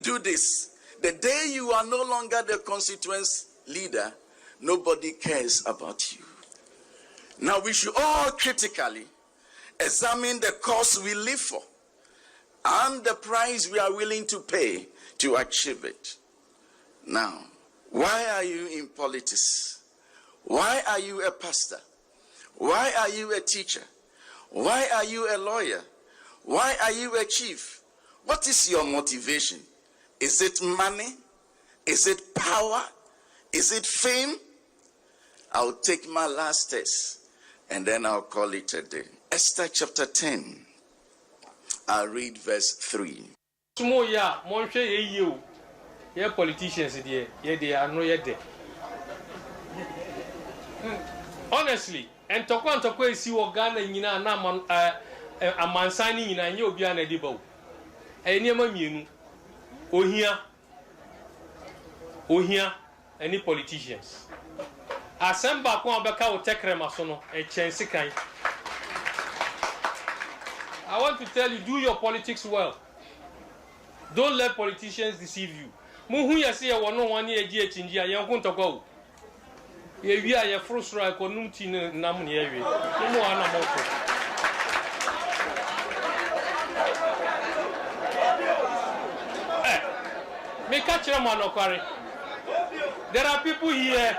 Do this. The day you are no longer the constituency leader, nobody cares about you. Now we should all critically examine the cause we live for and the price we are willing to pay to achieve it. Now, why are you in politics? Why are you a pastor? Why are you a teacher? Why are you a lawyer? Why are you a chief? What is your motivation? Is it money? Is it power? Is it fame? I'll take my last test and then I'll call it a day. Esther chapter 10. I'll read verse 3. Yeah, politicians, they are no yet. Honestly, and Tokwa is you Ghana in a man signing in a new Biana Debo. A near Mamun, Ohia, any politicians. Asempa Kwambaka will take Remasono, a chance. I want to tell you, do your politics well. Don't let politicians deceive you. Muhu ya see one no 1 year chinjia yankun to go. Ye wi a ye frustra ko numti nam ne ye wi. Mo ana moko. Me catch them on okware. There are people here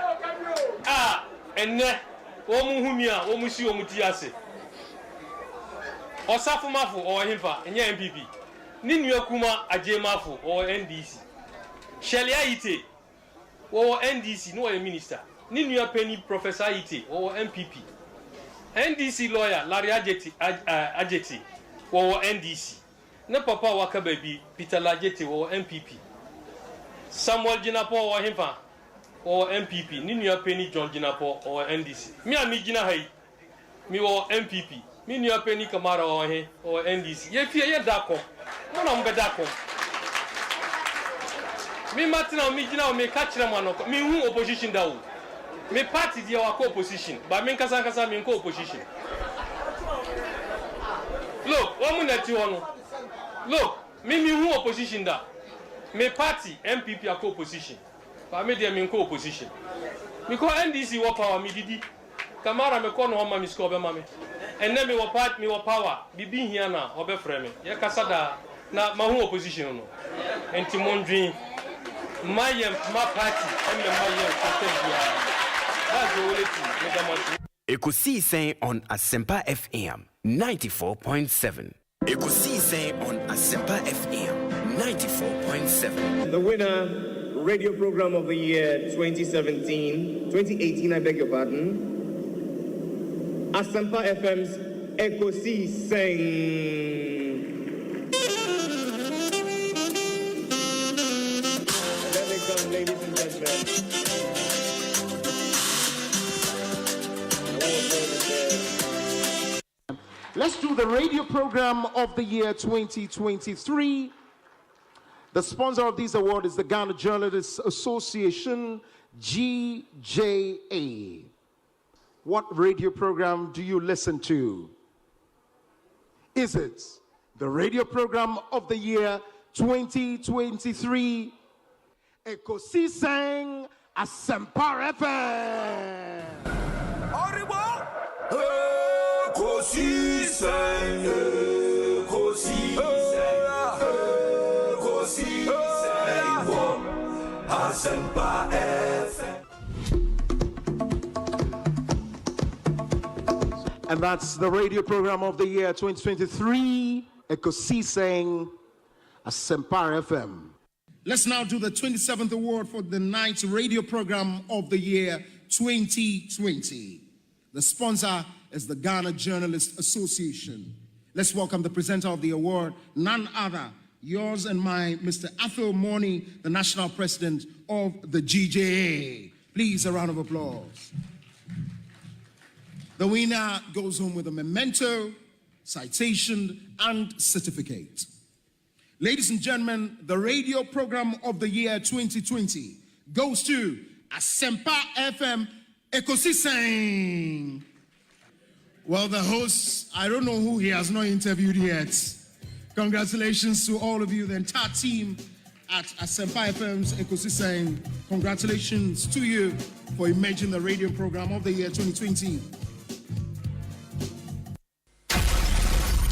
enne wo muhu mi a wo musi wo muti ase. Osafo mafo o himfa enye MPP. Ni nua kuma ajemafo o NDC. Shelia Ite, or NDC, no a minister. Ninu Penny Professor Ite, or MPP. NDC lawyer Larry Ajeti, or NDC. No Papa Waka baby Peter Lajeti, or MPP. Samuel Jinapo or Himpa, or MPP. Ninu Penny John Jinapo, or NDC. Me and me Jinahai, me or MPP. Ninu Penny Kamara or NDC. Ye fear Dako, no number Dako. Me Martina, me Gina, me catch them on me who opposition down. Me party the our co-opposition, but me Kasakasa me co-opposition. Look, 1 minute you want. Look, me who opposition da. Me party MPP are co-opposition, but me them in co-opposition. Because NDC wa power me didi. Kamara me kono homa me score be mame. And then me wa part me wa power. Bibi here na obe frame. Ye kasada na ma who opposition no. Enti mondwin my party and that's the only thing. Ekosiisen On Asempa FM 94.7. Ekosiisen On Asempa FM 94.7. The winner, radio program of the year 2018, I beg your pardon. Asempa FM's Ekosiisen. Ladies and gentlemen, let's do the radio program of the year 2023. The sponsor of this award is the Ghana Journalists Association, GJA. What radio program do you listen to? Is it the radio program of the year 2023? Ekosiisen Asempa FM. Ekosiisen Asempa FM. And that's the radio program of the year 2023, Ekosiisen Asempa FM. Let's now do the 27th award for the night's radio program of the year 2020. The sponsor is the Ghana Journalists Association. Let's welcome the presenter of the award, none other, yours and mine, Mr. Athol Morni, the national president of the GJA. Please, a round of applause. The winner goes home with a memento, citation, and certificate. Ladies and gentlemen, the radio program of the year 2020 goes to Asempa FM Ekosiisen. Well, the host, I don't know who he has not interviewed yet. Congratulations to all of you, the entire team at Asempa FM's Ekosiisen. Congratulations to you for emerging the radio program of the year 2020.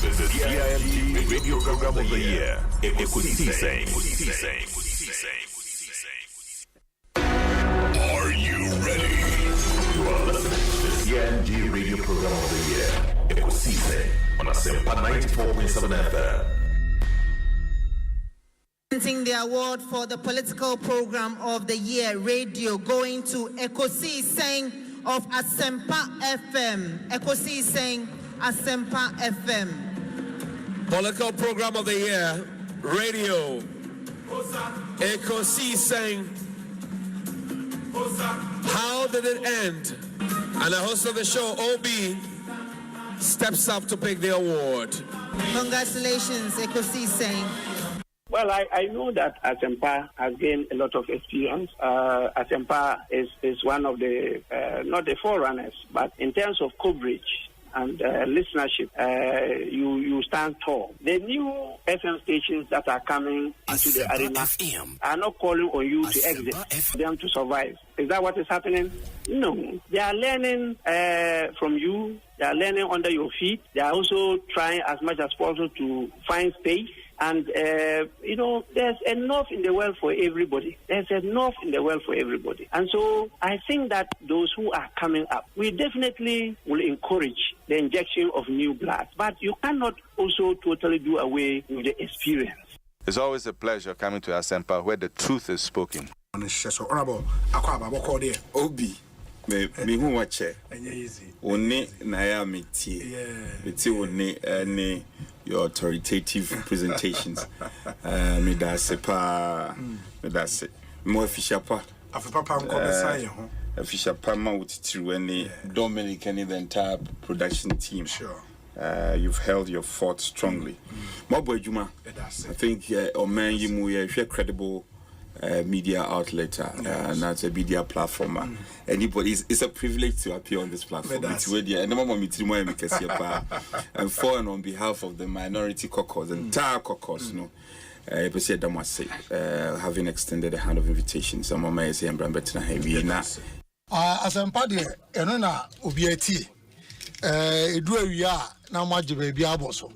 The CIMT radio program of the year. Ekosiisen. Are you ready? You are listening to the CIMT radio program of the year. Ekosiisen on Asempa 94.7 FM. The award for the political program of the year radio going to Ekosiisen of Asempa FM. Ekosiisen Asempa FM. Political program of the year radio Ekosiisen. How did it end? And the host of the show, OB, steps up to pick the award. Congratulations, Ekosiisen. Well, I know that Asempa has gained a lot of experience. Asempa is one of the, not the forerunners, but in terms of coverage and listenership, you stand tall. The new FM stations that are coming into the arena are not calling on you to exit, them to survive. Is that what is happening? No. They are learning from you. They are learning under your feet. They are also trying as much as possible to find space. And, there's enough in the world for everybody. There's enough in the world for everybody. And so I think that those who are coming up, we definitely will encourage the injection of new blood. But you cannot also totally do away with the experience. It's always a pleasure coming to Asempa where the truth is spoken. Obi. Me who watch it. Only Naya Miti only your authoritative presentations. Me that's it. More fisher pa. A fisher palma with through any Dominic and the entire production team. Sure. You've held your fort strongly. Mobo Juma. I think Oman you credible media outlet and that's a media platform. Anybody, it's a privilege to appear on this platform. It's really, and for and on behalf of the minority caucus, the entire caucus, having extended a hand of invitation. Some of my say I'm better heavy now. Asempa de eno na obiati edu awia na maje ba bia aboso.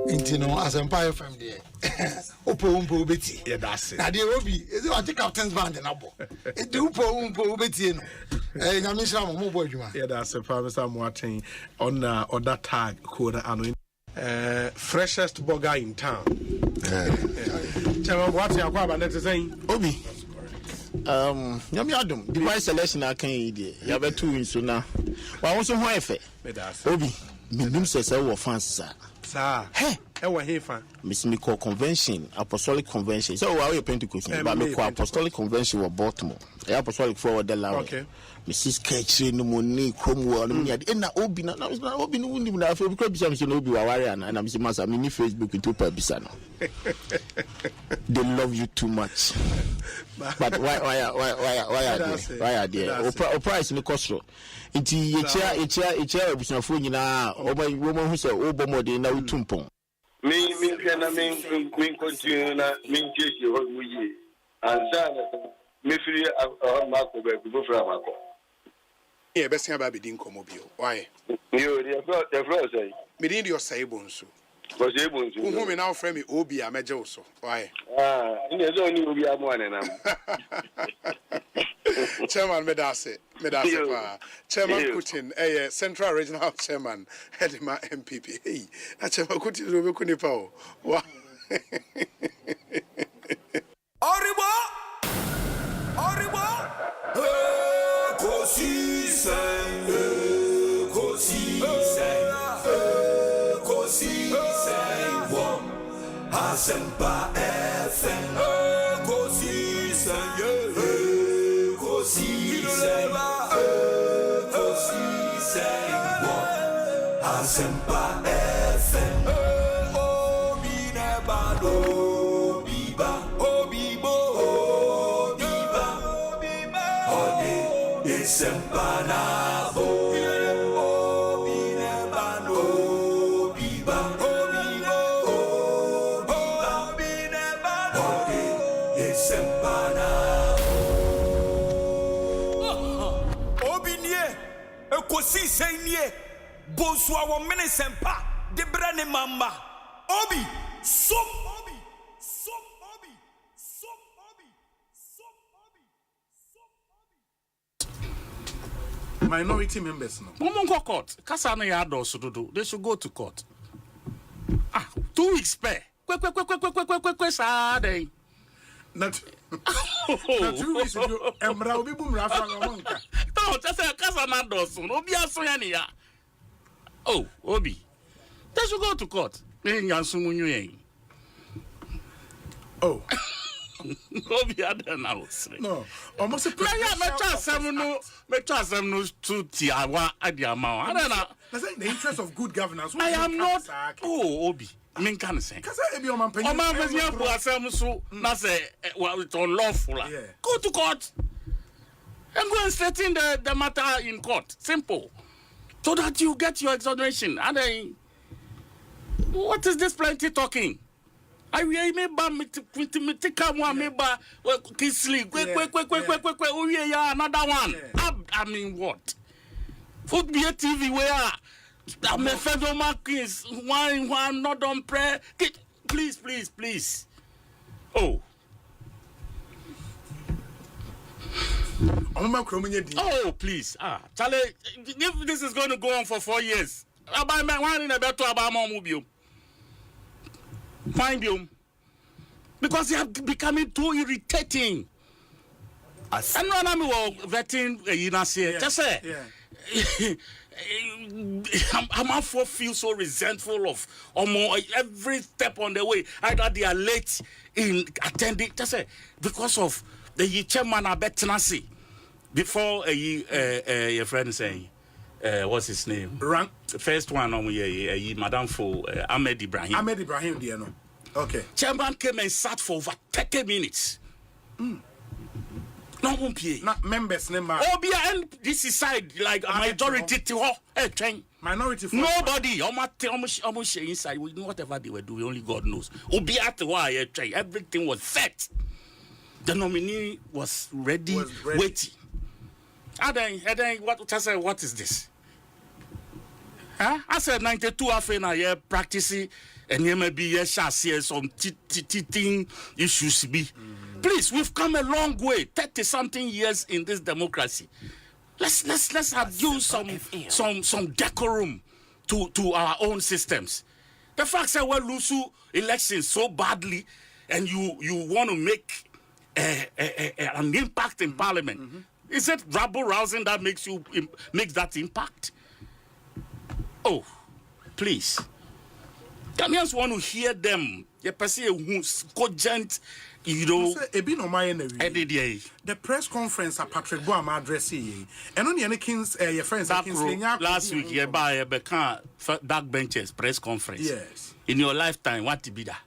Inti no Asempa FM de umpo beti yeah that's it na de obi is it the captain's band na bo e de umpo beti no nyame shira mo bo adwuma yeah that's it Mr. Moaten on that tag code ano freshest burger in town chama what you kwaba net saying obi nyame adom device selection akan yi de ya betu nso na wa won so ho efe obi minimum sese wo fans sa hey ewa hefa miss me call convention apostolic convention so we are Pentecost but me call apostolic convention of Baltimore apostolic forward the law okay Mrs. Ketchy no money cromwell no me na obi na obi no wundi na afi because bisa me no obi wa ware na me say masa me ni Facebook to pa bisa no they love you too much but why are there price no cost nti echa abusafo nyina oba hu se obo mode na utumpon me continue na me check ho wuyi ansa na me free mako be go fra mako e be sia ba be din komo bio why yo the floor say me din your say bonsu was able to who me now frame me obi ameje wo so why ina zo ni obi amu anenam chairman medase pa chairman Putin central regional chairman Hedima MPP hey chairman Putin do be kuni pa o wa Oribo Ekosiisen Asempa FM Ekosiisen Asempa FM Obi nebado biba obibo obiba ode Asempa na bo obi nebado biba obibo obi nebado ode Obinie, Ekosiisen nie, Bonsu our Asempa, de brane mama. Obi, some Obi, some Obi, some Obi, some Obi. Minority members no. Go court. Kasana yado sududu. They should go to court. 2 weeks pay. Quick, Saturday. Not 2 weeks ago. Emra obi bumra fa monka. No, just say Kasana dosu. Obi aso ya ni ya. Oh, Obi. They should go to court. Oh. Obi ada na osre. No. Almost a me trust them no to tiawa adiama. I don't know. That's in the interest of good governance. I am not. Oh, Obi. Min can say. Cause I be on my penny. Oman penny for asem so na say it's unlawful. Go to court. And go and straighten the matter in court. Simple. So that you get your exoneration. And then what is this plenty talking? I remember me come one member Kisly. Quick. Oh yeah, another one. I mean what? Put me a TV where I'm a federal markings. Why not on prayer? Please. Oh, please. Charlie, if this is going to go on for 4 years, I buy my one in a better about more mobile. Find you. Because they are becoming too irritating. And when I'm vetting, just say, I'm for feel so resentful of almost every step on the way. Either they are late in attending, just say, because of the chairman of Betanasi. Before your friend saying, what's his name? Rank. The first one on Madame for Ahmed Ibrahim. Ahmed Ibrahim, dear no. Okay. Chairman came and sat for over 30 minutes. No one pay. Not members, never. And this is side like a majority to train. Minority. Nobody. Almost inside. We know whatever they were doing. Only God knows. Why train? Everything was set. The nominee was ready. Waiting. And then what is this? Huh? I said 92 after practicing and you may be some teething issues be. Please, we've come a long way, 30-something years in this democracy. Let's have used some decorum to our own systems. The fact that we lose elections so badly and you want to make an impact in parliament. Is it rabble-rousing that makes that impact? Oh, please. Ghanaians want to hear them. You perceive who's cogent, you know. The press conference at Patrick Boam addressing, and only any kings, your friends, last week, you buy a backbenchers press conference. Yes. In your lifetime, what to be that?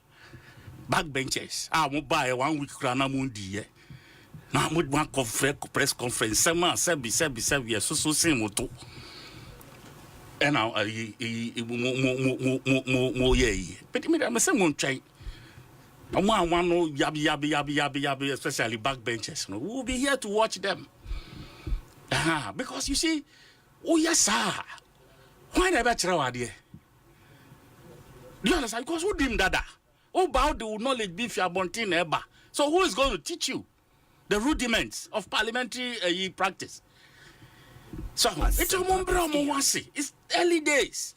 Backbenchers. I won't buy 1 week Rana Mundi. Now, with one press conference, Sama, Sebi, so same moto. And now, but I'm saying, try. I want no yabby, especially backbenchers. No, we'll be here to watch them. Because you see, oh yes, sir. Why never try idea? Do you understand? Because who dim dada? Oh, about the knowledge be fiabontin eba. So who is going to teach you the rudiments of parliamentary practice? So it's early days.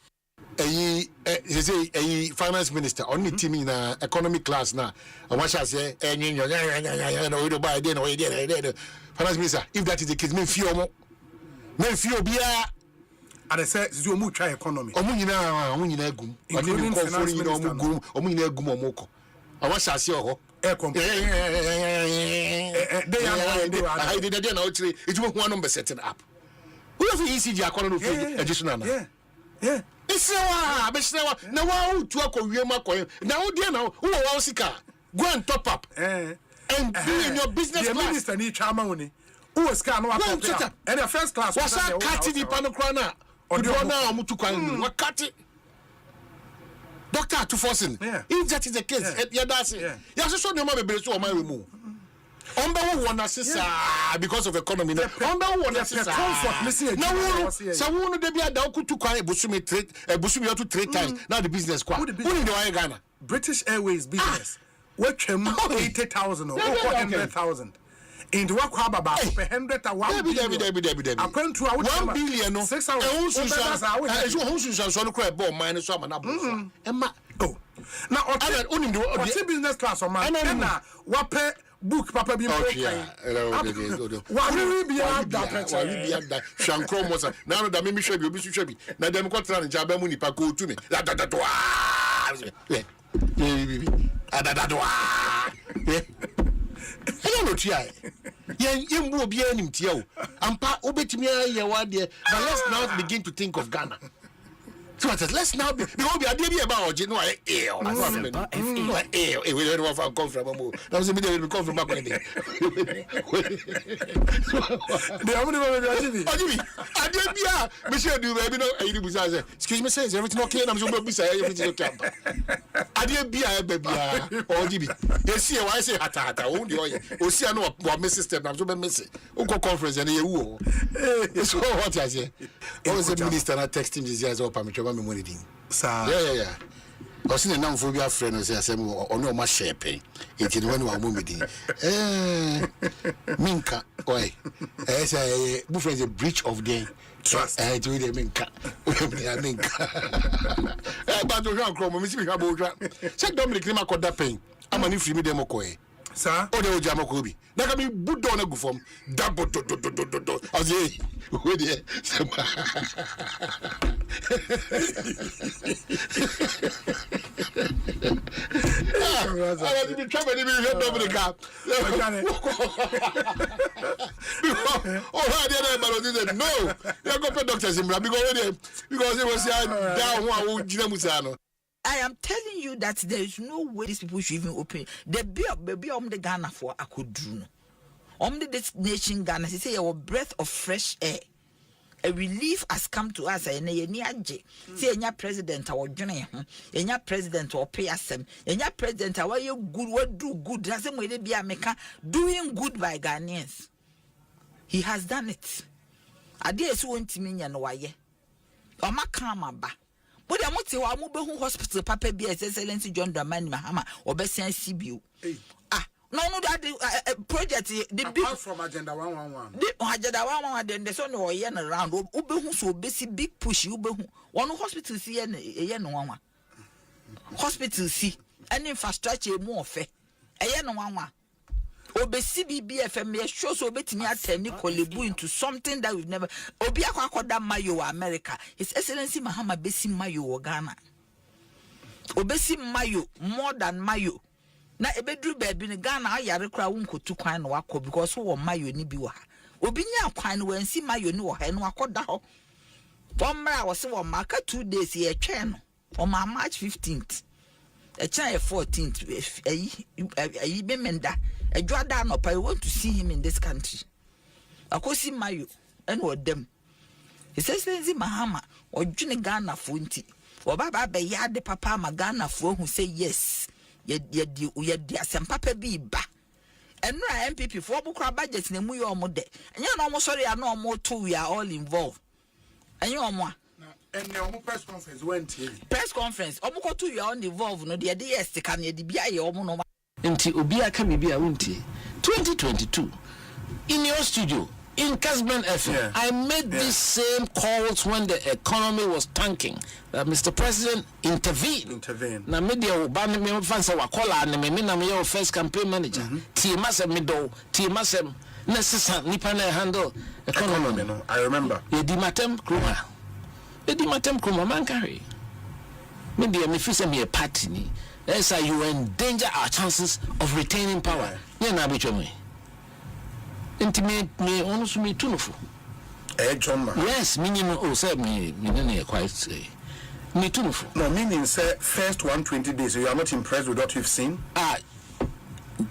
A finance minister only team in economic class now. And what shall say? Finance minister, if that is the case, men fear beer. And I said, you move try economy. Omuna gum. Including finance minister. Omuna gum omoko. And what shall say? Air company. I did a now. It won't one number setting up. Who have easy the economy additional? Yeah. It's now one to a Korean. Now, dear, now, who are Sika? Go and top up. And be in your business class. Minister need Chamoni. Who was can no and the first class was a catty the panocrana. Or the one now Mutukan. What catty? Doctor to forcing. If that is the case, you're dancing. You also show no more so my remove. because of economy. Comfort. Listen, now they be a to quiet Busumi to 3 times. Now the business who in the Ghana? British Airways business. What 80,000 or 100,000. In the work about 100 to 1 billion. According to 1 billion, 6,000. Now, only the business class or man. What book papa be okay. Why will be that? Shankro was now that mimi should be. Now them got trying to jabba money paco to me. I don't know, Tia. You will be an imtio. And pa obetimia, you are there. But let's now begin to think of Ghana. So let's now be about you know I ill. We don't want to come from that was immediately come from back when they excuse me, says everything okay? I'm so busy, everything okay. I didn't be a baby or GB. You see, why I say hata only or see I know what Mrs. Step, I'm so missing. Uncle conference and you. So what I say? I was a minister and I text him this year's up. Yeah. I was in a non-phobia friend who says, "Oh no, my shape." It's in one of Minka, why? As a buffet is a breach of the trust. I do the Minka. But the young crowd, Miss Michael, check Dominic Lima that pain. I'm an infamy democoy. Sir, oh, the Jamakobi. That can be put down a good form. Double to as ye with ye. I want to be troubled if you head over the gap. Oh, I didn't no. You're going to doctors in because it was down one. I am telling you that there is no way these people should even open. The baby the Ghana for I could do. This nation Ghana, they say our breath of fresh air. A relief has come to us. And say any president or journey, any president or pay us some, any president our you good what do good. Doesn't way they be America doing good by Ghanaians. He has done it. I dare so intimate and why. Or my karma ba. But I want to go hospital, Papa be Excellency John Dramani Mahama or Bessian CBU. No, that project the big from Agenda 111. The Agenda 111, then there's only a year around. Ubehu so basic big push. Ubehu one hospital see and a year no one. Hospital see and infrastructure more fair. A year no one. Obesi BFM shows obeti me attend Nicolebu into something that we've never Obiakwa koda mayo America. His Excellency Mahama besi mayo Ghana. Obesi mayo more than mayo. Na ebedru baby in Ghana ayare kra wonko tu kwan no akọ because wo mayo ni bi wo ha. Obi nya kwan no wansi mayo ni wo ha no akoda ho. Bomra wo se wo maka 2 days ye twa no. O ma March 15th. A China 14th. Ayi be menda. A Jordan up, I want to see him in this country. Akosi mayo and what them. He says, Mahama or Juni Ghana Funti or Baba Bayade Papa Magana for who say yes, yet the Asempa be ba. And no MPP for Bukra budgets in Muyo Mode. And you're almost sorry, I know more too, we are all involved. And you're more. And the press conference went here. Press conference, Obuko 2 you are involved, no, the idea is to come here, the BI or Mono. Nti obia ka bibia wonti 2022 in your studio in Casban FM I made these same calls when the economy was tanking that Mr. President intervene na media oba me fansa wa call and me na me your first campaign manager ti masem mido ti masem na sisa nipa na handle economy no I remember edi matem kroma man carry media me fi say me a party ni. Yes, you endanger our chances of retaining power. Yeah, na bicho me. Intimate me almost me tunufu. John. Yes, meaning say me quite say. Me tunufu. No, meaning say first 120 days you are not impressed with what you've seen?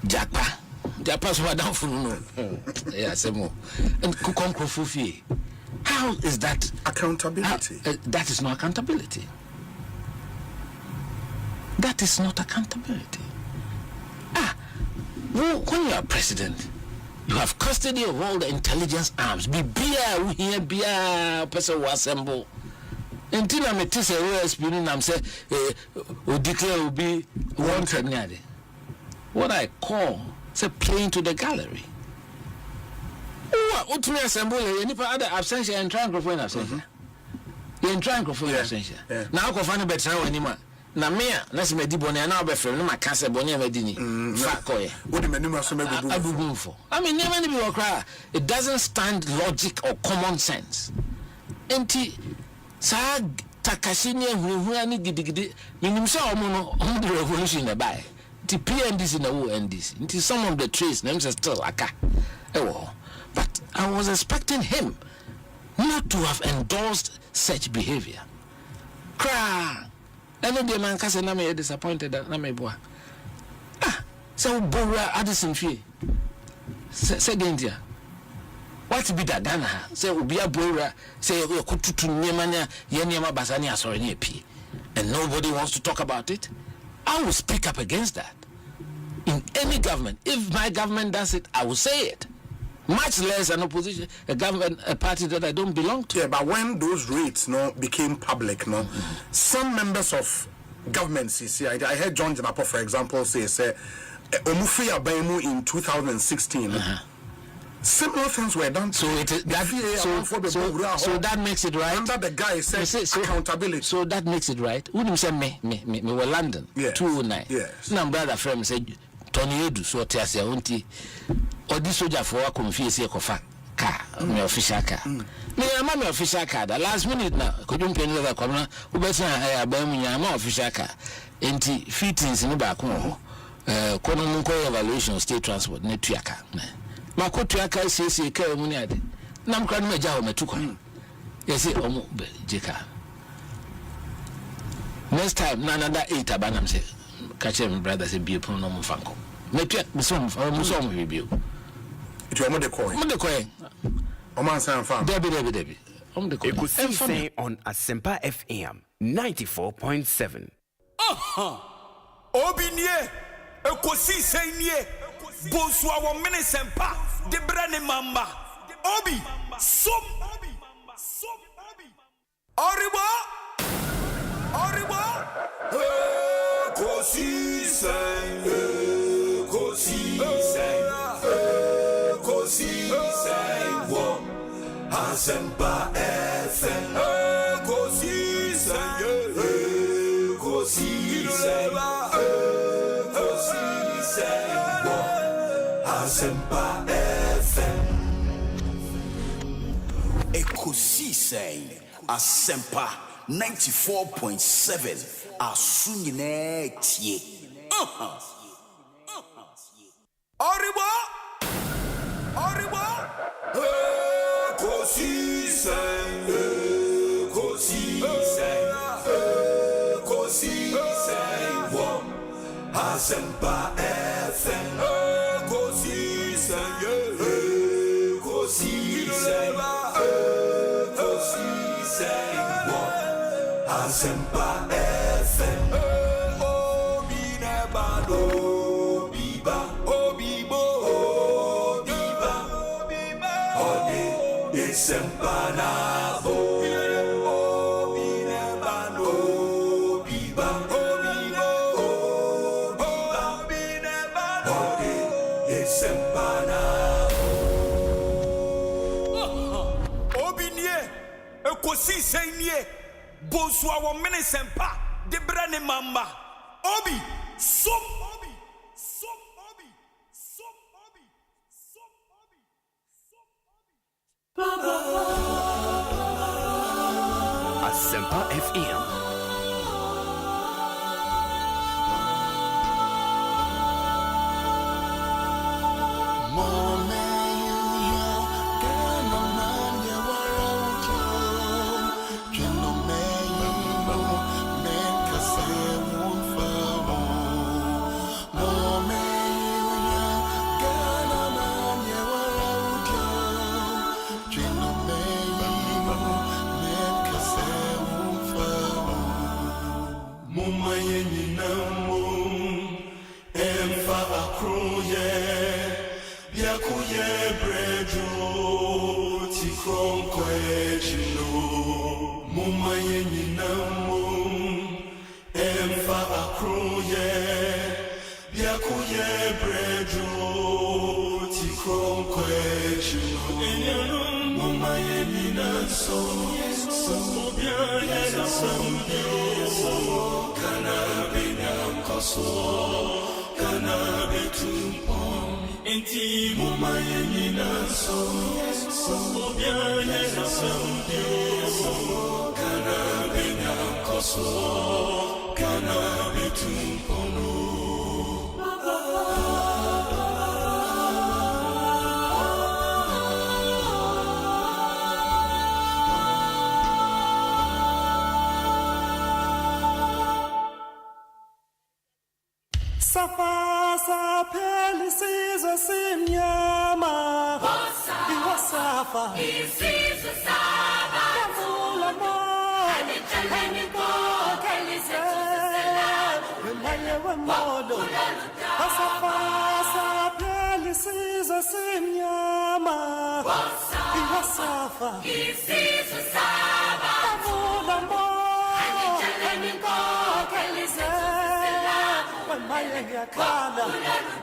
Japa so down for no. Yeah, say more. And kukonko fufi. How is that accountability? That is not accountability. That is not accountability. when you are president, you have custody of all the intelligence arms. Be here, person will assemble. Until I'm a OSP, I'm saying, will declare will be wanted. What I call, say, playing to the gallery. What to me assemble? Any other absentia and triangle absentia. You triangle for absentia. Now, go find a better anymore. Na me let's me di boni na obefrem no makase boni e medini fa koye what the menu so abubu for I mean never be okra. It doesn't stand logic or common sense enti sa takashi ne huhu ani gidigidi minim se omo no on the revolution na buy the PNDC na wo NDC enti some of the traits names are still aka but I was expecting him not to have endorsed such behavior. Cry. And then the man can me disappointed that na me boa. So Bora Addison fee. Said India. What be that Ghana? Say Ubia Bora, say we could to Niemania, Yeniama Basania sorry P. And nobody wants to talk about it. I will speak up against that. In any government. If my government does it, I will say it. Much less an opposition, a government, a party that I don't belong to. Yeah, but when those rates became public, some members of governments, you see, I heard John Janapo, for example, say, Omufi Abaimu in 2016. Similar things were done. So that makes it right. Under the guy says accountability. So that makes it right. Who say me were London 209. Yes. Now brother friend said Tony Edu so tiase unti odi soldier for wa confuse e kofa car me official car. Me am my official car. The last minute na kodum penny that come na wo be say abam nya ma official car. Enti fittings ni ba ko ho. Kono mun ko evaluation state transport na tuaka. Makotu aka siesie ka mu ni ade. Nam kra no maja ho matuko. Yes omo jeka. Next time na another 8 abanam say catch him brother say be pon no mo fanko. Metua musom review. It was the coin. The coin. Oman San Farm. Debbie. Ekosiise on Asempa FM 94.7. Obinye. Ekosiise nye. Bonsu awo mene sempa. De brane mamba. Obi. Som. Oribo. Ekosiise. Asempa FM. Ekosiise. Asempa FM. Ekosiise Asempa 94.7. Asunyine tie. Oribo. Ekosiise. Asempa FM. Ekosiise. Asempa FM. Obi nebado biba. Obibo biba. Ode Asempa na bo. Obi nebado biba. Obibo biba. Ode Asempa na bo. Obinye Ekosiise nye. Bonsu awo mene sempa de brane mamba. Obi som. Asempa FM. Mumaye ni namu, emfa akruye. Yakuye brejo tikron kwejino mumaye nyinamum emfa akruye Yakuye brejo tikron kwejino mumaye nyinamum so bien so kana binyam koso kana betumpon inti mumaye nyina so bien so kana binyam koso kana betumpon Safa sa pelisiza simnyama Iwasafa Isiza saba Kavula mo Anichaleni ko Kalize Wemaye wemodo Safa sa pelisiza simnyama Iwasafa Isiza saba Kavula mo Anichaleni ko Kalize Maya kana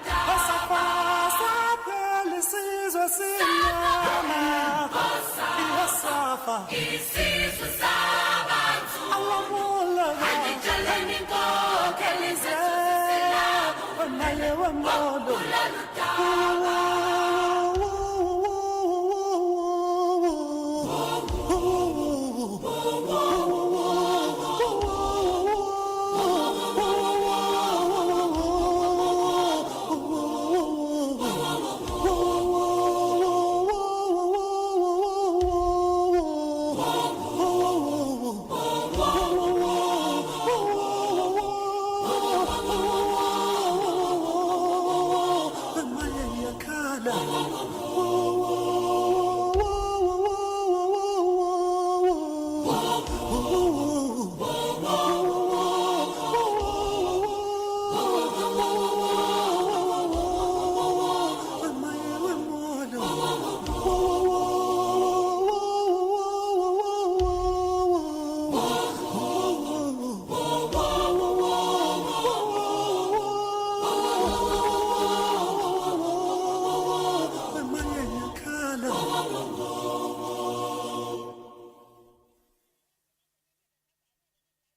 pasa pasa pelisizo sinyama iwasafa isizo sabantu alamula anijaleni ko kelize maya wemodo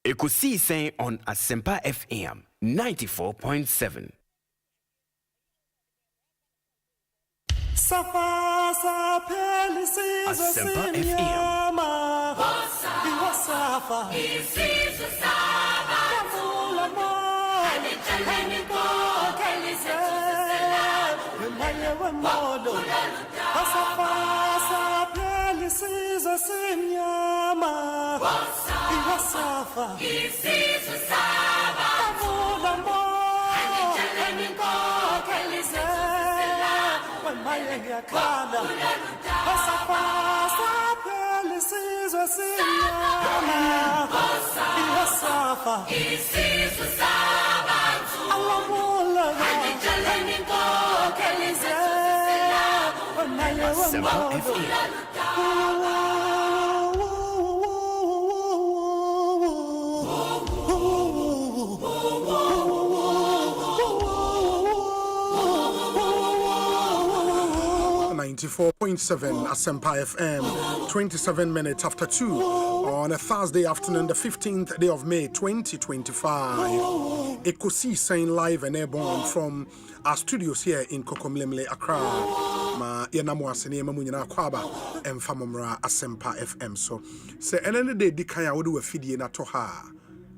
Ekosiisen on Asempa FM 94.7. Safa sa pelisiza sinyama Iwasafa isiza saba Kavula mo Anichaleni ko Kalize Wemaye wemodo Safa sa pelisiza sinyama Iwasafa isiza saba Kavula mo Anichaleni ko Kalize Maya kana pasa pasa pelisizo sinyama iwasafa isizo sabantu alamula anijaleni ko kelize maya wemodo Asempa FM, 27 minutes after 2 on a Thursday afternoon, the 15th day of May 2025. Ekosiisen live and airborne from our studios here in Kokomlemle, Accra. Ma yenamu asene mamu nyina kwaba emfamomra Asempa FM. So say any day dikaya wodu afidie na to ha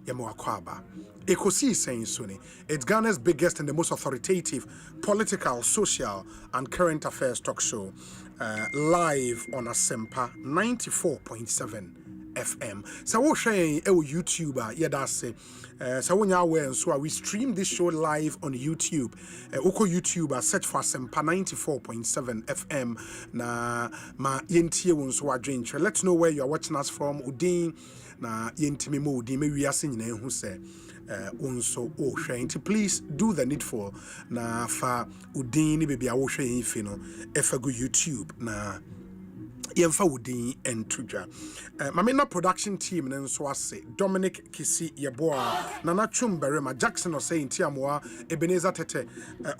yemo akwaba. Ekosiisen Suni. It's Ghana's biggest and the most authoritative political, social, and current affairs talk show, live on Asempa 94.7 FM. So we'll share YouTuber, yeah, that's it. So when you're aware, so we stream this show live on YouTube. Oko YouTuber, search for Asempa 94.7 FM. Na ma yentie won so adwenche. Let know where you are watching us from. Udin na yentimi mo udin me wiase nyina hu se unso o hwɛ. Please do the needful. Na fa udin ni baby a wo hwɛ yin fi no. Efa go YouTube na yemfa wudin entudwa mamena production team ne nso ase Dominic Kisi Yeboa Nana Chumberema Jackson Osei Ntiamoa Ebenezer Tete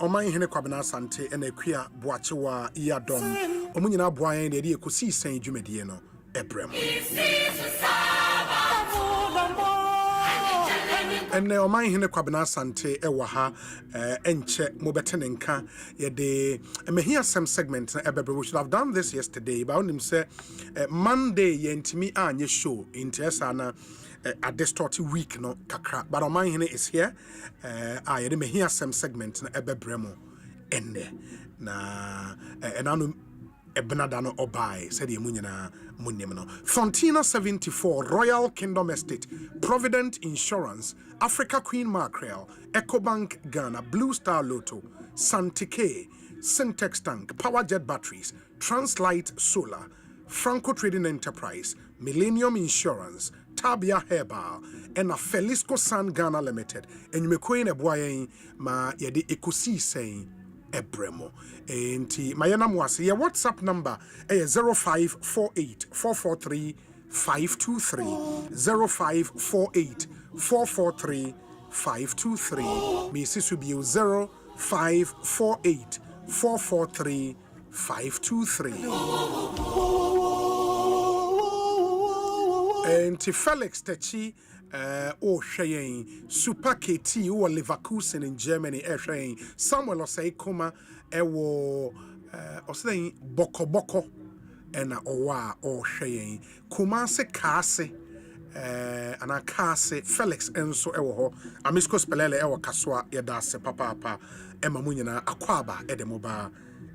Oman Hene Kwabena Asante ena Akua Boachewa Iyadom omunyina boan ne de Ekosiisen dwumadie no ebrem ene Oman Hene Kwabena Asante ewa ha enche mobetene nka ye de mehia sem segment na ebebre. We should have done this yesterday but onim say Monday yentimi anye show interesa na a distorted week no kakra but Oman Hene is here ye de mehia sem segment na ebebre mo enne na enanu Ebenada no obai said munyina munim no. Fontina 74 Royal Kingdom Estate, Provident Insurance, Africa Queen Mackerel, Ecobank Ghana, Blue Star Lotto, Santike, Syntex Tank, Powerjet Batteries, Translight Solar, Franco Trading Enterprise, Millennium Insurance, Tabia Herbal, and a Felisco San Ghana Limited. And you may coin a boy ma yedi Ekosiisen Ebremo. Enti mayana mwasi ya WhatsApp number 0548 443 523 0548 443 523 Mrs. Ubio 0548 443 523 Enti Felix Techi Osei Super KT or Leverkusen in Germany Osei Samuel Osei Kuma ewo Osei Boko Boko ena owa Osei Kuma se kase ana kase Felix enso ewo ho Amisco Spelele ewo kaswa yeda se papa ema munyina akwaba edemoba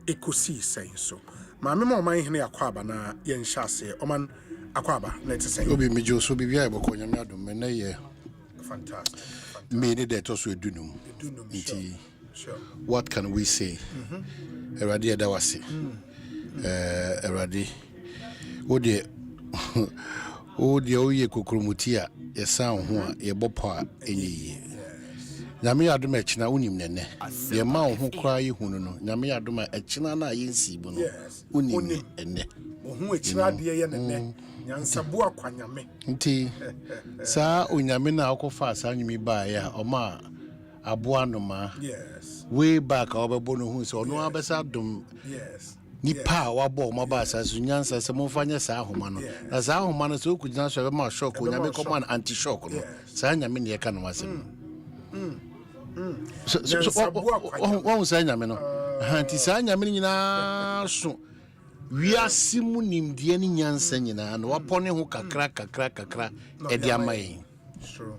Ekosiisen so ma mema oman hene akwaba na yenhyase oman akwaba let's say obi mejo so bibia e boko nyame adom me na ye fantastic me ne de to so edunum nti what can we say erade eda wase erade odi oye kokromuti a yesa ho a ye bopo a enyi nyame adom akina unim nene ye ma ho kwa ye hunu no nyame adom akina na yensi bu no unim ene ho akina de ye nene nyansabu akwanyame nti saa onyame na akofa saa nyimi ba ya oma aboa noma way back obebo no hu se ono abesa dom nipa wabo ma ba saa so nyansa se momfanya saa homa no na saa homa no se okugina so be ma shock onyame command anti shock no saa nyame ne yeka no masem so won saa nyame no anti saa nyame nyina so wiasimu nimdie ni nyansa nyina no wapone ho kakra edi amai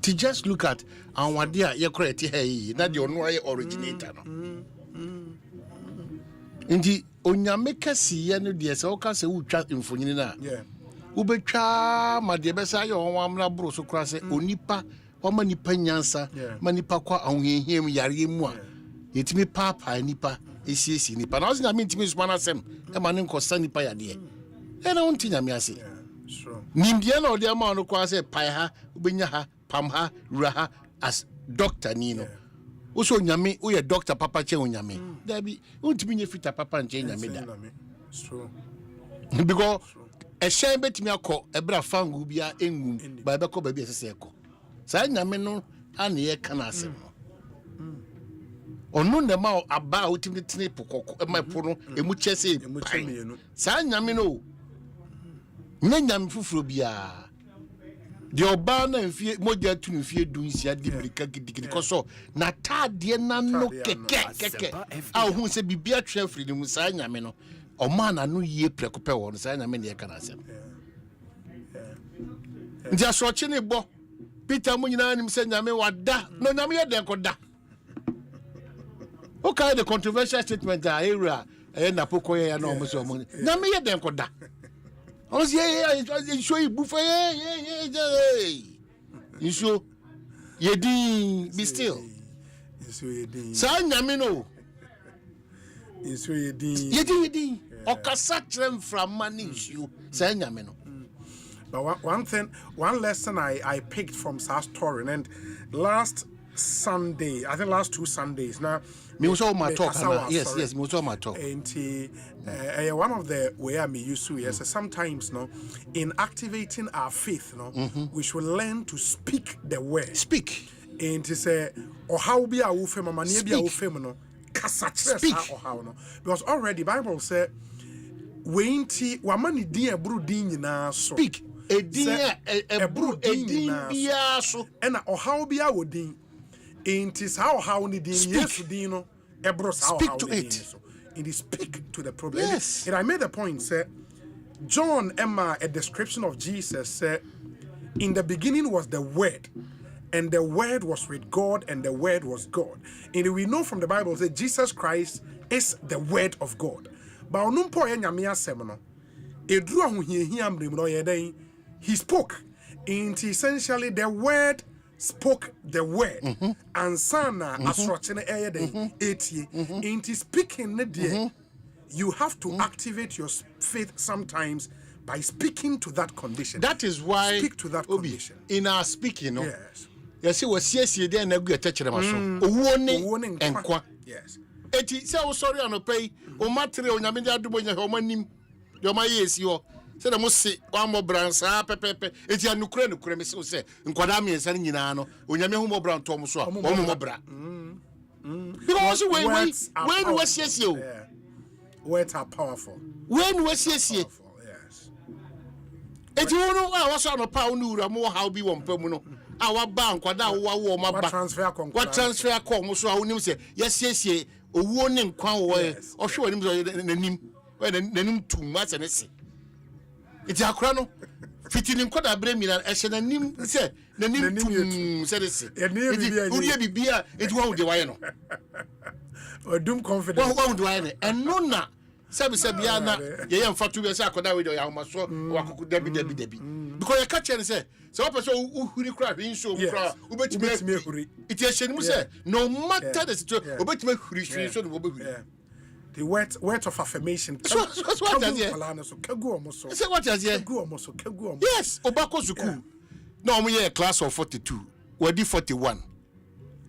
to just look at anwade a ye koreti hey na de ono aye originator no ndi onyame kasi ye no de se o ka se wutwa mfonyini na ubetwa ma de besa ye won amra bro so kura se onipa wama nipa nyansa manipa kwa ahohiem yare mu a yetimi papa nipa esiesi nipa na ozina mintimi sumana sem e ma ne nkosa nipa yade e na wonti nyame ase nimdie na ode ama no kwa se pai ha ubenya ha pam ha rura ha as doctor ni no wo so nyame wo ye doctor papa che onyame da bi wontimi nye fita papa nche nyame da because e shen betimi akọ ebra fangu bia engum ba be ko ba bi esese ekọ sa nyame no ane ye kana asem onu ne ma aba otimi tene pokoko e ma po no emu chese sa nyame no nyame fufuro bia de oba na mfie moja tu mfie dunsia di brika gidigidi koso na tade na no keke a hu se bibia twafri ni mu sa nyame no o ma na no yie prekope wo no sa nyame ne kana asem ndia so chi ne bo Peter mu nyina nim se nyame wada no nyame ye den koda okay the controversial statement a era na pokoye ya na omo so omo nyame ye den koda I was yeah, show you buffet, yeah. You show ye be still. Sa nyamino. Ye din. Okasa from money issue. Sa nyamino. But one lesson I picked from Sa's story, and last Sunday, I think last 2 Sundays now. Me was all my talk. Yes, me was all my talk. And one of the way I used to yes, sometimes no, in activating our faith, no, we should learn to speak the word. Speak. And to say, or how be a wufem, mania be a wufem, no, speak. Or how no, because already Bible said, "Wainti wamani dia bru din na so." Speak. A dia a bru dia so. And or how be a wodin. It is how ni din yes dino ebros how speak to it. So it is speak to the problem. Yes. And I made the point say John Emma a description of Jesus said in the beginning was the word and the word was with God and the word was God. And we know from the Bible that Jesus Christ is the word of God. But onumpo nyame asem no edru ahohiahia mrem no yeden he spoke. And essentially the word spoke the word and sana asrochene eyede etie into speaking ne you have to activate your faith sometimes by speaking to that condition. That is why speak to that condition in our speaking, no? Yes. You see what CSC dey na gu etechere maso owone enkwa. Yes. Eti say o sorry an pay o matre onyame dey adubo nya o manim dey o ma yesi o say na mo se one more brand sa pepepe eti anukure me say nkwada me nsa nyina no onyame hu mo brand to mo so a o mo bra because when we see you words are powerful when we see yes eti wono a wo so no pa wo ura mo how bi wo mpamu no a wa ba nkwada wo ma ba transfer call mo so a wonim say yes owuo ne nkwa wo o hwe wonim so nanim tuma se ne se iti akora no fitini nkoda bre mi na ehye nanim se nanim tum se de se uri bibia iti wo de waye no odum confidence wo de waye no eno na sebia na ye mfatu be se akoda we de ya homaso wakoku dabi because you catch and say so person uhuri kra hwin so kra ubetime huri iti ehye nim se no matter the situation ubetime huri hwin so no obehuri. The words of affirmation. What is yes, Obako Zuku. No, we are a class of 42. We did 41.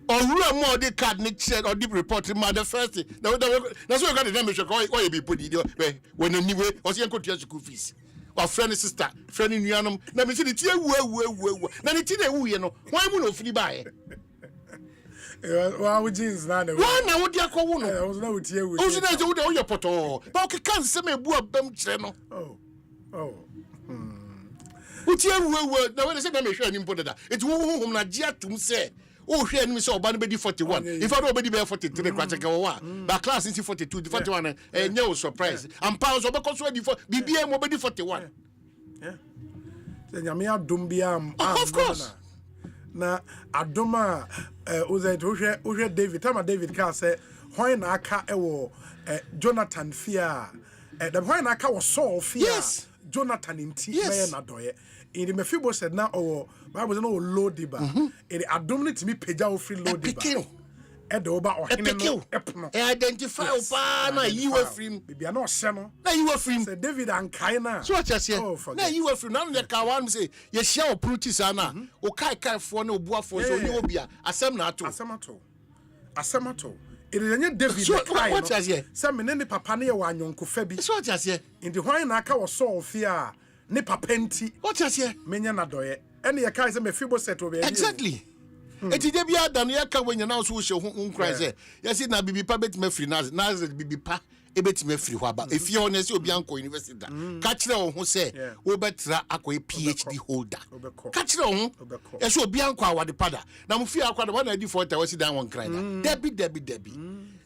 Or more the card Nick said or deep reporting the first thing. That's what I got the damage or you be put when anyway or see go to school fees. Or friend and sister, friend in Yanum. Let me see the tear. Now the tea you know. Why would no free buy? Why would jeans now? Why now would you call I was not with you. Who's the your poto? But you can't say me boo bem channel. Oh. Which you were now when I said I'm sure him put that. It's whom na jia to say. Oh, here me so ban be 41. If I don't be 43 kwacheka but class in 42, the 41 no surprise. And pounds because we before BBM will be 41. Yeah. Then Yamia Dumbiam. Of course. Na adoma Osei David tama David ka say why na aka ewo Jonathan fear the why na aka was Saul fear yes Jonathan inti me na doye in the Mefibo said na Bible no low diba in adom ni timi peja o free low diba Edoba or Hino identify pa na you were free bibia na ohye no na you were free say David and Kaina so what you say na you were free na the kawan say ye share opportunities ana o kai fo na obuafo so ni obia asem na ato it is any David so what you say say me ne papa na ye wa anyonko fa bi so what you say in the why na aka was Saul fear ne papa nti what you say menya na doye ene ye kai say me fibo set obi exactly eti de bia dan ya ka wanya na so wo hye hu nkran say yes na bibi pa betima free na bibi pa e betima free ho aba if you honest obi anko university da ka kire wo ho say wo betra akoy PhD holder ka kire wo ho yes obi anko awade pada na mo fi akwada wana di 40 wasi dan won kran da debi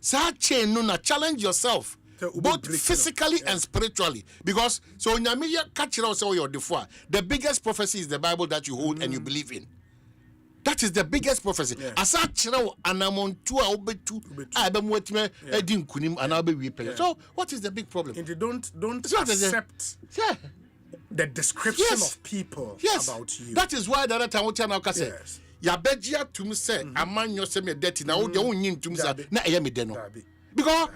sa chain no na challenge yourself both physically and spiritually because so nyame ya ka kire wo say wo your defo the biggest prophecy is the Bible that you hold and you believe in. That is the biggest prophecy. Asa chiro anamontu a obetu abemu atime edi nkunim ana obewi pele. So what is the big problem? And you don't accept the description of people about you. That is why the other time we tell now say ya begia to me say amanyo say me dirty na wo de wonyin to me say na eye me de no because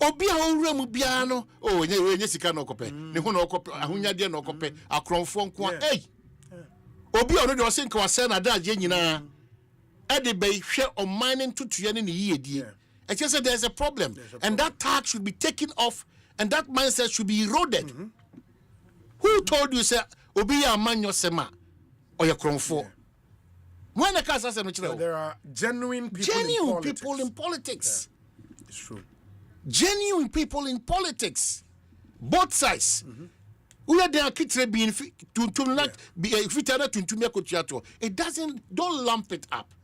obi a owura mu bia no nye sika no kope ne hu no kope ahonya de no kope akronfo nko obi a no de o say nka wase na da je nyina e de be hwe o mining tutuye ne yiyedie I just said there's a problem, and that tax should be taken off, and that mindset should be eroded. Who told you, say, Obiya man your sema or your kronfo? When the case there are genuine people in politics. Yeah. It's true. Genuine people in politics, both sides. It doesn't. Don't lump it up.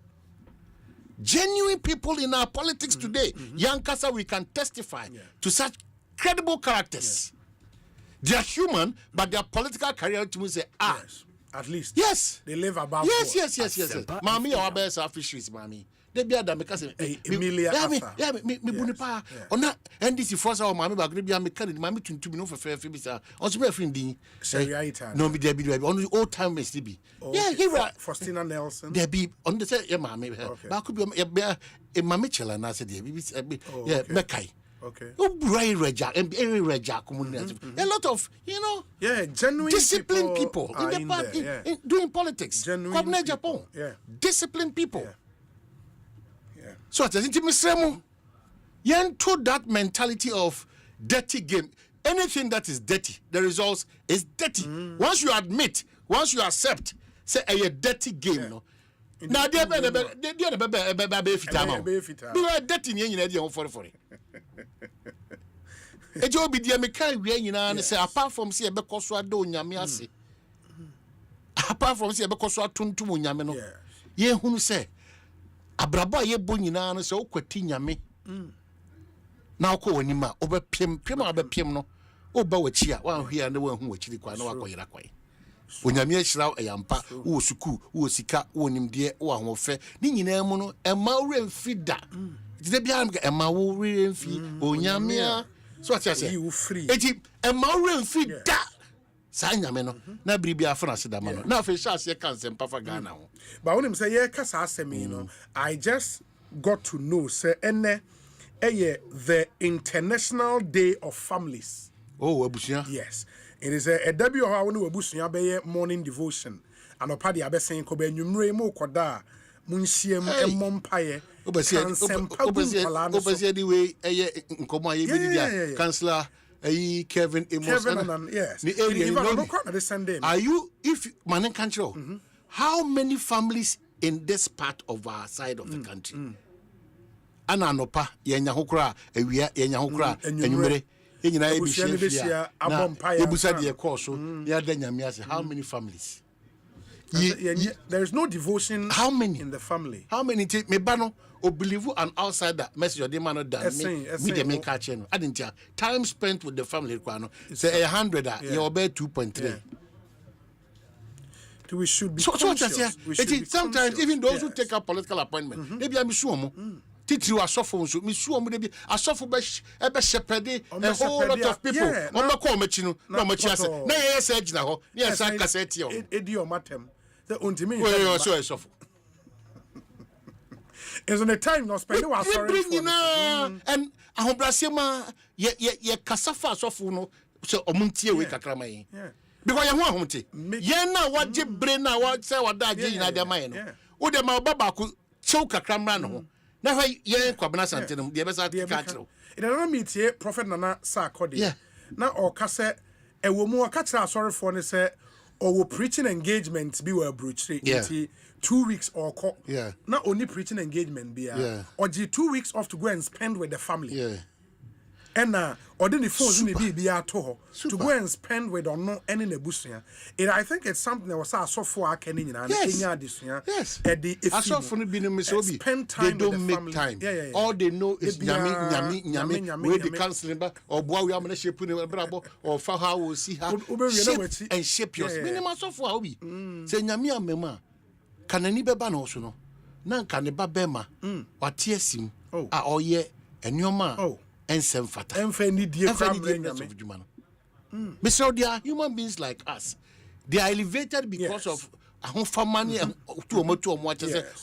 Genuine people in our politics today, young Kasa, we can testify to such credible characters. They are human, but their political career to me say, at least. Yes. They live above. Yes. Mommy, our best are fisheries, mommy. They be adam because Emilia. Me bunipa. Ona NDC force our mommy, but be a mechanic. Mommy to me no for fair fibisa. Also be a friend. No, be there be only old time may still be. Yeah, Faustina Nelson. There be on the say, yeah, mommy. But could be a mammy chela and I said, yeah, Mekai. Okay. A lot of, genuine disciplined people in the party doing politics. Genuine Japan. Disciplined people. Yeah. So I think Mr. to that mentality of dirty game. Anything that is dirty, the results is dirty. Once you admit, once you accept, say a dirty game. No. Now they are dirty for e jo bi dia me kai wie nyina ne say apart from say e be koso ado nyame ase apart from say e be koso atuntum nyame no ye hunu say abrabo ye bo nyina no say okwati nyame na okọ wanima obepiem abepiem no oba wachi a wan hwia ne wan hu wachiri kwa na wakoyira kwai onyame ahira eyampa wo suku wo sika wo nimde wo ahofe ni nyina mu no ema ore mfida de bia ema wo ore mfi onyame so what you say you free eti emaure mfi da sa nyame no na biribi afana seda ma no na fe sha ase kan Asempa fa Ghana ho but when him say ye ka sa asemi no I just got to know say ene the International Day of Families. Abusia. Yes, it is a debut of our new abusia be morning devotion and opadi abesen ko be nwumre mu koda munsiem emompaye Obasi the way nkomo aye bi Councillor Kevin Amos yes. Are you if man control how many families in this part of our side of the country ananopa yenya hokra awia yenya hokra enwumere yenyina e bi shefia ebusa de course ya da nyame ase how many families there is no devotion how many in the family how many me bano or believe an outsider message or the man done me the make catch no I didn't time spent with the family kwano say 100 you obey 2.3 we should be sometimes even those who take up political appointment maybe I'm sure titiri asofo nso misuo mu de bi asofo be shepherd a whole lot of people on ko machi no na machi ase na ye say gina ho ye say cassette o edi o matem the ontimi we so asofo is on a time no spend we are sorry for and ahobrasema ye kasafa asofo no so omuntie we kakrama yi because ye ho ahomte ye na waje bre na wa say wada age nyina de man no wo de ma baba ko chew kakramra no ho na hwai ye kwabena santenum de be sa catro in another meeting Prophet Nana Sarkodie na o ka se ewo mu o ka tra sorry for ne se o wo preaching engagement bi wa brochre until 2 weeks or na only preaching engagement bi or 2 weeks off to go and spend with the family and or then the phones ni bi ato ho to go and spend with or no any nebusia and I think it's something that was so for akeni nyina na Kenya adisua at the asofo no bi no mesobi they don't make time all they know is nyame we the counseling ba or boa we am na shape ni brabo or fa how we see her and shape yours minimum asofo a obi say nyame amema kanani beba na oso no na nkane ba bema wate asim a oye enioma ensem fata enfani die kwamre nyame Mr. They are human beings like us. They are elevated because of family and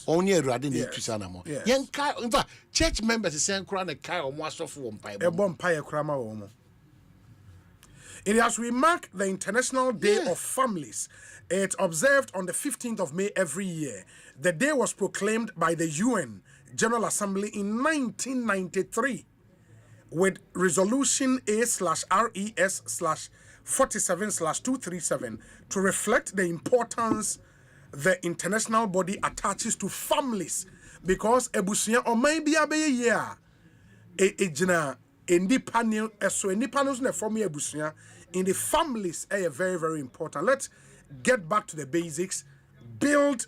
only a radin to in fact, church members send crown a car or most of one pie. It as we mark the International Day of Families, it's observed on the 15th of May every year. The day was proclaimed by the UN General Assembly in 1993 with Resolution A/RES/47/237 to reflect the importance the international body attaches to families, because ebusuya or maybe a year ejina independent so independence na form ebusuya in the families are very, very important. Let's get back to the basics. Build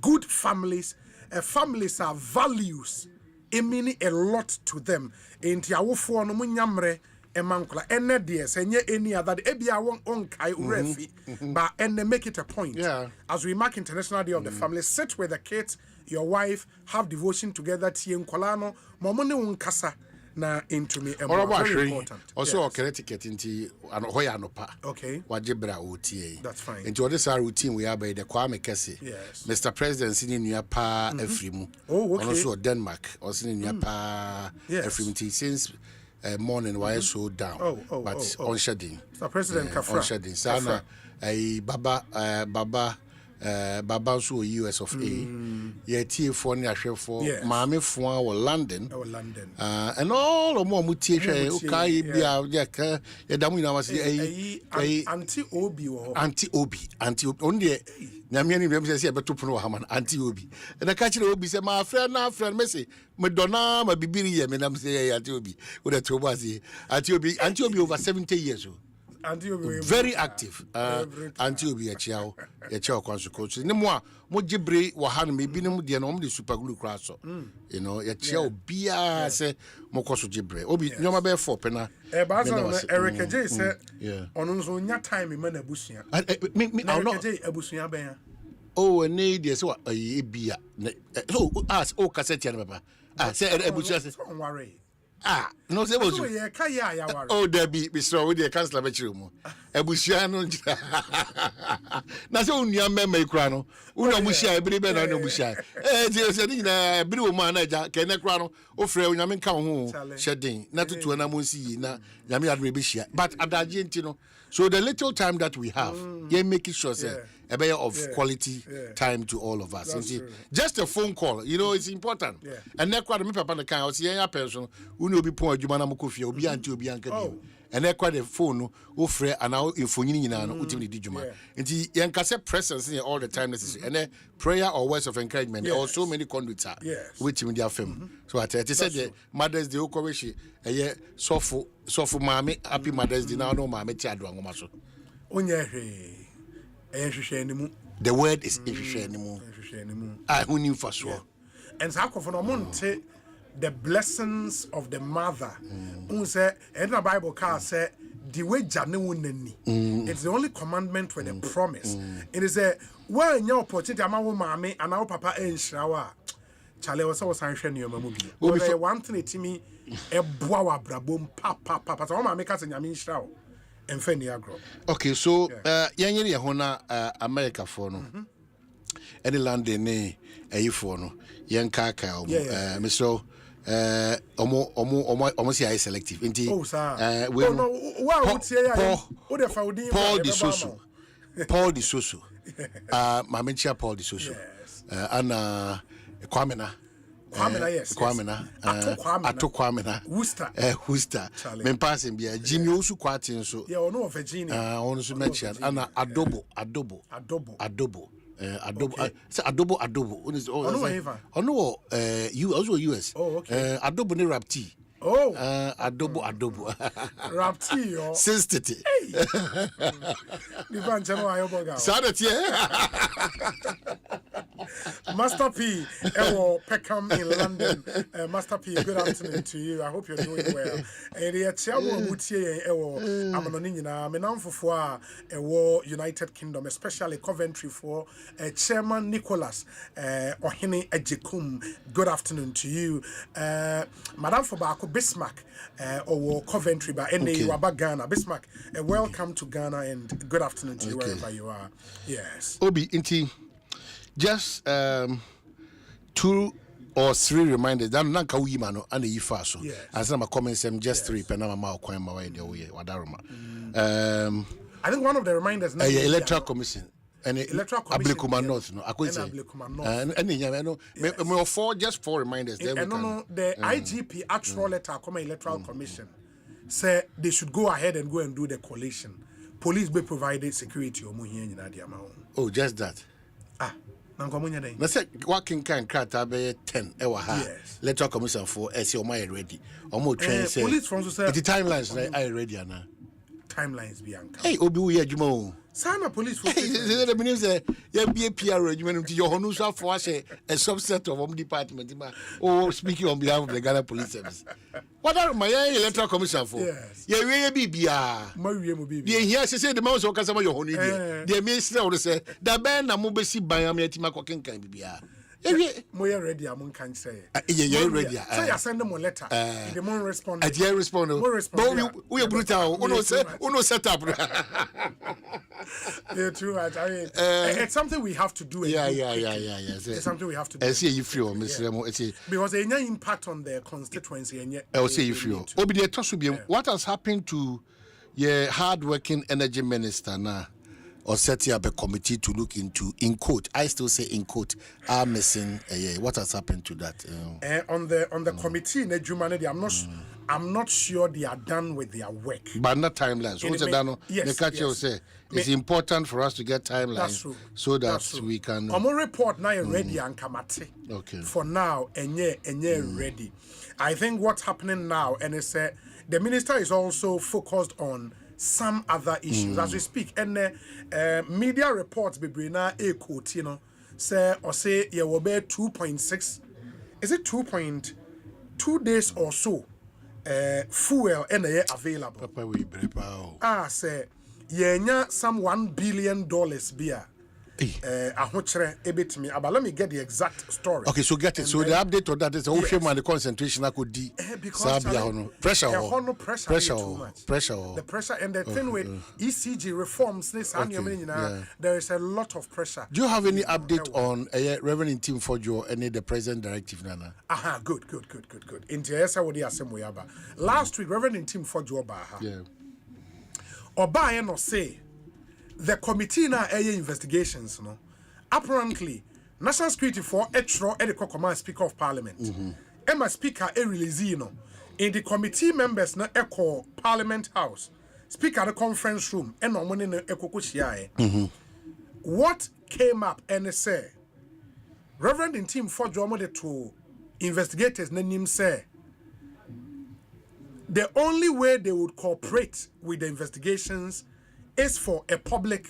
good families. Families are values. It means a lot to them. In Tiawofo no munyamre emankula ene dear any other ebia won kai urefi but and make it a point. As we mark International Day of the Family, sit with the kids, your wife, have devotion together, tie nkolano momone unkasa na into me very important. Also Connecticut into an hoyanopa. Okay. Wajibra OTA. That's fine. Into this our routine we are by the Kwame Kese. Yes. Mr. President sitting near Pa Efrimu. Oh, okay. And also Denmark or sitting near Pa Efrimu since morning why so down. But on shedding. Mr. President Kafra. On shedding. Sana Baba so US of A. Tea for near for Mammy for London. And all of more mutation. Okay, be out there. Damina was Auntie Obi. Only Namiani says, but to Puno Haman, Auntie Obi. And I catch the Obi say, my friend, Messi, Madonna, my Bibi, and I'm saying Auntie Obi with a Tobazi. Auntie Obi over 70 years old. Very active. Until we a chow consequences. No more Mojibre Wahan may be no dear normally super glue crasso. You know, a chow beer say Mokoso Jibre. Obi, no matter for Pena. Erica J said, on your time in Manabusia. Abusia Bear. Oh, a lady is what a beer. So ask, oh, cassette, I said, don't worry. No, there was Debbie, Mr. with the council bedroom. Ebusiano. That's only a member crano. Una Mushia, Bribe, and Mushia. There's a blue manager, Kenecrano, or Frey, Yamin Kamu, shedding, not to an Amusi, Yami Adribishia, but at Argentino. So the little time that we have, you make it sure, a better of quality time to all of us. Just a phone call, you know, it's important. And that's quite a papa the kind of young person who will be poor, Jumana Mukofi, or be until Bianca. And that's quite a phone, Ofre, and now if we need an ultimately Dijuma. And the young cassette presence all the time necessary. And then prayer or words of encouragement, there are so many conduits which in their film. So I said, the mothers, the Okowishi, a year, so for mammy, happy mothers, the now no mammy, Chadwang Maso. The word is Ifishanimu. I who knew for sure. And Sakofonomonte, the blessings of the mother. Unse, and the Bible car said, the way Janewuneni. It's the only commandment with a promise. It is a well, your opportunity, Amawo Mammy, and our papa and shower. Charlie was always saying, your movie. One thing to me, a boa brabum, papa, so my makers and Yamin shower. Okay, so Yanyi Hona America for no. Any land they ne a for no. Yan Kaka, Mr. Almost selective. Paul de Soso. Paul de Soso. Mamencia Paul de Soso. Anna Kwamena. Yes. Kwamena. Ato Kwamena. Worcester. Men passing be a Jimmy also quatin so. Yeah, no Virginia. Also mentioned Anna Adobo. No, you also US. Oh, okay. Adobo ne rapti. Oh. Adobo. Rapti. Sensitive. Hey. Sadat Master P, Peckham in London. Master P, good afternoon to you. I hope you're doing well. And the Chiawo Mutie, I'm an for United Kingdom, especially Coventry for Chairman Nicholas Ohene Ejekum. Good afternoon to you. Madam Fobako Bismarck or Coventry by NA Ghana. Bismarck, welcome to Ghana and good afternoon to you wherever you are. Yes. Obi, inti. Just 2 or 3 reminders. That nanka uyimano ane yifaso. As I'm a comment some just 3 penama ma okwan ma way wadaruma. I think one of the reminders now electoral commission. And electoral commission. Ablikuma North, no. And 4 just 4 reminders. The IGP actual letter come electoral commission say they should go ahead and go and do the collation. Police be provided security or oh, just that. I said, working kind crata be 10 ewa ha. Electoral commission for SO my ready. Almost train say police from the timelines I ready now. Timelines be anka. Hey, Obi we jumo. Sana police for the minister be a PR regiment to your Honusha for a subset of home department. Oh, speaking on behalf of the Ghana Police Service. What are my electoral commission for? Yes. Yeah, we be here. She said the mouse or customer your honey. The minister would say the band and mobile by a metima cooking can be. Moya ready, among can say. Yeah, ready. So I send them a letter. The more respond. At your respond. We are brutal. Uno set up. You're too much. I mean, it's something we have to do. Yeah. It's something we have to do. I see you feel, Miss Remo. Because there's no impact on the constituency. And I will say you feel. What has happened to your hard-working energy minister now? Or setting up a committee to look into, in quote, I still say in quote, are missing. What has happened to that? On the committee in Jumanity, I'm not sure they are done with their work. But not timelines. Yes. It's important for us to get timelines so that we can. I'm report now ready and kamati. Okay. For now, and ready. I think what's happening now, and it's the minister is also focused on some other issues as we speak, and media reports be bringing a quote, say you will be 2.6, is it 2.2 days or so fuel and available. Say some $1 billion beer. But let me get the exact story. Okay, so get it. So the update on that is the concentration I could do. Pressure. The pressure and the thing with ECG reforms, there is a lot of pressure. Do you have any update on Reverend Tim Fojo and the present directive, Nana? Good. In the last week, Reverend Tim Fojo Oba no say. The committee now investigations, apparently National Security for Etro Ediko Command Speaker of Parliament. Emma Speaker release in the committee members na Echo Parliament House. Speaker the conference room and no money na Echo Kushia. What came up and say Reverend in team for Jomode to investigators name say the only way they would cooperate with the investigations is for a public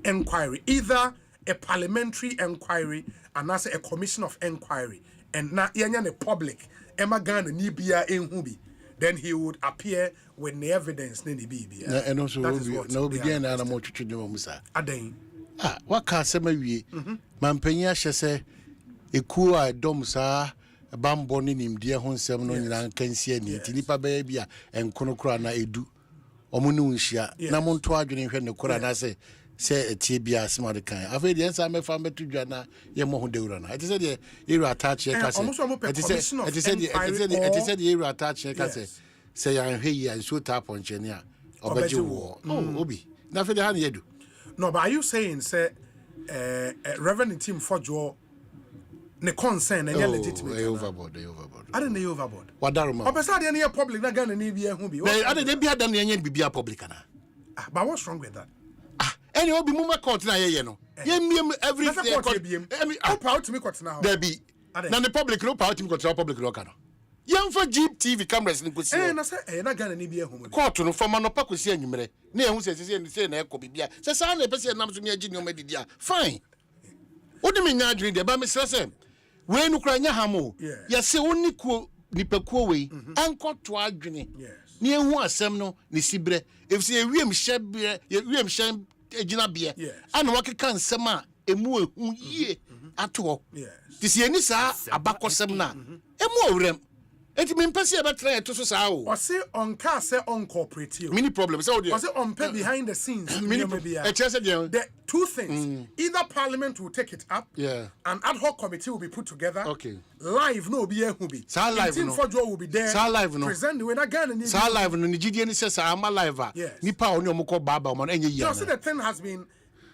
inquiry, either a parliamentary inquiry and also a commission of inquiry. And now the public, Emma Ghana Nibia in Hubi, then he would appear with the evidence. And also, no begin animal to do, Musa. What can some of you, Mampenia say, a cool domsa, a bambon in dear home seminary, can see any Tinipa baby and Konokrana edu. Omununshia namon to adwene hwe ne kora na say etie bia smart kan afei de ensa me fa metu dwana ye mo ho dewura na it said the area attach here kase it said the area attach here kase say yan hwe yi and so tap on chenia obeji wo obi na afei de ha ne yedu. No, but are you saying say Reverend Tim Fojo ne concern and legitimate overboard I don't know overboard. What daruma? Obesa de near public na Ghana ni bia hu bi. I don't be adam ne bibia public na. But what's wrong with that? Any obi muma court na ye no. Ye miem everything. How proud to me court now. There be. Na the public no power to me court public no kana. Yam for Jeep TV cameras ni go see. Na say na Ghana ni bia hu. Court no for man pa ko see anwumere. Na ehun say na ekọ bibia. Say sa na pese nam so me agi ni o medidia. Fine. What do you mean adwene de ba me sese we nu kra nya hamo ya se woni ko nipakuo we anko to adwene ni ehu asem no ni sibre efisi ewiem hye ewiem hye egina bie ana wakeka nsem a emu ehu yie ato tisi eni sa abakosem na emu owrem enti me mpese e betra to so sa o say on car say on cooperative mini problem say o say on pay behind the scenes mini the two things either parliament will take it up an ad hoc committee will be put together okay live no be who be live team for Joe will be there live no present the way again live no ni gidie ni say sa ama live nipa oni omko baba o man enye yi so the thing has been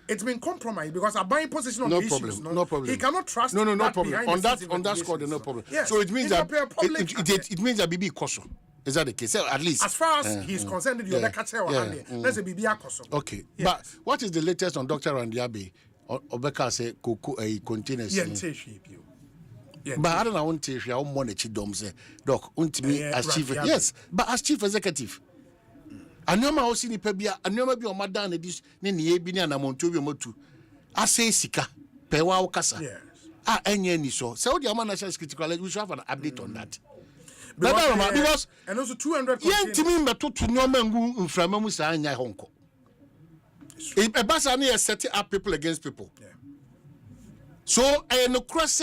it's been compromised because a buying position on issues. No problem. He cannot trust. No problem. On that score, no problem. Yes. So it means that it means that BB Koso. Is that the case? At least as far as he's concerned, you're the catcher. Let's say BB Koso. Okay. Yes. But what is the latest on Dr. Randiabe? Obeka say Coco a containers. But I don't know. I want money. Chidom say doc. Untimi as chief. Yes, but as chief executive. Anoma osi ni pebia anoma bi o madan na dis ne ne bi ni anamonto bi motu ase sika pewa okasa enye ni so the national security college we should have an update on that because and also 200 yentimi metoto nyoma ngu mframa mu sa anya honko e basa na set up people against people so no cross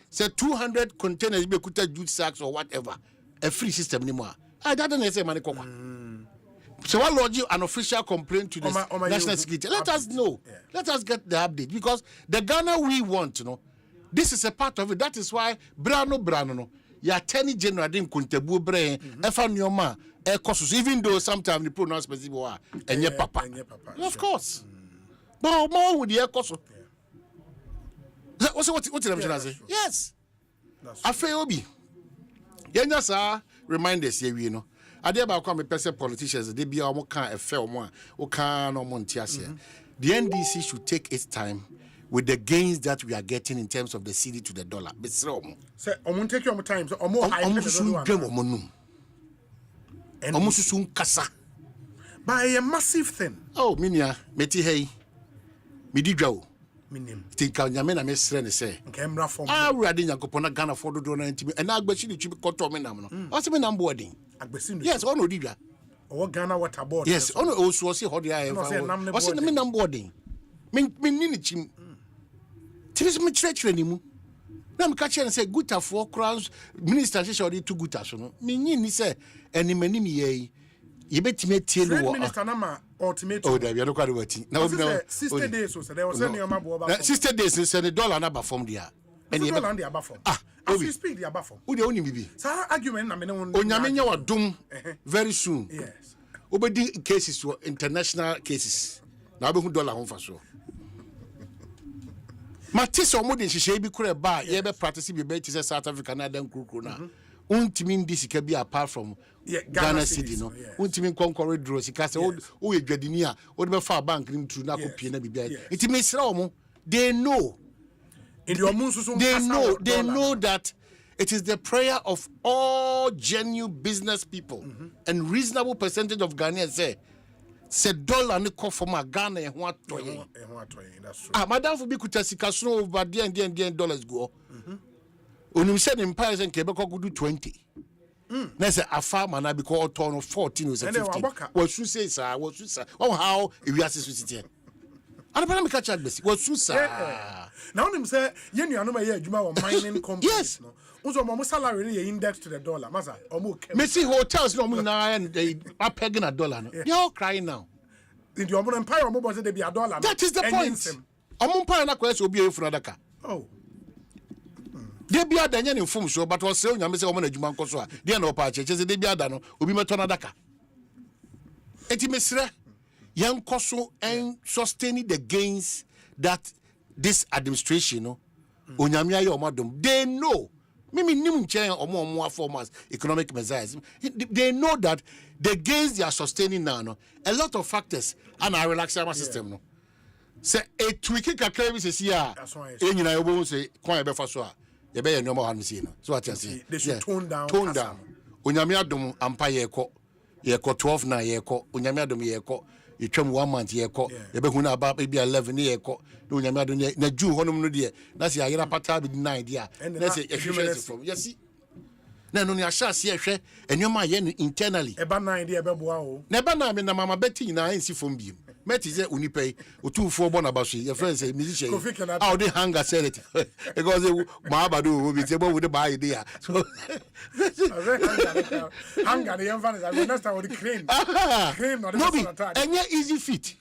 say 200 containers be kuta jute sacks or whatever a free system ni mo that don't say money kokwa. So what lodge an official complaint to the national security? Let us know. Let us get the update because the Ghana we want, this is a part of it. That is why Brano no. Ya Attorney General didn't contribute brain. Nyoma even though sometimes they put no specific word and your papa. Of course. But more with the Ekoso. What did I say? Yes. I feel obi. Yenya sa reminders here, you know. Ade ba kwa me pese politicians they be omo kan efe omo a o kan no monti ase. The NDC should take its time with the gains that we are getting in terms of the CD to the dollar. But say omo take your time so omo high omo susun kasa. By a massive thing. Oh minia meti hey. Mi di dwa o. Minim. Tinka nyame na me sre ne se. Nkemra form. Awurade nyankopon na Ghana for do na ntimi. E na agbachi ni twi koto me nam no. O se me nam boarding. Yes, ono didwa. O Ghana water board. Yes, ono osuo se hodi aye fa. O se me nam boarding. Me ni ni chim. Tiris me chire ni mu. Na me ka chere say gutafo crowns minister say odi to guta so no. Me ni say enimani mi ye. Ye betime tie no. Minister na ma ultimatum. Oh, there we no kwari wati. Na obi na 60 days so there was any ma bo ba. 60 days say the dollar na ba form dia. Any dollar na ba form. As we speak, they are baffled. Who the only bibi? Sa argument na me no. Onyamenya wa dum very soon. Yes. Obedi cases to international cases. Na be hu dollar ho fa so. Matisa omodi nhihye bi kure ba ye be practice bi be tise South Africa na dan kurukuru na. Untimi ndi sika bi apart from Ghana city no. Untimi konkore draw sika se o ye dwadini a o de be fa bank nim tru na kopie na bibia. Itimi sira omo they know. They know that it is the prayer of all genuine business people and reasonable percentage of Ghanaians say dollar ne ko for ma Ghana e ho atoye. That's true. Madam for be kuta sika so over the dollars go. Onim said in Paris and Quebec go do 20. Na say afa mana be ko turn 14 or 15. What you say sir? What you say? Oh how if you assist with it. And the catch at this was Susa. Now, them say, you know, mining companies. Yes. Also, my salary index to the dollar. Masa, Messi hotels no money and they are pegging a dollar. You're all crying now. In the Omo Empire, Omo was be a dollar. That is the point. Omo Empire na kwese obi efura daka. Oh. They be ada nya inform so but was say onyame say omo na adwuma nkoso a. Dey na opa cheche say they be ada no obi meto na daka. Enti mesre Yankoso and sustaining the gains that this administration, they know. Mimi nim chen omo 4 months economic measures. They know that the gains they are sustaining now, a lot of factors and our relaxation system. No, say a tweaking kakra we say here. Enyina yobo say kwan e be fa so a ye be your normal hand see no. So what you say? They should tone down. Onyame adom ampa ye ko 12 na ye ko onyame adom ye ko you trim 1 month ye ko ye be huna about maybe 11 ye ko no nyame ado na ju honum no de na se ayera pata be 9 dia na se ehwehwe from yes see na no ni ahya se ehwe enwoma ye internally eba 9 dia be boa o na eba na me na mama beti na ensi from bi meti ze unipe otufo bo na baso your friends say musician how they hang a sell it because ma abado we be say bo we buy idea so hang the emphasis I understand what the crane not the any easy fit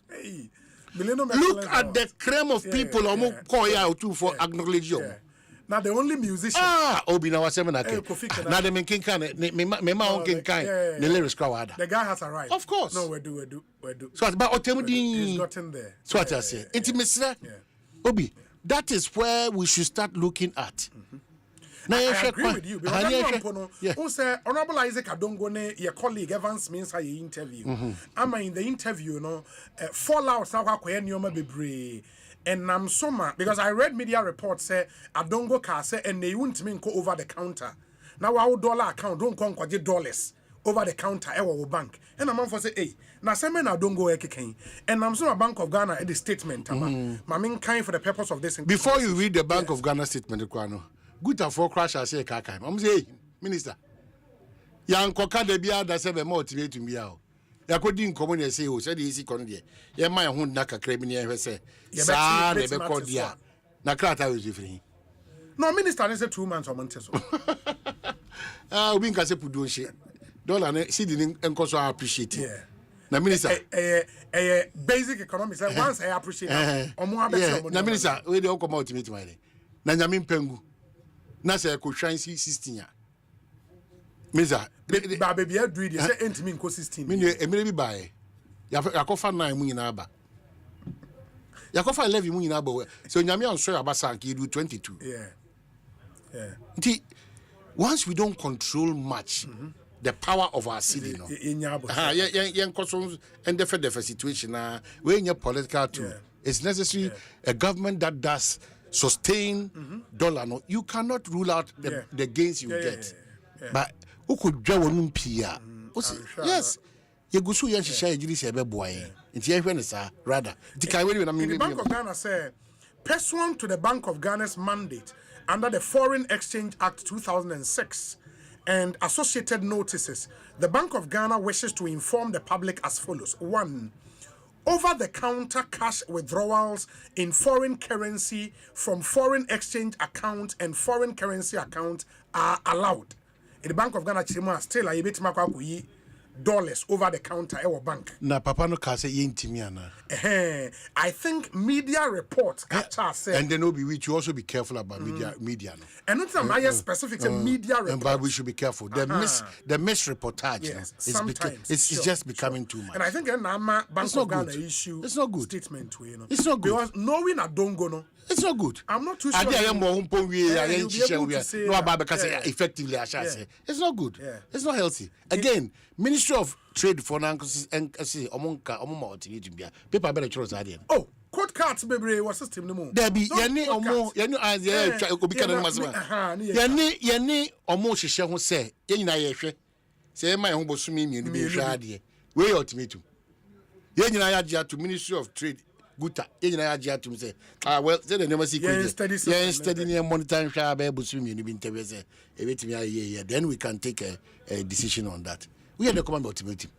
look at the crime of people omo call ya otu for acknowledge you. Now the only musician. Obi na wasema na ke. Na the men kinkan me ma on kinkan the lyrics crowd. The guy has arrived. Of course. No, we do. So about Otemudi. He's gotten there. So what I say. Intimacy. Obi, that is where we should start looking at. I agree with you. Because Honorable Isaac Adongo ne your colleague Evans means I interview. Am in the interview fallout sa kwa nyoma bebre. And I'm summer because I read media reports say Adongo car say and they won't mean go over the counter. Now our dollar account don't come $dollars over the counter our bank. And I'm for say hey now say men Adongo ekeken. And I'm sure Bank of Ghana at the statement. Mamin kind for the purpose of this. Before you read the Bank of Ghana statement, good for crash I say kaka. I'm say hey, minister. Yan koka de bia da se be motivate me out. Yakodi nkomo ne say o say the easy kon de ye man ho na kakra bi ne ehwe say sa de be call dia na krata we free no minister say 2 months or months so obi nka say pudu she dollar ne see the enkoso appreciate na minister basic economics once I appreciate omo abese na minister we dey come ultimate money na nyame mpangu na say ko hwan 16 ya Miza, ba baby a do it say entimi nko 16. Me emere bi bae. Yakofa 9 mu nyina ba. Yakofa 11 mu nyina ba. So nyame answer abasa nka do 22. Yeah. Once we don't control much the power of our city no. Yen koso and the situation we in political too. It's necessary a government that does sustain dollar no. You cannot rule out the gains you get. But who could draw one pia? Yes, you go so young, she share a boy. It's here, rather. The Bank of Ghana said, pursuant to the Bank of Ghana's mandate under the Foreign Exchange Act 2006 and associated notices, the Bank of Ghana wishes to inform the public as follows. 1. Over-the-counter cash withdrawals in foreign currency from foreign exchange account and foreign currency account are allowed. In the Bank of Ghana, still a bit $dollars over the counter our bank. Na papa no ka say yentimiana. I think media reports say. And then we should also be careful about media no. And not some higher specific media reports. But we should be careful. The misreportage it's just becoming too much. And I think Bank of Ghana issue it's not good. Statement to It's not good. Because knowing Adongo no. It's not good. I'm not too sure. Effectively, I shall say. It's not good. It's not healthy. Again, Ministry of Trade for paper better choose that. Oh, court cards baby was system no more. There be yani obi kana masema. Yani omo hihye ho say yenyina ye hwe. Say my ho bosumi mienu be hwe ade. We ultimatum. Yenyina ya gia to Ministry of Trade Guta, say, well, say the name study monitoring then we can take a decision on that. We had the command ultimatum.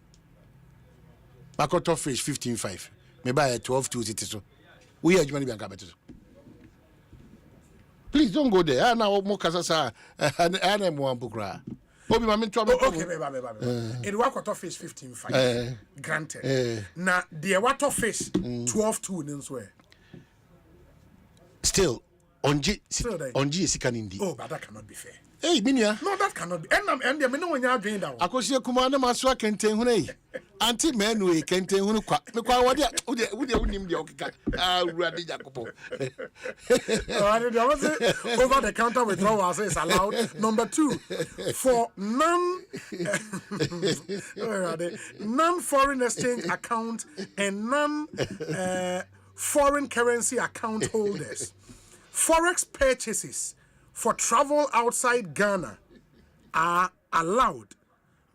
My cut-off fish 15.5. Maybe I 12.2 so. We had money bank. Please don't go there. I now more Casasa and I'm one book. Bobby, my trouble. Okay, baby. In what cut-off fish 15.5. Granted. Now, the water fish 12.2 in swear. Still, on G is canindi. Oh, but that cannot be fair. Hey, Minia. No, that cannot be. And the minute when you are doing that. Akosia Kumana Maswa Kente Hune. Auntie Menue Kente Hunuka. Because what would him the Okika? Radi Jacopo. Over the counter withdrawals is allowed. Number 2, for non-foreign exchange account and non-foreign currency account holders, forex purchases for travel outside Ghana are allowed,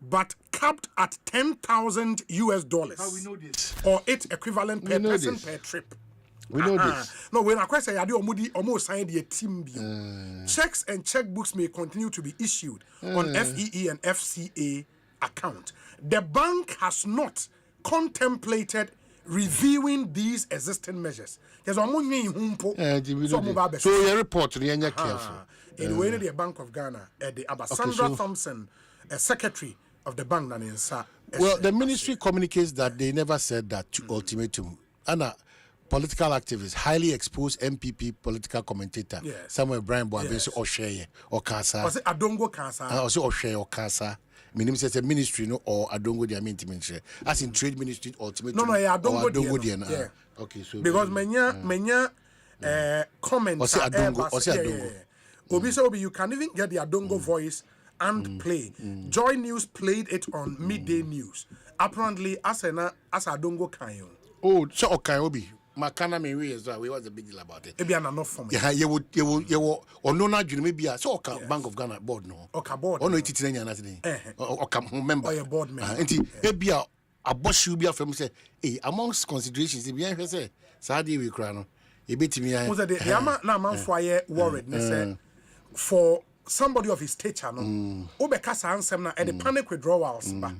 but capped at $10,000 US. How we know this? Or its equivalent per person per trip. We know this. No, when I question, I do almost signed the team. Checks and checkbooks may continue to be issued on FEE and FCA account. The bank has not contemplated reviewing these existing measures. There's a money in humpo. So your report, you're careful. In the way the Bank of Ghana, the Sandra Thompson, a secretary of the bank, well, the ministry communicates that they never said that to ultimatum. Anna, political activist, highly exposed MPP political commentator, Samuel Brian Boabenso Osei or Kasa. Was it Adongo Kasa? Also Osei or Kasa. Meaning says a ministry no or Adongo dia mean to mention. As in trade ministry ultimatum. No, Adongo dia. Yeah. Okay, so because many comments or say Adongo. Obi, you can even get the Adongo voice and play. Joy News played it on midday news. Apparently, as Adongo Kayo. Oh, so okay, Obi. Makana me we as well. What's the big deal about it? Maybe enough for me. Yeah, you would or no na maybe so okay Bank of Ghana board no. Okay, board. Oh no, it's nya na today. Okay, member. Oh, your board member. Enti maybe a boss you be from say, hey, amongst considerations, if you say, Saudi we cry no. E betimi ya. Was the ama na man for worried ne say for somebody of his stature no. Obeka sa ansem na the panic withdrawals ba.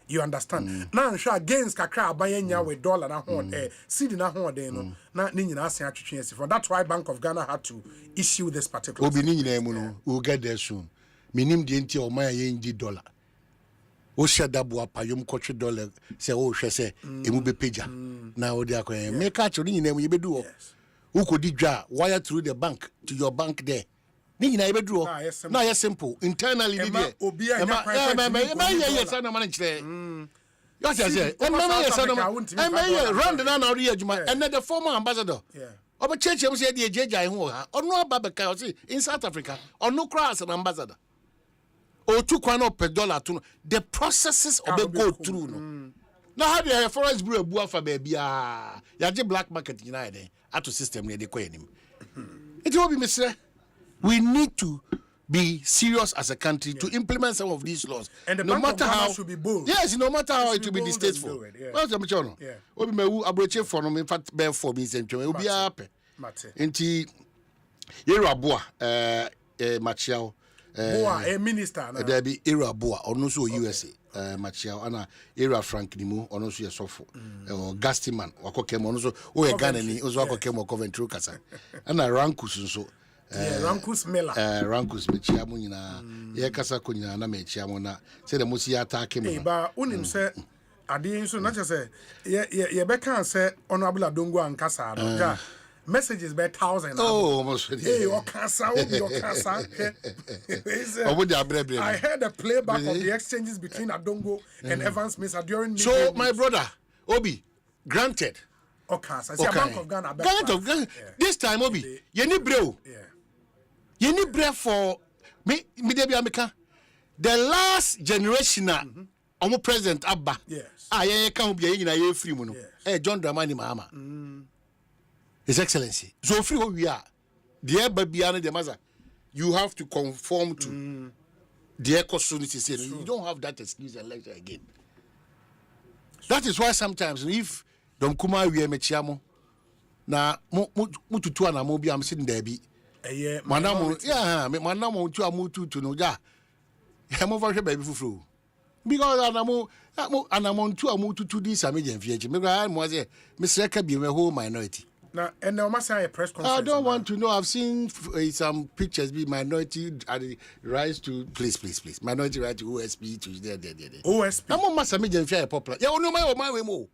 You understand? Now I'm sure against kakra abayenya with dollar na ho cedi na ho den no na ni nyina asen atwetwe asifo. That's why Bank of Ghana had to issue this particular. Obi ni nyina mu no, we'll get there soon. Minim de enti o man ye ndi dollar. O shada bo apayom kotwe dollar say o hwe say emu be pagya. Na o de akoye make catch ni nyina mu ye bedu o. Who could dwa wire through the bank to your bank there. Ni nyina ye bedu o. Na ye simple internally ni there. Obi anya yes na man chire. Yes, yes. And round the now Juma, and the former ambassador. Oba church say the JJ who or no Babaka in South Africa or no cross an ambassador. Or $2 per dollar to the processes of the go through. Now how the forest brew buafa baby yaje black market united at system near the coin. It will be Mr. We need to be serious as a country to implement some of these laws. And the no Bank matter of Ghana how should be bold. Yes, no matter how it will be distasteful. Well, I'm sure. Obi me abroche for no in fact bear for me sentry. Obi happy. Enti Era Boa Machiao Boa a minister na. There be Era Boa ono so USA Machiao ana Era Frank Nimu ono so yesofo or Gastiman wakokem ono so o e Ghana ni ozo wakokem Coventry kasa. Ana Rankus nso Rankus Mela. Rankus mechiamu nyina ye kasa ko nyina na mechiamu na say the musi attack me. Ba unim say ade nso na che say ye be kan say honorable Adongo ankasa no ja messages by 1,000. Oh, almost. Hey, okasa obi okasa. I heard a playback of the exchanges between Adongo and Evans Mensah during so my brother Obi granted. Okasa. See, Bank of Ghana. This time Obi you need brew. You need bread for me debi ameka. The last generation omo president Abba. Yes. Ye kan obi ye nyina ye free mu no. John Dramani Mahama. His Excellency. So free who we are. The Babiana the mother. You have to conform to the Ekosiise. You don't have that excuse and lecture again. That is why sometimes if Dom Kuma we mechiamo na mututu na mo bi am sitting there bi. Manamu tu amutu to no ja. Hemo for baby fufuru. Because anamo tu amutu to this amaje mfiachi. Me ga mo say Mr. Kabi me whole minority. Now, and now must say a press conference. I don't want to know. I've seen some pictures be minority rise to please. Minority right to OSP to there. OSP. I'm on must make them popular. Yeah, no my way more.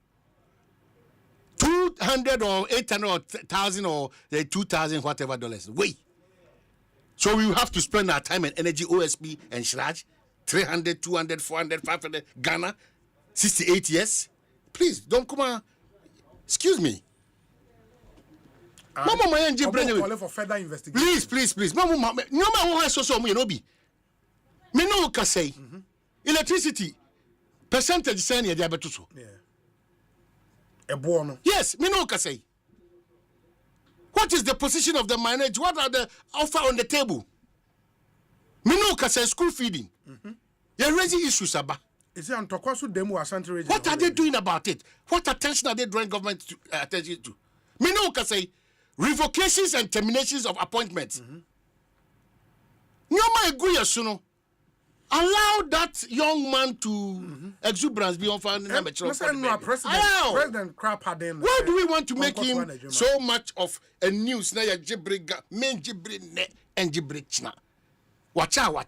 200 or 800 or 1,000 or 2,000 whatever dollars. Wait. So we have to spend our time and energy OSP and Shraj 300, 200, 400, 500 Ghana 68 years. Please don't come on. Excuse me. Mama my NG calling for further investigation. Please. Mama no man who has so me no be. Me no ka say. Electricity percentage say na dia beto so. Yeah. Ebono. Yes, me no ka say. What is the position of the minority? What are the offer on the table? Me no ka say school feeding. You raising issues aba. Is it on Tokwasu Demu Asante region? What are they doing about it? What attention are they drawing government attention to? Me no can say revocations and terminations of appointments. Nyoma Eguya Suno. Allow that young man to exuberance be on fire. President Krapaden. Why do we want to make him so much of a news? Na ya jibriga, men jibri ne and jibrichna. Wacha.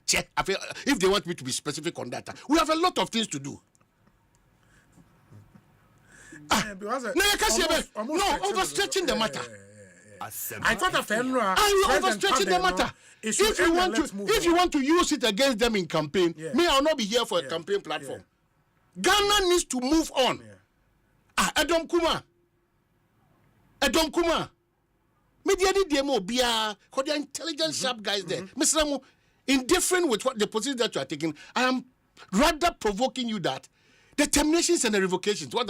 If they want me to be specific on that, we have a lot of things to do. Overstretching the matter. I thought of Fenra. Overstretching the matter. If you want to use it against them in campaign, me I'll not be here for a campaign platform. Ghana needs to move on. Edom Kuma. Media di demo bia, because they are intelligent, sharp guys there. Mr. Ramu, indifferent with what the position that you are taking, I am rather provoking you that the terminations and the revocations, what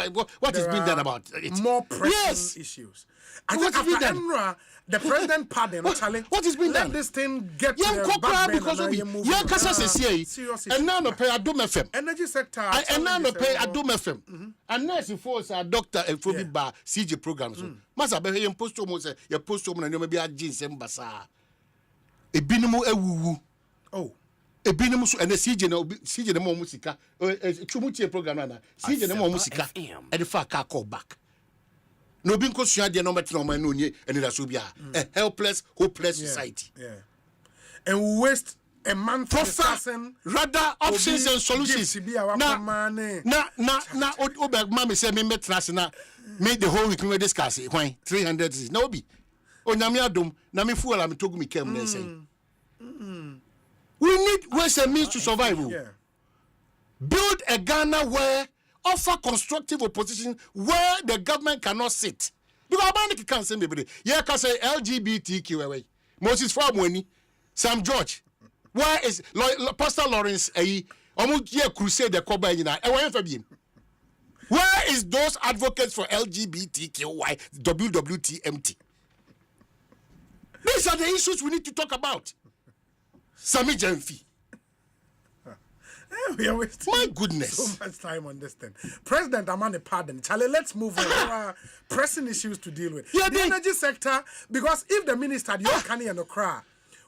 is being done about it? More pressing issues. I think after Enra, the president pardon, what is being done? Let this thing get to the back because of and now no pay Adom FM. Energy sector. And now no pay Adom FM. And now if force a doctor and for ba CJ programs. Masa be here post home say your post home na no be a jeans mbasa. E binimu ewuwu. Oh. E binimu so and CJ na mo musika. Tumutie program na CJ na mo musika. E the fa car call back. No being considered the number no man and it will be a helpless, hopeless society. Yeah. And we waste a month discussing rather options and solutions. Now, Mammy said, me met Rasina, made the whole week we discuss it. Why 300 is no be. Oh, Namiadum, Nami Fool, I'm talking me came there saying. We need ways and means to survive. Build a Ghana where offer constructive opposition where the government cannot sit. Because Abaniki can't say maybe. Yeah, can say LGBTQ away. Moses Famweni, Sam George. Where is Pastor Lawrence? Almost yeah, crusade the Koba in Where is those advocates for LGBTQI WWTMT? These are the issues we need to talk about. Sami Jenfi. We are wasting my goodness so much time on this thing. President Amane pardon. Charlie, let's move on. There are pressing issues to deal with. The energy sector, because if the minister, the whole country and the cry,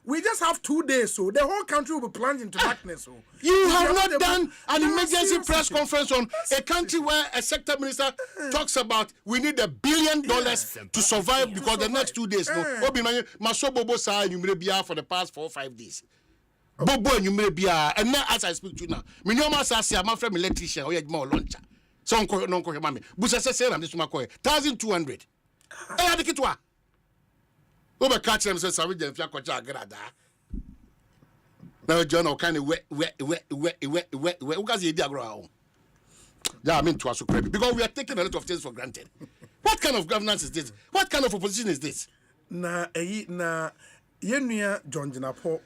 we just have 2 days, so the whole country will be plunged into darkness. So you have not done an emergency press conference on a country where a sector minister talks about we need $1 billion to survive because the next 2 days. No, Masobobo sa you may be for the past 4 or 5 days. Bobo you may be and now as I speak to you now, Minoma Sasia, my friend electrician, or more launcher. So no mammy. Busa say I'm this 1,200. I had the kitwa. Over catch them says Savage and Flacocha Grada. Now John kind of wet, because he diagram. Yeah, I mean to us credit because we are taking a lot of things for granted. What kind of governance is this? What kind of opposition is this? Na Yenuya John Jinapo.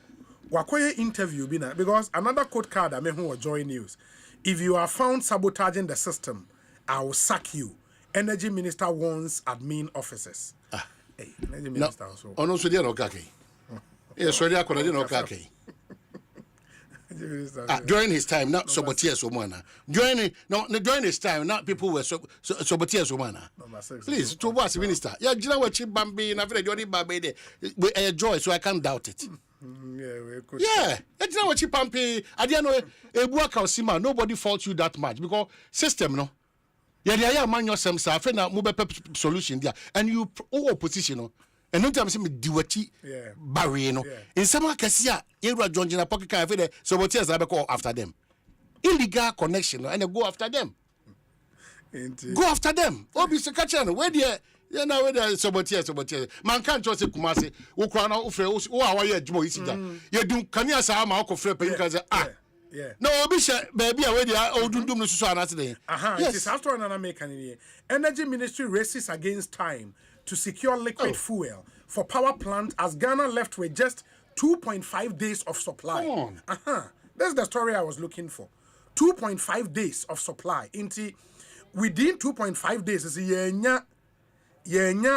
Wakoye interview bina because another code card I mean who will join news. If you are found sabotaging the system, I will sack you. Energy Minister warns admin officers. Hey, Energy Minister also. Oh no, so they are okay. Yes, so they are okay. During his time, not Sobotier Somana. During his time, not people were Sobotier Somana. Please, to what's minister? Yeah, you know what Chip Bambi and I've read Bambi. We enjoy, so I can't doubt it. Yeah, that's not what you pay. I didn't know a work out Sima. Nobody faults you that much because system, no. Yeah, man, yourself, I find a mobile solution there, and you all opposition, no. And no time see me do what barrier, no. In some cases, you are joining a pocket car, so what else I call after them? Illegal connection, and go after them. Go after them. Obviously, catch on. Where the you know whether Sobotier. Man can't just say Kumasi. Who can now offer? Who are you? You do can you say I'm a offer? Yeah. No, baby, I already old doom to so today. It is after another mechanic. Energy Ministry races against time to secure liquid fuel for power plant as Ghana left with just 2.5 days of supply. Come on. That's the story I was looking for. 2.5 days of supply. Within 2.5 days, is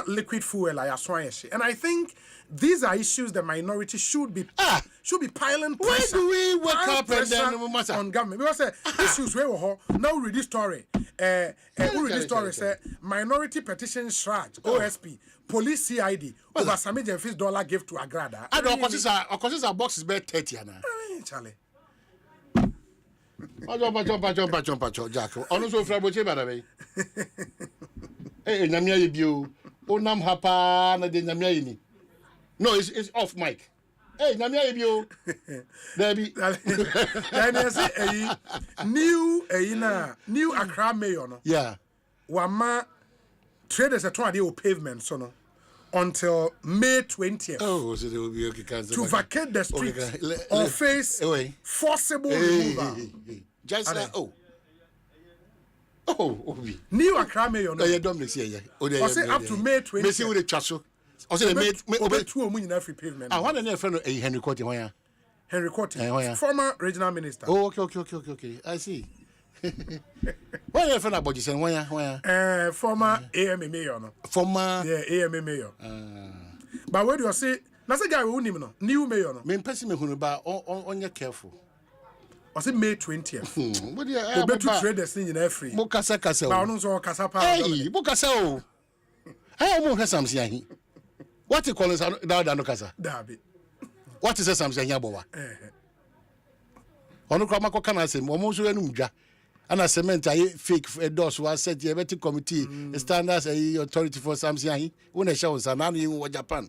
liquid fuel and I think these are issues the minority should be piling pressure. Where do we wake up and then on government? Because issues where now read this story. Read this story say minority petition shraj OSP police CID over Sami Jeffis dollar gift to Agrada. I don't consider our box is better 30 na. Charlie. Jump, Jack. Also, Fraboche, by the way. Hey, Namia, you. Onam Hapa, na de Namia. No, it's off mic. Hey, Namia, you. Debbie. Then I say, new Accra mayor, no? Yeah. Wama traders are trying to do pavement, so no. Until May 20th. Oh, so they will be okay. To vacate the streets or face forcible removal. Just like, New Accra mayor, no? Yeah, Dominic, yeah. I say up to May 20th. Messi with the chasso. I say May 2 in every pavement. I want to know friend Henry Courtney. Why? Henry Courtney, former regional minister. Oh, okay. I see. Why you friend about you? Why? Former AMA mayor, no? Former AMA mayor. But where do you say? That's a guy who no new mayor, no? Me person me hunu ba on your careful. I say May 20th. What do you? We better trade the thing in every. Mokasa. But I don't know kasa pa. Hey, mokasa o. Hey, mo hwe samsia hi. What you call us da no kasa? Dabi. What is samsia hi abowa? Onu kwa makoka na asem, omo so enu dwa. Ana cement aye fake doors was set the betting committee standards authority for samsia hi. Una sha won sana no in Japan.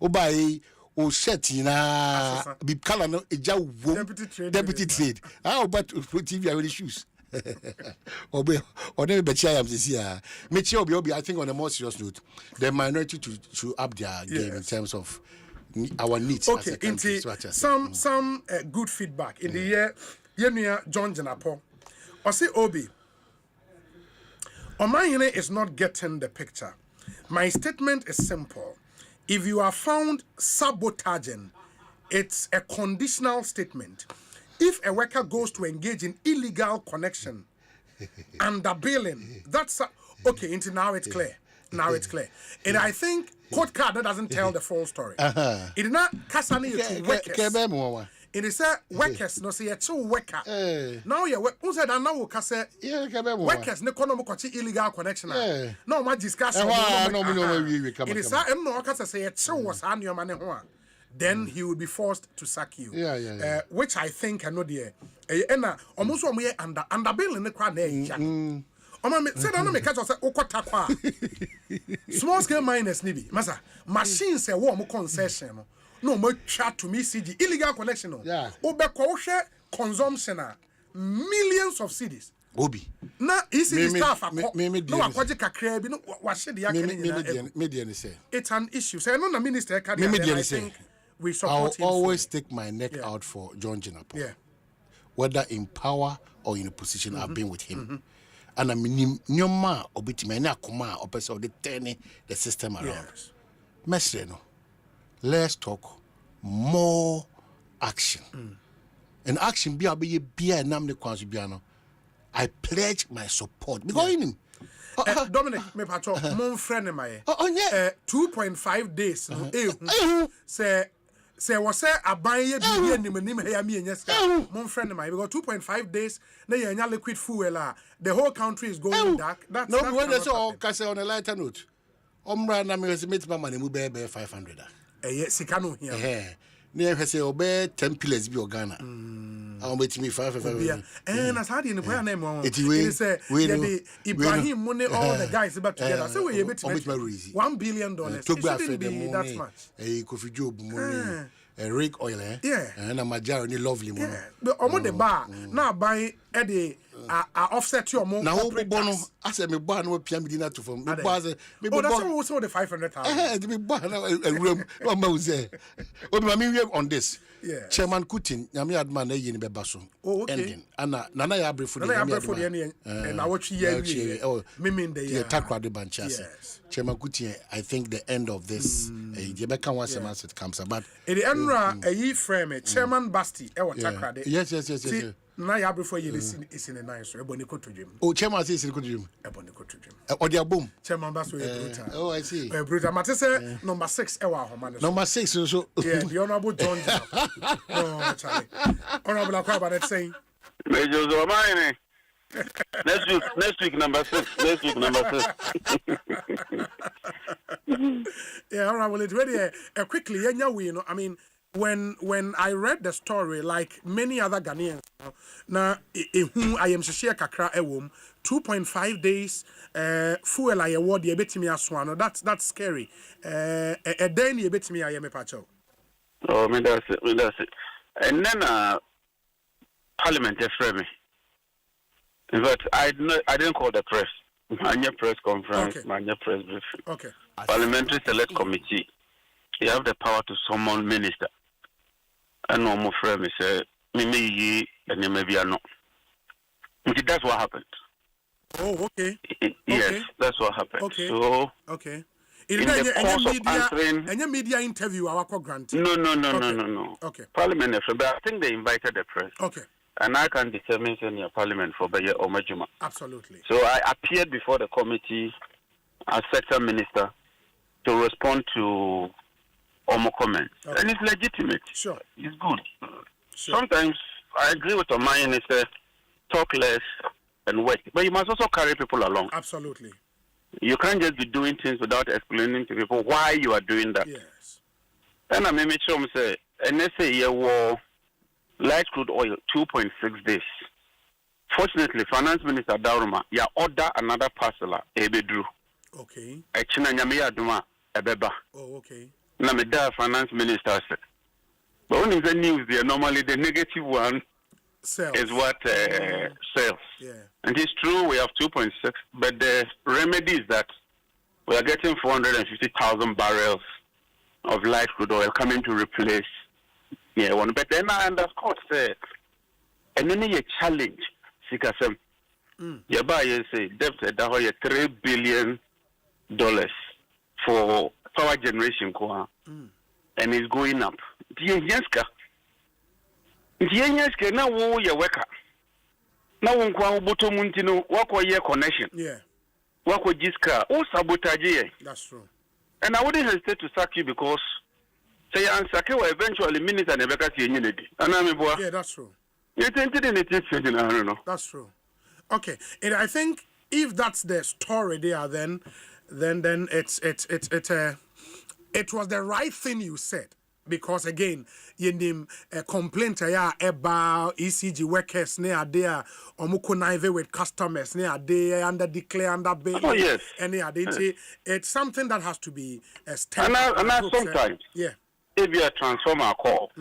O buy o set na bi kala no eja wo deputy trade. How about TV are shoes? Obe only be chia am this year. Me chia obi I think on a more serious note, the minority to up their game in terms of our needs as a country. Some good feedback in the year Yenia John Janapo. I say Obi Omayene is not getting the picture. My statement is simple. If you are found sabotaging, it's a conditional statement. If a worker goes to engage in illegal connection under billing, that's okay. Until now it's clear. And I think court card that doesn't tell the full story. It is not kasani to workers. It is workers. No say it's worker. Now you who said now we kase workers ne kono mo kwachi illegal connection. No ma discuss. It is no kase say it's was anyo mane ho. Then he will be forced to sack you. Which I think I know there. Ena almost one year under bill in the crown. Said I know me catch us okota. Small scale miners nibi. Masa machines say wo mo concession. No mo chat to me CG illegal connection. Obeko share consumption millions of cedis. Obi. Na easy staff no akwaje kakra bi no wa hye de yakene say. It's an issue. Say no na minister I think we support him. I'll always take my neck out for John Jinapo. Yeah. Whether in power or in a position, I've been with him. And I mean, nyoma obitime na akoma opese de turn the system around. Mesreno. Let's talk more action. And action be nam ne kwansu bia no. I pledge my support because in him. Dominic, me patro, mon friend my 2.5 days. Say was say abanye bi nim he ya me nyesa. Mon friend my because 2.5 days na ya liquid fuel the whole country is going dark. That's no when they say kase on a lighter note. Omra na me estimate mama ne mu be 500. Sika no here. Near say obey 10 pillars be Ghana. I'll bet me 5. And as hard in the brand name, it is Ibrahim money, all the guys about together. So we able to make $1 billion. It shouldn't be that much. A coffee job money, a rig oil, and a majority lovely money. But on the bar now buy Eddie offset your more. Now, Bono, I said, me bar no PM dinner to from me bars. Me that's also the 500,000. Me bar a room. What Mose? What I mean on this. Chairman Kutin, Yami Adman, a yin bebasso. Oh, ending. Anna, Nana Abre for the ending. And I watch ye, Mimin the attack the bunches. Chairman Kutin, I think the end of this, Jebeka once a month it comes about. In the Enra, a ye frame, Chairman Basti, our attack. Yes. Na ya before you listen is in a nice Eboniko to dream. Oh, Chairman says it could dream. Eboniko to dream. Or their boom. Chairman, that's where brutal. Oh, I see. Brutal. Matisse, number 6, Number 6, so. Yeah, the Honorable John. No, Charlie. Honorable Akwaba, that's saying. Major Zomine. Next week, number 6. Next week, number 6. Yeah, Honorable, it's ready. Quickly, you know, I mean, when I read the story, like many other Ghanaians, now whom I am share kakra ewom 2.5 days fuel I award ye betimi aswano. That's scary. Then ye betimi I am a pacho. Oh, me that's it. And then Parliament afraid me. But I didn't call the press. My press conference, my press briefing. Okay. Parliamentary Select Committee. You have the power to summon minister. And no more friend me say me and maybe I know. That's what happened. Oh, okay. Yes, that's what happened. Okay. So okay. In the course of answering, any media interview, our granted. No. Okay. Parliament, but I think they invited the press. Okay. And I can determine in your parliament for Bayer or Majuma. Absolutely. So I appeared before the committee as sector minister to respond to Omo comments. Okay. And it's legitimate. Sure. It's good. Sure. Sometimes I agree with Omayan and say talk less and work. But you must also carry people along. Absolutely. You can't just be doing things without explaining to people why you are doing that. Yes. And I may make sure I say, and they say, yeah, well, light crude oil, 2.6 days. Fortunately, Finance Minister Daruma, ya order another parcel, Ebedru. Okay. Echina nyamiya duma, ebeba. Oh, okay. Na me da Finance Minister said. But when the news there, normally the negative one is what sells. Yeah. And it's true, we have 2.6, but the remedy is that we are getting 450,000 barrels of light crude oil coming to replace one. But then I underscore say, and then a challenge, Sikasem. You buy, you say, debt at $3 billion for power generation, and it's going up. Dienska now you work. Now one Butomuntino, walk year connection. Yeah. Walk with Jiska, or sabotage. That's true. And I wouldn't hesitate to sack you because say answer eventually minutes and never see unity. And I'm a yeah, that's true. You think it I don't know. That's true. Okay. And I think if that's the story there, then it was the right thing you said. Because again, you name a complaint about ECG workers near there, or mukunaive with customers near there, under declare under bail. Oh yes. And it's something that has to be a step. And I sometimes, yeah. If you are transformer call,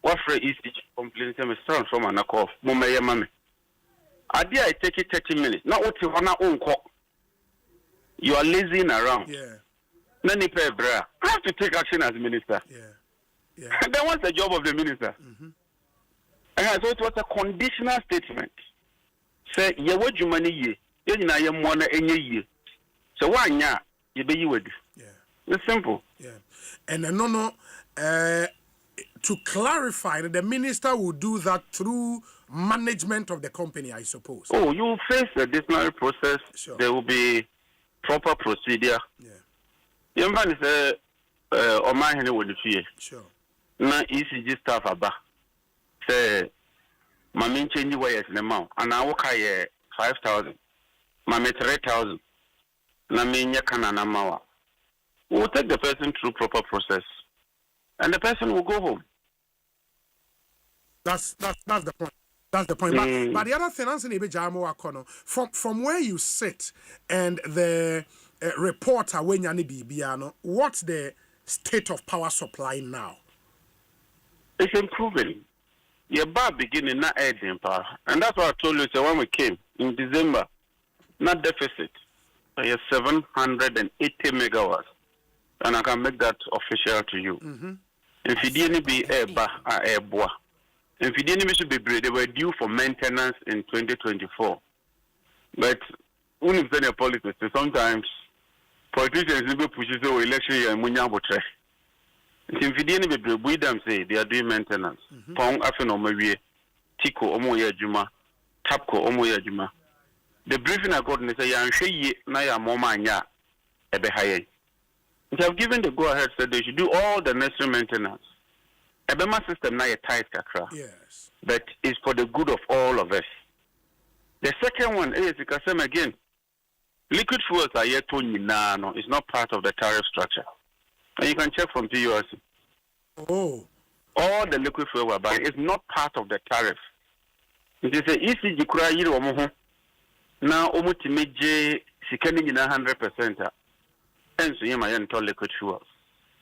what for ECG complaint? I'm transformer na call. Mumaya mami. I take it 30 minutes. Not what you wanna own call. You are lazing around. Yeah. I have to take action as minister. Yeah. And then what's the job of the minister? And so it was a conditional statement. Say, you what you money ye, you know, you want any year. So why not? You be you with. Yeah. It's simple. Yeah. And to clarify that the minister will do that through management of the company, I suppose. Oh, you will face a disciplinary process. Sure. There will be proper procedure. Yeah. You man say, "Oh my, he will fear." Sure. Na ECG staff aba say, "Mami change wires in the mouth, and I work 5,000, mami 3,000, na me nyaka na mawa." We'll take the person through proper process, and the person will go home. That's the point. That's the point. But the other thing, from where you sit and the reporter when you what's the state of power supply now? It's improving. Your bar beginning not adding power, and that's what I told you. So when we came in December, not deficit, 780 megawatts, and I can make that official to you. If you didn't be air bois. If you didn't miss be they were due for maintenance in 2024. But when it's in politics, sometimes politicians will push the election and munyabotre. If you didn't be we them say they are doing maintenance. Pong after no maybe. Tico Omo Yajuma, Tapco Omo Yajuma. The briefing I got, and they say, Yanshe Naya Momanya, Ebehaye. They have given the go ahead, said they should do all the necessary maintenance. Ebema system now a tight kakra. Yes. But it's for the good of all of us. The second one is because again, liquid fuels are yet to no, it's not part of the tariff structure. And you can check from PURC. Oh. All the liquid fuel we're buying is not part of the tariff. It is a ECG kura yiri omo now almost meje sikani 100%. Hence you may enter liquid fuels.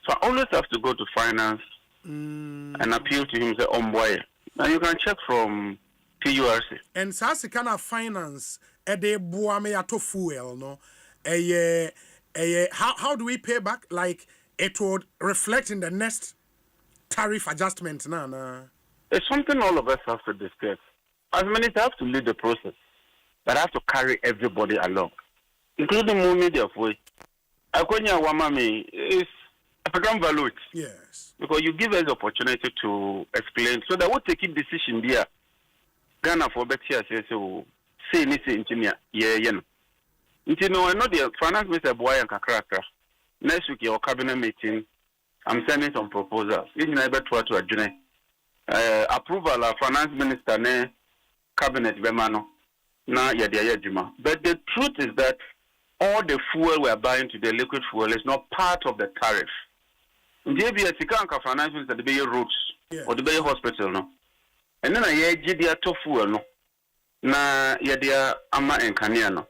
So I always have to go to finance and appeal to him say boy. Now you can check from PURC. And sasi kind of finance ede buame ato fuel no. How do we pay back? Like it would reflect in the next tariff adjustment nah. It's something all of us have to discuss. As many have to lead the process, but I have to carry everybody along, including more media for it. Akonya Wamami is a program value. Yes. Because you give us the opportunity to explain so that we'll take a decision there. Ghana for better so say anything engineer, yeah. You know, I know the finance minister boy and Kakraka. Next week your cabinet meeting, I'm sending some proposals. In able to adjourn. Approval of finance minister ne cabinet bemano na yadia juma. But the truth is that all the fuel we are buying today, liquid fuel, is not part of the tariff. JB Sikanka finance minister the bay roads or the bay hospital no. And then I yadia to fuel no. Na yadia ama and kaniano.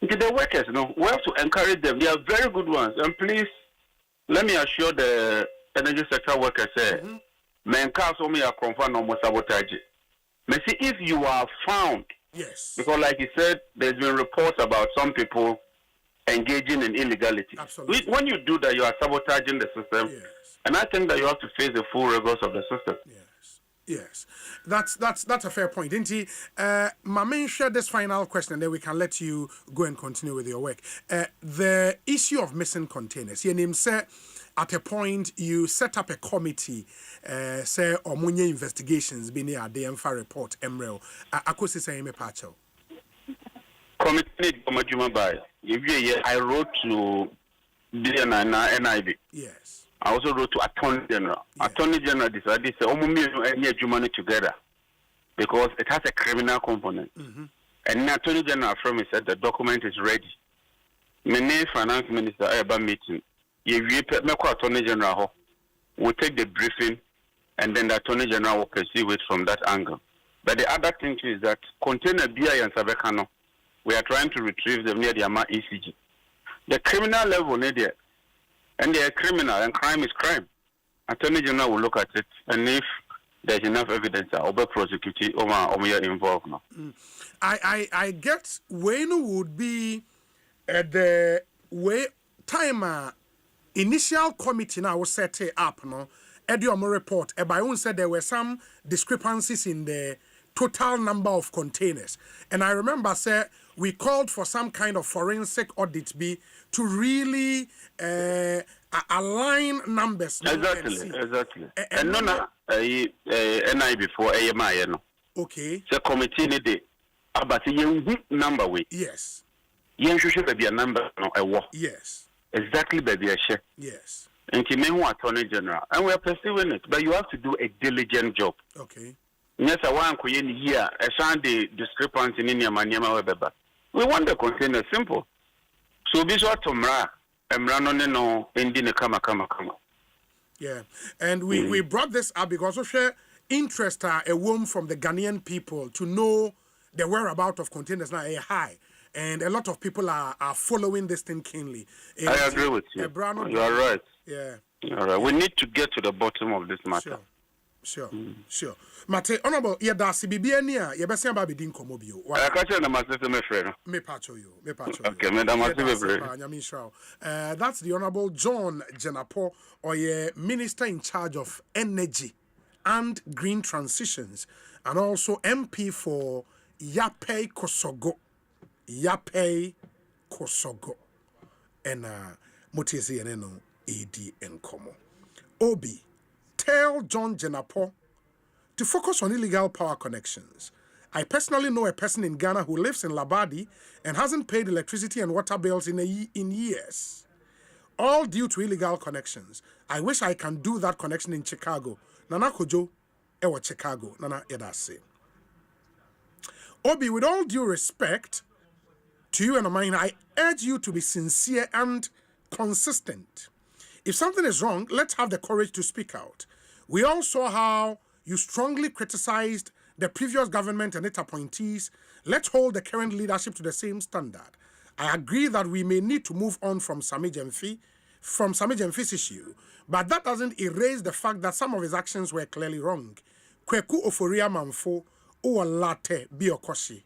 The workers no, we have to encourage them. They are very good ones. And please let me assure the energy sector workers men cars only are confirmed no more sabotage. But see if you are found, yes, because like you said, there's been reports about some people engaging in illegality. Absolutely. When you do that, you are sabotaging the system, yes. And I think that you have to face the full rigors of the system. Yes, that's a fair point, didn't he? Mamin, share this final question, and then we can let you go and continue with your work. The issue of missing containers. Your name said at a point you set up a committee, say Omunye investigations, being a DMFA report, Emrel. Akosi say me pacho. Committee Omajuma by. I wrote to NIB. Yes. I also wrote to Attorney General. Yeah. Attorney General decided to say, money together because it has a criminal component. Mm-hmm. And the Attorney General from me said the document is ready. My finance minister Eba meeting. Attorney General will take the briefing and then the Attorney General will pursue it from that angle. But the other thing too is that container BI and Sabekano, we are trying to retrieve them near the Ama ECG. The criminal level near there. And they are criminal, and crime is crime. Attorney General will look at it, and if there's enough evidence, I'll be prosecuted or involved now. I get when would be the way time initial committee now was set up no. Ediomo report. Ebayun said there were some discrepancies in the total number of containers, and I remember we called for some kind of forensic audit to really align numbers. Exactly. And no, NI before AMI, no. Okay. So committee need about a number way. Yes. Yen should be a number no a war. Yes. Exactly, baby, a share. Yes. And Kimehu Attorney General, and we are pursuing it, but you have to do a diligent job. Okay. Yes, I want to hear a Sunday discrepancy in your manima webber. We want the container simple. So this what tomorrow. No, kama. Yeah, and we brought this up because of share interest a womb from the Ghanaian people to know the whereabouts of containers now are high, and a lot of people are following this thing keenly. I agree with you. You are right. Yeah. All right. We need to get to the bottom of this matter. Sure. Mate, honorable, that's Bibiania, Yabasia Babidin Comobio. I catch you, my friend. Me pacho you. Okay, Madam. That's the Honorable John Jenapo, or a minister in charge of energy and green transitions, and also MP for Yape Kosogo. And Motesi Eneno, AD and Como. Obi. Tell John Jenapo to focus on illegal power connections. I personally know a person in Ghana who lives in Labadi and hasn't paid electricity and water bills in years, all due to illegal connections. I wish I can do that connection in Chicago. Nana Kojo, ewa Chicago. Nana Edase. Obi, with all due respect to you and mine, I urge you to be sincere and consistent. If something is wrong, let's have the courage to speak out. We all saw how you strongly criticized the previous government and its appointees. Let's hold the current leadership to the same standard. I agree that we may need to move on from Sami Gyamfi's issue, but that doesn't erase the fact that some of his actions were clearly wrong. Kweku Oforia Manfo, Uwalate Biokoshi.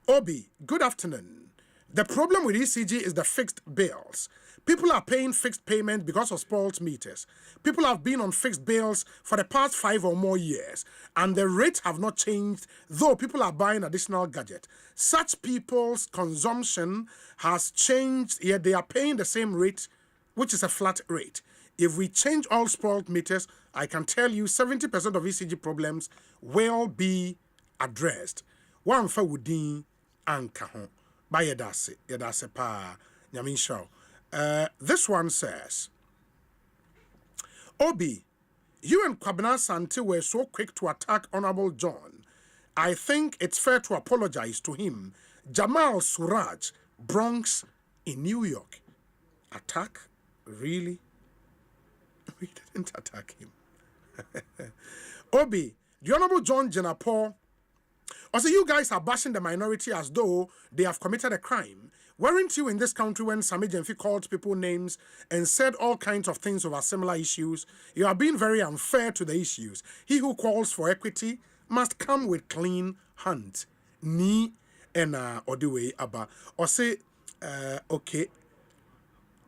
Obi, good afternoon. The problem with ECG is the fixed bills. People are paying fixed payment because of spoiled meters. People have been on fixed bills for the past 5 or more years, and the rates have not changed, though people are buying additional gadget. Such people's consumption has changed, yet they are paying the same rate, which is a flat rate. If we change all spoiled meters, I can tell you 70% of ECG problems will be addressed. One for Woodin and Kahon. By Yedase Pa Nyamin Show. This one says, Obi, you and Kwabena Sante were so quick to attack Honorable John. I think it's fair to apologize to him. Jamal Suraj, Bronx in New York. Attack? Really? We didn't attack him. Obi, the Honorable John Jenapo. Also, you guys are bashing the minority as though they have committed a crime. Weren't you in this country when Sami Gyamfi called people names and said all kinds of things over similar issues? You are being very unfair to the issues. He who calls for equity must come with clean hands. Ni ena odiwe aba. Osei, okay.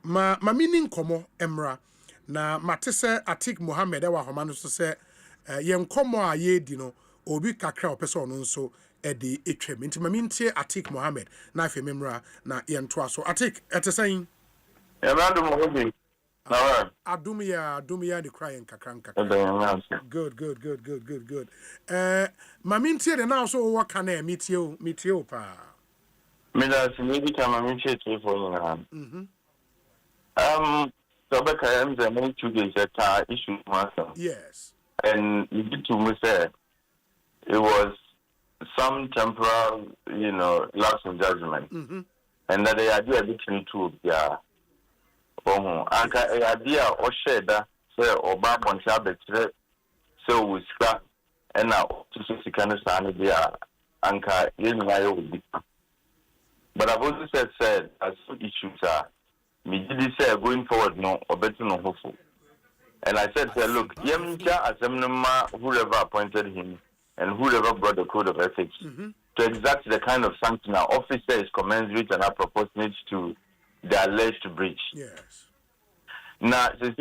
Ma meaning komo emra. Na matese Atik Mohammed ewa homanu so se yen komo a ye di no. Obi kakra opeso no nso edi etwem nti mamintie Atik Mohammed na afi memra na yentoa so Atik etesan adumia de cry en kakranka good mamintie de na so wo kana mitio pa me da maybe can mamintie to for so be kan them the 2 days that issue master yes and you did to say it was some temporal, lapse in judgment. And that the idea between two, yeah. And the idea or share that, say, or back on Shabbat, so we scrap, and now to 60 kind of stand there, Anka, but I've also said, as issues are, me did say going forward, no, or better no hopeful. And I said, look, Yemcha Asempa, whoever appointed him, and whoever brought the code of ethics to exact the kind of sanction our officer is commensurate and are proportionate to the alleged breach. Yes. Now, the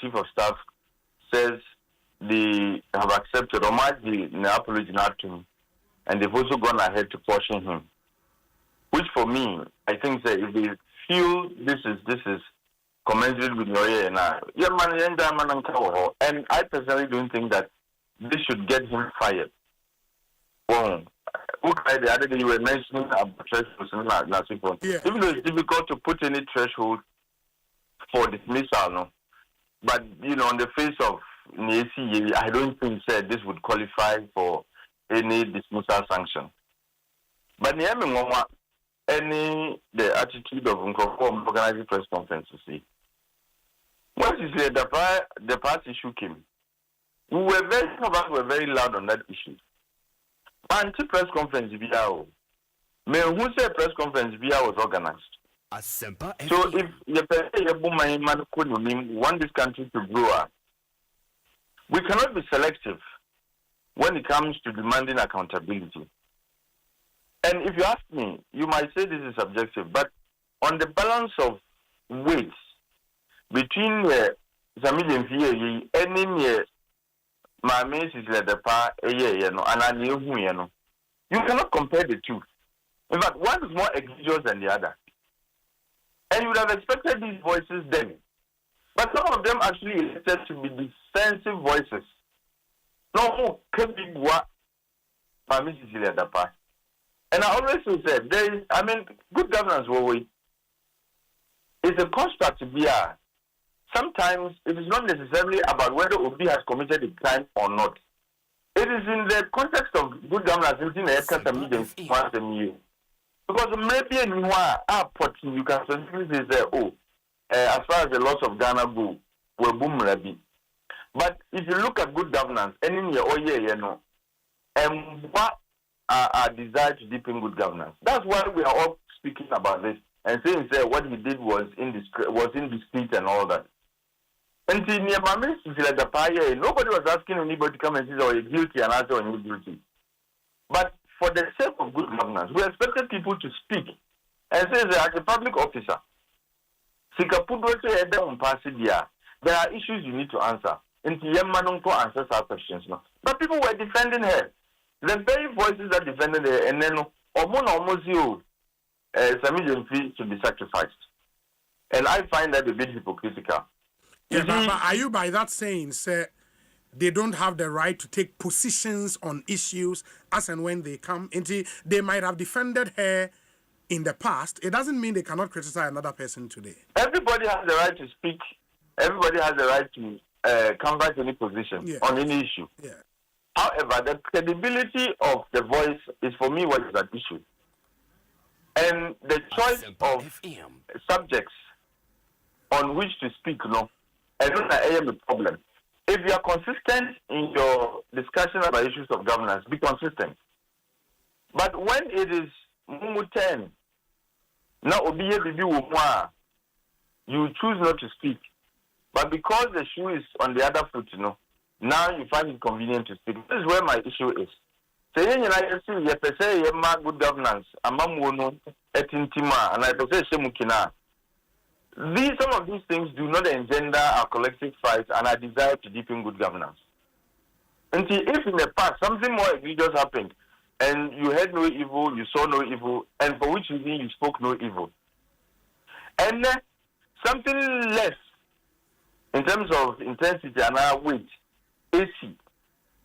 chief of staff says they have accepted or might be the apology not to, and they've also gone ahead to caution him. Which for me, I think that if they feel this is commensurate with your and I personally don't think that this should get him fired. The other day you were mentioning about thresholds. Even though it's difficult to put any threshold for dismissal, no. But on the face of NAC, I don't think this would qualify for any dismissal sanction. But the attitude of organizing press conferences. Once you say the party issue came. We were very loud on that issue. Anti-press conference BIO. Who said press conference BIO was organized? Asempa so if you want this country to grow up, we cannot be selective when it comes to demanding accountability. And if you ask me, you might say this is subjective, but on the balance of weights between Sami Gyamfi any my mates is like the pa and I knew who you cannot compare the two. In fact, one is more egregious than the other. And you would have expected these voices then. But some of them actually elected to be defensive voices No, can be what my Mrs. Dapa. And I always said, there is, I mean, good governance, it's a construct to be a. Sometimes it is not necessarily about whether Obi has committed a crime or not. It is in the context of good governance in the once a year. Because maybe in you can simply say, as far as the laws of Ghana go, we're boom rabi. But if you look at good governance, any year, you know, what are desire to deepen good governance? That's why we are all speaking about this and saying what he did was indiscreet and all that. And nobody was asking anybody to come and say, oh, you're guilty and answer, or you're guilty. But for the sake of good governance, we expected people to speak and say, as a public officer, there are issues you need to answer. And answers our questions. But people were defending her. The very voices that defended her, and then almost Sami should be sacrificed. And I find that a bit hypocritical. Yeah, but are you by that saying, sir, they don't have the right to take positions on issues as and when they come? They might have defended her in the past. It doesn't mean they cannot criticize another person today. Everybody has the right to speak. Everybody has the right to come back to any position on any issue. Yeah. However, the credibility of the voice is for me what is at issue. And the choice of subjects on which to speak, I don't have a problem. If you are consistent in your discussion about issues of governance, be consistent. But when it is Mumu-10, now you choose not to speak. But because the shoe is on the other foot, now you find it convenient to speak. This is where my issue is. Saying I see good governance, and I say some of these things do not engender our collective fight and our desire to deepen good governance. Until if in the past something more egregious happened and you heard no evil, you saw no evil, and for which reason you spoke no evil. And something less in terms of intensity and our weight, AC.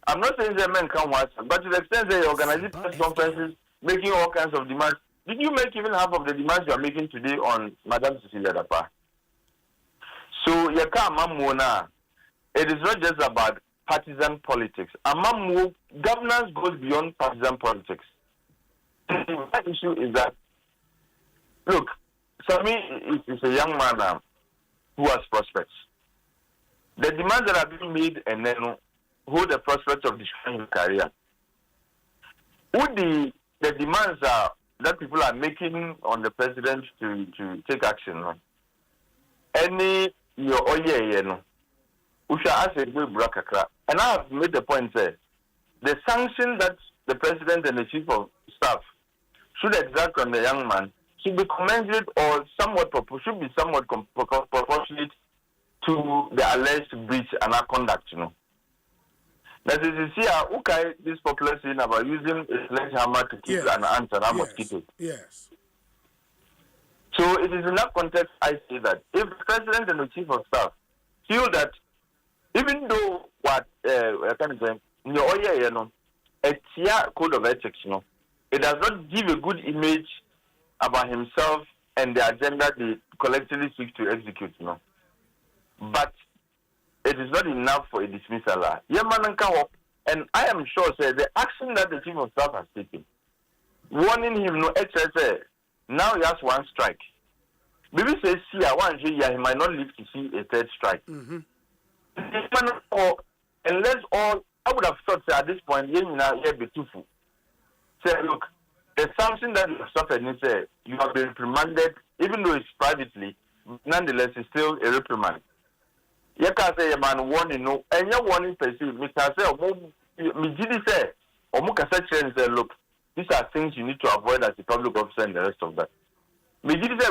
I'm not saying that men can't watch, but to the extent that you're organizing press conferences, making all kinds of demands. Did you make even half of the demands you are making today on Madam Cecilia Dapa? So, it is not just about partisan politics. Governance goes beyond partisan politics. The issue is that, look, Sami is a young man who has prospects. The demands that are being made and then hold the prospect of destroying his career. Who the demands are that people are making on the president to take action. Any Usha ask a good brakakra. And I have made the point there. The sanction that the president and the chief of staff should exact on the young man should be commensurate or should be somewhat proportionate to the alleged breach and our conduct, That is, you see, this popular saying about using a sledgehammer to kill an ant and a mosquito. Yes. So it is in that context I say that if the president and the chief of staff feel that even though what a code of ethics, it does not give a good image about himself and the agenda they collectively seek to execute, But it is not enough for a dismissal. And I am sure, the action that the chief of staff has taken, warning him, now he has one strike. Maybe says, he might not live to see a third strike. Mm-hmm. Unless I would have thought at this point, be too full. Say, look, the sanction that you have suffered, you have been reprimanded, even though it's privately, nonetheless, it's still a reprimand. You can say a man warning, and your warning per se, Mr. Say, look, these are things you need to avoid as a public officer and the rest of that.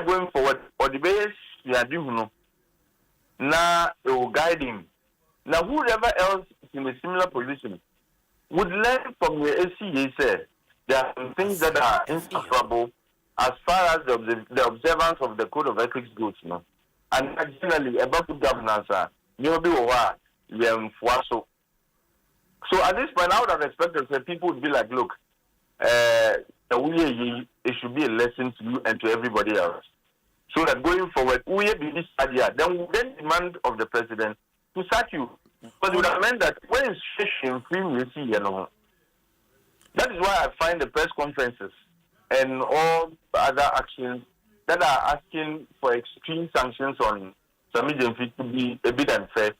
Going forward, or the base you are doing, now it will guide him. Now, whoever else is in a similar position would learn from the ACA. There are some things that are insufferable as far as the observance of the code of ethics goes, And generally, about good governance, So at this point, I would have expected that people would be like, look, it should be a lesson to you and to everybody else. So that going forward, then demand of the president to sack you. Because it would have meant that when it's free, that is why I find the press conferences and all other actions that are asking for extreme sanctions on some to be a bit unfair.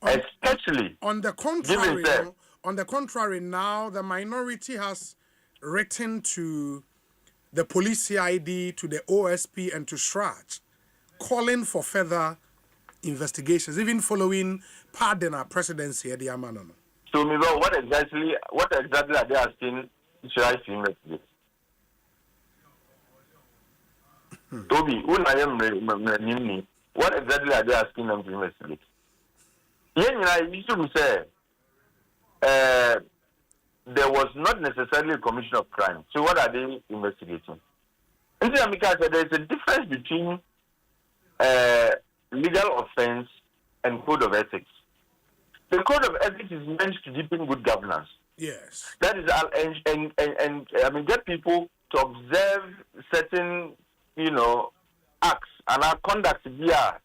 Especially on the contrary, now the minority has written to the police CID, to the OSP, and to SRAJ, calling for further investigations, even following pardon presidency at the Amano. So, Miro, what exactly are they asking SRAJ to investigate? Toby, what exactly are they asking them to investigate? I used to say there was not necessarily a commission of crime. So what are they investigating? And Amika said there is a difference between legal offense and code of ethics. The code of ethics is meant to deepen good governance. Yes. That is, and get people to observe certain, acts and our conduct here.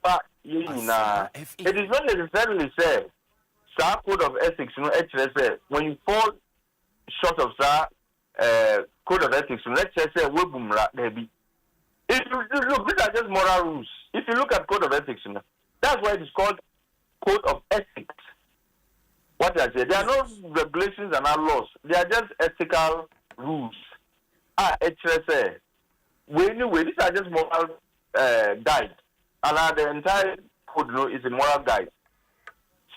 But it is not necessarily said, code of ethics, when you fall short of code of ethics, let's just say, if you look, these are just moral rules. If you look at code of ethics, that's why it is called code of ethics. What I say, there are no regulations and no laws. They are just ethical rules. Anyway, these are just moral guides. And the entire code is a moral guide.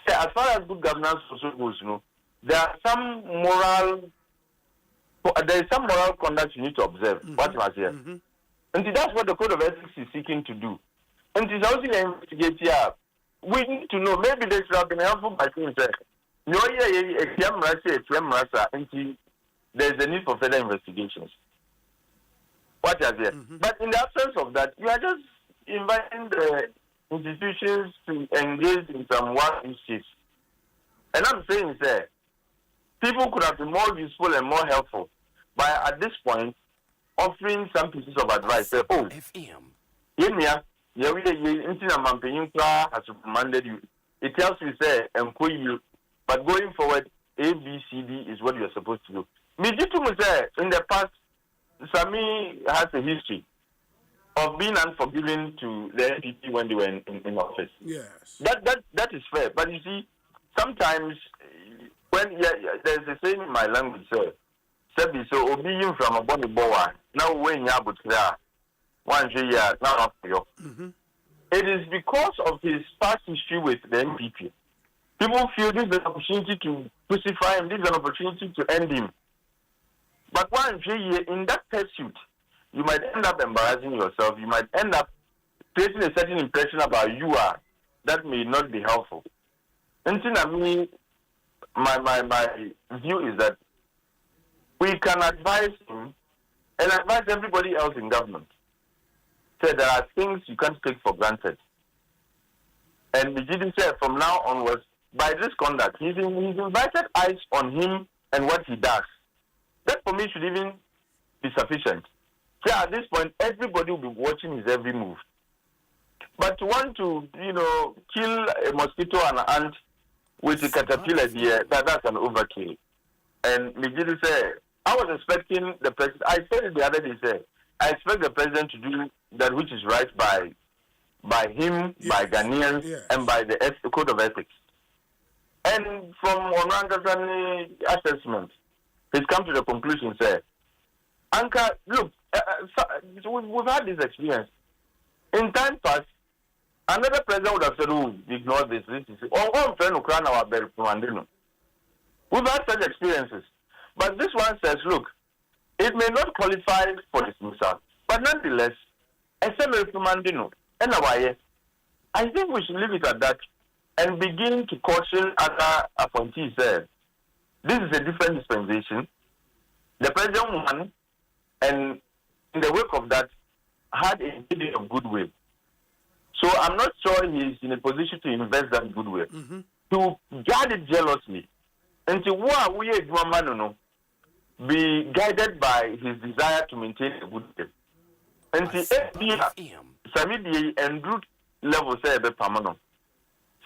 So as far as good governance also goes, there is some moral conduct you need to observe. What was here? And that's what the code of ethics is seeking to do. And it's also investigate here. We need to know, maybe they should have been helpful by saying, there's a need for further investigations. What is there? But in the absence of that, you are just inviting the institutions to engage in some wild issues. And I'm saying, people could have been more useful and more helpful by, at this point, offering some pieces of advice. Say, has commanded you. It tells you, you, but going forward, A, B, C, D is what you're supposed to do. In the past, Sami has a history of being unforgiving to the NPP when they were in office. Yes. That is fair. But you see, sometimes when there's a saying in my language, so obeying from a body boa, now when you are 1 year, now after you. It is because of his past history with the NPP. People feel this is an opportunity to crucify him, this is an opportunity to end him. But 1 year, in that pursuit, you might end up embarrassing yourself. You might end up creating a certain impression about you that may not be helpful. And my view is that we can advise him and advise everybody else in government. So there are things you can't take for granted. And the GD said from now onwards, by this conduct, he's invited eyes on him and what he does. That for me should even be sufficient. So at this point, everybody will be watching his every move. But to want to, kill a mosquito and an ant with a caterpillar there, that's an overkill. And Mijidi said, I was expecting the president, I said it the other day, I expect the president to do that which is right by him, by Ghanaians, and by the code of ethics. And from Onanga's assessment, he's come to the conclusion, Anka, look, we've had this experience. In time past, another president would have said, ignore this is we've had such experiences. But this one says, look, it may not qualify for dismissal, but nonetheless, I think we should leave it at that and begin to caution other appointees. This is a different dispensation. The president won, and in the wake of that, had a bit of goodwill. So I'm not sure he's in a position to invest that goodwill. to guard it jealously. Until what we no be guided by his desire to maintain a good name. Until Samidi and root level say a permanent.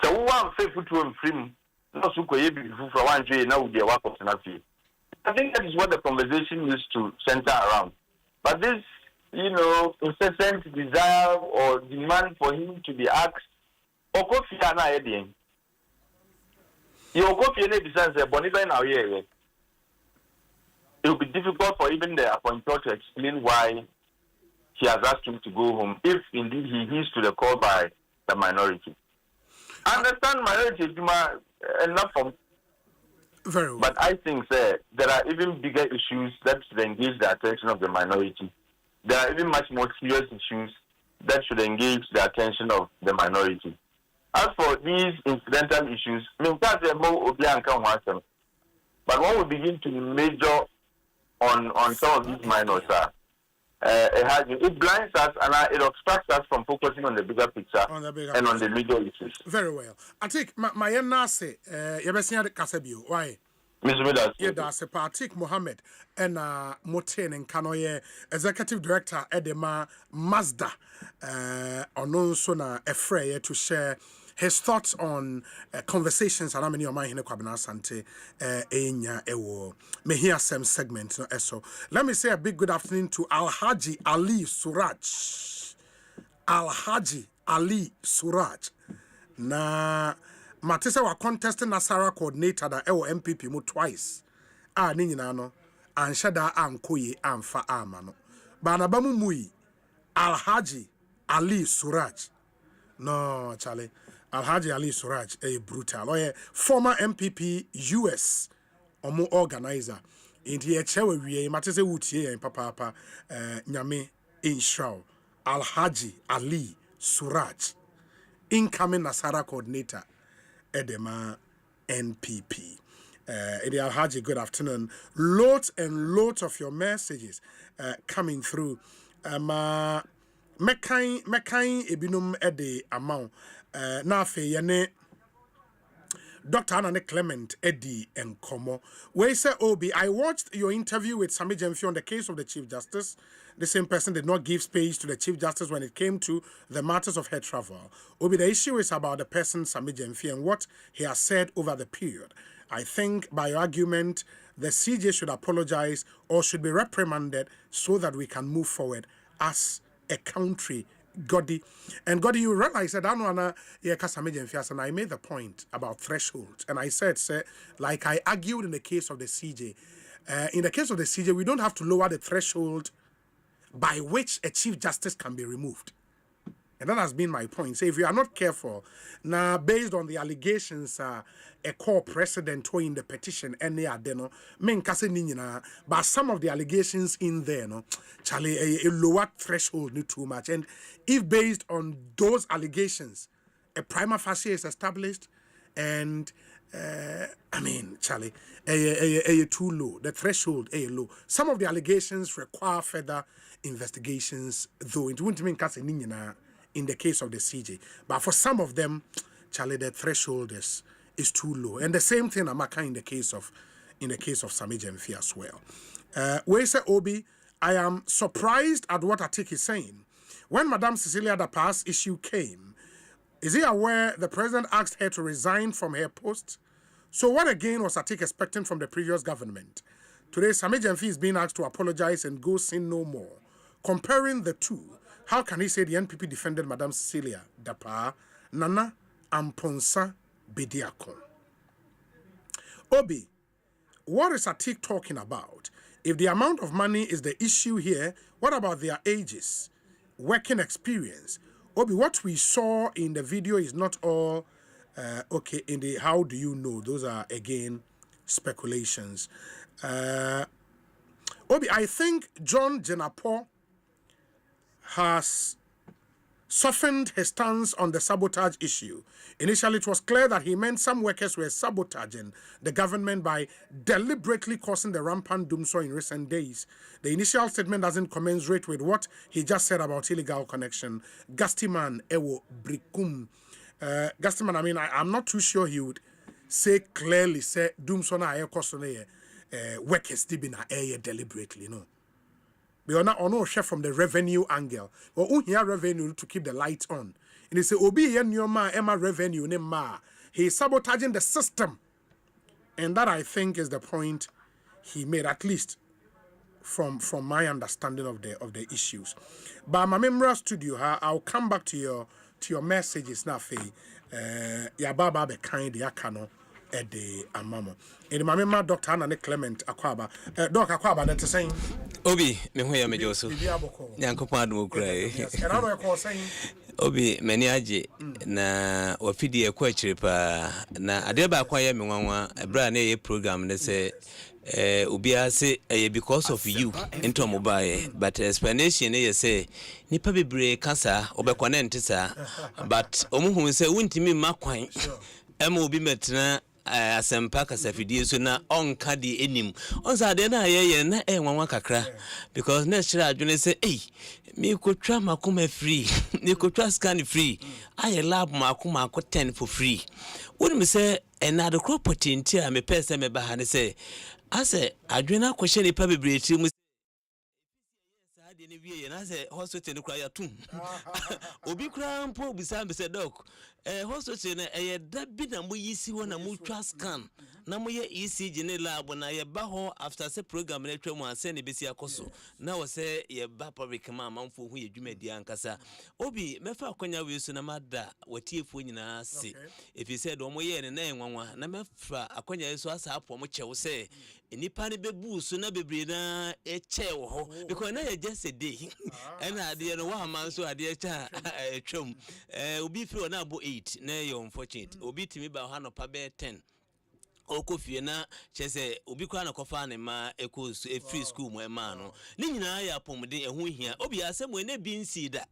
So one faithful to him free no suko yebi for one day now with the work of Sanafi. I think that is what the conversation needs to center around. But this, incessant desire or demand for him to be asked, Okofi ana edien. You Okofi ene bisan se boniba na oye. It will be difficult for even the appointer to explain why he has asked him to go home, if indeed he heeds to the call by the minority. I understand minority is enough from. Very well. But I think, sir, there are even bigger issues that should engage the attention of the minority. There are even much more serious issues that should engage the attention of the minority. As for these incidental issues, but when we begin to major on some of these minors, it blinds us and it obstructs us from focusing on the bigger picture and on the major issues. Very well. I think my nase, Yabesian Kasabio, why? Mr. Patik Mohammed and Moten and Kanoye, Executive Director Edema Mazda, Ononsona Efrey to share his thoughts on conversations around many of my Hinekabana Sante Enya Ewo. May hear some segment. So let me say a big good afternoon to Alhaji Ali Suraj. Alhaji Ali Suraj. Na Matisa wa contesting Nasara coordinator da Ewo MPP mo twice. Nini no anshada ankoye amfa amano. Banabamu mui Alhaji Ali Suraj. No, Charlie. Alhaji Ali Suraj, a brutal lawyer, former MPP US, omo organizer. Inti echewe wiye matese wutie papa nyame inshraw. Alhaji Ali Suraj, incoming Nasara coordinator, Edema NPP. Edi Alhaji, good afternoon. Loads and loads of your messages coming through. Mekain ebinum ede amount na fe yene Dr. Anane Clement Eddie and Komo. We say Obi, I watched your interview with Sami Jemfi on the case of the Chief Justice. The same person did not give space to the Chief Justice when it came to the matters of her travel. Obi, the issue is about the person Sami Jemfi and what he has said over the period. I think by your argument, the CJ should apologize or should be reprimanded so that we can move forward as a country. Godi, and Godi, you realize that and I made the point about thresholds, and I said, sir, like I argued in the case of the CJ, in the case of the CJ, we don't have to lower the threshold by which a Chief Justice can be removed. And that has been my point. So if you are not careful, now based on the allegations, a core precedent in the petition, but some of the allegations in there, no, Charlie, a lower threshold need too much. And if based on those allegations, a prima facie is established, and Charlie, a too low, the threshold a low. Some of the allegations require further investigations, though it wouldn't mean in the case of the CJ. But for some of them, Charlie, the threshold is too low. And the same thing Amaka in the case of Sami Jemfi as well. We say Obi, I am surprised at what Atik is saying. When Madame Cecilia Dapa's issue came, is he aware the president asked her to resign from her post? So what again was Atik expecting from the previous government? Today, Sami Jemfi is being asked to apologize and go sin no more. Comparing the two, how can he say the NPP defended Madame Cecilia Dapa, Nana Amponsa Bediakon? Obi, what is Atik talking about? If the amount of money is the issue here, what about their ages, working experience? Obi, what we saw in the video is not all okay. In the how do you know? Those are again speculations. Obi, I think John Jenapo has softened his stance on the sabotage issue. Initially, it was clear that he meant some workers were sabotaging the government by deliberately causing the rampant doomsday in recent days. The initial statement doesn't commensurate with what he just said about illegal connection. Gastiman Ewo Brikum. Gastiman, I'm not too sure he would say clearly say doomso na aye cost na workers be na aye deliberately no. We are not on share from the revenue angle. Or here revenue to keep the lights on. And they say obi here nyoma emma revenue ne ma. He is sabotaging the system. And that I think is the point he made, at least from my understanding of the issues. But my memory studio, I'll come back to your messages now. Ya baba be kind ya kano the amamo. And my memory Dr. Anna Clement Akwaba. Dr. Akwaba that saying Obi me ho ya me joso. Nyankopon adom okrai. And I know call saying Obi mani aje na wafidi ekwa akire pa na ade ba kwa ya me nwanwa ebra na ye program ne se obi ase because of you into mobile but explanation ye say nipa bebre kasa obekonnect sa but omuhu se wuntimi makwan ema obi metena Asempa kasafidie so na onka de enim onsa de na ye na nwanwa kakra because next year adwene say me kotwa makoma free me kotwa scan free aye lab makoma ko 10 for free woni me say enade crop potenti a me pese me ba ha ne say ase adwene akohye ne pa bebreti mu de ne wie na say hospital ne kra ya tum obi kra mpo bisa be say doc hospital na da bi na mo yisi ho na mo twa scan na mo ye ECG ne lab na ye ba ho after say program na twam anse ne besi akoso na wo say ye ba public ma manfo hu ye dwumadi ankasa obi mefa akonya we so na mada watiefo nyina se if you said omo ye ne na enwanwa na mefa akonya so asa apo mo chewo say enipa ne bebu so na bebre na eche wo ho because na ye just a day and ade no wa man so ade cha twam obi free na abo 8 na ye unfortunate obi timi ba ha no pa be 10 okofie na chese obi kwa na kofa ne ma free school mo ema no ni nyina ya pomde ehu hia obi asem ene bi nsida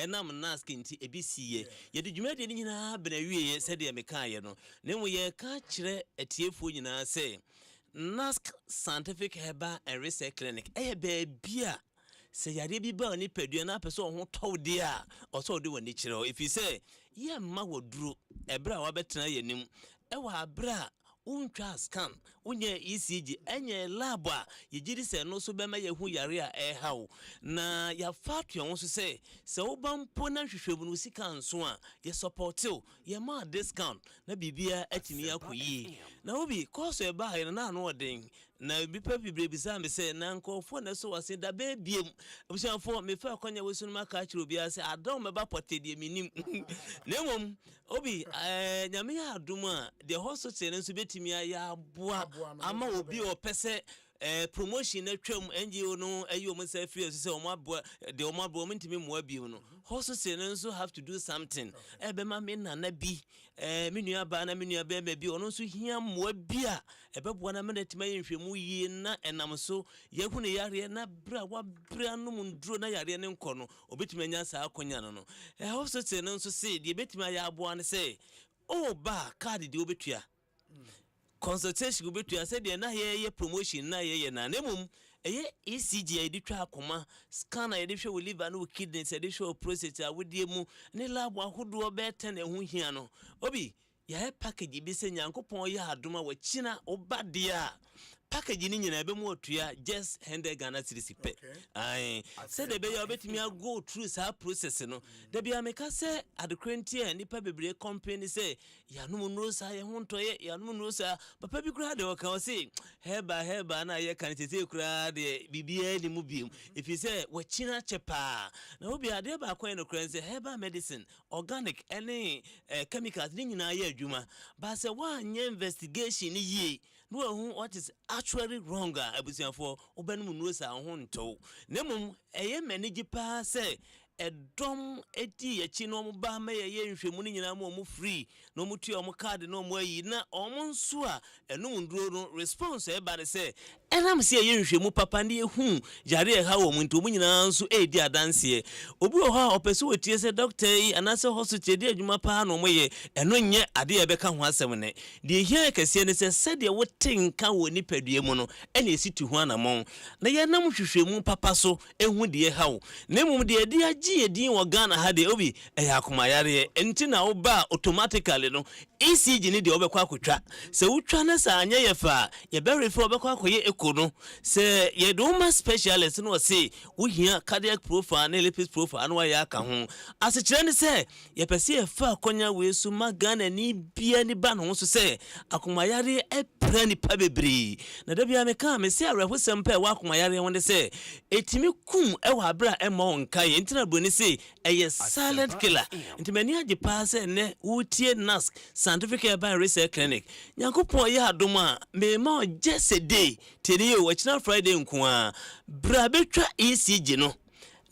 na mna skinti ebi siye ye de dwumade ni nyina bena wie se de meka ye no ne mo ye ka kire etiefo nyina se NASC Scientific Herbal and Research Clinic bia se yade bi ba ni padua na peso ho towde a oso de wani kire if you say ye ma woduro ebra wa betena ye nim wa abra untwa scan unye ECG enye lab a yegiri se no so bema ye hu yare a hawo na ya fatu won so se obampo na hwehwebu no sika nso a ye support ye ma discount na bibia atimi akoyi na obi course e ba ye na no odin na bi pa bibre bisa me se na nkofo na so wase da be biem obusanfo me fa akonya we so no maka kire obi ase adom me ba potedie minim nemom obi nyame ya adom a the hospital nso betimi ya aboa ama obi o pese promotion na twam NGO no ayo mo say free so say o maboa de o maboa mo ntimi mo abiem no hospital nso have to do something be ma me na bi me nua ba na me nua ba bi ono nso hia mo abia beboa na me na tima yenhwemu yie na enam so yehu ne yare na bra wa bra no munduro na yare ne nkɔ no obetimi anya sa akonya no hospital nso say de betimi ya aboa ne say o ba card de obetua consultation go betu ase de na ye promotion na ye na nemum ECG e di twa akoma scanner e di hwe liver na kidneys e di hwe prostate a wodie mu ne lab ahodo be 10 ehu hia no obi ya package bi se nyankopon ya adoma wa china obade a package ni nyina be mu otua just 100 Ghana cedis pe ai se de be ya obetimi go through sa process no de bia meka se adekrenti a nipa bebre company se ya no no sa ye hontoye ya no no sa papa bi kura de o ka o se heba na ye kan tete kura de bibia ni mu biem if you say we china chepa na obi ade ba kwan no kura se herbal medicine organic any chemicals ni nyina ye adwuma ba se wa anya investigation ni ye no what is actually wrong abusianfo obanum no sa ho nto nemum manage pa say edom eti yachi no mo ba ma ye nhwemu ni nyina mo free no mo tu o card no mo ayi na o mo nso a enum nduro no response e ba de say enam se ye nhwemu papa ne hu jare e ha wo mo nto mo nyina nso e di adanse obi o ha opese wetie se doctor yi anase hospital di adwuma pa no mo ye eno nye ade e be ka ho asem ne de hia kase ne se de wo tinka wo ni padue mu no ene esitu ho anamon na ye nam hwehwemu papa so ehu de ha wo nemum de di yedin wo Ghana ha de obi akoma yare enti na wo ba automatically no ECG ni de obekwa akotwa se wotwa na sa anya ye fa ye be refer obekwa akoye eko no se ye do ma specialist no se wo hia cardiac profile na lipid profile no ya aka ho ase kire ne se ye pese ye fa akonya we su magana ni bia ni ba no so se akomayare epra ni pa bebre na da bia me ka me se arehosem pa wa akomayare wonde se etimi kum e wa bra e ma onka ye ntina broni se eye silent killer ntimani age pa se ne wutie nas scientific by research clinic nyankopon ye adoma me ma just day tiri o wachina Friday nko bra betwa ECG no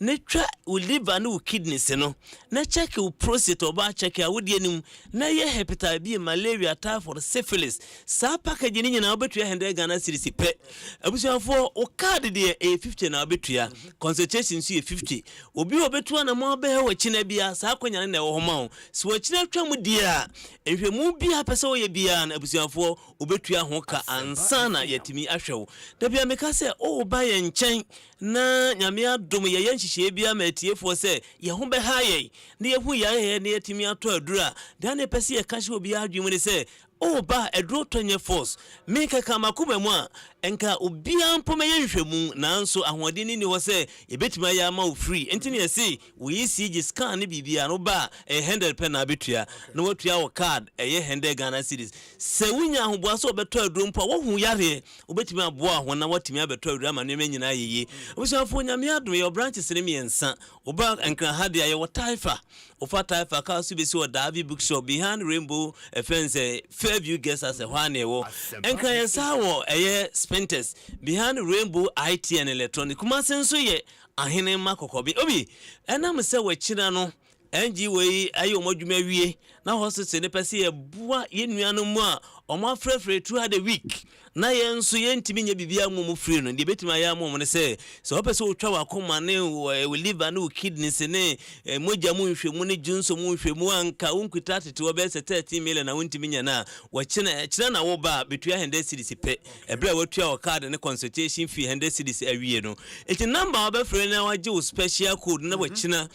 ne twa u liver no kidneys no na check u prostate oba check ya wodi anim na ye hepatitis B malaria typhoid syphilis sa package ni nyina obetua 100 Ghana cedis pe abusuafo o card de A50 na obetua consultation su A50 obi obetua na mo be he wachina bia sa kwanya na wo homa o so wachina twa mu dia ehwemu bia pese wo ye bia na abusuafo obetua ho ka ansana yatimi ahwew da bia meka se o ba ye nchen na nyame adom ye nhihye bia matiefo se ye ho be haye na ye hu ye na yatimi ato adura da na pese ye ka hye obi adwemu ne se o ba edro tonye force meka kama kuma mu a enka obia mpome ye nhwemu nanso ahoɔden ni wo se ebetima ya ma free entini ese wo ECG scan ne bibia no ba 100 pe na betua na watua wo card ye 100 Ghana cedis se wunya ahoboa so obeto aduro mpo wo hu yare obetima aboa ho na watimi abeto aduro ama ne nyina yeye obusuafo nyame adom ye branches ne miensa oba enka hade ye wo taifa ofa taifa ka so besi wo Davi bookshop behind Rainbow fence Fairview guest as a one ewo enka yensa wo eye Spenters behind Rainbow IT and electronic kuma senso ye ahene makokobi obi enam se wachina no NG we ayo modwuma wie na hospital ne pese ye bua ye nuano mu a omo afrefre throughout the week na ye nso ye ntimi nya bibia mu free no de betima ya mu ne se so opese otwa wakoma ne we liver ne kidneys ne moja mu nhwemu ne junso mu nhwemu anka unkuta tete wo be se 13 million na untimi nya na wachina na wo ba betua 100 cedis pe ebra watua o card ne consultation fee 100 cedis awie no eti number wa be free na waje wo special code na wachina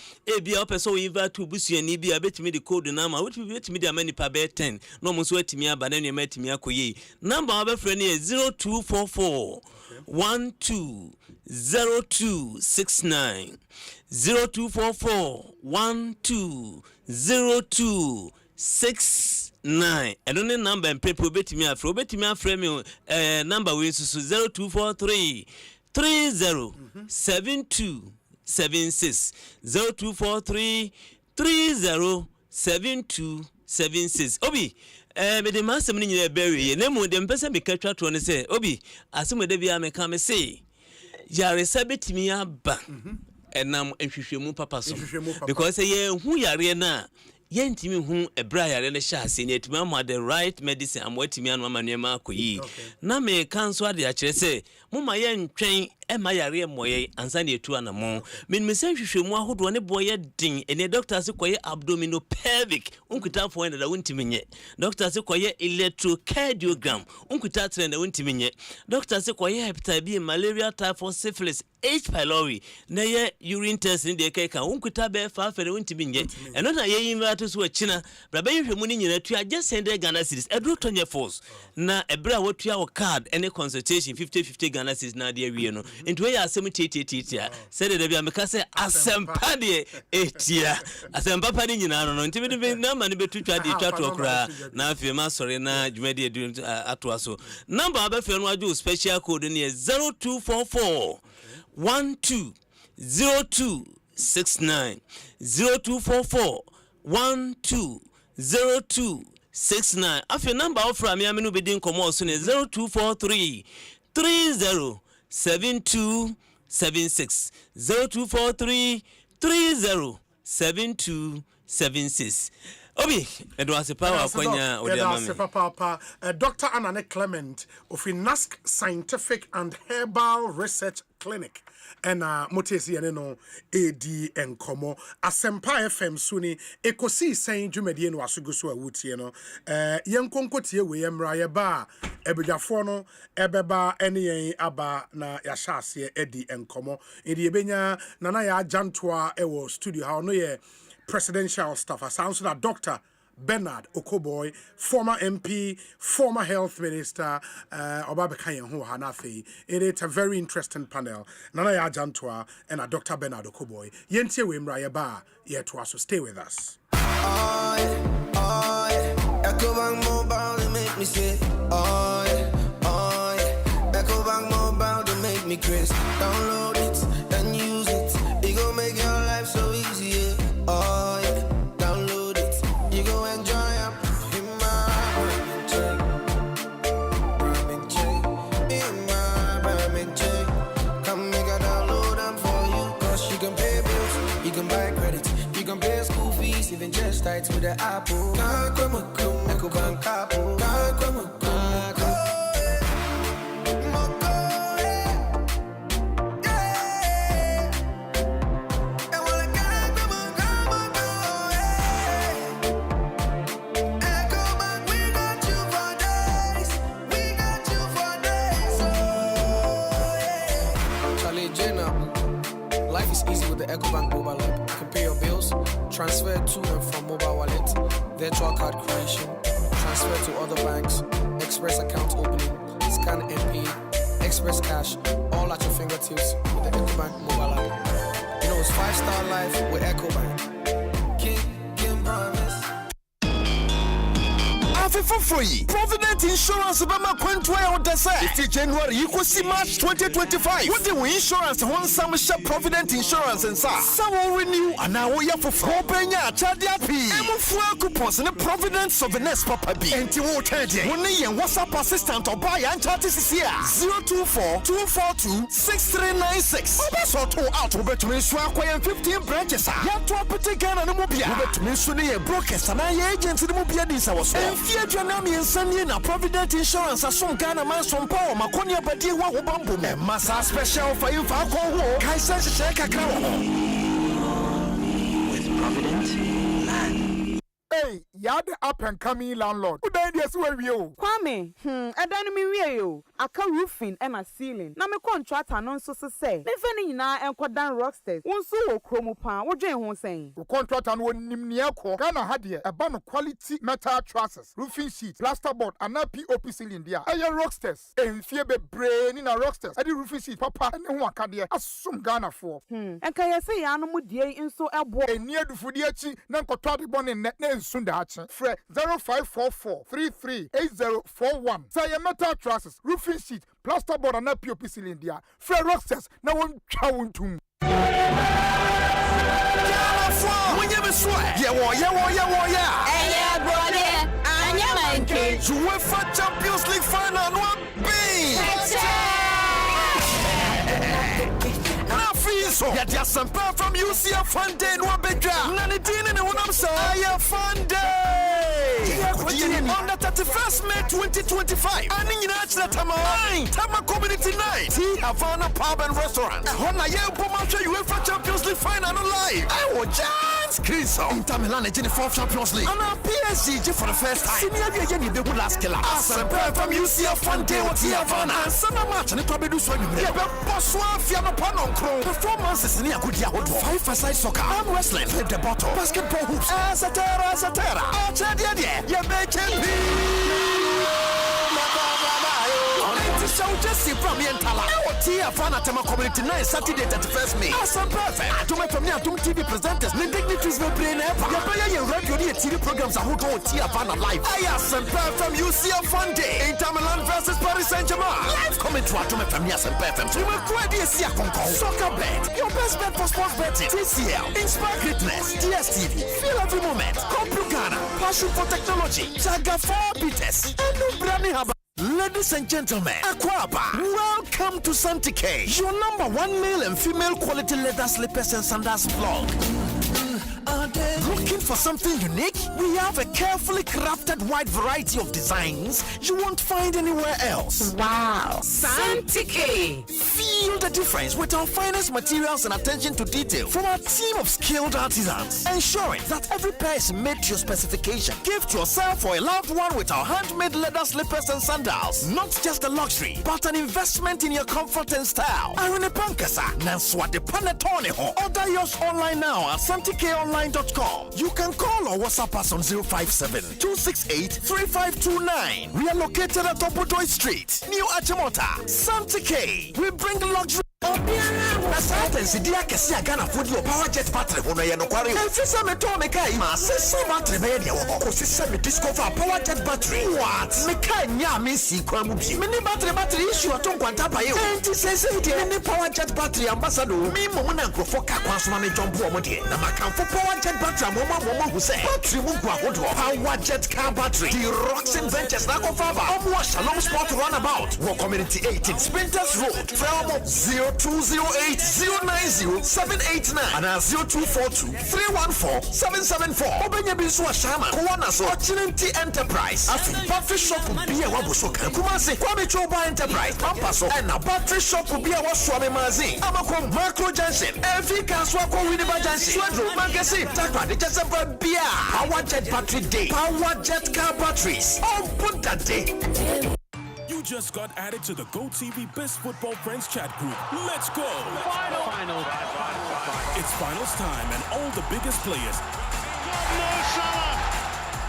bia opese wo invite busuani bia betimi de code na ma betimi de amani pa be 10 no mo so atimi aba na ne matimi akoyi number wa be free na 0244 120269 0244 120269 and only number and people betimi afre me number we so 0243 307276 0243 307276 obi me de masem ni nyina bewe ye nemu de mpese me katwa to ne se obi asem de bia me ka me se yare sabetimi aba enam ehwehwemu papa so because ye hu yare na ye ntimi hu ebra yare ne sha ase ne etimi am the right medicine am watimi anu amanuema akoyi na me kanso ade a kire se muma ye ntwen ema yare moye ansa ne etu anamo menimese hwehwemu ahodo ne boye din ene doctor se koye abdominopelvic unkuta fo ene da wontimi nye doctor se koye electrocardiogram unkuta trend da wontimi nye doctor se koye hepatitis B malaria typhoid syphilis H pylori na ye urine test ni de keka unkuta be fa fere wontimi nye eno na ye invite so achina bra be hwehwemu ni nyina tu agye send Ghana cedis edro tonye force na ebra wotua wo card any consultation 50 Ghana cedis na de awie no into we asem tititia said de bia meka se asempa de etia asempa pa ni nyina no ntimi de na ma ne betutwa de twa to kra na afie ma sori na dwumade edu ato aso number abafe no aju special code ne 0244 120269 0244 120269 afie number ofra me amenu bedin komo so ne 0243 307276 0243 307276 obi edo asepa wa kwanya odi amami papa Dr. Anane Clement of Nask Scientific and Herbal Research Clinic and motesi ene no AD enkomo Asempa FM suni Ekosiisen dwumedie no asuguso awutie no yenkonkotie we yemra ye ba ebedwafo no ebeba ene yen aba na ya hyase edi enkomo edi ebenya nana ya ajantoa ewo studio ha no ye presidential staff sounds that Dr. Bernard Okoboy, former MP, former health minister, Obabekayen Ho Hanafi. It is a very interesting panel. Nana ya Jantwa and Dr. Bernard Okoboy. Yentie Wimra Yaba, yet to also stay with us. Ecobank Mobile, they make me say, Ecobank Mobile, they make me crazy. Download it and use it. It gon' make your life so easy, yeah. Download it. You go enjoy it. In my Birmingham chain. Come make a download them for you. Cause you can pay bills, you can buy credit, you can pay school fees, even just tight with the Apple. Ecobank Apple. Life is easy with the Ecobank mobile app. You can pay your bills, transfer to and from mobile wallet, virtual card creation, transfer to other banks, express account opening, scan and pay, express cash, all at your fingertips with the Ecobank mobile app. You know, it's 5-star life with Ecobank. King promise. For free. Provident Insurance Bama Quentway on the side. It's January, you could see March 2025. What the insurance one some shop Provident Insurance and sa. Some will renew and now we have for 4 penya Chadia P. I'm for coupons and the Provident Souvenirs Papa B. And to what when they and WhatsApp assistant or buy and chat is here 024-242-6396. That's all 2 out over to me swap 15 branches. You have to appreciate and no mobile. Over to me soon a brokers and I agents in the mobile this was. Janami and Sunday na Provident Insurance as some Ghana man some power Makonia Badi wa Bambu Massa special for you for alcohol Kaisa Shaka with Provident man. Hey, you're the up and coming landlord. Who died yes where you? Kwame, I don't mean you. I can roofing and a ceiling. Now my contract and so say. Me feni na and quadan rocksters. One so chromo pan. What Jane won't say. The contract and one nimniako. Ghana had here a ban of quality metal trusses, roofing sheets, plasterboard, and a POP ceiling there. I am rocksters. And fear be brain in a rocksters. I do roofing sheet, papa, and one can there. As some Ghana for. And can I say animal dear in so a boy near the Fudiachi, Nankotati bon in net Sundachi. Fred 0544-338041. Say a metal trusses, roofing sheet, plasterboard, and a POP ceiling there. Fred rocksters. Now one chowing to UEFA Champions League final one so yeah, there's some power from UCF Fun Day in Wabedra. Nanidine and one so I Fun Day. On the 31st May 2025. And in National Tama Community Night. Tea Havana Pub and Restaurant. Hona Yepomacha UEFA Champions League final live. I will chance Chris Inter Milan in the 4th Champions League. And our PSG for the first time. Senior Jenny the last killer. Asempa from UCF Fun Day with Tea Havana. And Sana Match and the probably do so. Yeah, but Boswa Fiano Panon Crow. Performances in Yakudia 5-a-side soccer, arm wrestling, flip the bottle, basketball hoops, Asatera, Achadia, yeah, show just see from Yantala. Tia Fanatama Community 9 Saturday 31st May. Awesome perfect. To my family, TV presenters, the dignitaries will play never. Your radio TV programs are who go Tia Fana live. I am from UCF Fun Day. Inter Milan versus Paris Saint-Germain. Live commentary to my family, Awesome perfect. You will quite see a concourse. Soccer bet. Your best bet for sports betting. TCL. Inspire greatness. DSTV. Feel every moment. Complicana. Passion for technology. Jaga 4 Peters. And no branding haba. Ladies and gentlemen, Aquaba, welcome to Santike, your #1 male and female quality leather slippers and sandals blog. Looking for something unique? We have a carefully crafted wide variety of designs you won't find anywhere else. Wow! Santike! Feel the difference with our finest materials and attention to detail from our team of skilled artisans, ensuring that every pair is made to your specification. Gift yourself or a loved one with our handmade leather slippers and sandals. Not just a luxury, but an investment in your comfort and style. Irene Pankasa, Nanswade Panetone. Order yours online now at santikeonline.com. You can can call or WhatsApp us on 057-268-3529. We are located at Oputoy Street, New Achimota, Santa K. We bring luxury. Asante dia kesi agana fodi o power jet battery hono ye no kware. Efisa me to me kai ma sesa battery be de wo ko sesa me discover power jet battery. What? Me kai nya me si kwa mu bi. Me ni battery issue aton kwanta pa ye. Enti sesa de me power jet battery ambassador. Me mo na nkrofo ka kwa so ma me jump o mo de. Na makamfo power jet battery mo hu say. Battery mu gwa hodo. Power jet car battery. The Rocks Ventures na go fava. Omo Shalom Sport runabout. Wo community 18 Sprinters Road. From 0208-090-789 and 0242-314-774. Obenya Bisu Ashama, Kuwana so, Ochinenti Enterprise, Afi, Battery Shop will be a Wabusoka, Kumasi, Kwame Choba Enterprise, Pampaso, and a Battery Shop will be a Waswame Mazi, Amako Macro Junction, Every Kaswako Widiba Junction, Swedro, Magazine, Takra, the Jasper Beer, Power Jet Battery Day, Power Jet Car Batteries, oh, put that day. You just got added to the GoTV Best Football Friends chat group. Let's go! Final. It's finals time and all the biggest players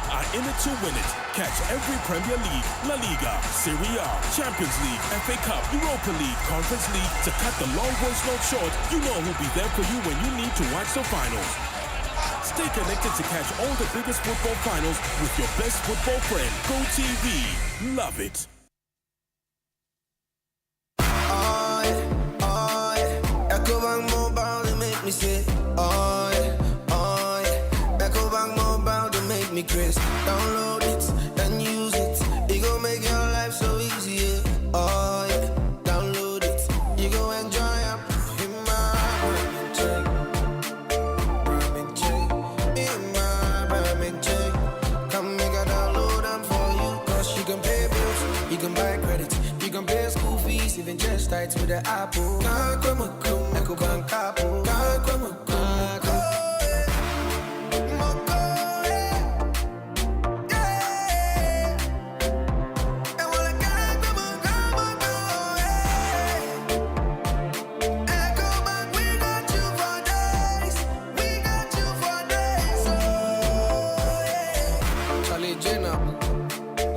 are in it to win it. Catch every Premier League, La Liga, Serie A, Champions League, FA Cup, Europa League, Conference League. To cut the long voice note short, you know who'll be there for you when you need to watch the finals. Stay connected to catch all the biggest football finals with your best football friend, GoTV. Love it. Ecobank Mobile, they make me say, oh, Ecobank Mobile, they make me crazy. Download it and use it. It go make your life so easy, yeah. Oh, yeah. Download it. You go enjoy it. In my check. Come make a download them for you. Cause you can pay bills, you can buy credit, you can pay school fees, even just tight with the Apple. Ecobank Apple.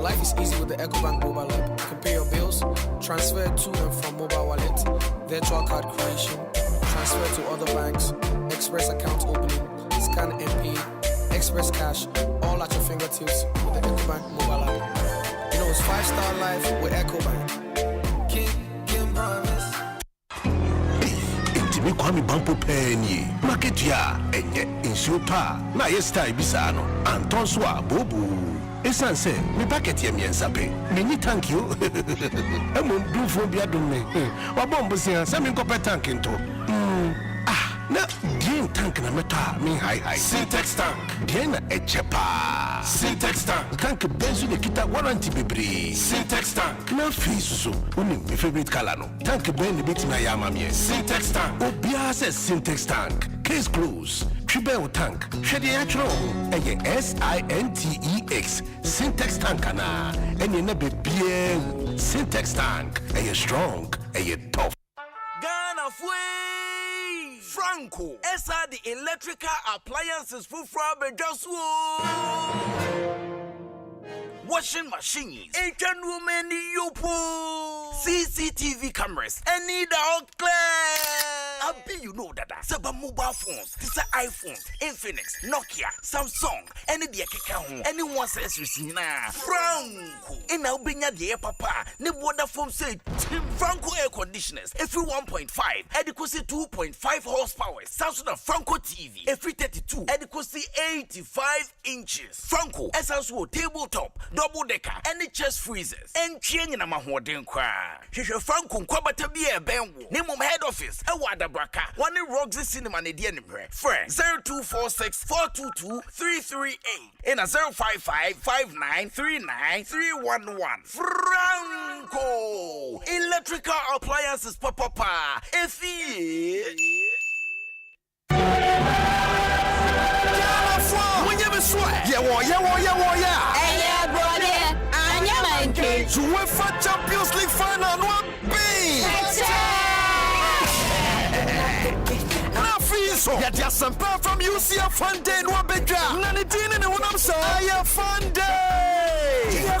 Life is easy with the Ecobank mobile app. You can pay your bills, transfer to and from mobile wallet, virtual card creation, transfer to other banks, express account opening, scan and pay, express cash, all at your fingertips with the Ecobank mobile app. You know it's 5-star life with Ecobank. Kim promise. Me kwami bampo penny market ya enye insupa na yesta ibisano anton so abobu esanse me packet ya miensape me ni thank you emo dufo bia dum me wabombo sia se me nkopɛ tank nto na din tank na meta me high Syntex tank din na echepa Syntex tank benzo de kita warranty bebre Syntex tank na fisu oni me favorite color no tank ben bit na yama me Syntex tank obia se Syntex tank case close Tribel tank hwede atro eye SINTEX Syntex tank na eni na bebie Syntex tank eye strong eye tough Ghana Franco, esa the electrical appliances for just washing machines, Asian women yopo, CCTV cameras, and need all clear. I be you know that Saba mobile phones, this are iPhones, Infinix, Nokia, Samsung, any the home, anyone says you see now. Franco, in Albania the papa, ne water foam say Franco air conditioners, every 1.5, adequacy 2.5 horsepower, Samsung Franco TV, every 32, adequacy 85 inches. Franco, essential tabletop, double decker, any chest freezers, and chain in a mahoden cry. Franco, Kwabata be a benwo, name of head office, a water braka, one in Roxy Cinema, Nadian, friend 0246 422 338, and a 055-5939-311. Franco, electrical appliances, papa, if he UEFA Champions League final one so yet Asempa from UCF One Day no beja bedra. Nanidine ne wonam so. Aye fun day.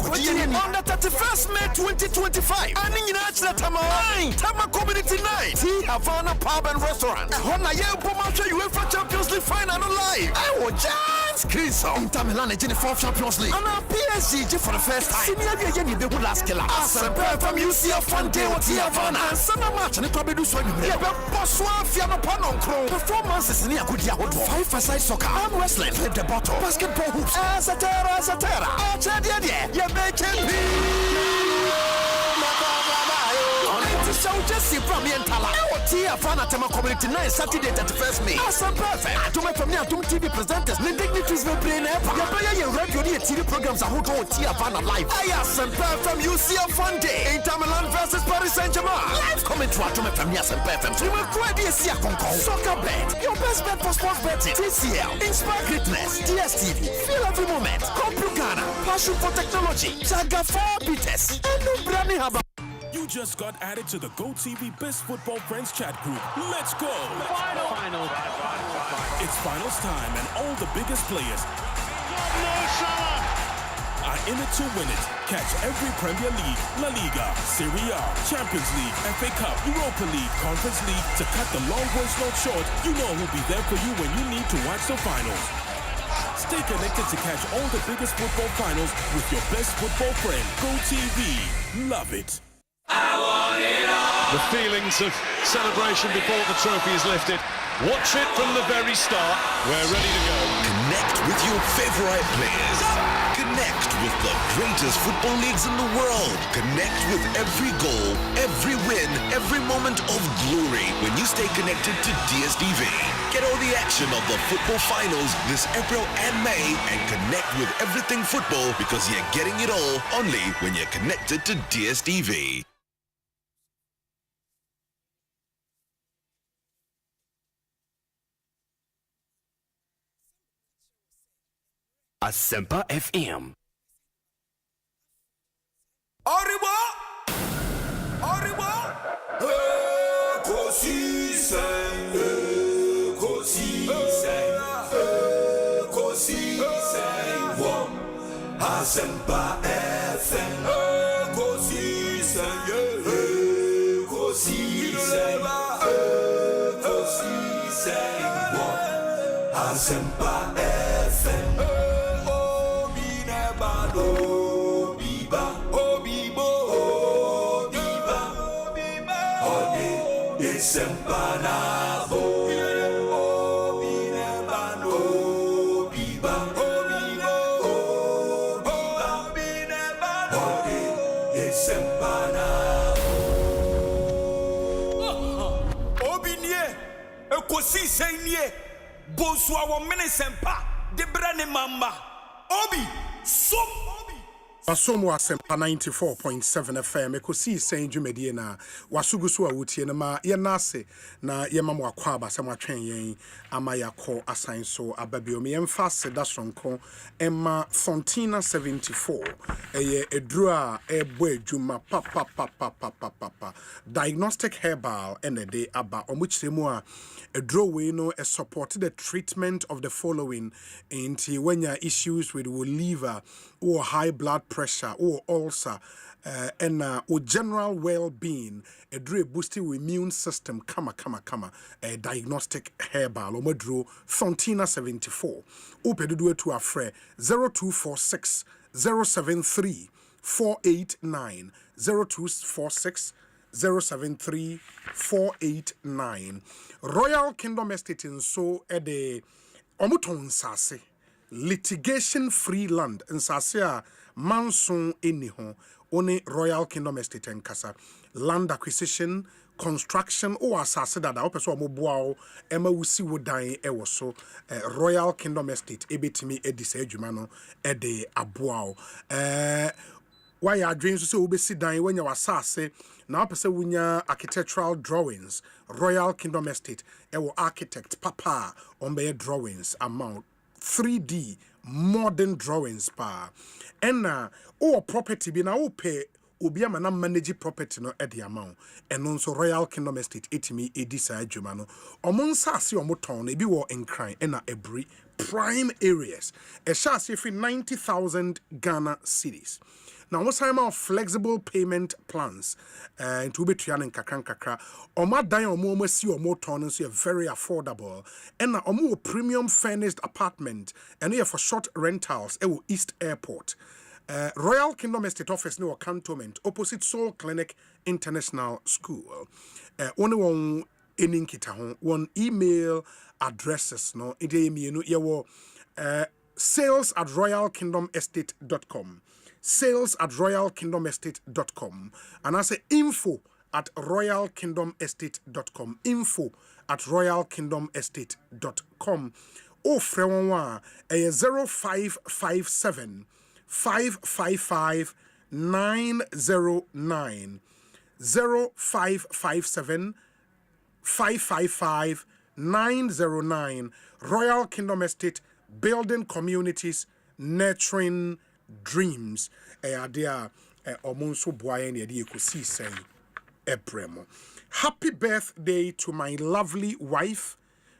On the 31st May 2025. Ani nyina achira Tama Community Night. Tea Havana Pub and Restaurant. Hona ye Pomasha UEFA Champions League final live. I will chance Chris Inter Milan in the 4th Champions League. And our PSG for the first time. Senior Jenny be good last killer. Asempa from UCF Fun Day with Tea Havana. And summer match and it probably do so. Yeah, but Boswa Fiano Panon Crow. Performances in Yakudia 5-a-side soccer. Arm wrestling. Flip the bottle. Basketball hoops. Azatera. Achadia. Yeah, making so just see from me and Tala. Tia Fana Tama Community 9 Saturday 31st May. Awesome perfect. I told from Yatum TV presenters. The dignitaries will play in Epa. Your radio TV programs are who Tia Fana live. I am from UCF Fun Day. Inter Milan versus Paris Saint-Germain. Live comment to Atume from Yasim FM. We will create the Sia Conco. Soccer bet. Your best bet for sports betting. TCL. Inspire greatness. DSTV. Feel every moment. Complicana. Passion for technology. Saga 4 Beaters. And no branding haba. You just got added to the GoTV Best Football Friends chat group. Let's go! Final. It's finals time and all the biggest players are in it to win it. Catch every Premier League, La Liga, Serie A, Champions League, FA Cup, Europa League, Conference League. To cut the long voice note short, you know who'll be there for you when you need to watch the finals. Stay connected to catch all the biggest football finals with your best football friend, GoTV. Love it. I want it all. The feelings of celebration before the trophy is lifted. Watch it from the very start. We're ready to go. Connect with your favorite players. Connect with the greatest football leagues in the world. Connect with every goal, every win, every moment of glory when you stay connected to DSTV. Get all the action of the football finals this April and May and connect with everything football because you're getting it all only when you're connected to DSTV. Asempa FM. Arriba! Ekosiisen, Asempa FM. Asempa FM. Ekosiisen nie Bonsu Asempa Mamba Obi Som Asomo Asempa 94.7 FM Ekosiisen dwumedie na wasugusu awutie na ma ye nase na ye mamu akwa abasam atwen yen ama yakọ asan so ababiom ye mfa seda sonko Emma Fontina 74 eye edru a ebo adwuma papa diagnostic herbal enede aba omuchiremu a edro we no supported the treatment of the following into when you issues with liver or high blood pressure or ulcer and or general well-being edro boosting your immune system kama a diagnostic herbal omedro Fontina 74 opedudu to a fre 0246 073 489 0246 073 489 Royal Kingdom Estate in so ede omuton sase litigation free land in sase a manson eni ho oni Royal Kingdom Estate en kasa land acquisition construction o asase dada opeso omoboa o ema wusi wodan ewo so Royal Kingdom Estate ebetimi edisa adwuma no ede aboa o why are dreams so obesi dan when you asase na apese wunya architectural drawings Royal Kingdom Estate ewo architect papa on be drawings amount 3D modern drawings pa enna o property bi na o pay obi ama na manage property no e de amount eno nso Royal Kingdom Estate etimi edi sa adwuma no omo nsase omo ton no ebi wo enkran e na ebri prime areas e sha se fi 90,000 Ghana cedis. Now, what's time of flexible payment plans? Into betuan and kakra. Oma dan omo si omo ton so very affordable. And na omo premium furnished apartment and here for short rentals e East Airport. Royal Kingdom Estate office no cantonment opposite Soul Clinic International School. Only one eninkita ho one email addresses no ide mienu yewo sales@royalkingdomestate.com. sales@royalkingdomestate.com and I say info@royalkingdomestate.com info@royalkingdomestate.com o frewanwa 0557 555 909 0557 555 909 Royal Kingdom Estate, building communities, nurturing dreams. Adia omonso boye ne de Ekosiisen Ebremo. Happy birthday to my lovely wife,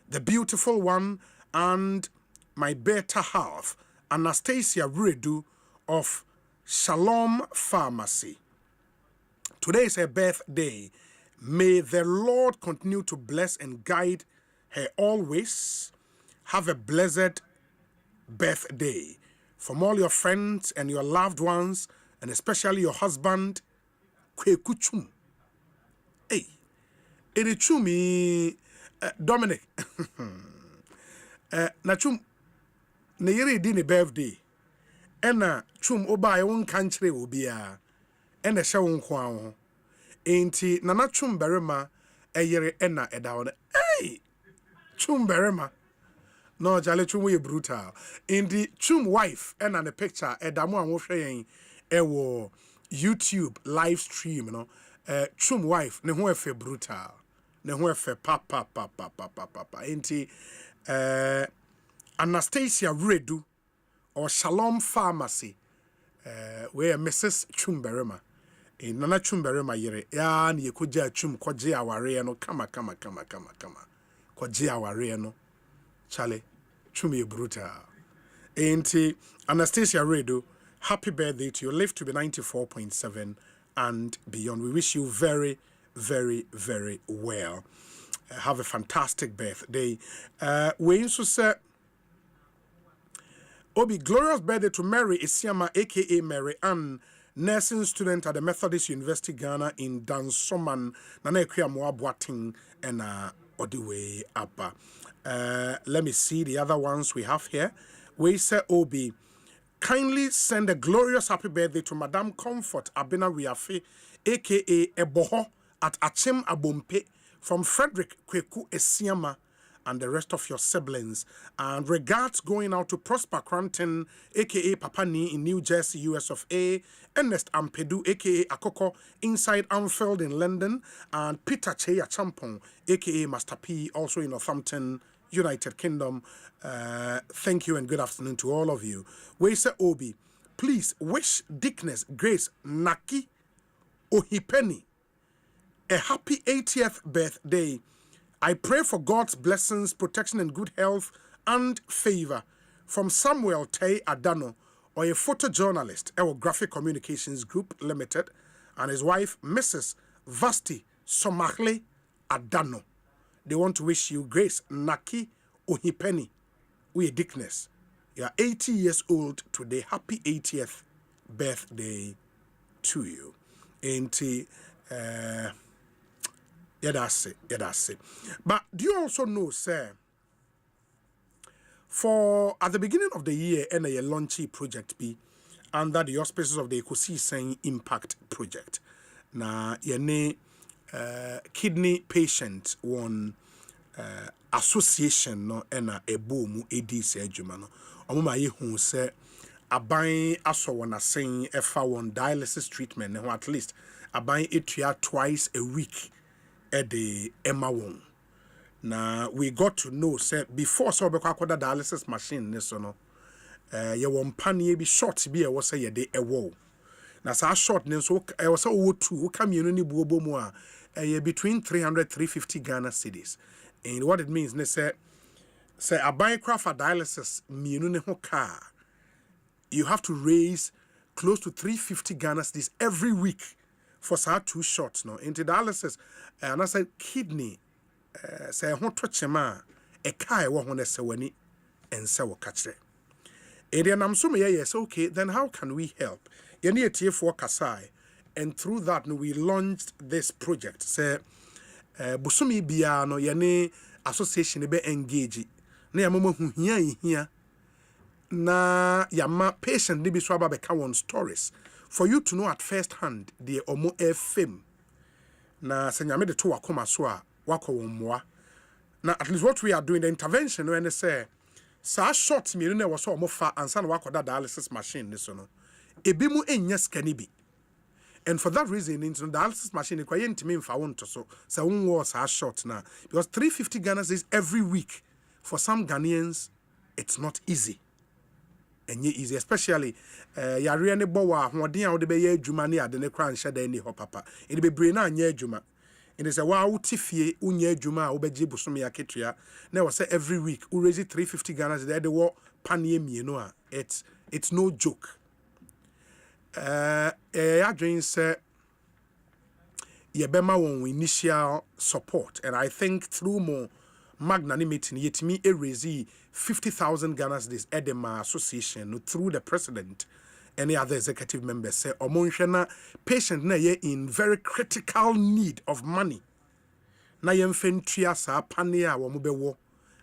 the beautiful one, and my better half, Anastasia Redu of Shalom Pharmacy. Today is her birthday. May the Lord continue to bless and guide her always. Have a blessed birthday. From all your friends and your loved ones, and especially your husband, Kwekuchum. Hey, Erichumi, Dominic. Nachum, ne yere di ne birthday. Ena chum oba e won kanchre obia. Ena hye won kwa ho. Enti nana chum berema eyere ena eda ho. Hey! Chum berema. No, jale chum we brutal. In the chum wife and the picture, edamu an wo hwe yen ewo YouTube live stream no. Chum wife ne ho efe brutal. Ne ho efe pa. Enti Anastasia Redu or Shalom Pharmacy where Mrs. Chumberema. In Nana Chumberema yere ya ni yekoja chum kwaje aware no kama. Kwaje aware no. Charlie, chumi brutal. Auntie Anastasia Redo, happy birthday to you. Live to be 94.7 and beyond. We wish you very, very, very well. Have a fantastic birthday. We also say, Obi, glorious birthday to Mary Isiama, aka Mary Ann, nursing student at the Methodist University Ghana in Dansoman, Nana Ekwia Moa Boating, and Odiwe Abba. Let me see the other ones we have here. We say Obi, kindly send a glorious happy birthday to Madame Comfort Abena Riafe, aka Eboho at Achim Abompe, from Frederick Kweku Esiama and the rest of your siblings. And regards going out to Prosper Cranton, aka Papani in New Jersey, US of A, Ernest Ampedu, aka Akoko, inside Anfield in London, and Peter Cheya Champon, aka Master P, also in Northampton, United Kingdom. Thank you and good afternoon to all of you. Wese Obi, please wish Dickness Grace Naki Ohipeni a happy 80th birthday. I pray for God's blessings, protection, and good health and favor from Samuel Tay Adano, or a photojournalist at Graphic Communications Group Limited, and his wife, Mrs. Vasti Somahle Adano. They want to wish you Grace Naki Ohipeni, we Dickness. You are 80 years old today. Happy 80th birthday to you. Yeah, that's it. But do you also know, sir, for at the beginning of the year, a launchy project be under the auspices of the Ekosiisen Impact Project. Na yene kidney patient one association no ena ebo mu edi se adwuma no. Omo ma ye hu se aban aso wona sen efa one dialysis treatment no at least aban etua twice a week at the Emma won. Now we got to know say before so be kwakoda dialysis machine ne so no ye won panie bi short bi e wo say ye de ewo na sa short ne so e was so two come you ni buobo mu a between 300-350 Ghana cedis. And what it means, say a buy craft for dialysis, you have to raise close to 350 Ghana cedis every week for say 2 shots. No, into dialysis, and I said kidney, say a hot chema, a kai one se weni and se catch it. And then I'm so yes, okay, then how can we help? You need a tier for Kasai. And through that, we launched this project. Say, Busumi Biano, Yane Association be engage. Ne amomo hu here. Na yama patient ni bi swaba be ka stories for you to know at first hand the omo fame. Na senyame de to wakoma so a wako wonmoa. Na at least what we are doing the intervention when they say sa short me no was so omo fa ansa na wakoda dialysis machine ni so no. Ebi mu enya skani bi. And for that reason, into the dialysis machine, it's quite intimate for one to so one was our short now. Because 350 Ghana is every week. For some Ghanaians, it's not easy. And yet easy, especially Yariane Bowa, who are doing the Bay Jumani at the Necran Shada any hopapa. It'll be Brina Nye Juma. It is a wow tiffy, Unye Juma, Obeji Busumia Ketria. Now say every week, who raise it 350 Ghana, there the war paniem, you know. It's no joke. Adrian said, Yebema won initial support, and I think through more magnanimity, yet me raise 50,000 Ghana this Edema Association through the president, any other executive members say, Omonshana patient na ye in very critical need of money. Na yemfentria sa pania wa mubewo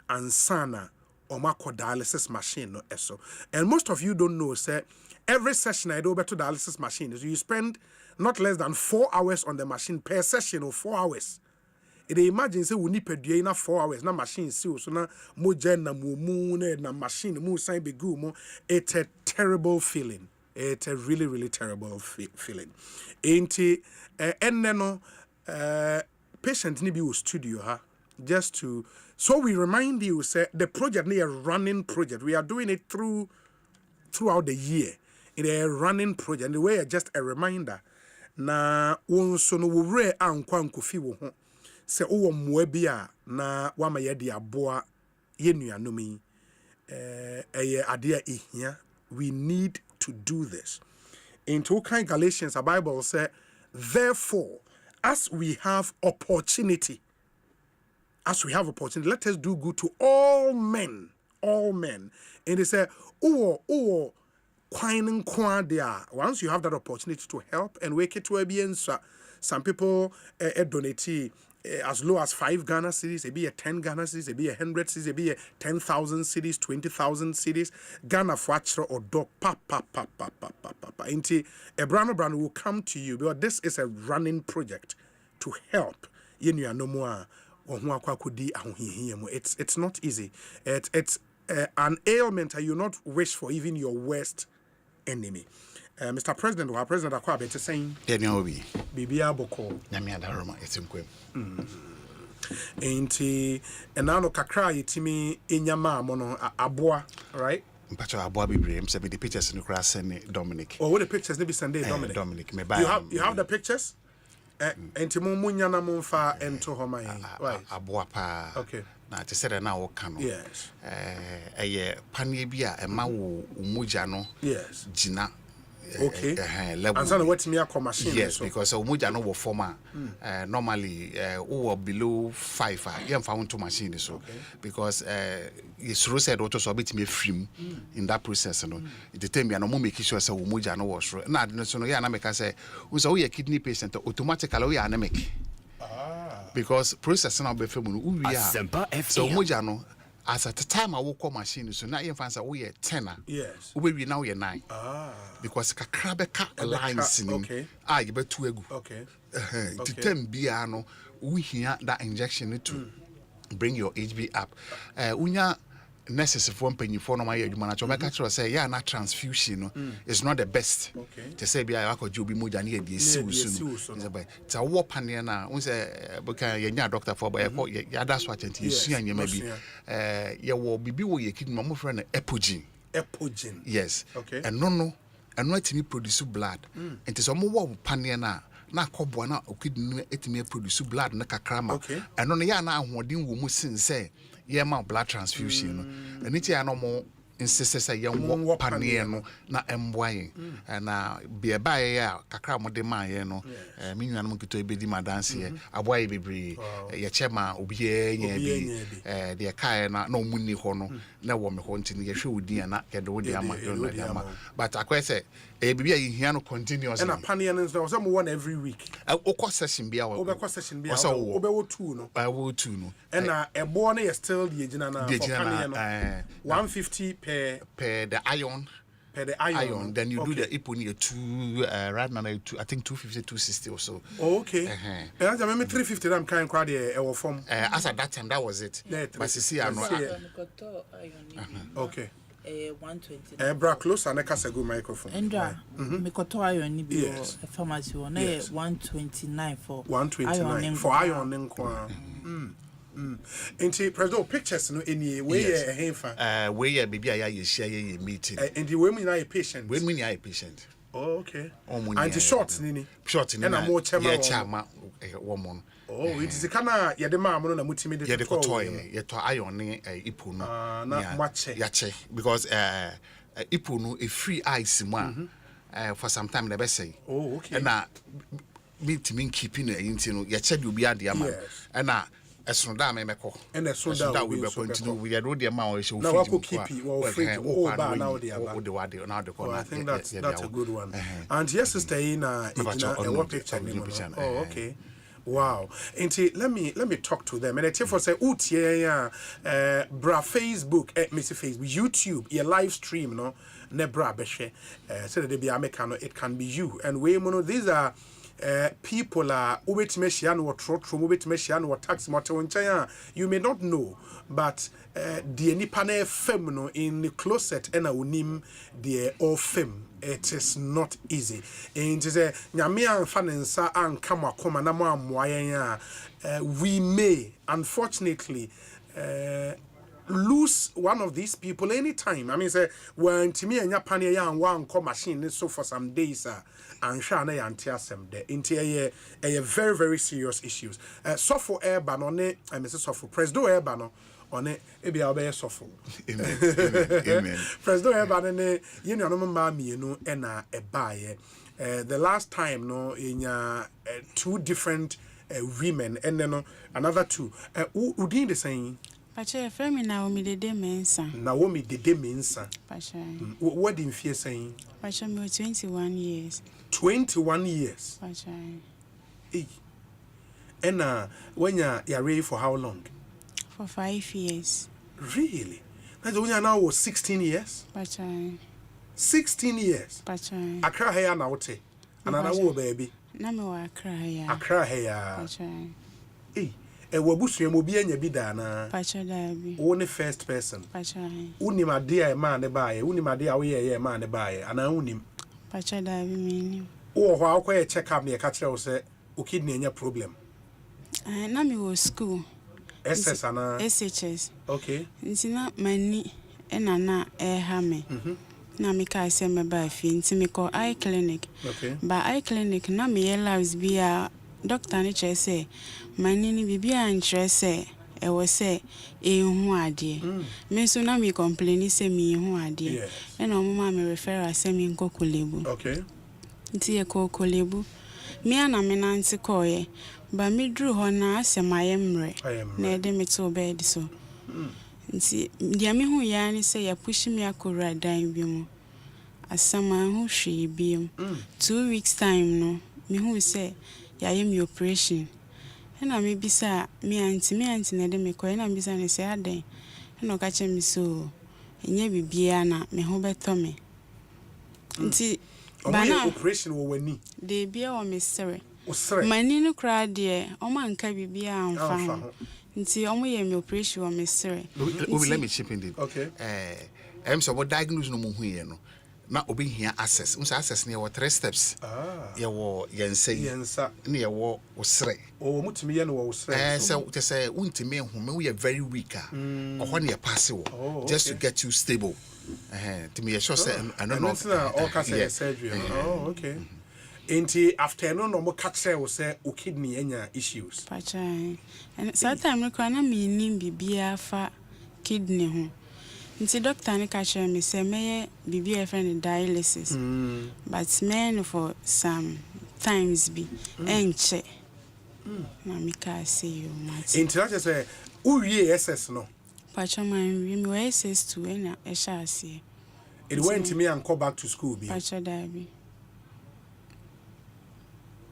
ansana omako dialysis machine no eso. And most of you don't know, say. Every session I do over to dialysis machine, you spend not less than 4 hours on the machine per session or 4 hours. It imagine say we need per day na 4 hours na machine so na moja na mumu na machine mu sign be good mo. It's a terrible feeling. It's a really, really terrible feeling. Ain't it? And then patient ni be studio ha just to so we remind you say the project ni a running project. We are doing it throughout the year. In a running project, and the way just a reminder. Na wonso no wure ankwa nkofi wo ho. Se wo moabia na wama ye de aboa ye nuanomi. Eye ade a ehia. We need to do this. In 2 Galatians, the Bible says, therefore, as we have opportunity, let us do good to all men. And they say, once you have that opportunity to help and wake it to a bien, some people donate as low as 5 Ghana cedis, it be a 10 Ghana cedis, it be 100 cedis, it be a 10,000 cedis, 20,000 cedis. Ghana Fuachra or do pa. Inti a brand will come to you because this is a running project to help. You no more. It's not easy. It's an ailment that you not wish for even your worst enemy. Mr. President, our President Akwa Bete saying, Bibia Boko, Yamiada Roma, it's in Quim. And now Kakra, Yitimi, Inyama, Mono, Abua, right? Pacho Abua Bibrem, send me the pictures in the grass and Dominic. Oh, what the pictures? Maybe Sunday, Dominic. Dominic, you have the pictures? And Timo Munyana Monfa and Tohomai. Abua Pa. Okay. Na te said now can yes panie bia e ma wo umuja no yes gina okay level and so what me a machine yes so. Because umuja no wo former normally wo below 5 you found to machine so okay. Because it's said auto so bit me film in that process no the time you no make sure say umuja no was na so no ya na make say we say we kidney patient automatically we anemic. Because process now be film we are Asempa FM. So moja no as at the time I walk on machine so now you fancy we 10 yes we now you 9 because kakra be ka lines in okay you be 2 egu okay the time bia no we hear that injection to bring your HB up unya necessary for penny for no my adwuma na choma ka kire say yeah na transfusion is not the best okay to say bia akoje obi moja na e dey siwu so by ta wo panel na we say because yenya doctor for by ya that's what you see anyama bi ye wo bibi wo ye kidney mo friend epogen Epogen. Yes. Okay. And no. and not to produce blood. It is a more panena. Na kobwana okidinu etime produce blood na kakrama eno ne ya na ahoden wo mu sin say ye ma blood transfusion no eni ti ya no mo insist say ye wo panne no na emboaye na be ba ye ya kakra mo de ma ye no me nwa no kito ebedi madanse ye aboaye bebre ye chema obi ye nya bi de kai na omuni ho no na wo me ho ntini ye hwe odin na ye de wo de ama but akwese bibi ayi hia no continuously na panne no so mo one every week okọ session bia wo obekọ session bia wo obewo 2 no wo 2 no na ebo na ye still the ejina na for panne no 150 per the iron then you do the iponi 2 right now I think 250 260 or so. Okay. And I remember 350 I'm kind crowd e wo form as at that time that was it. But see I know. Okay. 120. Bra close and a go microphone. Endra, me koto iron ni bi o pharmacy o na 129 for 129 for iron nko. Enti president pictures no any way hefa way baby I share ye meeting. And the women are a patient. Women are a patient. Oh okay. And the shorts nini. Shorts ni. And a more chama woman. Oh, it is the kana ya de ma no na mutimi de to toy ye to iron ni ipu no na mache yache because ipu no a free ice ma for some time na be say. Oh okay. And na me keeping it into no yache de obi ade ama and na esono da me meko and esono da we be continue we do the ma we show na we keep it we free oh ba na we the now the I think that's a good one. And yes sister ina what picture name. Oh okay. Wow. Enti let me talk to them. And I tell for say utie bra Facebook Mr. Facebook YouTube your live stream no ne bra behwe say the be America no it can be you and we know these are people are ubetime no trotro ubetime no tax motor nchen you may not know but the nipa na fem no in the closet and onim the all fem it is not easy and is nyame anfa nensa anka makoma na mo amoayen we may unfortunately lose one of these people anytime. I mean say when timi anya pane ya anwa nko machine so for some days and sha na ya antiasem de into a very very serious issues so for airban on it I mean so for president airban no on it e bia obey so for amen president airban ne you know no ma mienu e na e baaye the last time no in 2 different women and then another 2 who did the same. Pacha frame Naomi Dede Mensa. Naomi Dede Mensa. Pacha. What did you saying? Pacha me 21 years. 21 years. Pacha. Hey. And when you're ready for how long? For 5 years. Really? That's when you now was 16 years? Pacha. 16 years. Pacha. Accra here now te. And I know baby. Na me wa Accra here. Accra here. Pacha. Hey. Wabusu mobi anya bi da na pacha da bi woni first person pacha unim ade a ma ne baaye unim ade a wo ye ma ne baaye ana unim pacha da bi menim wo ho akwa check up ne ka kire wo se o kidney anya problem na me wo school SS ana SHS okay nti na mani na ha me na me ka se me ba fi nti me ko eye clinic okay ba eye clinic na me ye labs bia doctor ni che say manini bibia nkyerɛ sɛ ɛwɔ sɛ ehu ade me so na me complain say me hu ade ɛna ɔmo ma me refer asɛ me nkɔ kolebu okay nti ye kɔ kolebu me ana me nanti kɔɛ ba me duru hɔ na asɛ mayɛ mmerɛ na ɛde me to bed so nti dia me hu ya ni sɛ ya push me akɔra dan bi mu asama hu hwee bi mu 2 weeks time no me hu sɛ ya yɛ me operation na me bisa me auntie na de me ko na me bisa ne se aden na ka che me so enye bibia na me ho beto me nti ba na operation wo wani de bia wo me sere osere mani no kra de o man ka bibia amfa nti o mo ye me operation wo me sere let me chip in it okay em so what diagnose no mo hu ye no na obi hia access unsa access ne 3 steps ye wo yensa ne ye wo osre mutimi ye no wo osre say untimi hu me we very weak ho ne pass wo just to get you stable To me, sure say I don't know. All cancer surgery. Oh, okay. Enti after no more catch say kidney enya issues. Pachai. And sometimes I na me nim bibia fa kidney ho. Nti doctor ne catch me say me bibia friend dialysis. But men for some times be enche. Na me ka say you mate. Enti I just say uwie SS no. Pacha man we me SS to na e sha ase. It went to me and go back to school be. Pacha dabi.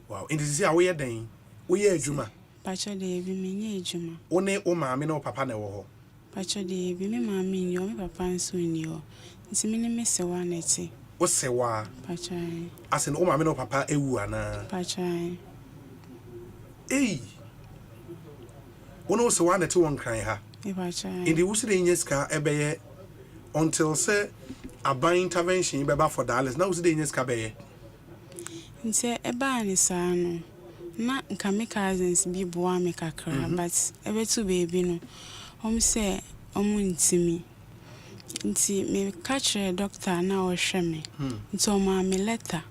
Wow, and this is how we are doing. We are Juma. Pacha de bi me nye ejuma. One o maame na o papa na wo ho. Pacha de bi me maame ni o me papa nso ni o. Nti me ne me se wa na ti. O se wa. Pacha. Asen o maame na o papa ewu ana. Pacha. Eh. Ono se wa na ti won kran ha. E pacha. Indi wo se de nyeska ebeye until say aban intervention beba for dialysis. Na wo se de nyeska beye. Nti eba ni saa no na nka me cousins bi boa me kakra but ebetu baby no say ntimi nti me catch doctor na o hwe me nti o ma me letter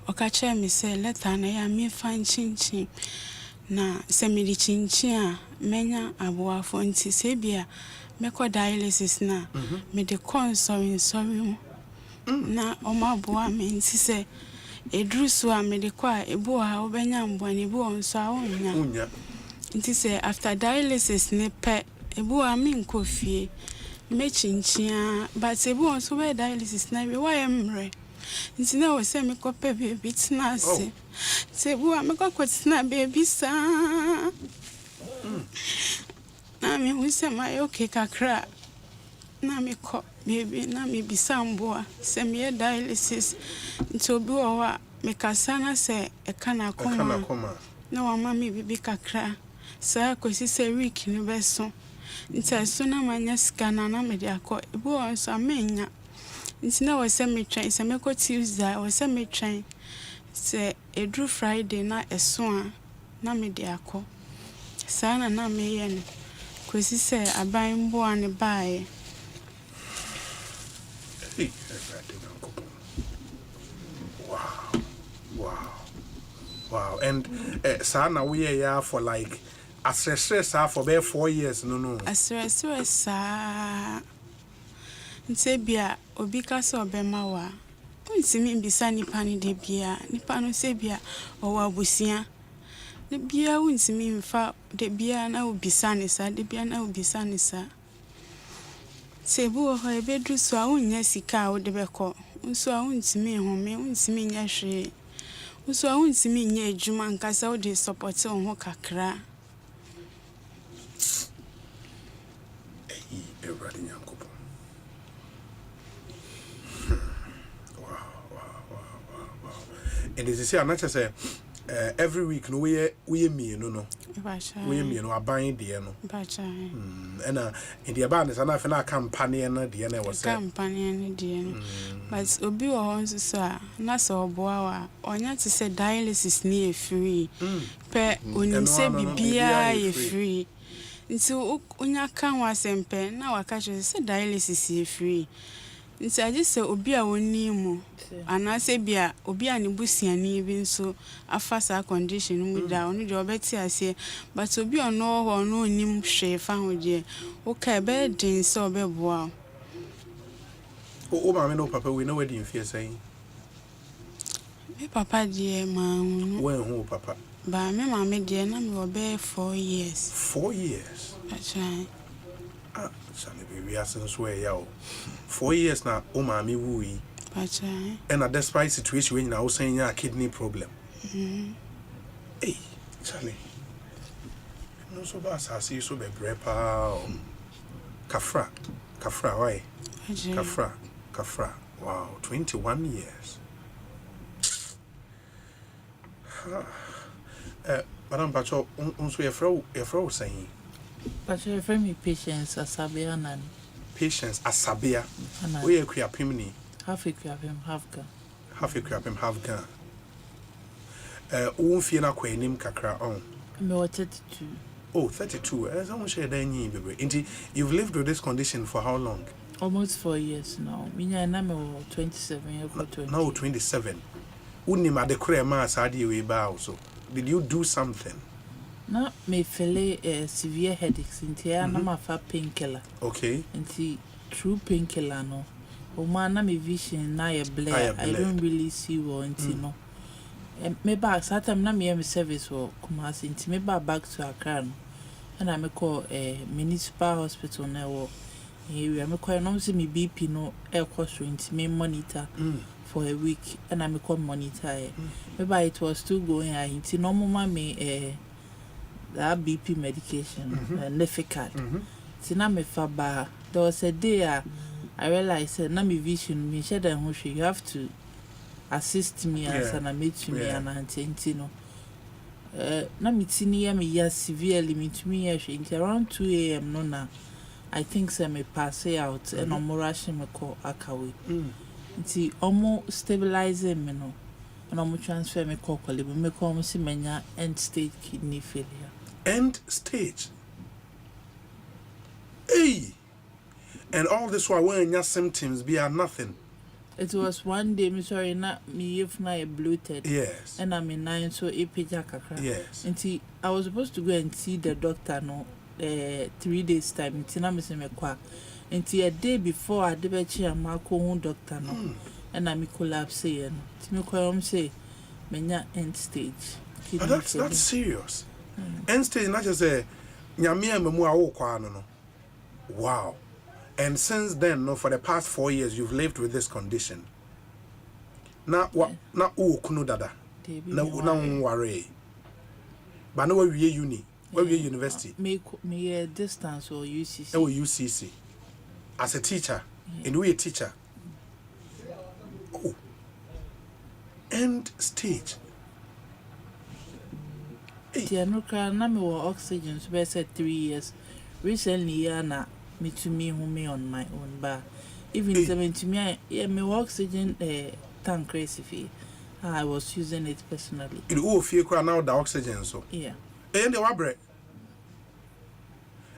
o catch me say letter na ya me fan chinchin na se me di chinchin a menya aboafo nti se bia me ko dialysis na me de sorry na o ma boa me nti se edrusu a me de kwa ebu a obenya mbwane ebu onso a onya nti se after dialysis ne pe ebu a me nkofie me chinchin but ebu onso be dialysis na we why emre nti na o se me ko pe baby tina ase se ebu a me ko tina baby sa na me hu se my okay kakra na me ko baby na me bisamboa se me dialysis nti obi wo wa me kasana se e kana koma na wa mama bibi kakra sa kosi se week ni beso nti so na manya scanner na me de akọ ebi wo so amenya nti na wo se me twen se me ko Tuesday wo se me twen se edru Friday na eso a na me de akọ sa na me ye no kosi se aban mbo ane bae. Wow. And sana we are for like stress for about 4 years no. Stress sa nse bia obi ka so obema wa. Ntimi mbisa nipa ni de bia. Nipa no se bia owa abusia. De bia ntimi mfa de bia na obisa ne sa, de bia na obisa ne sa. Sebu ho ebedu so a unya sika wo de beko. Nso a untimi home, untimi nya hwe. Nso a untimi nya adwuma nkasa wo de support wo kakra. Everybody nyankopo. Wow. And this is here not say every week no we me no. We me no aban de no. Bacha. And in the aban is na fa campaign na de na was campaign de no. But obi wo hon so na so oboa wa onya ti say dialysis ni e free. Pe oni se bibia e free. Nti onya kan wa sempe na waka say dialysis e free. Nti aje se obi a woni mu ana se bia obi a ne busiani bi nso afa sa condition mu da onu de obeti ase but obi ono ho no onim hwe fa ho de o ka be din se obeboa o ma me no papa we no wedding fear saying me papa de ma when who papa ba me ma me de na me obe 4 years 4 years achai Sally baby since where yo 4 years now o ma me wui achai and despite situation when now saying a kidney problem hey Sally no so ba sa see so be brepa kafra why kafra wow 21 years Madam Pacho unso ye fro saying but your friend me patience asabia nan patience asabia we akua pimni half a crab him half gun fie na kwa enim kakra on me 32 oh 32 as I share dan yin bebe you've lived with this condition for how long Almost 4 years now. Me I'm 27 for 20. Now 27. Unima de krema sadi we ba also. Did you do something? No, me feel severe headaches into ya na ma fa painkiller. Okay. Into true painkiller no. Oma na me vision na ye blare. I don't really see what into no. Me back satam na me service wo Kumasi into me back to Accra no. And I me call municipal hospital na wo. Area me call no see me BP no air cost into me monitor for a week and I me call monitor. Maybe it was still going into no more me that BP medication and Neficard. Tina me faba. There was a day I realized na me vision me share them you have to assist me as an meet me and antino. Na me tini me ya severely me to me around 2 a.m. no na. I think say me pass out and I'm rushing me call Akawi. Nti omo stabilizing me no. And I'm transfer me call Kolibu me call me see menya end stage kidney failure. End stage. Hey! And all this while when your symptoms be are nothing. It was one day, me sorry, not me if na bloated. Yes. And I'm in 9 so kakra. Yes. And I was supposed to go and see the doctor no 3 days time. Tina me se me kwa. And a day before I debechi and Marco home doctor no. And I'm collapse no. Timi kwa say menya end stage. Oh, that's serious. End stage not just a nyamia memu awo kwa no. Wow. And since then, no, for the past 4 years, you've lived with this condition. Na kuno dada. Na worry. But no, where we uni, where we university. Me distance or UCC. Oh, UCC. As a teacher, and we a teacher. Oh. End stage. Hey. No na me wa oxygen so be said 3 years. Recently, na me to me who me on my own bar. Even 70 me me oxygen tank recipe. I was using it personally. It all feel now the oxygen so. Yeah. And the wabre.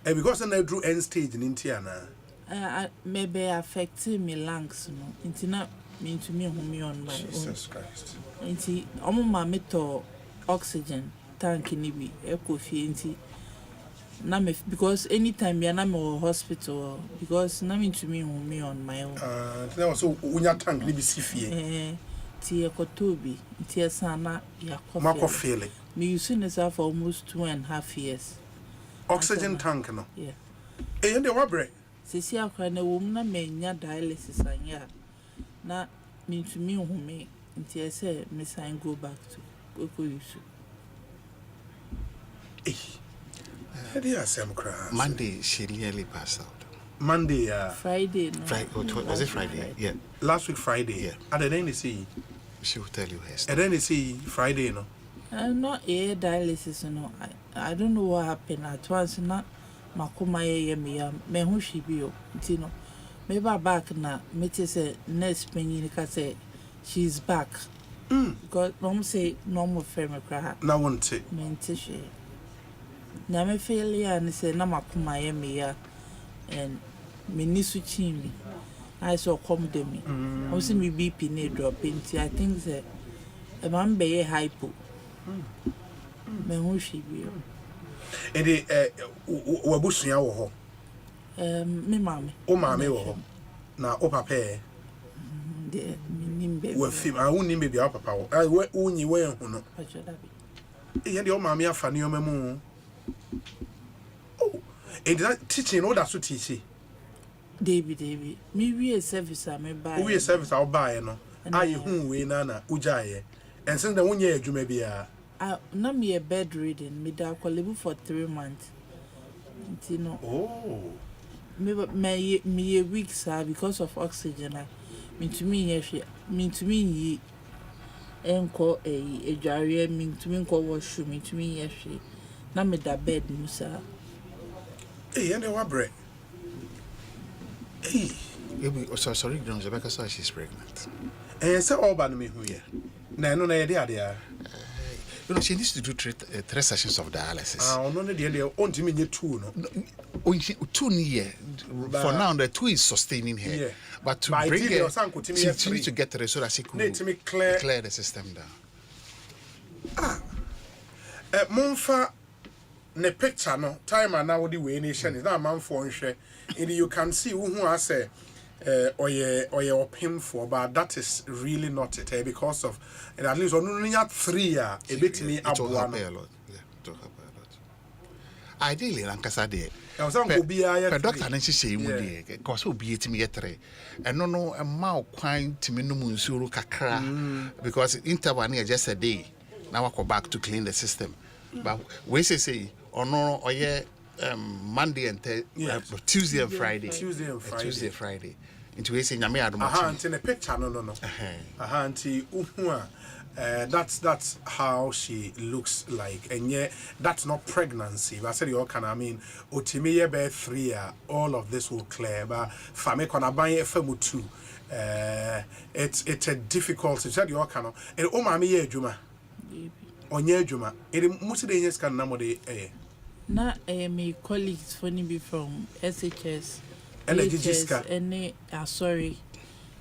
And because I drew end stage in Intiana. Maybe affecting me lungs no. Intina me to me who me on my own. Jesus Christ. Inti omo me to oxygen tank ni bi Ekofie inti. Na me because anytime ya na me hospital because na me to me on my own. That was so unya tank ni bi sifie. Ti ekotobi ti esana ya coffee. Me using this for almost 2.5 years. Oxygen tank no. Yeah. And the wabre. Sisi akwa na wo na me nya dialysis anya. Na me to me me nti ese me sign go back to Ekosiise. Monday, she nearly passed out. Monday, Friday. No. Was it Friday? Yeah. Last week, Friday. Yeah. And then they see. She will tell you her story. And then they see Friday, no. Not air dialysis, no. I don't know what happened at once. Not makoma me who she be, you know. Maybe back now. Me say next penny say she's back. Because mom say normal family cry. Now want it. Mentishe. Na me failure and say na makoma ya and me nisu chimi. I saw come to me. I see me BP ne drop into. I think that a man be hypo. Me who she be. And the wabusunya wo ho. Me mama. O mama wo ho. Na o papa e. De me nimbe. We fim a woni nimbe bi a papa wo. We unyi we hu no. E de o mama afa ne o mamu. Oh. And that teaching all that so teach. David. Me we service me buy. We service I'll buy no. I who we na ujaye. And since the 1 year adwuma bia. Na me a bedridden, me da kwalebu for 3 months. You know. Oh. Me a week sir because of oxygen. Me to me ye enko a jare me to me ko wash me to me ye na me da bed musa. Hey, and what break? Hey. Sorry, Rebecca says she's pregnant. And so all by me who here. No, idea. You know, she needs to do 3 sessions of dialysis. No, only 2, no. Only 2 year. for now the 2 is sustaining her. Yeah. But to But bring ideally, her, she need to get her so that she could clear the system down. Monfa ne picture no time and now the way nation is not man for share. And you can see who I say or your pim for, but that is really not it because of and at least only 3 a bit me up one. A lot. Yeah, it will help a lot. Ideally, Lankasa de. But doctor Nancy say you because will be it me yetre. And no a mouth quine to minimum suru kakra because interval just a day. Now I go back to clean the system. But we say or no or Monday and Tuesday and Friday. Tuesday Friday. Into we say nyame adom. In the picture no. Auntie that's how she looks like, and yeah, that's not pregnancy. But I said you can I mean otimi be 3 all of this will clear. But fame kona ban femu 2. It's a difficult situation. You can and o ma me ye adwuma. Onye adwuma. It most of the years can namode na my colleagues funny be from SHS and sorry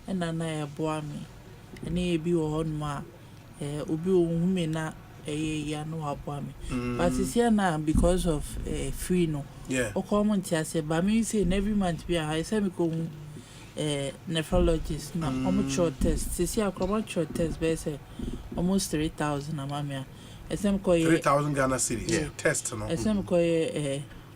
and na boa me and be on ma obi ohun na ya no aboa me but it's here now because of free no o common say but me say every month be I say me go nephrologist na short test see a common short test be say almost 3,000 amamia esem ko 3,000 Ghana cedis test no esem ko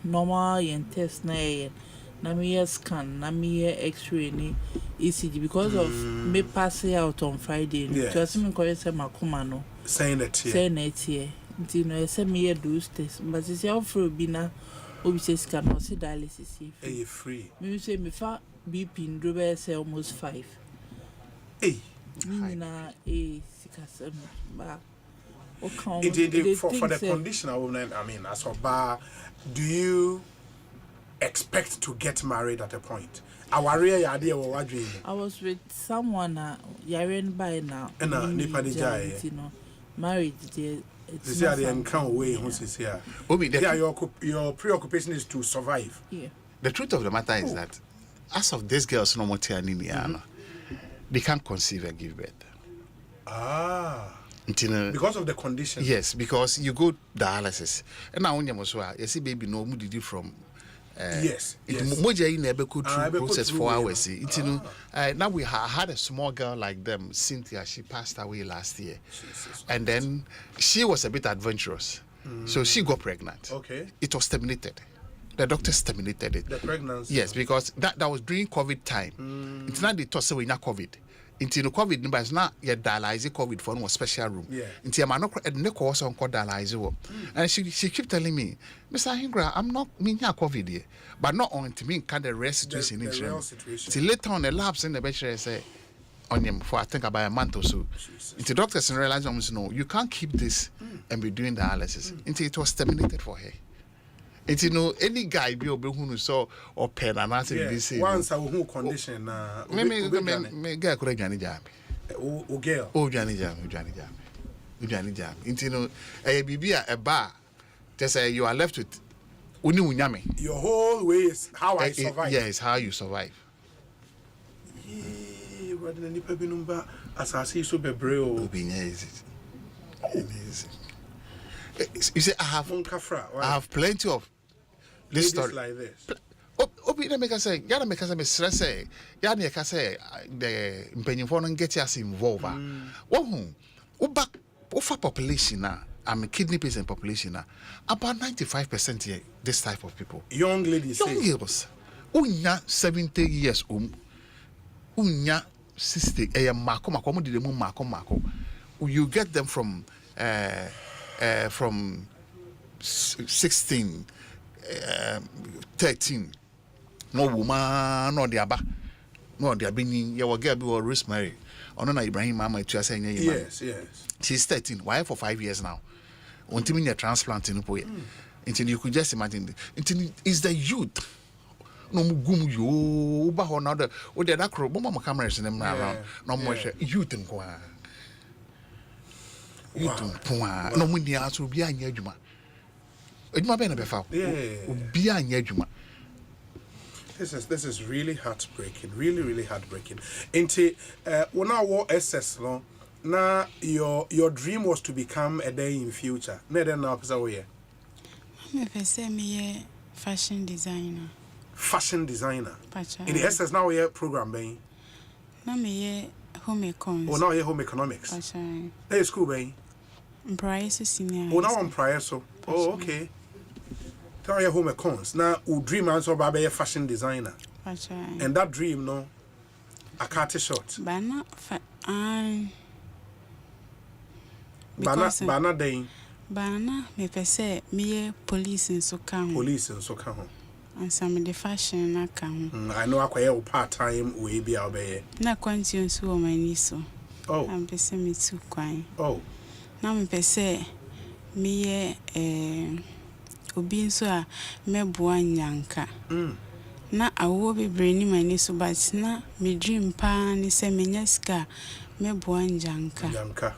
normal yen test na me scan na me x-ray ni ECG because of me pass out on Friday just me ko say makoma no saying that here you know esem me do test but say offer bi na obi say scan no say dialysis free me say me fa BP ndrobe say almost 5 na sikasem ba Indeed, for the condition of women, I mean, as a bar, do you expect to get married at a point? Our real idea of what dream. I was with someone, Yaren by now, and married. This year, they encounter way who's here. Your preoccupation is to survive. Yeah. The truth of the matter is that, as of these girls, no more they can't conceive and give birth. Because of the condition. Yes, because you go dialysis. And now you see baby no moody from Moja in Ebeko process 4 hours. Now we had a small girl like them, Cynthia, she passed away last year. And then she was a bit adventurous. So she got pregnant. Okay. It was terminated. The doctors terminated it. The pregnancy. Yes, because that was during COVID time. It's not the toss away COVID. Into COVID number is not yet dialyze COVID for no special room. Into a no course on dialyze. And she kept telling me, Mr. Hingra, I'm not mean COVID here, but not on to me kind of rest situation in till later on the labs in the bachelor say on him for I think about a month or so. Into doctors and realize no, you can't keep this and be doing dialysis. Until it was terminated for her. It's any guy be able who saw or pen and answer this. Once I who condition me girl could Johnny Jam. Girl. Johnny Jam. Into a bibia a bar. Just say you are left with Unyami. Your whole way is how I survive. Yes, how you survive. What the nipa be number as I see so be brave. You say I have plenty of this story like this. Obi na make us say, Yana make us stress say, Yana can say the mpenyimfo get us involved. Uba population now, I'm a kidney patient population now. About 95% here, this type of people. Young ladies. Young girls. Unya 70 years unya 60 mako. You get them from 16, 13. No woman, no diaba, no diabini. You will get be Rosemary. Ono na Ibrahim mama tu asa nye. Yes. She's 13. Why for 5 years now? Until me transplant in Upoye. Until you could just imagine. Until is the youth. No mugum yo uba ho na the akro mama cameras in them around. No more youth nko a. Youth no mundi aso bi anya adwuma. Adwuma be na be fa. Obi anya adwuma. This is really heartbreaking. Really heartbreaking. Into when I war SS no, now your dream was to become a day in future. Neden now pesa way. Me say me fashion designer. Fashion designer. Pacha. In the SS now we program be. Na me home econs. Oh now you home economics. Pacha. Hey school be. Prior so senior. Oh now I'm prior so. Oh okay. Tell you home econs. Now we dream answer about be a fashion designer. Pacha. And that dream no I cut it short. Bana Bana day. Bana me pese me police nso ka ho. Police nso ka ho. And some the fashion na ka ho. I know akwaye part time we be obey. Na kwanti nso o mani so. Oh. Am pese me tu kwan. Oh. Na me pese me obi nso a meboa nyanka. Na awo bebre ni mani so but na me dream pa ni se menya sika meboa nyanka. Nyanka.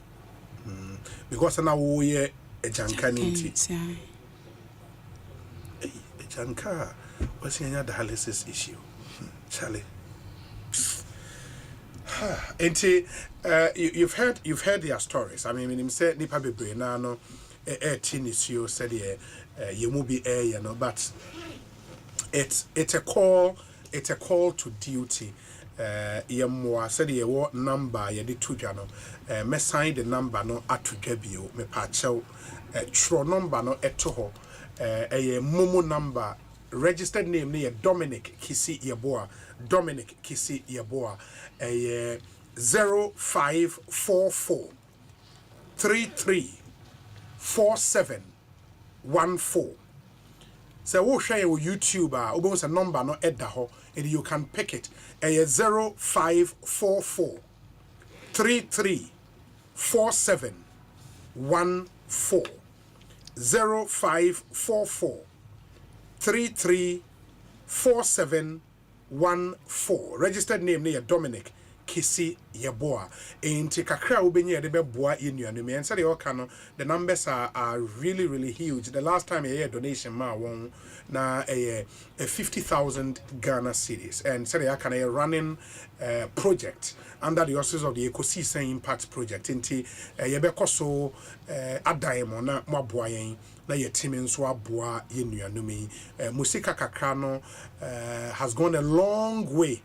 Because na wo ye a janka ninti. A janka was in your dialysis issue. Charlie. You've heard their stories. I mean, him said nipa bebre na no teen issue said you mu be you know, but it's a call to duty. Yemwa said ye what number ye di tudwa no me sign the number no atudwa bio me pa chew tro number no eto ho ye momo number registered name ne ye Dominic Kisi Yeboa 0544 334714. So we'll share your YouTube about a number no edda ho and you can pick it. 0544 334714. 0544 334714. Registered name near Dominic Kisi Yeboa. In Tikakra Ubenya de Beboa in your name. And the numbers are really huge. The last time a donation ma won na a 50,000 Ghana cedis. And said I can a running project under the auspices of the Ekosiisen Impact Project. Inti yebeko so adaimo na mwaboayen na yetimi nso aboa yenuanumi. Musika kakrano has gone a long way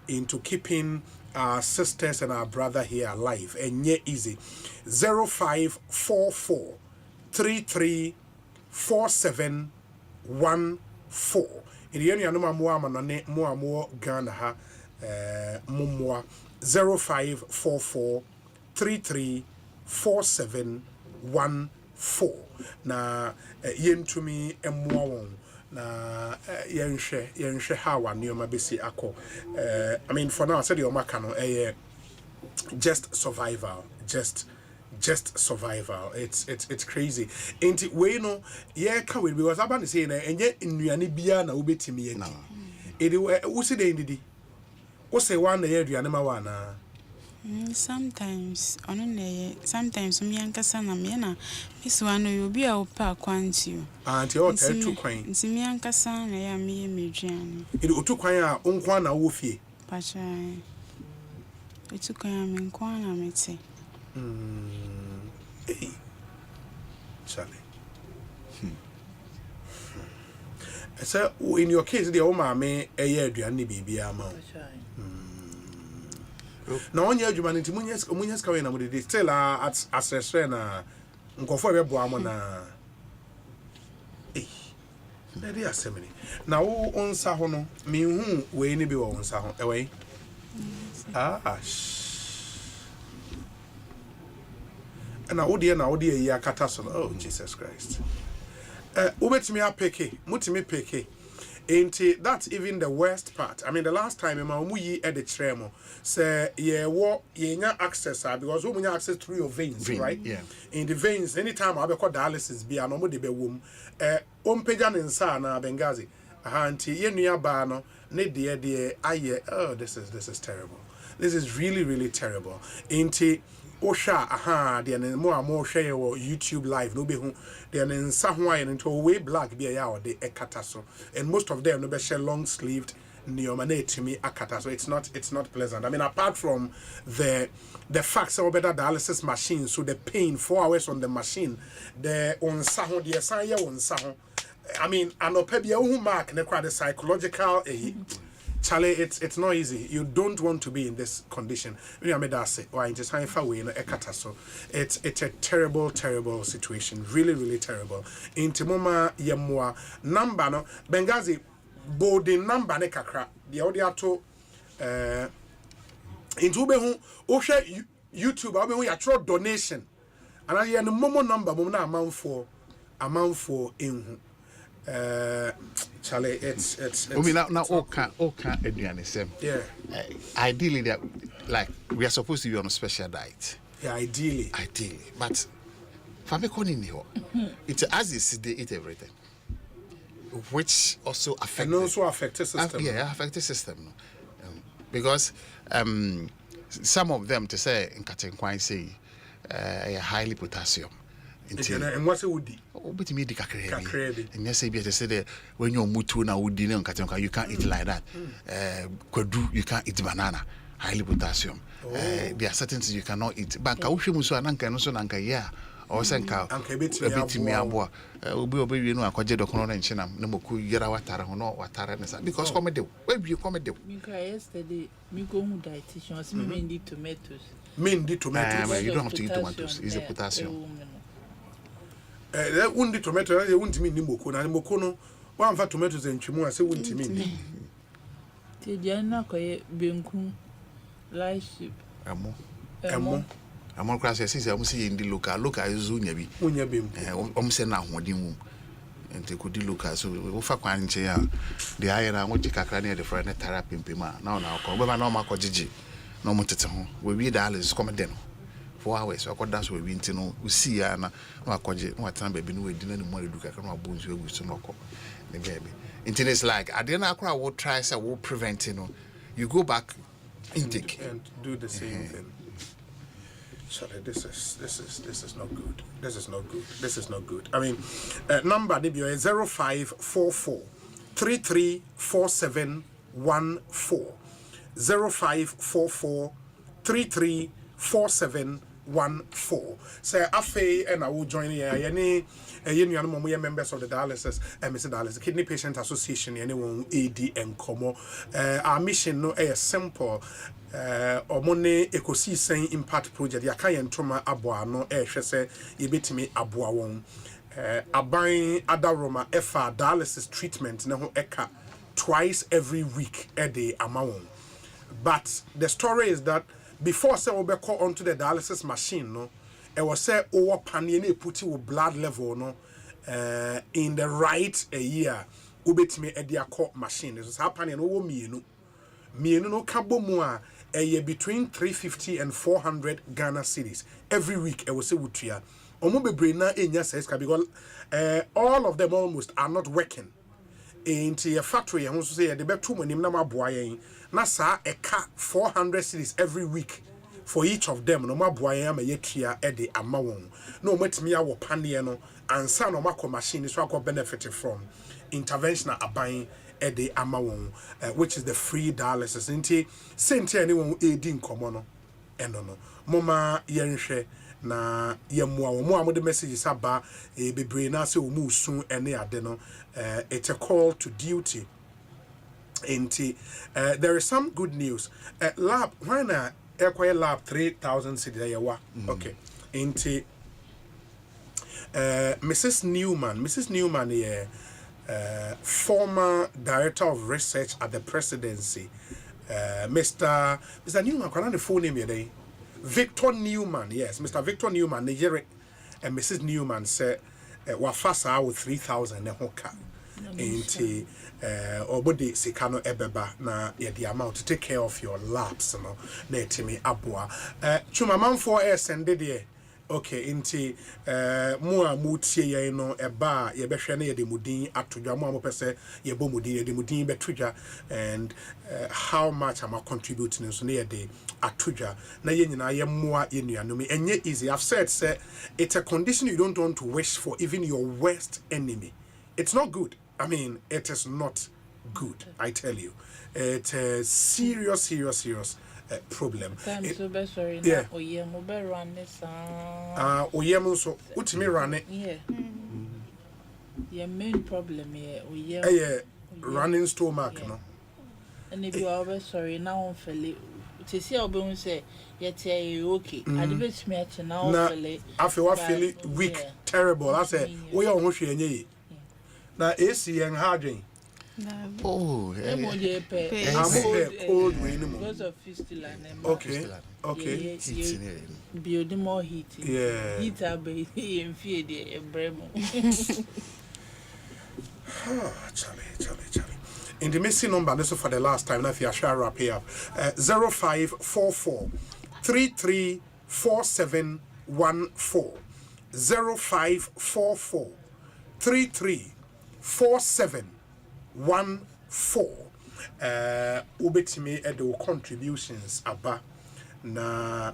into keeping our sisters and our brother here alive and yet easy. 0544 334714. In the area no more Ghana ha mumwa 0544 334714. Na yentumi emwa na yenhwe how anioma besi akọ. I mean for now I said your maka no just survival, just survival. It's crazy. Enti we no ye ka we because abani say na enye nnuane bia na obetimi ye ti. Edi wo se dey ndidi. Wo say one na ye aduane ma wa na. Sometimes sometimes me ankasa na me na this one you be a opa kwanti anti o tu kwan nti me ankasa na ya me meduane edi otu kwan a onkwa na wo fie pacha otu kwan me nkwa na mete Charlie. So in your case the o ma me eye aduane bibia ma na onye adwuma nti munya ska we na mudede still at asresre na nkofo be boa mo na na dey asemini na wo onsa ho no me hu we ni bi wo onsa ho ewe na wo de yi akata so oh Jesus Christ ubetimi apeke mutimi peke. Ain't that's even the worst part. I mean, the last time we at the tremo say you access because we have access through your veins, right? Yeah. In the veins, anytime I call dialysis be an omode be womb. Ompejan insana Benghazi. Auntie yenu bano ne dear oh this is terrible. This is really terrible. Ain't Osha, they are more share your YouTube live. No be who they are in some way into way black be a or the ekataso, and most of them no be share long sleeved neomanate akata. So it's not pleasant. I mean, apart from the facts of better dialysis machine, so the pain 4 hours on the machine, the on saho the asaya on saho. I mean, anopebia who mark the psychological Charlie, it's not easy. You don't want to be in this condition. It's a terrible situation. Really terrible. Intimoma yemwa number no Benghazi boarding number ne kakra. The audio to into behu oshe YouTube abehu ya throw donation. And I hear the momo number mona amount for in Charlie, it's I mean, now all can't eduane same. Yeah. Ideally, that like we are supposed to be on a special diet. Yeah, ideally. But family it's as is they eat everything, which also affects. And also affect the system. Affect the system. Because some of them to say in Katenkwan say highly potassium. And what's it would be? But me and yes, they say when you're mutu na would dinner you can't eat like that. Kwadu, you can't eat banana, highly potassium. There are certain things you cannot eat. But Kaushimusu and Anka no so Anka or Sanka a bit me aboa. Obi you know akwaje do kono na nchina na moku yera watara hono watara nesa because come de where you come de. Yesterday me go mu dietitian so me need tomatoes. You don't have to eat tomatoes. It's a potassium. That wouldn't tomato, they wouldn't mean Nimoko, and Mokono, one for tomatoes and Chimua, say wouldn't mean. Tidiana Koye Binkum, live sheep. I'm on class, I'm saying the look at Zunyabi, Omsena, Wadimu, and they could look at so Ufa Quanchea, the iron, I want to cacrania the friend therapy in Pima. Now, call no Marco Gigi, no Moteton, we read Alice Commodeno. 4 hours, so I could dance with Wintino, we see Anna, no, I could no time baby, no, didn't more do Kakama Bones with Sonoko, the baby. Until it's like, I didn't acquire what tries, I will prevent, you go back intake and do the same thing. Sorry, this is not good. This is not good. I mean, number Nibio is 0544 334714 0544 334714. Say Afe and I will join here. Any members of the dialysis Dialysis Kidney Patient Association, anyone AD and Como. Our mission no a simple Omone Ekosiisen Impact Project. Yakayan Trauma Abua no say yebetimi Abua won. Abain Adaroma FR dialysis treatment no eka twice every week a day amount. But the story is that before say we call onto the dialysis machine, no, it was say over panini put your blood level no in the right a year. Ubetime a dia call machine. This is happening over me no kabo mua a year between 350 and 400 Ghana cedis every week. I will say wutria. Omobe braina enya says because all of them almost are not working. Into a factory, I want to say the best 2 money na maboye. Nasa eka 400 cedis every week for each of them. No maboye ama yetria ede amawon. No metimi awo panie no ansa no mako machine so akọ benefit from interventional aban ede amawon, which is the free dialysis. Inti senti anyone edi nkomo no eno no moma yenhwe na yemwa wo mo amode messages aba bebre na se wo mu sun ene ade no. It's a call to duty. There is some good news. Lab, when acquire lab 3,000 cedis. Okay. Mrs. Newman, former director of research at the presidency. Mr. Newman, can I have the full name here? Victor Newman, yes, Mr. Victor Newman, Nigeria, and Mrs. Newman said, "Wafasa with 3,000 nehoka." Inti obodi sikano ebeba na the amount to take care of your labs no na etimi aboa chuma manfo send there. Okay, inti mo a mutie ye no eba ye behwe na ye de mudin atodwa mo amopese ye bo mudin ye de mudin betodwa and how much am I contributing so na ye de atodwa na ye nyina ye moa ye nuanom enye easy. I've said say it's a condition you don't want to wish for even your worst enemy. It's not good. I mean, it is not good. I tell you, it's a serious problem. Yeah. So what me run it? Yeah. Your main problem here, running stomach, no. And if you are sorry, now on Philly, to see our bones say, yet okay. I debate me at now, I feel weak, terrible. I say, we are almost here. Now, AC and Harding. Oh, I'm cold because of fistula. Okay. Building more heat. Yeah. Heat up in fear, dear Bremo. Charlie. In the missing number, this is for the last time. Now, if you shall wrap here up, 0544 334714 0544 334714 ubetimi edo contributions aba na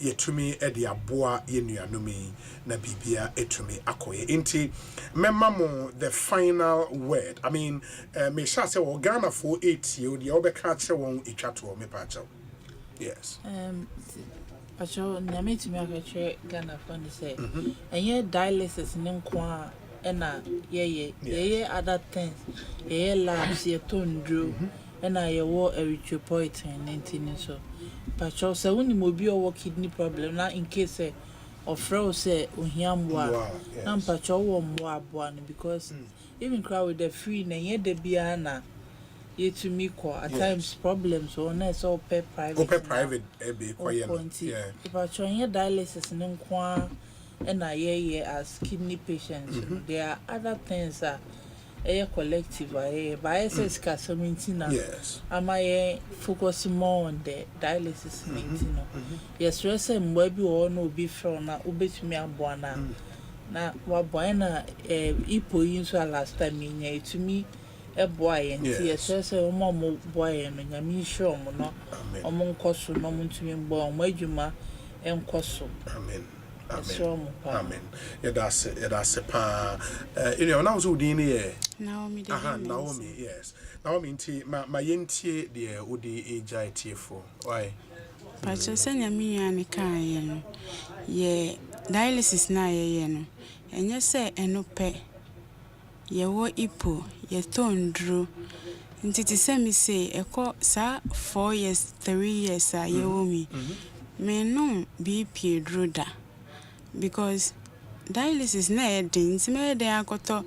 yetumi edi aboa yenuanumi na bibia etumi akoye inti memamo the final word. I mean me sha say wo Ghana for 8 year odi obeka kire won itwato me pa chaw. Yes. Pacho nyame timi akachire Ghana for ni say enye dialysis ne nko ena ye other things ye labs ye tondro ena ye wo erythropoietin 19 so pacho se woni mo bi o kidney problem na in case of fraud say ohiamwa na pacho wo mwa aboa no because even crowd with the free na ye de bia na ye to me ko at times problems or na so private be quiet. Yeah pacho ye dialysis ne nko and as kidney patients, there are other things that collective by SS Casamintina. Yes. Am I focusing more on the dialysis meeting? Yes, rest and maybe all no be from na ubet me and buana. Na wabuana ipo inso last time in to me a boy and yes, a mom boy and Yami show no among cosso no to me born Wajuma and cosso. Amen. Amen. Yeah, that's a pa. You know, now so dini Naomi, yes. Naomi, my yenti the udi ejai for. Why? But so send me and can ye dialysis na ye no. And you say enope ye wo ipo ye tondru. Ntiti se mi say eko sa 4 years 3 years ye wo mi. Me no BP druda. Because dialysis na edin me dey akoto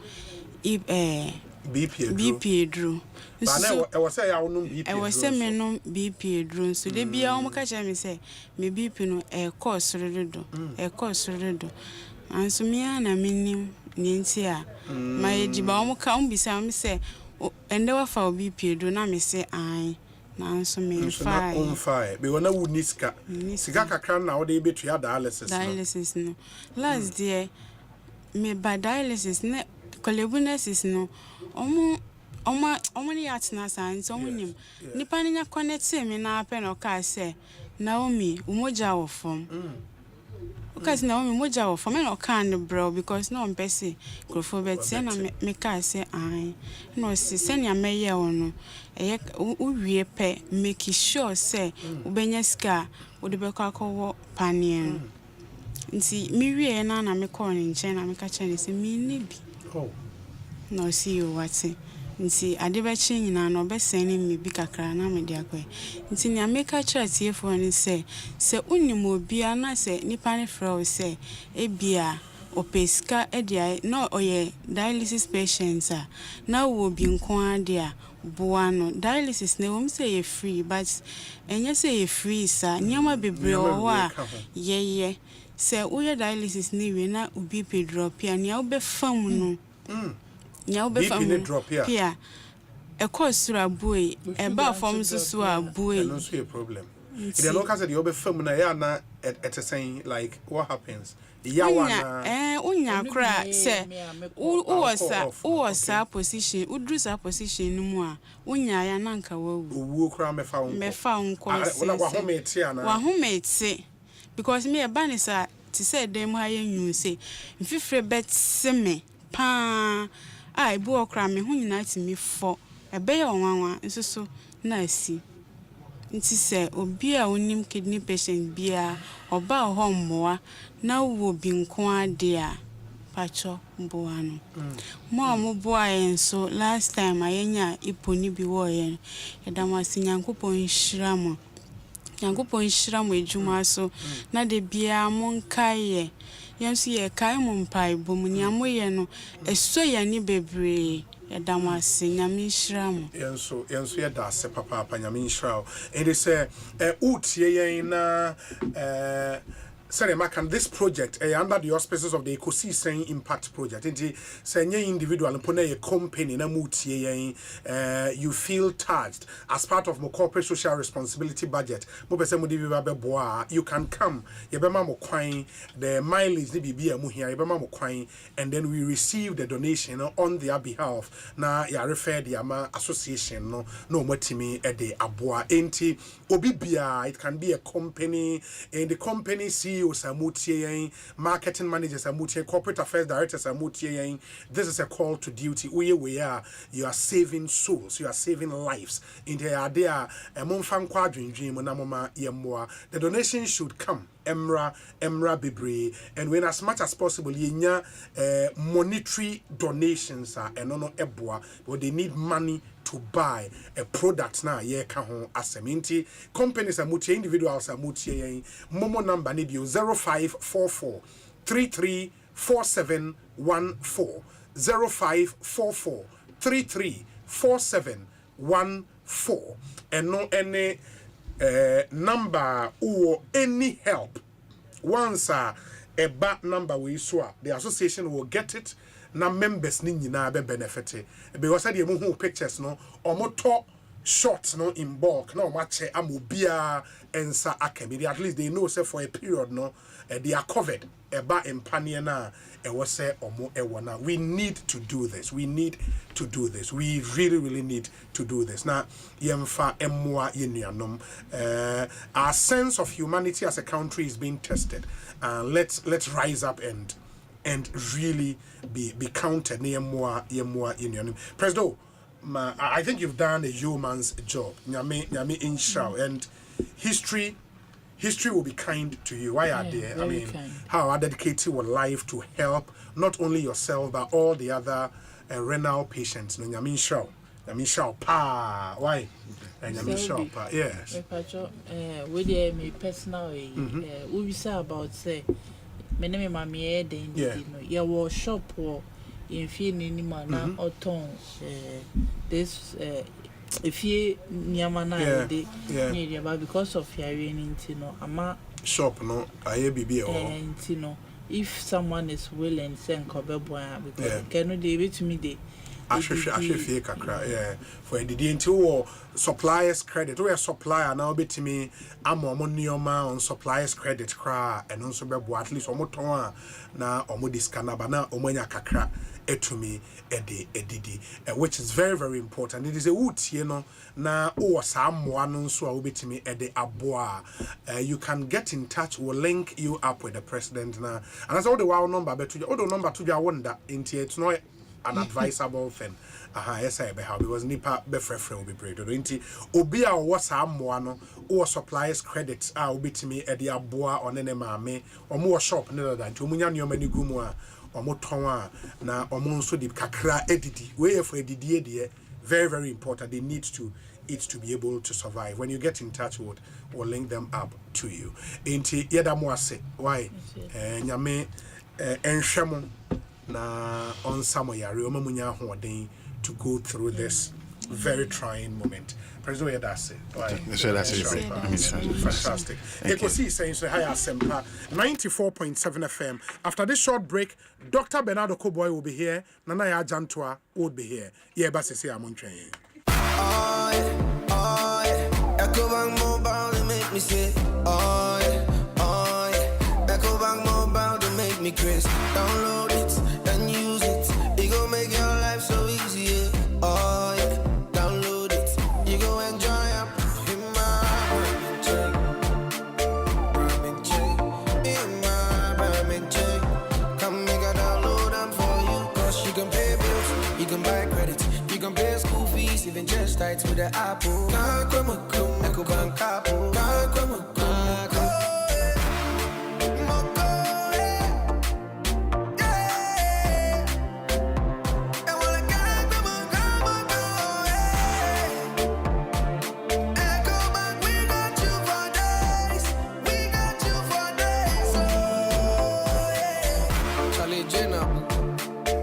BP drew so I was say I won't BP I was say me no BP drew so dey bia o mo ka me say me BP no course redo anso me na menim ni nti a my diba o mo ka o bisa me say ende wa fa BP drew na me say ai na so me fine be wona would niska kakra na wo dey betu ya dialysis no last year me by dialysis ne collaborations no omo ni atna science omo nim nipa nya connect me na ape no ka say Naomi umoja wo form because Naomi moja wo form no kan bro because no mpese krofo betie na me ka say ai no si senia meye ono eye uwie pe make sure say ubenya ska udebekwa akwo panien nti mi wie na me call nche na me ka chene say mi ne bi no see you what nti adebechi nyina no obeseni mi bi kakra na me dia kwe nti nya me ka kira tiefo ni se unim obia na se nipa ne frɛ se ebia opeska edia no oye dialysis patients na wo bi nko ade a buano dialysis ne wom say free but enye say free sa nyama bebre o a ye se uye dialysis ne we na ubi pe drop ya nya obefam no nya obefam drop ya ekosura boy eba form so aboy no so a problem if the local say the obefam na ya na saying like what happens unya kra se uwosa position udrusa position mu a unya ya nanka wawu kra mefa unko wa homete because me ebanisa ti say dem ha yenyu se mfifre bet se me pa ai bu okra me hu nyina ti me fo ebe ya onwanwa nso so na asi nti se obi a onim kidney patient bia oba ho mmoa na wo bi nko ade a pacho mboano mo boa enso last time ayenya iponi bi wo yen edamasi nyankopon hyiramo ejuma so na de bia monkaye yenso ye kai mo mpai bom ni amoye no eso ya ni bebre edamasi nyame hyiramo yenso ye da se papa nyame hyirao it is utie yen na Sorry, Macan, this project under the auspices of the Ekosiisen Impact Project. Any individual and a company na you feel touched as part of my corporate social responsibility budget. You can come. The mileage and then we receive the donation on their behalf. Na ya refer the association no matimi the aboa enti obibia. It can be a company and the company CEO Samutie, marketing manager Samutie, corporate affairs director Samutie. This is a call to duty. We are. You are saving souls. You are saving lives. In the idea, the donation should come. Emra Bibre, and when as much as possible, monetary donations are and no eboa, but they need money to buy a product now. Aseminti companies are mutia, individuals are mutia. Momo number nibio 0544 334714 0544 334714 and no any number or any help. Once a back number we saw, the association will get it. Na members ni nyina be benefit because I who pictures no or talk shots no in bulk no match amobia ensa akemi. At least they know say for a period no they are covered eba empania na was say omo ewana. We need to do this. We need to do this. We really need to do this. Now yemfa emwa yenuanom our sense of humanity as a country is being tested. Let's rise up and really be counted near more union. President, I think you've done a yeoman's job. Nyame inshallah, and history will be kind to you. Why are there? I mean, kind. How I dedicate your life to help not only yourself but all the other renal patients. No, Nyame inshallah, pa. Why? Nyame inshallah, pa. Yes. With me personally, we say about say. My name is Mamie Eden. You were shop or in feeling mana or tone. This if you Yamana, but because of your raining, ama shop no, I be and if someone is willing, send Cobelboy because cannot give to me the. I should fake a cry, for the DNT suppliers credit. We are supplier now, bet me. I'm on suppliers credit cry, and also be at least omotoa na omodiscana bana omanya kakra etumi edidi, which is very important. It is a wood, na someone so will bet me ede aboa. You can get in touch. We'll link you up with the president na, and that's all the wow number. But to the number to your wonder into it's not an advisable thing. Yes, I behave because nipa be frefre will be prayed. Inti obi a was no or suppliers credits will be to me at the aboa on any mame or more shop neither than to munya nyomani gumwa or motonwa na or monso di kakra edidi. Way for edidi very important. They need to be able to survive. When you get in touch with, we'll link them up to you. Inti yeda mwase why nyame enhwemo na on samoyari omamunya hoden to go through this very trying moment. President Yedase. Fantastic. Ekosiisen On Asempa 94.7 FM. After this short break, Dr. Bernardo Koboy will be here. Nana Jantua will be here. Yeah, Basisi Amunche. Ecobank Mobile to make me say, Ecobank Mobile to make me crazy. Download it and use it. It gon' make your life so easy. Download it. You go enjoy up in my Berman check. Come make a download them for you. Cause you can pay bills, you can buy credit, you can pay school fees. even just tight with the apple. Ecobank apple.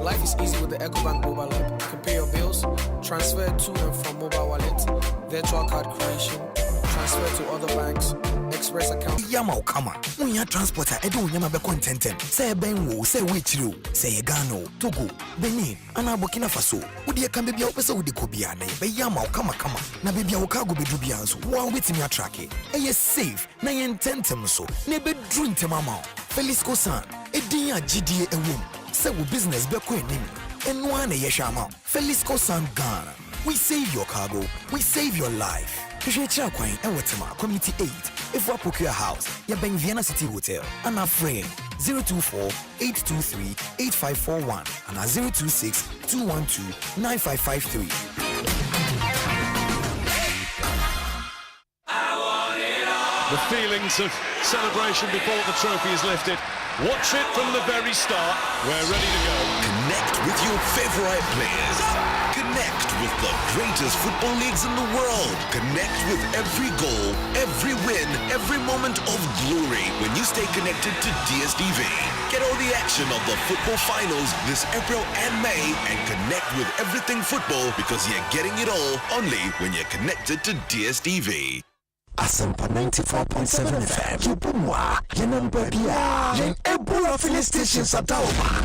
Life is easy with the Ecobank mobile app. You can pay your bills, transfer to and from mobile wallet, virtual card creation, transfer to other banks, express account. Yama kama, unya transporter edo nyama be contentem. Say Benwo, say Wichiru, say Ghana, Togo, Benin, ana Burkina Faso. Udi kan bia opese udi kobia na be yama kama na bia okago be dubianso. One witimi atrake. Eye safe na ye intentem so. Na be dru ntemama. Felisco San, edin ya GDA ewom. Say we business be ko enim. Eno ana ye hwama. Felisco San Ghana. We save your cargo, we save your life. Kishechira kwan Ewetema Community 8. If we procure a house, ya ben Vienna City Hotel. And our friend 024-823-8541 and 026-212-9553. The feelings of celebration before the trophy is lifted. Watch it from the very start. We're ready to go. Connect with your favorite players. Connect with the greatest football leagues in the world. Connect with every goal, every win, every moment of glory when you stay connected to DSTV. Get all the action of the football finals this April and May and connect with everything football because you're getting it all only when you're connected to DSTV. Asempa 94.7 FM. Yubumwa, Yenambabia, Yen Ebura filling stations at Dauma.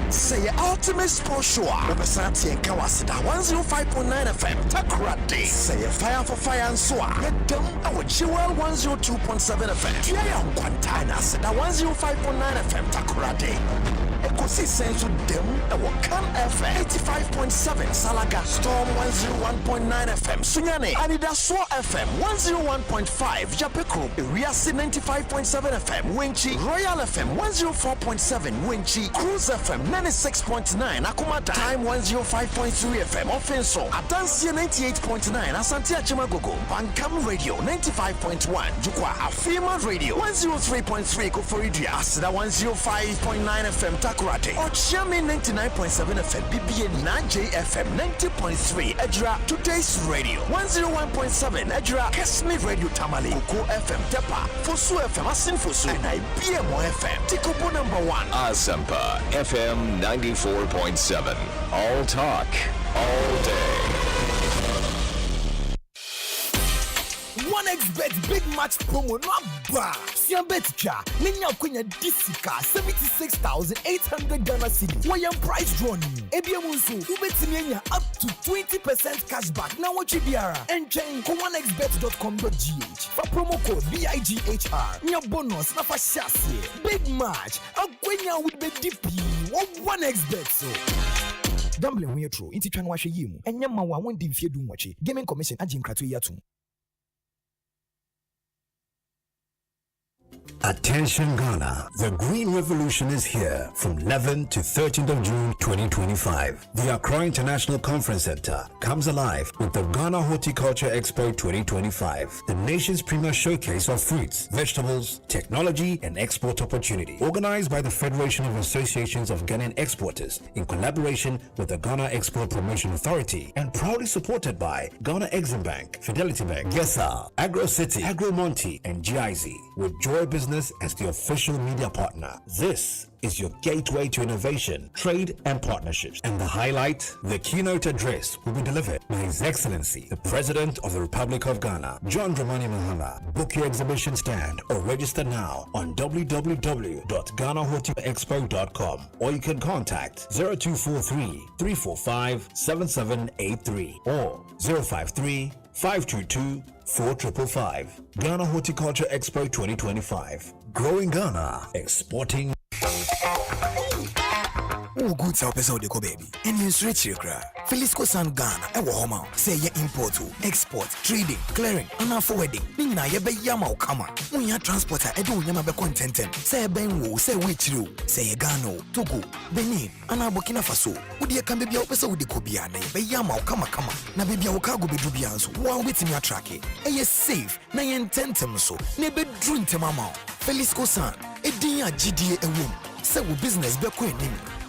Say ultimate sports show. Represent and Kawasida 105.9 FM. Takrade. Say fire for fire and soa. Get down our Jewel 102.7 FM. Tia Quantana Seda 105.9 FM. Takrade. Ekosiisen On Asempa Kan FM 85.7 Salaga Storm 101.9 FM Sunyane Anidaso FM 101.5 Japekro Riasi 95.7 FM Winchi Royal FM 104.7 Winchi Cruise FM 96.9 Akumata Time 105.3 FM Offenso Adansia 98.9 Asante Achimagogo Bankam Radio 95.1 Jukwa Afima Radio 103.3 Koforidia Asida 105.9 FM Takurate Ochami 99.7 FM BBA 9JFM 90.3 Edra Today's Radio 101.7 Edra Kesmi Radio Tamale Oko FM Tepa Fosu FM Asin Fosu and IBMO FM Tikobo #1 Asempa FM 94.7 All talk all day. 1xBet big match promo no aba. Siambetcha, Minya Kunya Disika 76,800 Ghana cedis. Why price draw ni? Ebiamunsu, ubetimienya up to 20% cashback. Now what you biara? And chain 1xbet.com.gh for promo code BIGHR. Nya bonus na fa shasi. Big match. Akwenya with be DP. 1xBet so. Gambling when you're true. Inti chanwashe yimu. Enya mawa wendi mfie du mwachi. Gaming Commission ajim kratu yatu. Attention Ghana, the Green Revolution is here from 11th to 13th of June 2025. The Accra International Conference Center comes alive with the Ghana Horticulture Expo 2025, the nation's premier showcase of fruits, vegetables, technology, and export opportunity. Organized by the Federation of Associations of Ghanaian Exporters in collaboration with the Ghana Export Promotion Authority and proudly supported by Ghana Exim Bank, Fidelity Bank, Gesa, Agro City, Agro Monte, and GIZ, with Joy Business as the official media partner. This is your gateway to innovation, trade, and partnerships. And the highlight, the keynote address will be delivered by His Excellency, the President of the Republic of Ghana, John Dramani Mahama. Book your exhibition stand or register now on www.GhanaHortiexpo.com or you can contact 0243-345-7783 or 053-522-4555. Ghana Horticulture Expo 2025. Growing Ghana, exporting. who good help us out the go baby. And you stretch your cry. Felisco San Ghana, I will home say ye import, export, trading, clearing, and forwarding. Nina ye be yama kama. When you transporter, I do yama be content. Say Benwo, say Wichiru, say Ghana, Togo, Benin, and Burkina Faso. Would you can be your person with the Kobiana, be yama kama. Na baby Okago be dubians, one with me a track. And yes, safe, na yententem so, nebe drink mama. Felisco San, a dia GDA a womb. Say we business be queen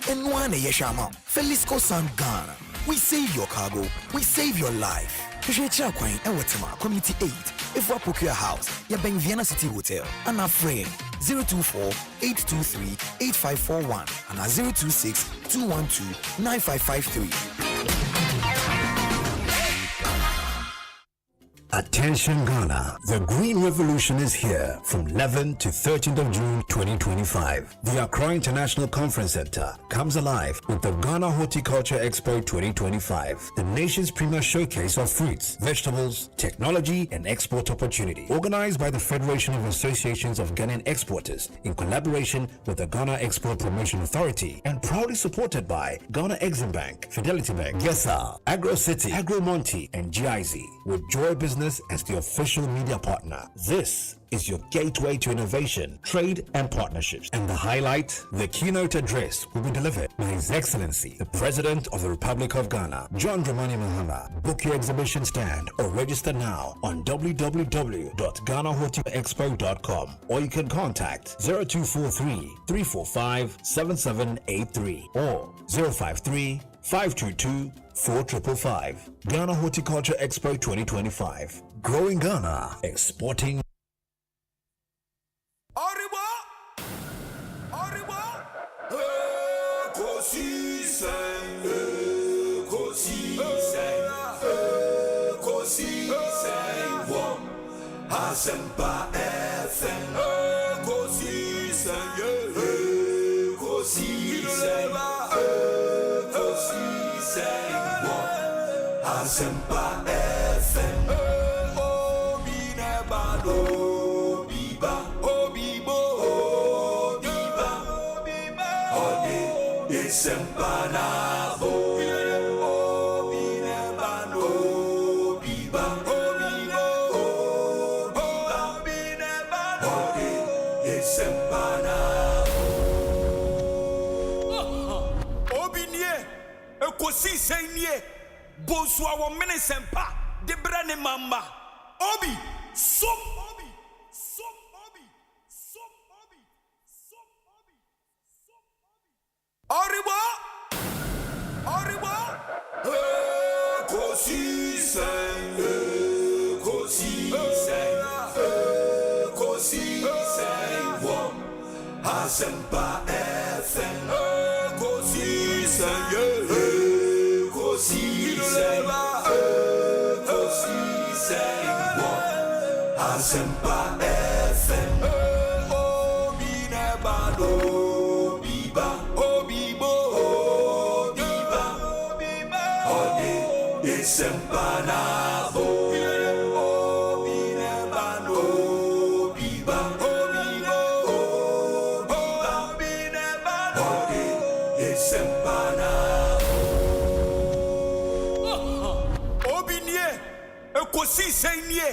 and one a yeshama. Felisco San Ghana. We save your cargo, we save your life. Kishia Quine and Wetema, Community 8, if we procure house, ya bang Vienna City Hotel, and our friend 024-823-8541 and 026-212-9553. Attention Ghana, the Green Revolution is here from 11th to 13th of June 2025. The Accra International Conference Center comes alive with the Ghana Horticulture Expo 2025, the nation's premier showcase of fruits, vegetables, technology, and export opportunity. Organized by the Federation of Associations of Ghanaian Exporters in collaboration with the Ghana Export Promotion Authority and proudly supported by Ghana Exim Bank, Fidelity Bank, Gesa, Agro City, Agro Monte, and GIZ, with Joy Business as the official media partner. This is your gateway to innovation, trade, and partnerships. And the highlight, the keynote address will be delivered by His Excellency, the President of the Republic of Ghana, John Dramani Mahama. Book your exhibition stand or register now on www.ghanahotelexpo.com, or you can contact 0243-345-7783 or 053-522-4555. Ghana Horticulture Expo 2025. Growing Ghana, exporting. Asempa FM, Ekosiisen, Ekosiisen, Ekosiisen, Asempa FM, Obinebado, Biba, Obibo, Biba, Ode, Esempanabo. Ekosiisen nie Bonsu awo Asempa de brane mamba obi som obi som obi som obi som obi som obi Oribo Ekosiisen Asempa FM Ekosiisen Asempa FM Obinebado Biba Obibo Biba Ode Esempanabo Obinebado Biba Obibo Biba Ode Esempanabo Obinie Ekosiisen nie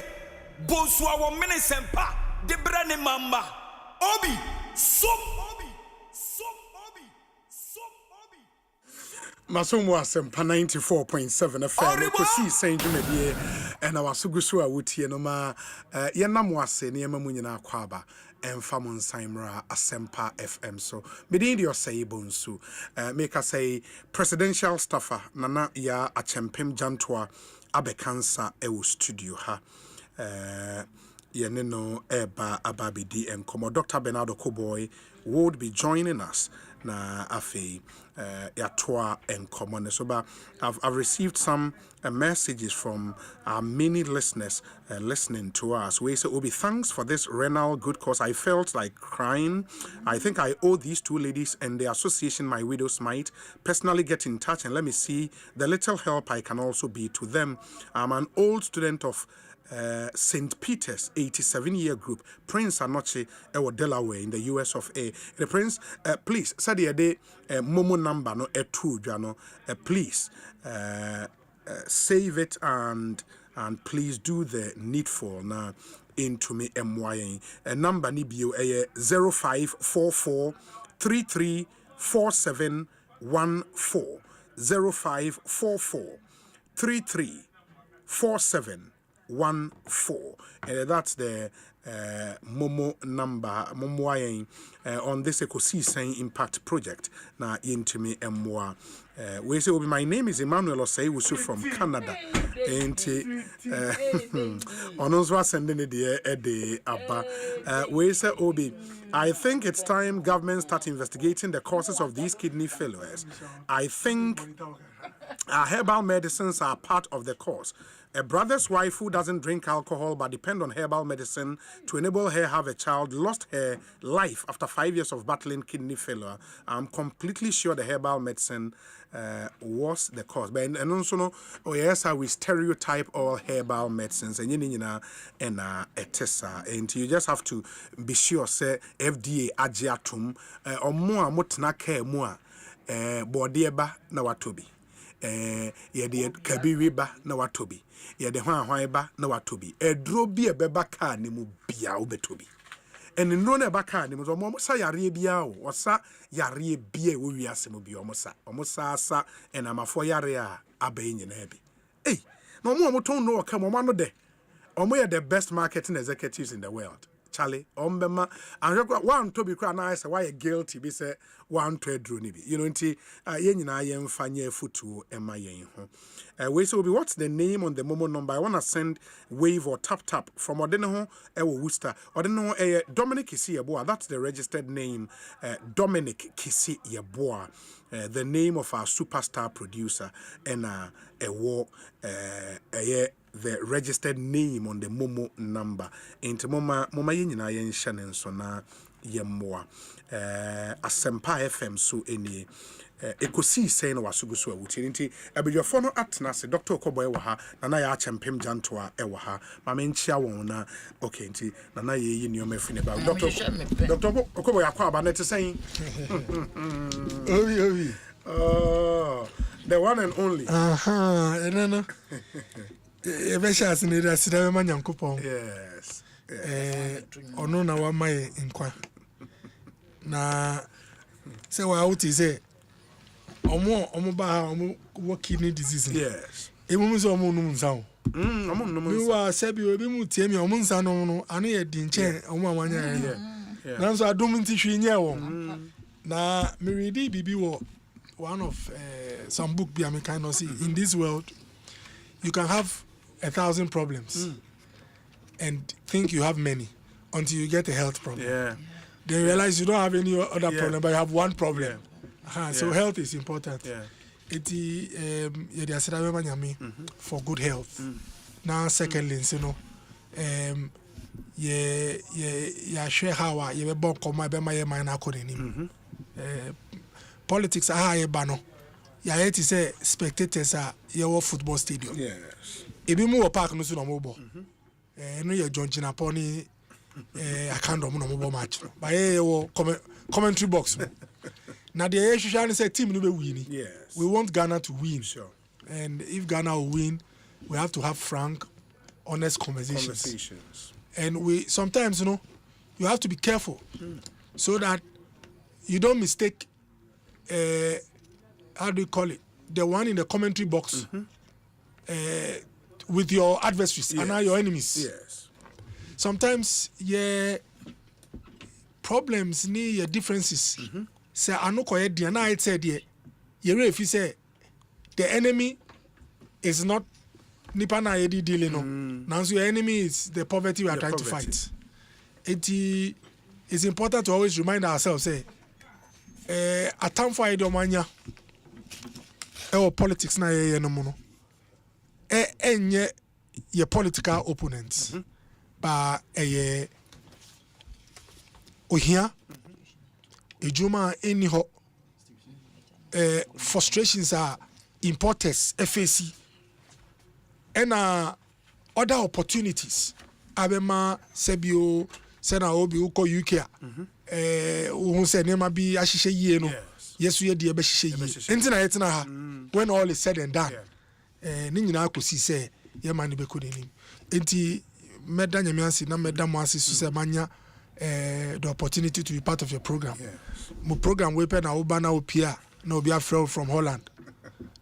Bonsu awo Asempa de brane mamba obi som obi som obi som obi Masomo Asempa 94.7 FM Ekosiisen dwumadie and our sugusu a wotie no ma yenam wase ne yema munyina akwaba emfa mo nsaimra Asempa FM so medin de Osei Bonsu make us say presidential staffer nana ya achempem jantoa abekansa ewo studio ha Yeneno Eba Ababidi and Como Dr. Bernardo Koboy would be joining us na afi yatoa and common so but I've received some messages from our many listeners listening to us. We say Obi, thanks for this renal good cause. I felt like crying. I think I owe these two ladies and the association My Widow's Might personally get in touch and let me see the little help I can also be to them. I'm an old student of St. Peter's 87-year group, Prince Anoche, Delaware in the US of A. The Prince, please, Sadia de Momo number no true, Jano. Please save it and please do the needful now into me MYA. Number nibio 0544 334714 0544 334714, and that's the Momo number Momo on this Ekosiisen Impact project. Now into me MY. We say my name is Emmanuel Osei Wusu from Canada. And on us was sending the Abba. We say Obi. I think it's time government start investigating the causes of these kidney failures. I think herbal medicines are part of the cause. A brother's wife who doesn't drink alcohol but depend on herbal medicine to enable her have a child lost her life after 5 years of battling kidney failure. I'm completely sure the herbal medicine was the cause. But and also no, yes, we stereotype all herbal medicines and and you just have to be sure say FDA agiatum or more mutna care more bodieba na watobi. Yede kabiri ba na watobi yede hwan ba na watobi edro bi ebeba ka ne mu bia obetobi eni no na eba ka ne mu so mo sa yare bia o osa yare bia wo wiase mu bia omo sa asa enamafo yare a abai nyina bi no mo ton no ka mo ma no de omo ye the best marketing executives in the world. Charlie, Ombema, and one to be crying, I say, why guilty be say one to a dronibi. You know, yen I am fanye futu MIA. We say, what's the name on the Momo number? I want to send wave or tap from Odenaho, Ewo Worcester. Odenaho, Dominic Kisi Yeboah. That's the registered name, Dominic Kisi Yeboah. The name of our superstar producer, and the registered name on the Momo number. Into Moma Yina Yen Shannon Sona Yemmoa. Asempa FM so any Ekosiisen On Asempa wutinti abejo fono atna se Dr. Okoboy waha na ya champem jantoa ewaha ma menchia won na okay nti na ye yi nioma fine ba Dr. Okoboy akwa aba net saying owi the one and only no Evesha ni rasida ma nyankopon yes ono na wa mai nkwa na se wa out is omo ba wo kidney disease yes emu so omo num nsan omo num nsan wa sebi obi mu tie mi omo nsan no anu ye di nche omo amanya ya na so adum nti hwi nye wo na me read bibi wo one of some book bi am kind of see in this world you can have 1,000 problems and think you have many until you get a health problem. Then you realize you don't have any other problem, but you have one problem. So health is important. For good health. Now, secondly, you know, share how you be come be my mind according. Politics are high bano. Ya hate to say spectators are your football stadium. Yes. Ebi mu park no so no mobo. No ye John Jinaponi akando mu no mobo match. Ba ye wo commentary box. Na the issue say team no be win. Yes. We want Ghana to win. Sure. And if Ghana will win, we have to have frank, honest conversations. And we sometimes, you know, you have to be careful so that you don't mistake how do you call it? The one in the commentary box with your adversaries and now your enemies. Yes. Sometimes problems need your differences. Say I know correct and I said if you say the enemy is not nipa na yedi dealing no. Now so your enemy is the poverty we are trying to fight. It is important to always remind ourselves say a time for idomania politics na ye no mo no enye your political opponents ba ohia ejuma eni ho frustrations are importers FAC and other opportunities abema sebio sena obi uko UK who say nema bi ahihye yie no yesu ye de be hihye yie enti na yetena ha when all is said and done ni nyina akosi say ye man be kodeni enti meda nyamiansi na meda mo ase so say manya the opportunity to be part of your program mo program we pe na oba na opia na obi afro from Holland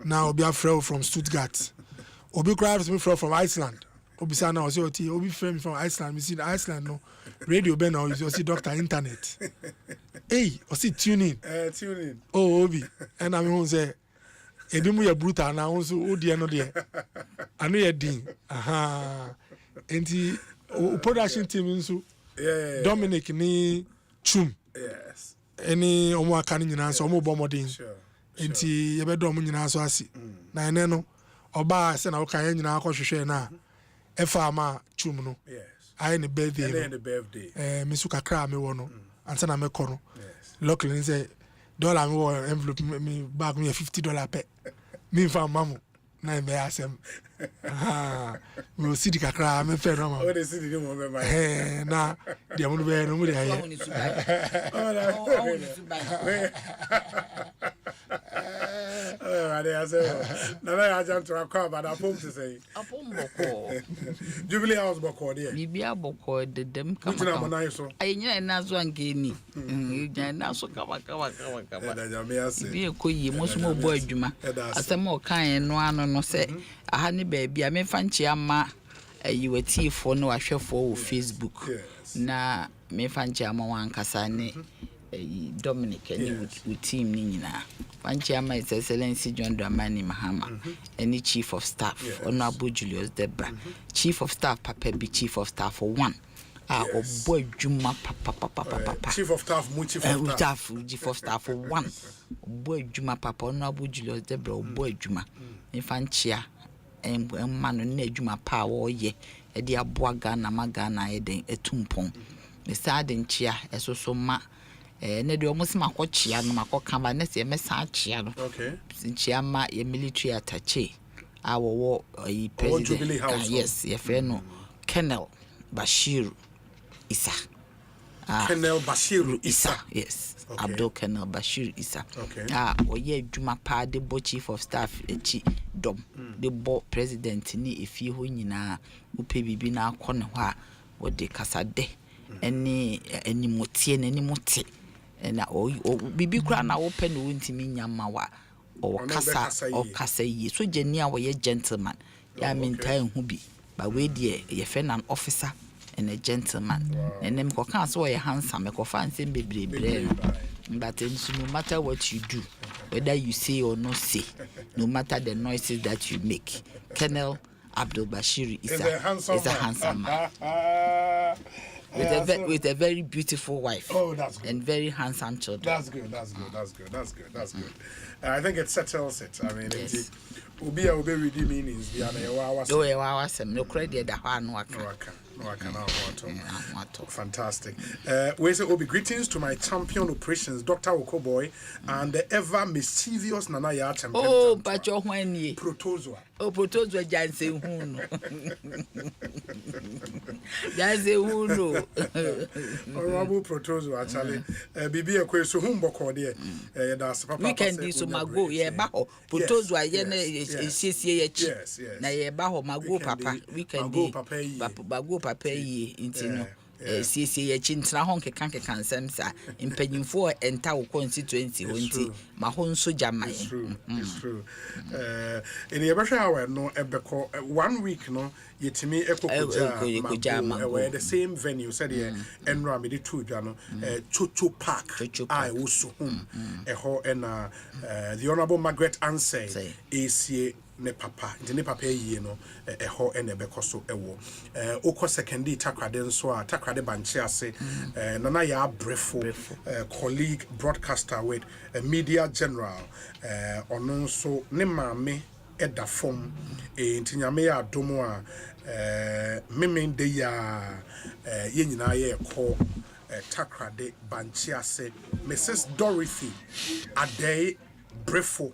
na obi afro from Stuttgart obi crowd me from Iceland obi say na obi friend from Iceland me see Iceland no radio ben now you see doctor internet hey o see tune in oh obi and I mean say ebi mu ya brutal na so odi no de anu ya din enti production team nso Dominic ni Chum any omo aka ni nyina so omo bo modern enti ye be do omo nyina so ase na ene no oba se na wo kan nyina akɔhwehwɛ na efa ma Chum no I in the birthday me su kakra me wo no ansa na me kɔ no luckily say dollar me wo envelope me bag me $50 pe me fa mamu na me asem me see the kakra me fe no ma o de see the mo be ma na dia mo be no mo de aye I say na I jam to akwa ba da pom to say apom boko Jubilee House boko there bibia boko de dem kama ayi nyina na so angeni nyina na so kama da jam ya say bi ekoyi mo so mo bo adwuma asem o kan no ano no say aha ne ba bia me fa nche ama ayi watifo no ahwefo wo Facebook na me fa nche ama wankasa ne Dominic and with team Nina. One chairman is Excellency John Dramani Mahama, any Chief of Staff, Honorable Julius Debra, Chief of Staff, Papa be Chief of Staff for one. Oh boy, Juma Papa, Chief of Staff, Chief of Staff for one. Boy, Juma Papa, Honorable Julius Debra, boy, Juma, Infantia, and man, Juma Power, ye, a dear Boagana Magana, a tumpon. The sardine chair, as so ma. Ne de almost makochia no makokamba ne se mesa chia no chia ma ye military attaché awo president yes ye friend no Colonel Bashir Isa Colonel Bashir Isa yes Abdul Colonel Bashir Isa oye adwuma pa de bo chief of staff echi dom de bo president ni efi ho nyina upe bibi na akɔ ne ho a wo de kasade eni motie na eni motie na bibi kura na open no ntimi nyama wa o kasa yi so jeni a we gentleman ya mentai hu bi ba we de ye fe an officer and a gentleman enem ko kan so ye handsome ko fancy bebre but no matter what you do whether you say or not say no matter the noises that you make Colonel Abdul Bashir is a handsome man with a very beautiful wife and very handsome children. That's good. I think it settles it. I mean, yes. Obi reading meanings beyond no credit that one fantastic. We say Obi, greetings to my champion operations, Dr. Okoboy, and the ever mischievous Nana Yachem. Oh, but your when ye Protozua. Oh, Protozua Janse Huno. Janse Huno. Honorable Protozua, actually. Bibi a question Humboko there. That's Papa. We can do so mago, ye baho. Protozua yene is yes. Na ye baho mago papa. We can do bago papa ye intino. CC chintra honke kanke kansem sa impanyimfo enta wo constituency honti ma honso jama it's true in the hour no ebeko 1 week no yetimi ekokuja ma the same venue said here enra me de two dwa no Chocho Park I also eho na the honorable Margaret Ansay ACA ne papa ne papa yie no eho ene bekoso ewo okọ secondary takrade nso a takrade banche ase nana ya brefo colleague broadcaster with media general ono nso ne maame eda form ntinyame ya adomo a memende ya ye nyina ye ko takrade banche ase Mrs Dorothy Adey Brefo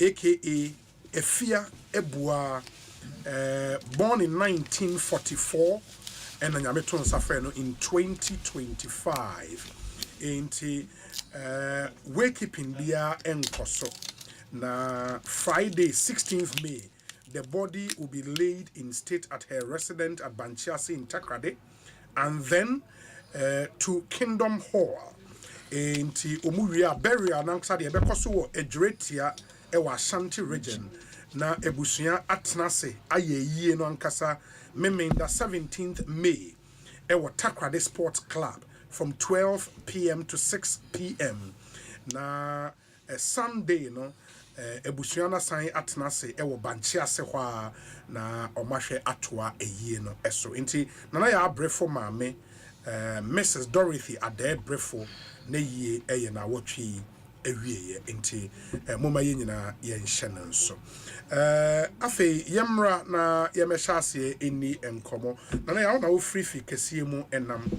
aka Efia Ebua born in 1944 and Nyameton Safeno in 2025. Inti wakekeeping dia enkoso. Na Friday 16th May, the body will be laid in state at her residence at Banchiasi in Takrade, and then to Kingdom Hall. Inti Omuria burial nanksa de bekoso wo Ejretia ewa Ashanti region. Na ebusuya atnase aye yie no ankasa memenda 17th May ewa Takrade Sports Club from 12 p.m. to 6 p.m. Na Sunday no ebusuya na san atnase ewa Banchiase hwa na omahwe atoa eyie no eso nti nana ya abrefo maame Mrs. Dorothy Ade Brefo na yie eye na wotwi ewieye nti moma ye nyina ye nhye nso afei yemra na yemehyaase eni enkomo na ya na wo free fi kese mu enam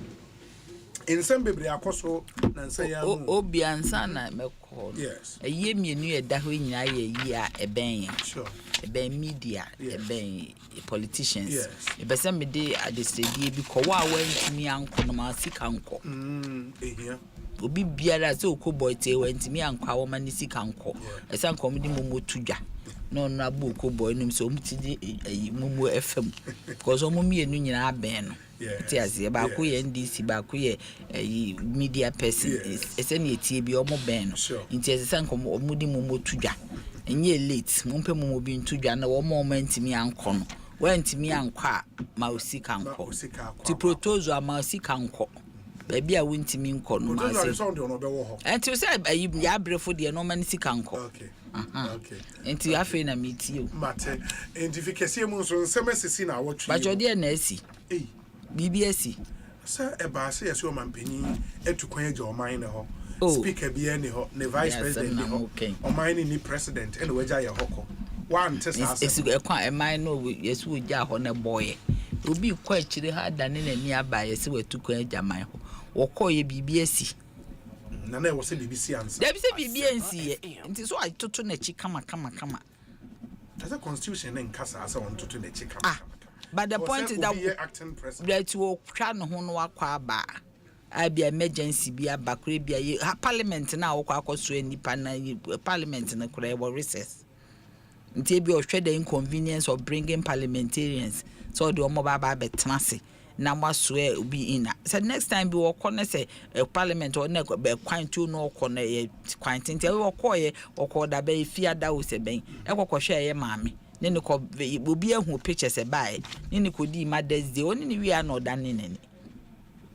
ensem bebre akoso na nse ya mu obi ansa na mekọ yes eye mienu ye da ho nyina ye yi a eben sure eben media eben politicians yes ebese me de adestedie bi ko wa wantimi anko no ma sika nko ehia obi biara se okoboy te wantimi anko awo ma ni sika nko esa nko mo di momo tudwa no na bu okoboy nim so mo ti di momo fm because omo mienu nyina aben no ti azie ba ko ye ndc ba ko ye media person ese na etie bi omo ben no nti ese nko omo di momo tudwa enye late mo mpe momo bi ntudwa na wo mo ntimi anko no wantimi anko a ma osika nko ti protozo ma osika nko baby a wintimi nko no ma se enti say ya brefo de no ma ni sika nko okay enti afi na metio mate enti fikese mu so nsemesisi na wotwe ba jode na asi bbs sa eba se yesi o mampeni etukwan agya oman ne ho speaker bi ne ho ne vice president ne ho oman ni president ene wagya ye hoko one tesa esi ekwa eman no yesu ogya ho ne boy obi kwa akire ha dane na ni aba yesi wetukwan agya man ho wokoye bbs na na wose bbc answer da bi se bbs ye nti so atoto na chi kama that's a constitution in kasa asa on toto na chi kama but the point is that will try no ho no akwa aba abi emergency bi abakure bi parliament na akwa akoso anipa na parliament na kura e recess nti bi o hwe the inconvenience of bringing parliamentarians so the omo baba betenase na masoe obi ina so next time bi wo kọ na say parliament or na kwan tu no kọ na kwan tinti wo kọ ye okọ da be fia da wo se ben e kokọ hwe ye maame ne ne ko obi ahu pictures e bae ne ko di Mother's Day oni ne wi na oda ne nani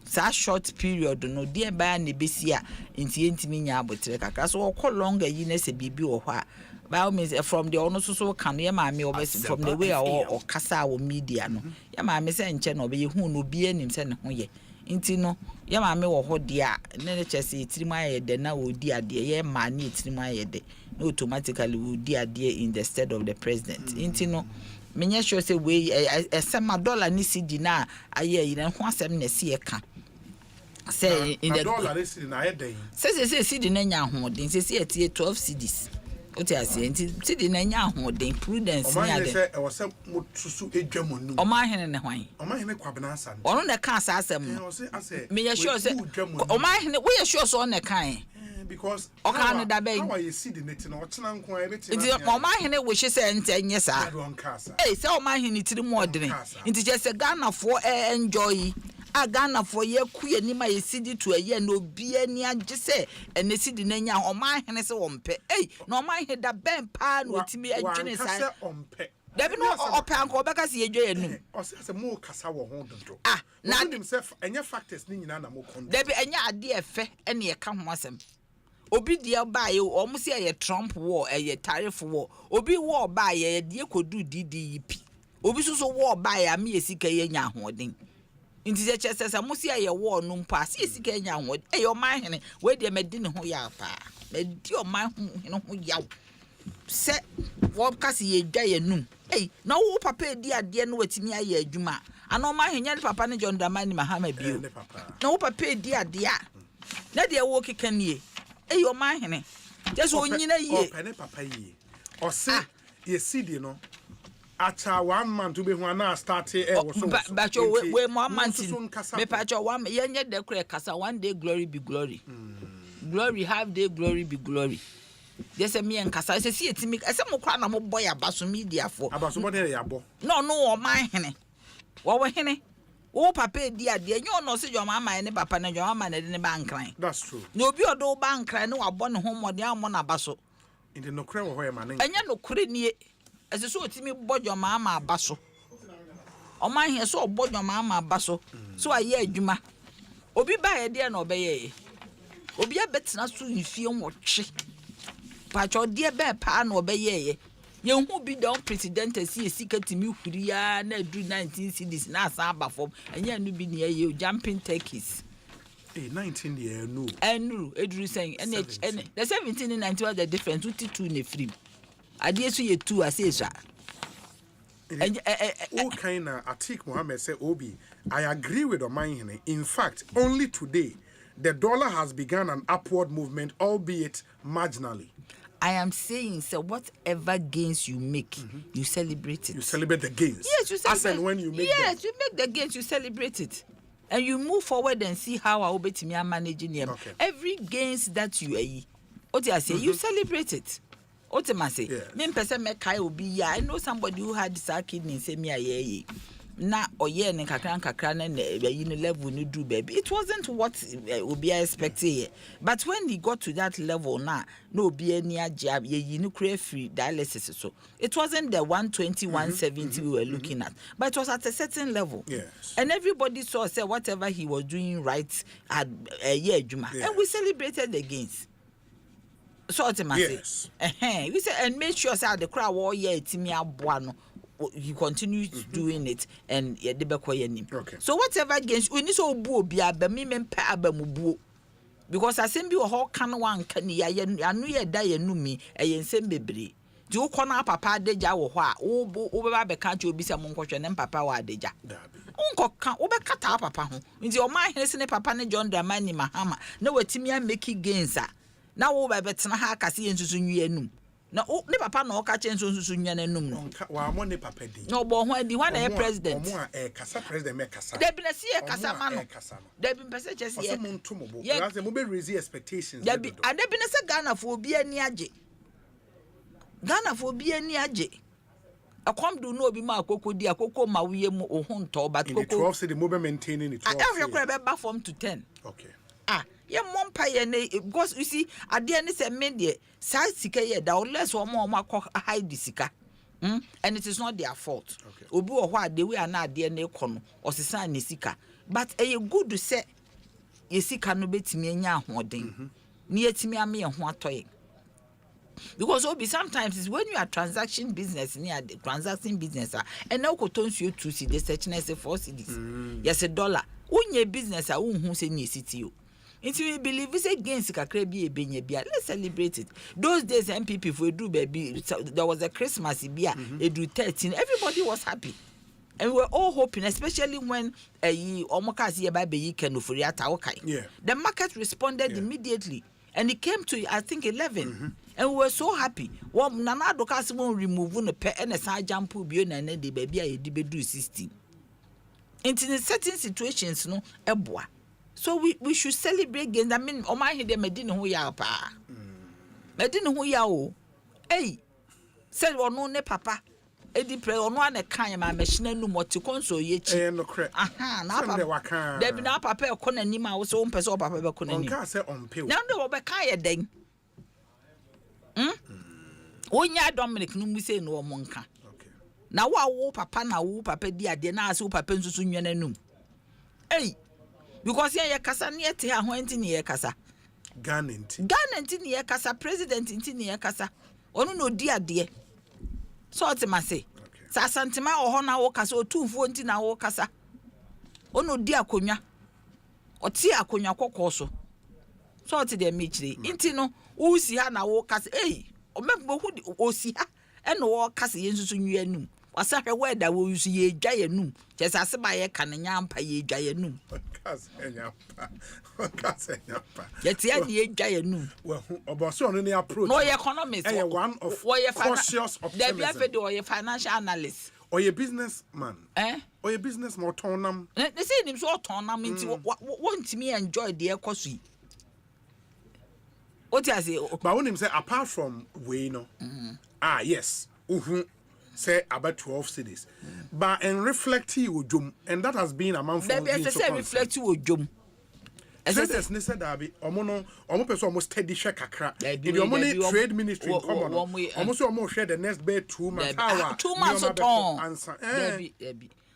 sa short period no die ba na besi a enti entimi nya abotre kakra so wo longer yi na se bibi wo hɔ a by means from the ono so can ye maame obesi from the way or kasa wo media no ye maame se nche no be ye hu no bi anim se ne ho ye enti no ye maame wo hɔ de a ne chese tirima ye de na wo di ade ye ma ne tirima ye de no automatically wo di ade in the stead of the president enti no menye sure say we $1 ni cedi na aye yi na ho asem na se ye ka say in the $1 ni cedi na aye den say cedi na nya ho den say ye tie 12 cedis oti ase nti cedi na nya ho den prudence ni ade say e wose motusu edwamonu omahene ne hwan omahene kwabena asan ono na ka asem no menye sure say omahene we ye sure so on na kan because okane da ben how you see the net na ochena nko a beti nti omahene we hye say ntanye sa say omahene tiri mu odene nti je say Ghana for enjoy a Ghana for ye kuye ni ma ye sidi to ye no bi ani age se ene sidi na nya omahene se wompe na omahene da ben pa na otimi adwene sa Dabi no ope anko obeka se yedwe enum o se mo kasa wo ho dodo na nim se enya factors ni nyina na mo kon dabi enya ade efe ene ye ka ho asem obi dia ba ye o mo se ye Trump war ye tariff war obi war ba ye de kodu DDP obi so war ba ye am ye sika ye nya hoden nti je chese mo se ye war no mpa se sika nya hoden o man hene we de medi ne ho ya pa medi o man hene ho ya se wo ka se ye dwa ye num na wo papa di ade no watimi aye adwuma ana o man hene papa ne John Dramani Mahama bio na wo papa di ade a na de wo kekanie o man hene just o nyina ye o pene papa ye o se ye sidi no Acha 1 month to be when I started. But we more months. Me pacho 1 yenye de kure kasa one day glory be glory. Glory have day glory be glory. There's a me and kasa. Say see it me. I say mo kra na mo boy abaso media for. Abaso mo dey yabo. No, my hene. Wo hene. O papa di ade enyo no se your mama ne papa na your mama na de ne bankran. That's true. No obi odo bankran ne wabɔ ne ho mɔde amɔ na baso. In the no kre wo hoye man. Enya no kre nie. Ese so otimi bɔ your mama abaso. O man here so bɔ your mama abaso. So aye adwuma. Obi ba ye de na obeye. Obi abetena so nfie nwɔtwe. Pacho de be pa na obeye. Yen who be down president see sika timi huriya na do 19 cities na asa aba form enya no bi ne ye jumping turkeys 19 year no edru saying and the 17 and 19 was the difference 22 ne free ade so ye 2 asesa o kind of Atik Mohammed say Obi I agree with Oman. In fact only today the dollar has begun an upward movement albeit marginally. I am saying, so whatever gains you make, you celebrate it. You celebrate the gains. Yes, you celebrate. As and when you make you make the gains, you celebrate it. And you move forward and see how I will be managing them. Okay. Every gains that you say, you celebrate it. Ultimately, I know somebody who had this kidney say me na oye ne kakra na yin level no do baby. It wasn't what Obi expected, but when he got to that level now no Obi any jab ye no cray free dialysis, so it wasn't the 120 170 we were looking at, but it was at a certain level. Yes. And everybody saw say whatever he was doing right at a year juma, and we celebrated the gains. So yes. We said and make sure say the crowd all year timi aboa you continue doing it and okay. So whatever gains we need so buo bia ba me mempa abamubuo because asembi wo ho kan wan kan ya anu ye da ye numi e nsem bebre di wo kona papa adeja wo ho a wo be ba be kan che obi se mo nkohwe ne papa wa adeja unko kan wo be kata papa ho nti o man hene se ne papa ne John Dramani Mahama na watimi a make gains a na wo be betena ha akase ye nsusu nwie anum na ne papa na oka chen so nnya na num no wa mo ne papa di no bo ho adi wan e president mo a kasa president me kasa de bi na si e kasa ma no de bi pese che si e mo ntomo bo because mo be raise expectations de bi ade bi na se Ghana fo obi ani age akom do no obi ma akoko di akoko ma wiye mu ohun to but koko 12 say the mobile maintaining it 12 every kura be ba from to 10 okay ye mompa ye ne because you see ade ne se me de sa sika ye da unless o mo hide the sika and it is not their fault obi wo ho ade we ana ade ne kono osesa ne sika but e good to say ye sika no betimi anya ahoden ne yetimi ame ye ho atoye because obi sometimes is when you are transacting business and now kotonsu 2 cedis searchness 4 cedis yes $1 unye business a unhu se ni city. It we believe we say gains kakra bi ebenye bia. Let's celebrate it. Those days MPP for do baby there was a Christmas bia edu 13 everybody was happy. And we were all hoping, especially when omokasi eba be yi kenofori ata okai. The market responded immediately and it came to I think 11 and we were so happy. Well nana dokasi won remove no pe and sa jump bio na na de baby a yedi bedu 16. In certain situations no eboa. So we should celebrate gains. I mean, o man he de medine ho ya pa. Medine ho ya o. Hey. Said ono ne papa. Edi pre ono an kan ma machine nu moti konso ye chi. No cre. Aha, na papa. There be na papa e kona nim a wo so pese o papa be kona nim. Onka say onpe. Na ndo wo be kan ye den. Onya Dominic nu mu say no o monka. Okay. Na wo papa na wo papa di ade na ase wo papa nsusu nwa nanum. Hey. Because ye kasa ne ete ha ho enti ne ye kasa Ghana enti ne ye kasa president enti ne ye kasa onu no di ade so otimase sa santima oho na wo kasa otumfo enti na wo kasa onu di akonwa oti akonwa kokko so oti de mechire enti no usi ha na wo kasa o mekbo hu osi ha eno wo kasa ye nsusu nwi anum wasa hwe word that we use ye dwa ye num just ase ba ye kan nyampa ye dwa ye num Kas enyampa yet ye dwa ye num well oboso no na approach no economics one of cautious optimism there be afede or financial analyst or a businessman or a businessman tonam they say him so tonam nti want me enjoy the ekosu what I say but when him say apart from we no yes say about 12 cities but and reflect you jom and that has been among for say reflect you jom traders ne said that be omo person almost steady share kakra the money trade ministry in common almost almost share the next bed 2 months 2 months answer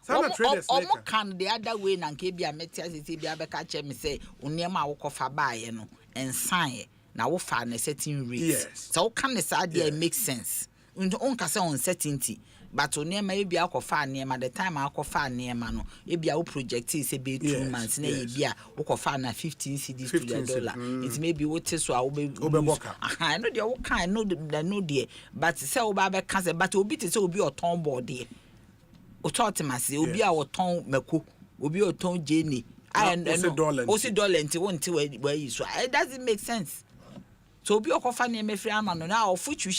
omo can the other way na nke bia metia say bia be ka che me say oniema awokofa baaye no ensan na wo fa na certain rate so can the side there make sense unka say uncertainty but oniema e bia akofa aniema the time akofa aniema no e bia wo project say be 2 months na e bia wokofa na 15 cedis to the dollar it may be what so a wo be I know the wo kan no there but say wo ba be can say but obi te say obi oton board there o thought mase obi a woton mako obi oton jeni and osi dollar nti wonti we so it doesn't make sense. So obi okofa na emefri ama no now of which we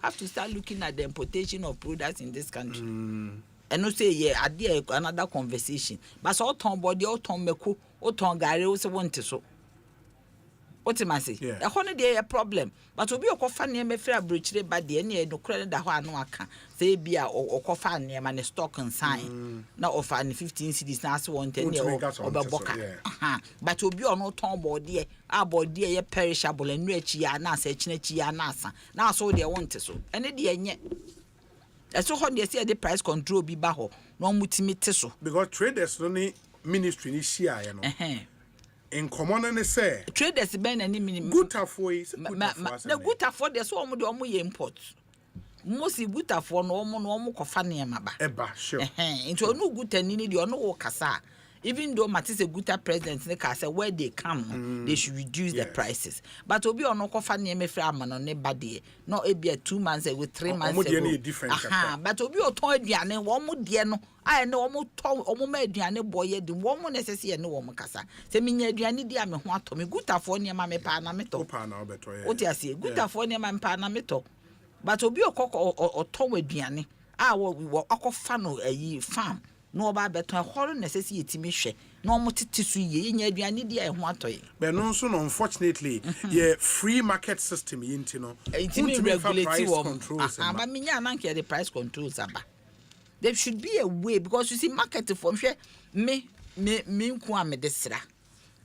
have to start looking at the importation of products in this country. And no say another conversation. But so ton body o ton meko o ton gare o se wonte so. What am I say? E ho no dey a problem. But obi okofa na emefri abrochire ba de na no kure da ho anu aka. Say bia okofa na ma ne stock and sign. Na offer 15 cedis na ase wonte na obeboka. But obi ono ton body a body ye perishable and rechi ya na asa chinechi ya na asa. Na so dey wonte so. Ene de enye. Eso ho dey say the price control bi ba ho. No mutimi te so. Because traders no ni ministry ni share ye no. In common and say traders ben any minimum good for is the good for the so omo ye import most good for no omo kofa na ma ba eba sure into onu good ani ni de ono wo kasa even though Matisse a good president ne ka say where they come they should reduce the prices but obi ono kofa na emefra amano ne ba de no e bia 2 months ago 3 months ago but obi oton aduane wo mo de no I know omo ton omo ma aduane boye de wo mo necessary ne wo mo kasa se minya aduane di ame ho ato me gutafo ne ma me pa na meto pa na obeto ye o ti ase gutafo ne ma me pa na meto but obi okoko oton aduane wo akofa no ayi farm no ba beto horo necessary etimi hwe no omo titi so ye nya aduane di ho ato ye but no so no unfortunately ye free market system yinti no etimi regulate wo aba minya na nke the price controls aba. There should be a way because you see market from share me nku am de sra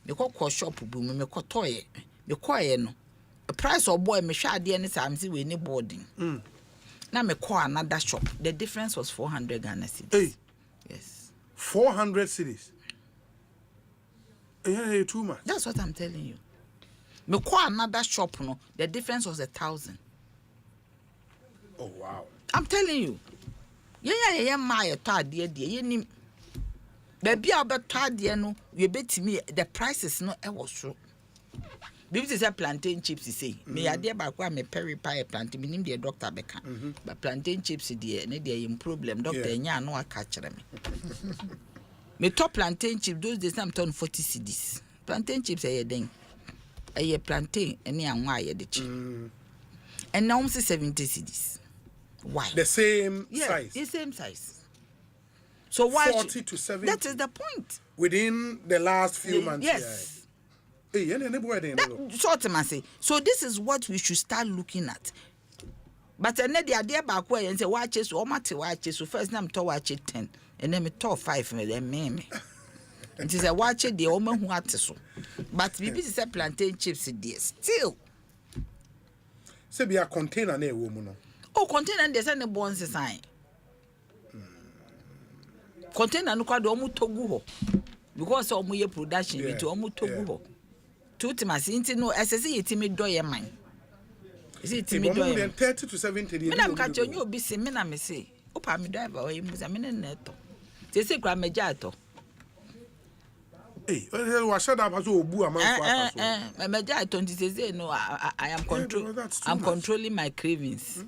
me ko shop bu me ko toye me koye no the price of boy me hwa ade ne sam si we ni boarding na me call another shop the difference was 400 Ghana cedis. Hey. Yes, 400 cedis. Yeah, too much. That's what I'm telling you. Me call another shop no the difference was 1,000. Oh wow. I'm telling you. Yeah, my third dear, nim. Baby, about third year, no, you bet me the prices no, I was true. Baby, say plantain chips, you say. Me, I dear back me peri pie plantain, me name the doctor Becca. But plantain chips, dear, ne dear, in problem, doctor, yeah, no, I catch them. Me top plantain chips, those days I'm turn 40 cedis. Plantain chips, a ding. A plantain, and young wire the chip. And now I'm 70 cedis. Why? The same size. The same size. So why 40 to 70? That is the point. Within the last few months. Yes. So this is what we should start looking at. But the idea back where and say watch it so much watch it so first time to watch it 10 and then me top 5 and then me. It is a watch it the woman who had so. But we is a plantain chips there still. So be a container na woman. Oh, container there's any bonds sign. Container no kwado omu togu ho. Because omu ye production with omu togu ho. Tuti masinti no SSC yetimi do ye man. Is it timi do ye? 30 to 70 dey. Me na mka che onye obi se me na me se. Opa me driver o yimuza me na to. Te se kra meja to. Hey, wa shada ba so obu amanfo apaso. Meja to nti se no I am control. I'm controlling my cravings.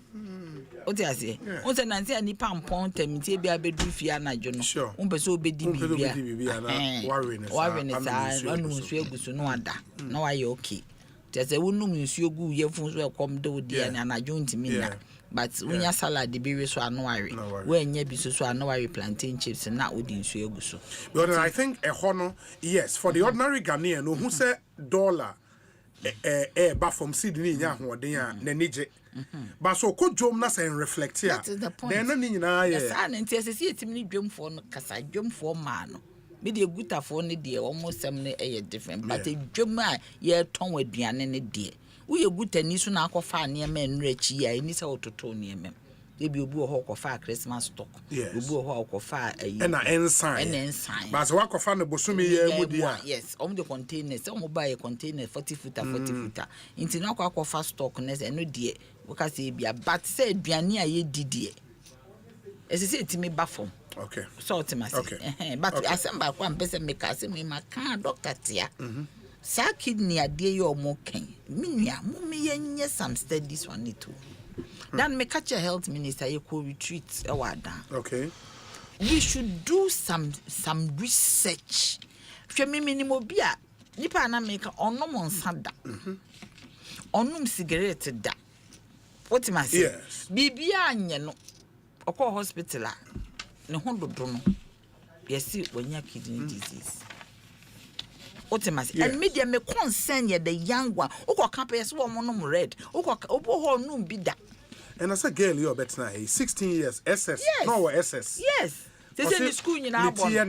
What you say? On say nanti ani pampon temiti bi abedu fi anajo no. On pese obedi bibia. Worry nesa anu nsu egusu no ada. Na wa ye okay. Tese wonu nsu egu ye fun so ekom de odi ani anajo ntimi na. But unya salad be we so anoware. We nya bi so anoware plantain chips na odi nsu egusu. But I think a hono yes for the ordinary Ghanaian no who say dollar ba from Sydney nya hoden a na nije. But so ko dwom na say reflect here. That is the point. Then na nyina ye. Yes, and ntese etimi ni dwomfo no kasa dwomfo ma no. Me de gutafo ne de almost some ne different but dwom a ye ton waduane ne de. We ye gutani so na akofa ne ma nrachi ya ni se ototo ne ma. Ebi obi ho kofa Christmas stock. Obi ho kofa ayi. Na ensign. But so akofa ne bosumi ye mudi a. Yes, the containers, some buy container 40 footer. Inti na akofa stock ne se no de. Because say bia but say aduane a ye didie. Ese say timi ba form. Okay. So ultimately. Okay. But Asempa kwa mpese make ase me maka doctor tia. Sa kidney ade yo mo ken. Minia mo me yenye some studies on it too. Then me catch a health minister you could retreat awada. Okay. We should do some research. Hwe me minimo bia nipa na make onom nsada. Onum cigarette da. What am I saying? Yes. Bibia anye no. Okọ hospital a ne ho dodo no. Yes, when you kidney disease. What am I saying? And media me concern ye the young one. Okọ campus wo mo no red. Okọ obo num bi da. And as a girl you bet na 16 years SS. Yes. No SS. Yes. They say the school nyina abo. Ya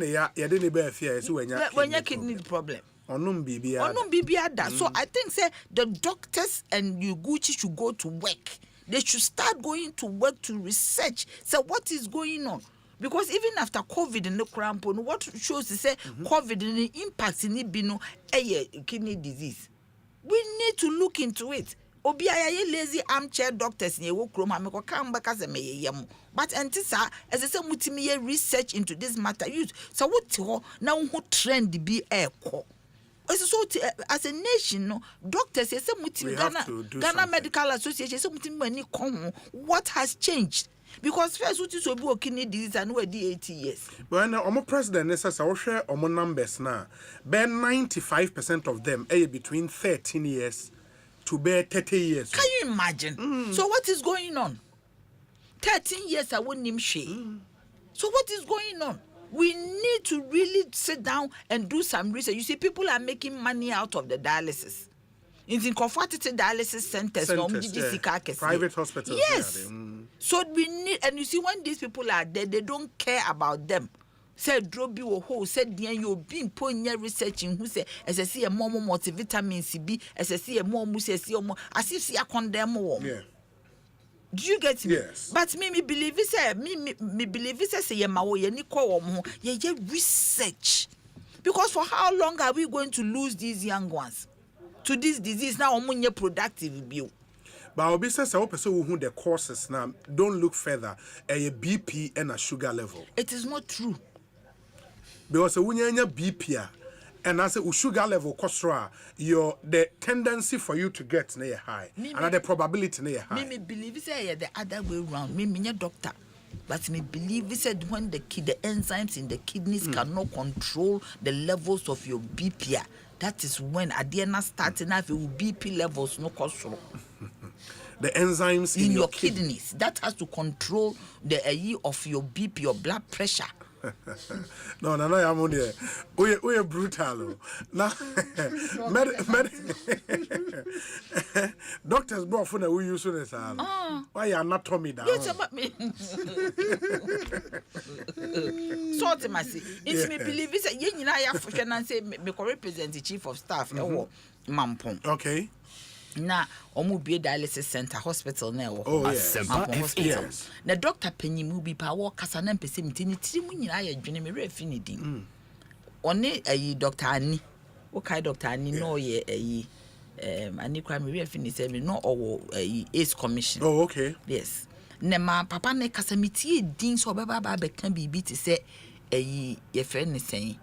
de ne ba afia so when you kidney problem. Onum bibia da. So I think say the doctors and you Gucci should go to work. They should start going to work to research. So what is going on? Because even after COVID and the cramp, what shows is say COVID and the impact in it be no kidney disease. We need to look into it. Obi aye lazy armchair doctors in wo krom ameko come back as a meyem. But antisa as I say mutimi research into this matter. Use so what ho na who trend be eko. So as a nation, no doctors say Ghana Medical Association say what has changed? Because first what is obi kidney disease and we 80 years. But now our president says our share our numbers now. Bear 95% of them are between 13 years to bear 30 years. Can you imagine? So what is going on? 13 years I wouldn't him share. So what is going on? We need to really sit down and do some research. You see, people are making money out of the dialysis. In the comforted dialysis centers, private hospitals. Yes. So we need, and you see, when these people are there, they don't care about them. Say Drobi or ho said the you being pioneer researching who say as I see a more multivitamin CB, as I see a more more as if see a condemn. Yeah. Do you get me? Yes. But me believe it say me believe it say ye mawo ye ni ko wo ye research. Because for how long are we going to lose these young ones to this disease now omunye productive bio? But our business I hope so who the causes now don't look further a BP and a sugar level. It is not true. Because when you have BP and as a sugar level costra, the tendency for you to get near high and the probability near high. Me believe say the other way around. Me doctor, but me believe said when the enzymes in the kidneys cannot control the levels of your BP, that is when adena starting have your BP levels no control. The enzymes in your kidneys that has to control the of your BP, your blood pressure. No, I'm on there. We are brutal. Now, doctors go for the we use this. Why anatomy down? Yes, about me. So ultimately, it's me believe it's a yen I have and say me represent the chief of staff. Mampong. Okay. Na omu be dialysis center hospital na wo Asempa hospital na doctor penyimu bi pa wo kasa na mpese mitini tirimu nyina ya dwene me refi ni din one ayi doctor ani wo kai doctor ani no ye ayi ani kwa me refi ni say me no owo ayi ace commission. Oh, okay. Yes. Na ma papa ne kasa mitie din so baba ba be kan bibi te say ayi ye friend ni say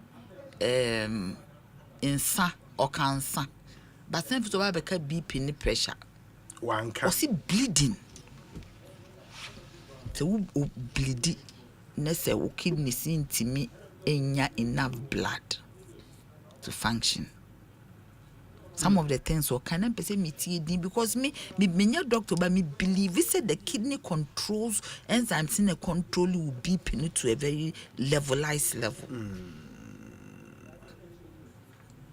insa or cancer. But then for to have BP ni pressure. Wanka. Or see bleeding. So wo bleed na say wo kidney intimi enya enough blood to function. Some of the things so can I say me because me doctor but me believe it said the kidney controls enzymes in a control will BP to a very levelized level.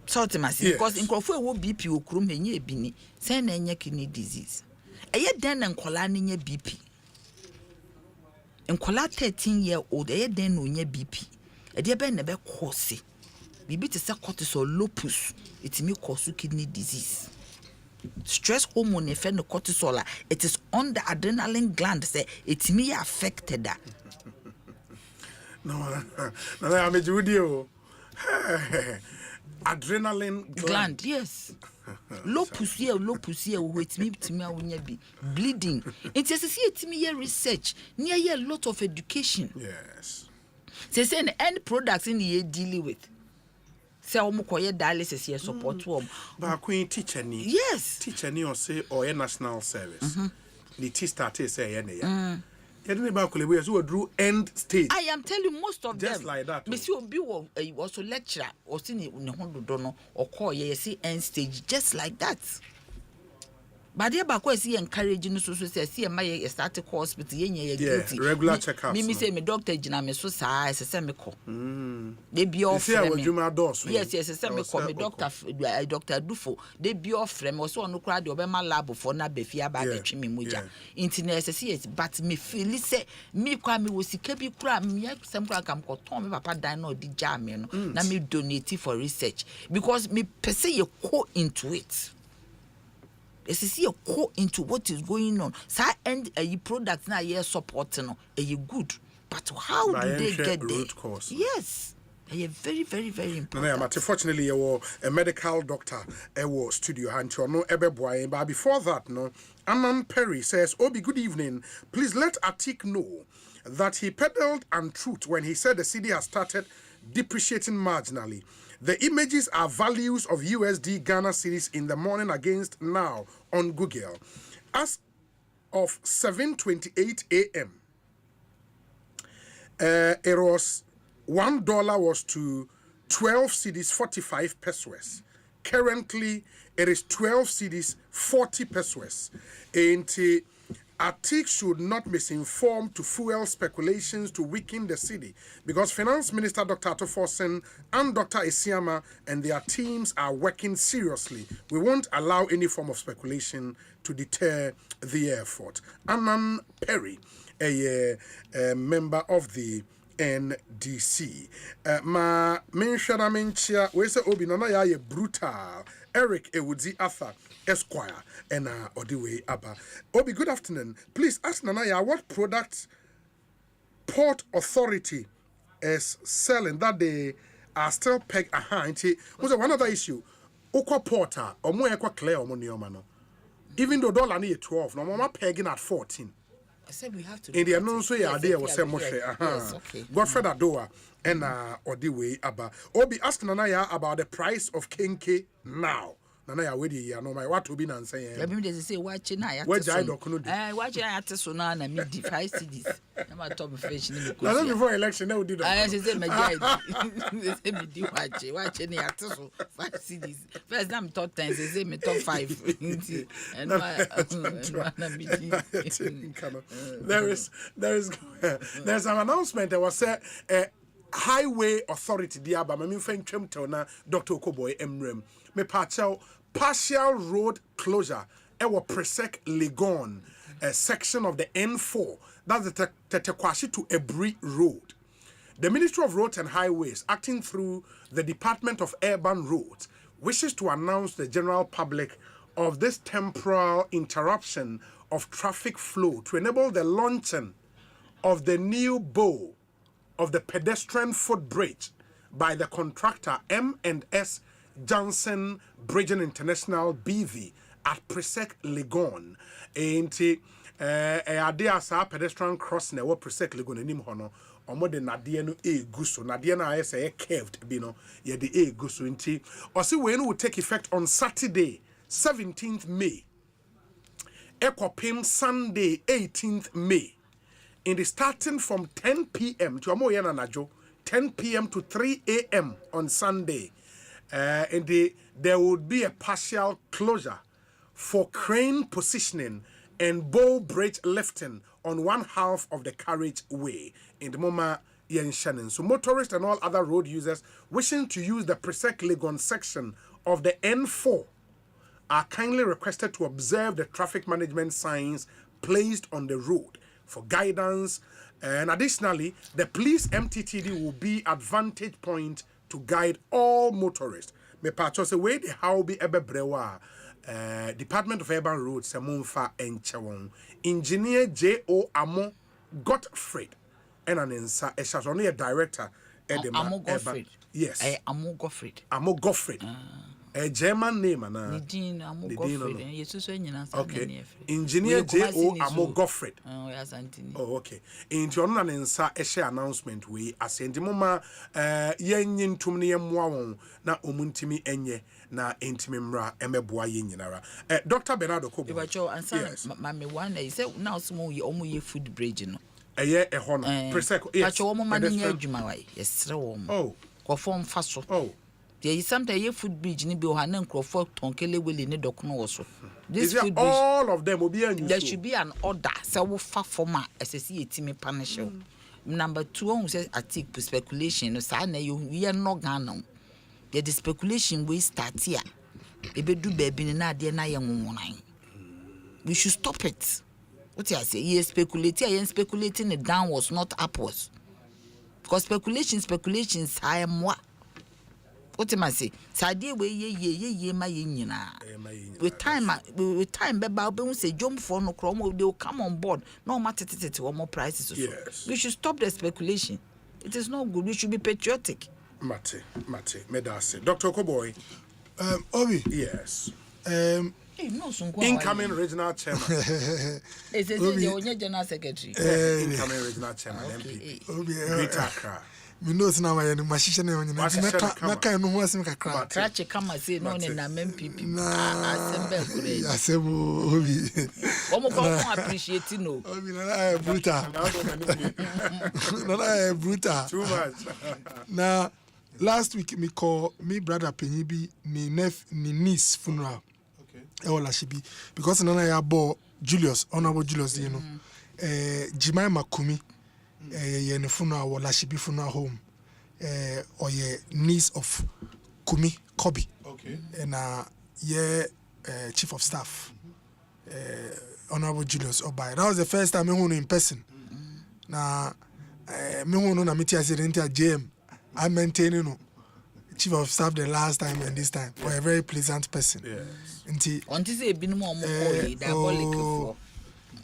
So because in crofo wo BP okrum enye ebini say na enye kidney disease. Eye den na nkola na BP. Nkola 13-year-old eye den no nya BP. E de be na be cause bibi te say cortisol lupus it may cause kidney disease. Stress hormone effect no cortisol it is on the adrenaline gland say it may affected that. No, I'm a Judio. Adrenaline gland, yes. Lupus here, wait me to me when be bleeding. It is a me research, near a lot of education. Yes. They say the end products in the year dealing with. Say omukoye dialysis here support wom. But queen teacher ni. Yes. Teacher ni or say or a national service. The T started say ya. End stage. I am telling you most of just them. Like that. Monsieur Obi was a lecturer or seen or call ye see end stage just like that. But there back was he encouraging so see my started hospital guilty. Regular checkups. Me say me doctor jina me so say me call. They be off. Yes, say me call me doctor Dufo. They be off me so no crowd the obema lab for na be fia ba be me moja. Internet say but me feel say me kwa me wo sika bi kura me sem kura kam ko ton me papa dan na odi jam me no na me donate for research because me pese ye go into it. See a go into what is going on. So and a product now you supporting no good. But how do they get there? Cause. Yes. They are very, very, very important. No, fortunately, you were a medical doctor. I was studio and you know Ebeboy. But before that, no, Anan Perry says, Obi, good evening. Please let Atik know that he peddled untruth when he said the city has started depreciating marginally. The images are values of USD Ghana cedis in the morning against now on Google. As of 7:28 a.m., it was $1 was to 12 cedis 45 pesos. Currently, it is 12 cedis 40 pesos. And Atik should not misinform to fuel speculations to weaken the city because Finance Minister Dr. Atoforsen and Dr. Isiama and their teams are working seriously. We won't allow any form of speculation to deter the effort. Anan Perry, a member of the NDC. Ma menshana menchia we say obi nana ya ye brutal. Eric Ewudzi Arthur Esquire and Odiwe Abba. Obi, good afternoon. Please ask Nanaya what product Port Authority is selling that they are still pegged behind. Was one other issue. Okwa Porter or more clear or money. Even though dollar need 12, no more pegging at 14. I said we have to. In the announcement, yeah, there was some Moshe. Yes, okay. Godfrey Adoa and Odiwe Abba. Obi ask Nanaya about the price of Kenke now. Nanaya, where do you know my what to be and saying? I mean, they say, watching I watching I at the Sona and me device CDs. I'm a top profession. Now, before election, they would do that. I say, my guy, they say, me do watching at 5 CDs. First, I'm top 10, they say, me top 5. And there's an announcement that was said. Highway Authority dia ba me friend twemtel na Dr. Okoboy Emrem me partial road closure ewo Presec Legon a section of the N4 that's the Tetekwashi to Ebri Road. The Ministry of Roads and Highways, acting through the Department of Urban Roads, wishes to announce the general public of this temporal interruption of traffic flow to enable the launching of the new bow of the pedestrian footbridge by the contractor M&S Johnson Bridging International BV at Presec Legon. Ade sa pedestrian crossing e wo Presec Legon enim ho no omo de nade no eguso nade na aye say curved bi no ye de eguso nti o we no will take effect on Saturday 17th May ekopim Sunday 18th May. in the starting from 10 p.m. to 10 p.m. to 3 a.m. on Sunday. There would be a partial closure for crane positioning and bow bridge lifting on one half of the carriageway in the MoMA Yen Shannon. So motorists and all other road users wishing to use the Presec Legon section of the N4 are kindly requested to observe the traffic management signs placed on the road for guidance. And additionally, the police MTTD will be at vantage point to guide all motorists. Me pacho se we de how be ebe brewa Department of Urban Roads Semunfa Enchewon Engineer J.O. Amo Gottfried and an insa a only a director Amo Gottfried. Yes. Amo Gottfried. Amo Gottfried. A German name, Nidin Amo Gottfried. Okay. Engineer J.O. Amo Gottfried. Oh, yes, Anthony. Oh, okay. In your non-answer, a share announcement we as in the mama yen tumni mwawon na omuntimi enye na intimimra emeboa yenara. Dr. Bernardo Kobo. Yes. Mami one is now small you almost food bridge no. A year a honor. Presec. Yes. But your woman in your jumaway. Yes, oh. Go form fast. Oh. There is sometimes a food bridge ni be hanen crofo tonkele will in the document also. This food bridge, all of them will be a there should be an order. So we far former SSC team punish. Number 2 says article speculation. No say na we are not gonna. The speculation we start here. Ebe do baby na dey na yen. We should stop it. What you say? You speculating it downwards, not upwards. Because speculations high moi. What am I say? Sadie we ye ma nyina. With time be say jump for no chrome they will come on board. No matter what more prices. Yes. We should stop the speculation. It is not good. We should be patriotic. Mate, medase. Dr. Koboy. Obi. Yes. Incoming regional chairman. It's a general secretary. Incoming regional chairman, MP. Great Accra. Me know it's now my mashisha na nyina. Maka no ho asem kakra. Krache kama say no na MPP. Asemba kure. Asemu Obi. Omo ko appreciate no. Obi na brutal. Na brutal. Too much. Now last week me call me brother Penyibi ni niece funeral. Lashibi because nana ya bo Julius honorable Julius you know Jimai Makumi ye ne funeral Lashibi funeral home or ye niece of Kumi Kobi and ye chief of staff honorable Julius Obai. That was the first time me who in person na me who no na meet accident at JM I maintain you know chief of staff the last time and this time for a very pleasant person. Yes.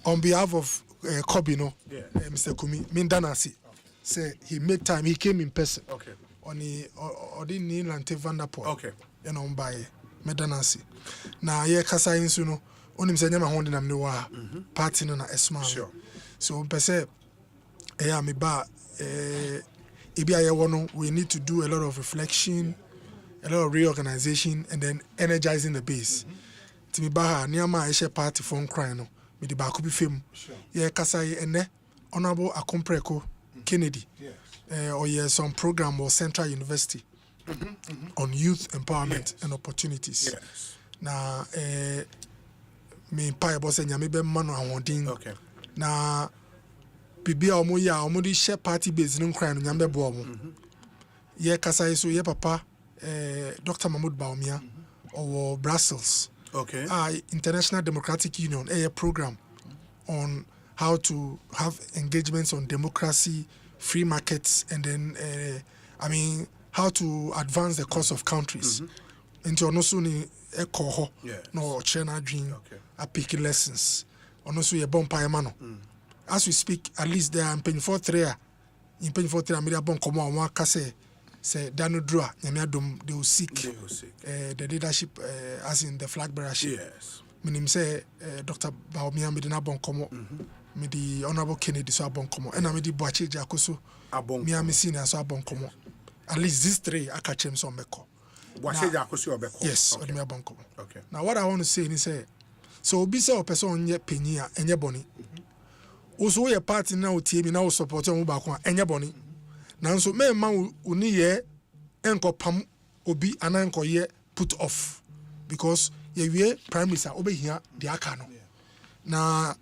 On behalf of Kobi, no, Mr. Kumi, Mindanasi, say he made time. He came in person. Okay. On the Odin and Vanderpool. Okay. You know, by Medanasi. Now, yeah, Kasa Insuno, on him saying, I'm holding them no party on a smile. Sure. So, per se, me ba, we need to do a lot of reflection, a lot of reorganization, and then energizing the base. Timi baha niama aisha party phone cry no. Me di ba kubi film. Yeah, kasai ene honorable Akompreko Kennedy. Or yeah, some program or Central University on youth empowerment and opportunities. Yes. Na me pa boss nyame be mano awondin. Okay. Na bibia omo ya omo di share party base no cry no nyame bo omo. Yeah, kasai so yeah papa Dr. Mahmoud Baumia or Brussels. Okay. International Democratic Union, a program on how to have engagements on democracy, free markets, and then, how to advance the cause of countries. Into also ni ekoho no China dream, a picking lessons. Also a bomb mano. As we speak, at least there are in 3 in 3 media bon come on one kase. Say Dano Drua, they will seek the leadership as in the flag bearership. Yes. Meaning say Dr. Baumia Medina Bonkomo, me the Honorable Kennedy so Bonkomo, and I me the Boache Jacoso, Miami Senior so Bonkomo. At least these 3 I catch him some beko. Boache Jacoso Beko. Yes, or me Bonkomo. Okay. Now what I want to say is say, so be so person ye penia and ye boni. also your party now team now support on back one enya boni now so me ma uni ye enko pam obi ananko ye put off because ye prime minister obe here the aka no na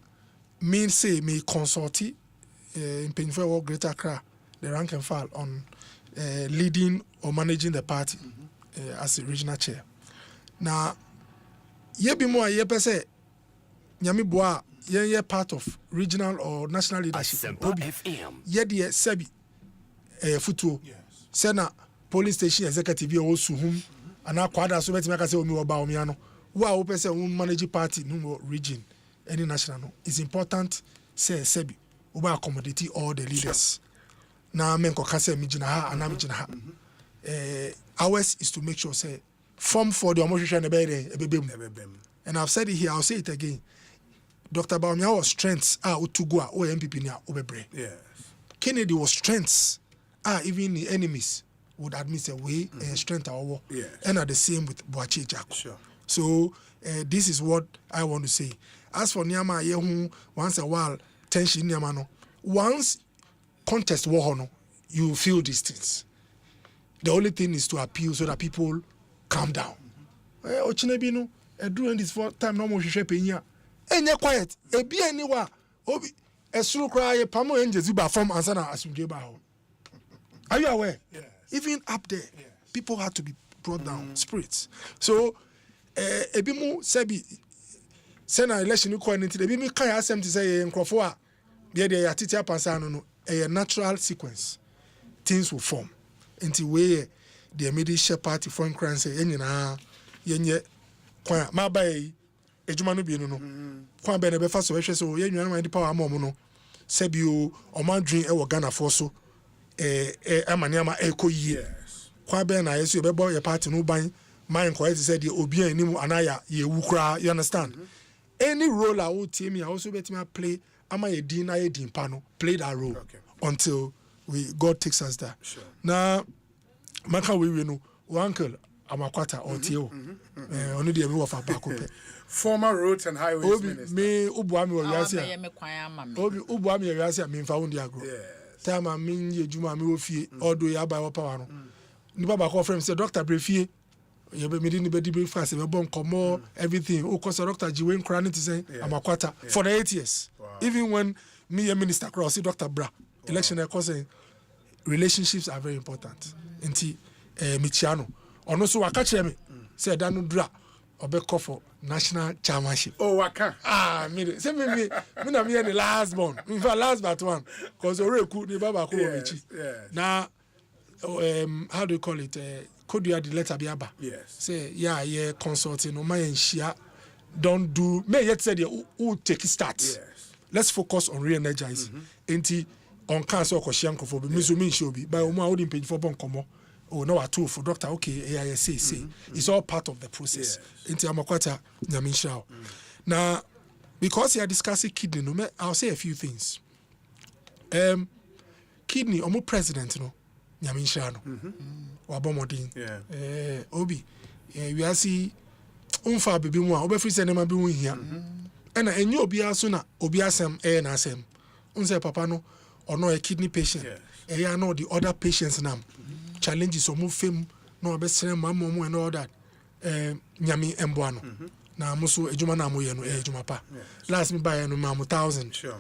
me say me consult in Painful Work Greater Accra the rank and file on leading or managing the party as a regional chair na ye bi mo a ye pese nyame boa ye part of regional or national leadership Asempa FM. ye de sebi futuo sena police station executive ye o suhum ana kwada so betima ka se omi oba omi ano wo a wo pese wo manage party no region any national no is important say sebi wo ba accommodate all the leaders na men ko ka se mi gina ha ana mi gina ha ours is to make sure say form for the omohwehwe na be there ebebem and I've said it here, I'll say it again. Dr. Baumia was strengths Utugua or MPP nia obebre. Yes. Kennedy was strengths even the enemies would admit a way strength our yes. And are the same with Boachi Jaco. Sure. So this is what I want to say. As for Nyama Yehu, once a while tension Nyamano, once contest war no, you feel these things. The only thing is to appeal so that people calm down. Ochinebino during this time no more shepenya enye quiet e bia ni wa obi esuru kra ye pamo enjezi ba form answer na asumje ba ho. Are you aware? Yes. Even up there yes. People had to be brought down spirits. So ebi mu sebi sena election ko ni ebi mi kan asem to say nkrofo a de ya titi apansa no a natural sequence things will form until we the immediate party from crime say enyina yenye kwa ma bai ejuma no bi no kwa be na be fa so hwe so ye nwan di power amom no sabio omadwen e wo Ghana for so amane ama ekoyie kwa be na yeso be bo ye party no ban man ko say the obi anim anaya ye wukura you understand any role I would team I also bet me play ama ye din na ye din pa no play that role until God takes us there. Sure. Now maka we no uncle Amakwata or Tio. Only the me of Abakope. Former roads and highways minister. Me ubuami owiase. Obi ubuami owiase me fa wundi agro. Time I mean ye juma me ofie odo ya ba power no. Ni baba call friend say Dr. Brefie ye be me di be breakfast me bon komo everything. O cause Dr. Jiwen Krani to say Amakwata for the 8 years. Wow. Even when me a minister cross see Dr. Bra election e cause relationships are very important. Nti Michiano ono so waka kire me say da no dura obekọ for national chairmanship. Oh waka me say me na me the last born in fact last but one cause oreku ni baba ko mechi na how do you call it could you add the letter biaba yes say yeah consulting no man share don't do me yet said who take start yes. Let's focus on re-energizing enti on cancer ko hyanko for me so me show bi by omo awodi page for bon komo oh no atu for doctor okay say it's all part of the process enti Amakwata nyamisha now because you are discussing kidney no I'll say a few things kidney omo president no nyamisha no wa bomodin obi we are see umfa bebi mu a obefri se nema bi hu hia na enye obi aso na obi asem na asem unse papa no ono a kidney patient ya no the other patients nam challenges omo fam no obesere mamomo and all that nyami embo ano na muso ejuma na moye no ejuma pa last me buy no mam 1000 sure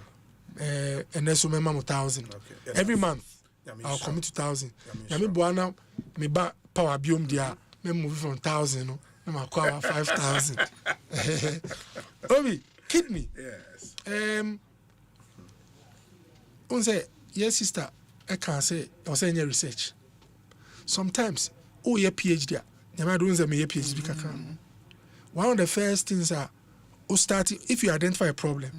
and then so me mam 1000 every month I'll commit to 1000 nyami boana me ba power biom dia me move from 1000 no na akwa 5000 obi kidney yes unse yes sister I can say or say any research sometimes your PhD nyama do unse me PhD kaka one of the first things are start if you identify a problem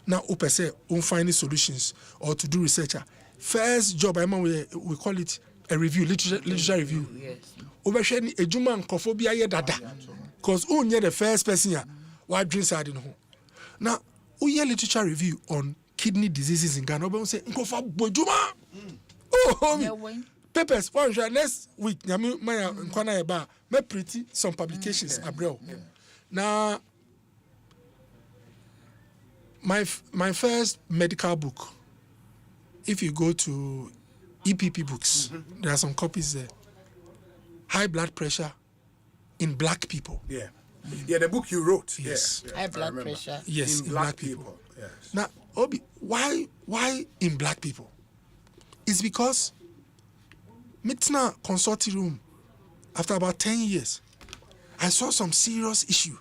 now say find solutions or to do research first job we call it a review literature review yes obehwe ni ejuma nkofobia ye dada cause unye the first person ya wa dream side no now uye literature review on kidney diseases in Ghana obe say nkofa bojuma papers one next week nyame maya nkwana e ba me pretty some publications abroad now my first medical book, if you go to EPP books, there are some copies there. High blood pressure in black people. Yeah. Yeah, the book you wrote. Yes. High blood pressure. Yes, in black people. Yes. Now, Obi, why in black people? It's because Mitna consulting room, after about 10 years, I saw some serious issue.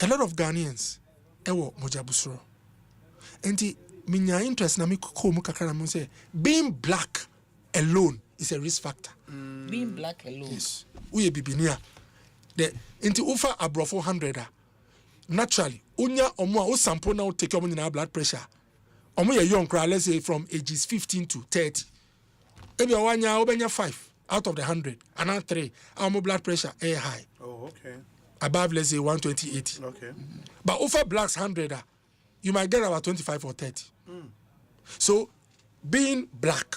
A lot of Ghanaians, ewo mojabusro. And the minya interest na mi ko mu kakra na say being black alone is a risk factor. Being black alone. Yes. Uye bibinia. The into ufa abro 400 naturally unya omo a sample now take your money blood pressure. Omo ye young crowd, let's say from ages 15 to 30. Maybe wanya obenya 5 out of the 100 and now 3 our blood pressure high. Oh, okay. Above, let's say 120/80. Okay. But over blacks 100, you might get about 25 or 30. So being black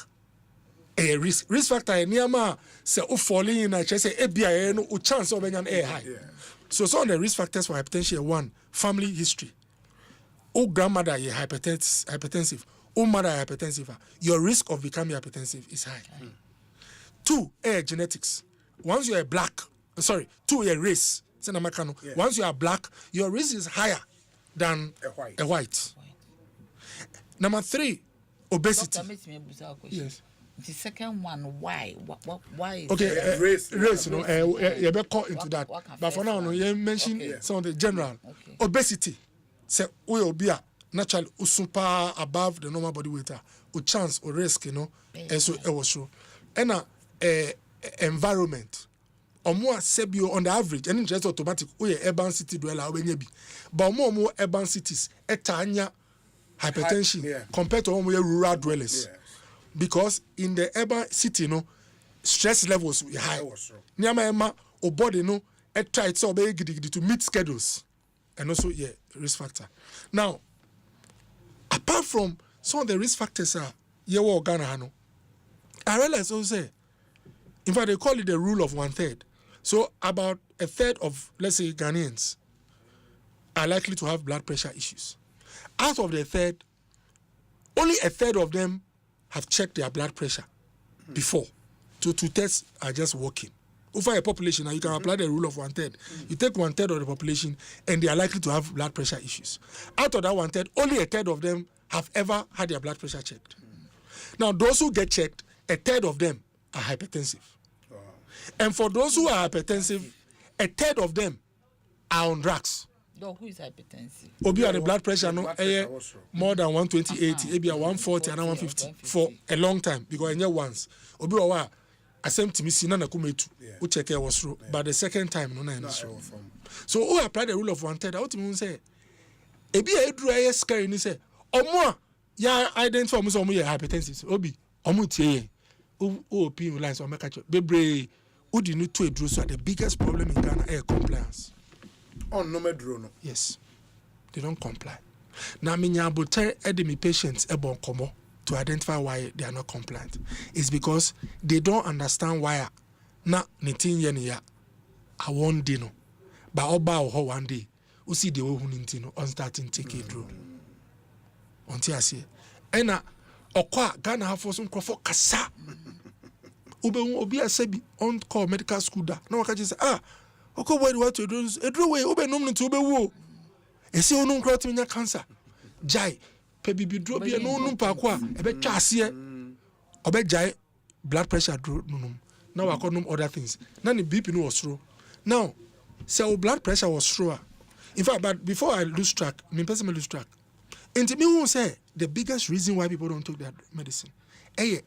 a risk factor nearma say falling in a chest say no chance of being high. So some of the risk factors for hypertension: 1, family history. Grandmother is hypertensive. Mother is hypertensive. Your risk of becoming hypertensive is high. 2, genetics. Once you are black, 2, a race. Once you are black, your risk is higher than a white. Number 3, obesity. Yes. The second one, why? Why? Okay, race. You know, you better call into that. But for now, you mention some of the general. Obesity. Say we will be naturally super above the normal body weight. O chance or risk, you know. And so it was true. And environment. Or more sebio on the average, and just automatic. We urban city dweller but more urban cities etanya hypertension compared to rural dwellers. Because in the urban city, you know, stress levels are high. Nyama or body no try it so to meet schedules, and also risk factor. Now, apart from some of the risk factors are Ghana, I realize also, in fact, they call it the rule of 1/3. So about 1/3 of, let's say, Ghanaians are likely to have blood pressure issues. Out of the 1/3, only 1/3 of them have checked their blood pressure before. So 2 tests are just working. Over a population, now you can apply the rule of 1/3. You take 1/3 of the population and they are likely to have blood pressure issues. Out of that 1/3, only 1/3 of them have ever had their blood pressure checked. Now, those who get checked, 1/3 of them are hypertensive. And for those who are hypertensive, 1/3 of them are on drugs. No, who is hypertensive? Obi had the blood pressure more than 120/80, maybe 140 and 150 for a long time because once. Obi wa Asempa me si na kumetu. We check was through, but the second time no na through. So who apply the rule of 1/3? What you say? Ebi e duru e scary ni say omo ya identify mo so omo hypertensive. Obi omo tie o pin lines o make bebre udi no to eduru so the biggest problem in Ghana is compliance. On no medro. Yes, they don't comply. Now, minya botere edemi patients ebon komo to identify why they are not compliant. It's because they don't understand why. Na nitin yeniya, I won't dino, but oba ho one day. We see the way hunintino on starting take it through. Until I see, ena okwa Ghana have for some crofo kasa. Obi asebi on call medical school da. Na waka just okay, where do you want to do? Way ube num to be wo. Ese onu nkro timi nya cancer. Jai pe bibi dro bi no num pa kwa e be twa ase. Obe jai blood pressure dro num. Now I call them other things. Now the BP no was through. Now, so blood pressure was through. In fact, but before I lose track, personally lose track. And me who say the biggest reason why people don't take that medicine, they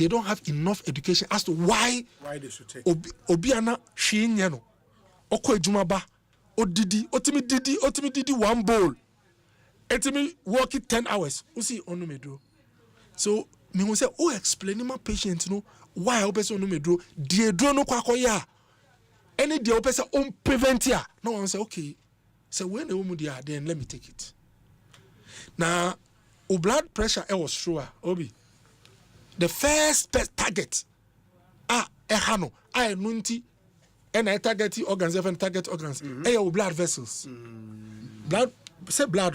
don't have enough education as to why they should take. Obiana shinyano. Oko ejumaba otimi didi one bowl etimi work it 10 hours usi onu medro. So me who say explain my patient no why person onu medro die dro no kwakoya any the person on prevent ya. No one say okay, so when the woman there then let me take it. Now blood pressure was sure obi the first target ehano nunti and I target organs, even target organs. Your blood vessels. blood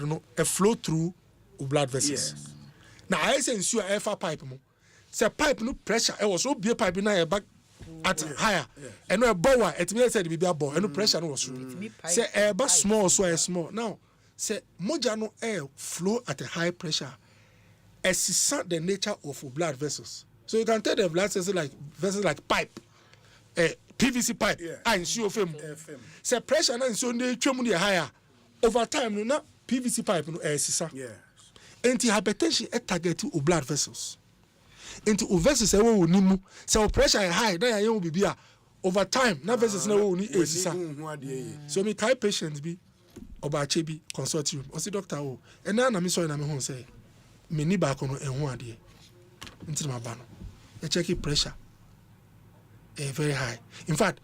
no a flow through blood vessels. Now I say ensure air pipe mo. Say pipe no pressure. I was so be pipe na back at higher. And no bower. It means say the be a bow. And no pressure no was through. Say air but small so air small. Now say moja no air flow at a high pressure. As the nature of blood vessels. So you can tell the blood vessels like pipe. PVC pipe. I ensure film. Say pressure na ensure the chemu higher. Over time no PVC pipe no air sisa. Anti-hypertension is targeting blood vessels. Into vessels say we need mu. So pressure is high. Then you will be over time. Na vessels na we need sisa. So me carry patients be oba chebi consult you. O say doctor o. And na me so na me hon say me ni ba kono ehun ade. Into my ba no. You check the pressure. Very high. In fact,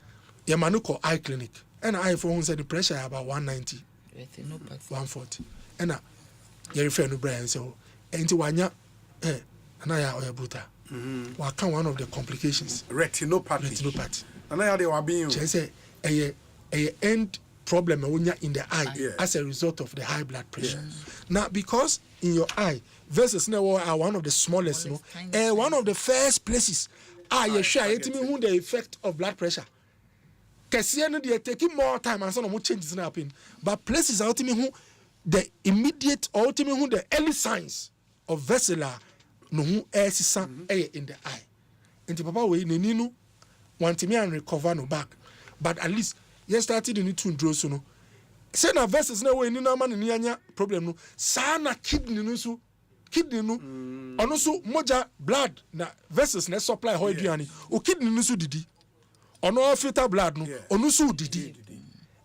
your man call eye clinic. And I for hon say the pressure about 190. 140. And you refer to Brian so into wanya anaya oyabuta. What can one of the complications? Retinopathy. Anaya de wabin. Say a end problem in the eye as a result of the high blood pressure. Now because in your eye vessels now are one of the smallest, one of the first places you share it me who the effect of blood pressure. Kesiano they taking more time and some more changes happen. But places ultimately who the immediate ultimately who the early signs of vessel no who air in the eye. Into papa we nenino want me and recover no back. But at least you started in to draw so no. Say na vessels na we ni na man ni anya problem no. Sa na kidney no so kidney no ono so moja blood na vessels na supply ho aduane. O kidney no so didi. Ono filter blood no ono so didi.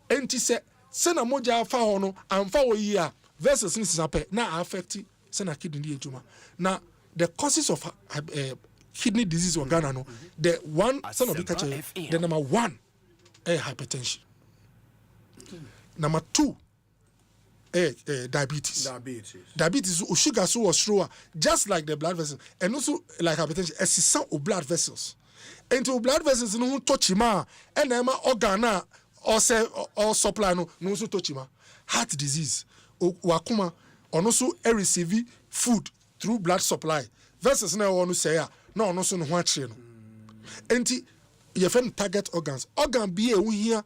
Enti se na moja afa ho no amfa wo yi a vessels ni sisape na affect se na kidney ejuma. Na the causes of kidney disease in Ghana no the one son of the number one hypertension. Number two diabetes. Diabetes sugar so was slower just like the blood vessels and also like hypertension as some of blood vessels. Into blood vessels no touch ma and ma organ or say or supply no so touch ma. Heart disease wakuma also receive food through blood supply. Vessels na wonu say no so no ho akire no. Enti ye fen target organs. Organ be e here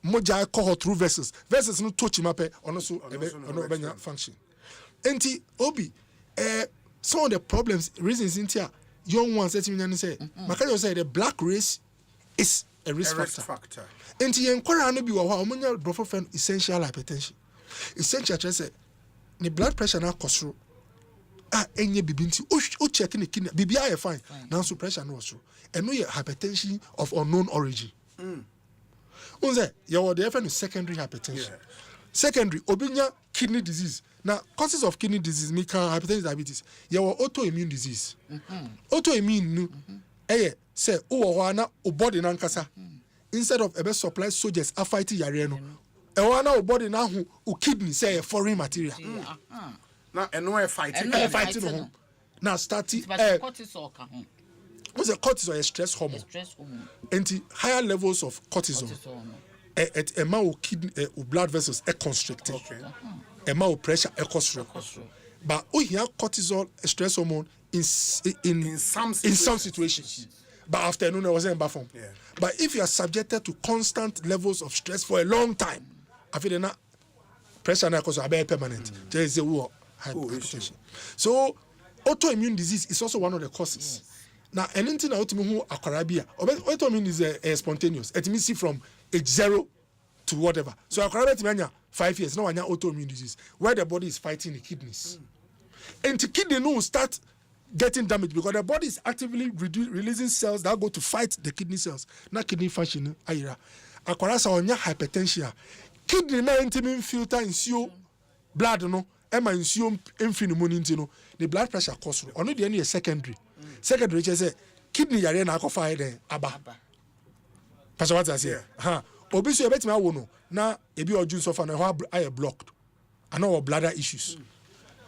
moja alcohol through vessels. Vessels no touch ma pe ono so benya function. Enti obi some of the problems reasons into young ones that me say Makario say the black race is a risk factor. Enti enkwara no bi wo ha omunya brofo fen essential hypertension. Essential say the blood pressure na kosoro enye bibi nti o check ne kidney bibi are fine now so pressure no so and no hypertension of unknown origin. Unze you the FN secondary hypertension. Secondary obinya kidney disease. Now causes of kidney disease me can hypertension diabetes. You autoimmune disease. Autoimmune say o na o body na nkasa instead of ebe supply soldiers a fight yare no e na o body na hu o kidney say foreign material. Now and no fighting no. Now starting cortisol ka ho. What's a cortisol is stress hormone. And higher levels of cortisol. At a man kidney blood vessels are constricted. A man pressure are constricted. But we hear cortisol stress hormone in some situations. But after noon I was in bathroom. But if you are subjected to constant levels of stress for a long time, I feel that pressure na cause are permanent. There is a war hypertension. So autoimmune disease is also one of the causes. Now, anything that who akwara autoimmune is spontaneous. It means from age 0 to whatever. So akwara be 5 years now autoimmune disease where the body is fighting the kidneys. And the kidney will start getting damaged because the body is actively releasing cells that go to fight the kidney cells. Not kidney function ayira. Akwara sa onya hypertension. Kidney na intimate filter insio blood no ema insio infini money no the blood pressure cause ono the any secondary. Secondary say kidney yare na akofa den aba. Pastor what I say? Obi so ebetimi awo no na ebi oju suffer na ho aye blocked. And our bladder issues.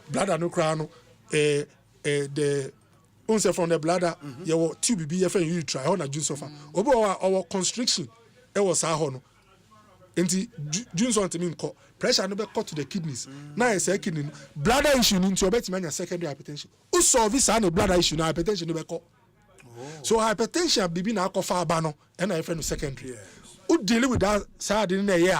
Bladder no cry no the once from the bladder your tube be your friend you try how na ju suffer. Obi our constriction e was ho no. enti Junson to me nko pressure no be cut to the kidneys na e say kidney bladder issue ni nti obeti manya secondary hypertension who solve this and bladder issue na hypertension no be cut. So hypertension bibi na akofa aba no e na refer no secondary who deal with that side in a year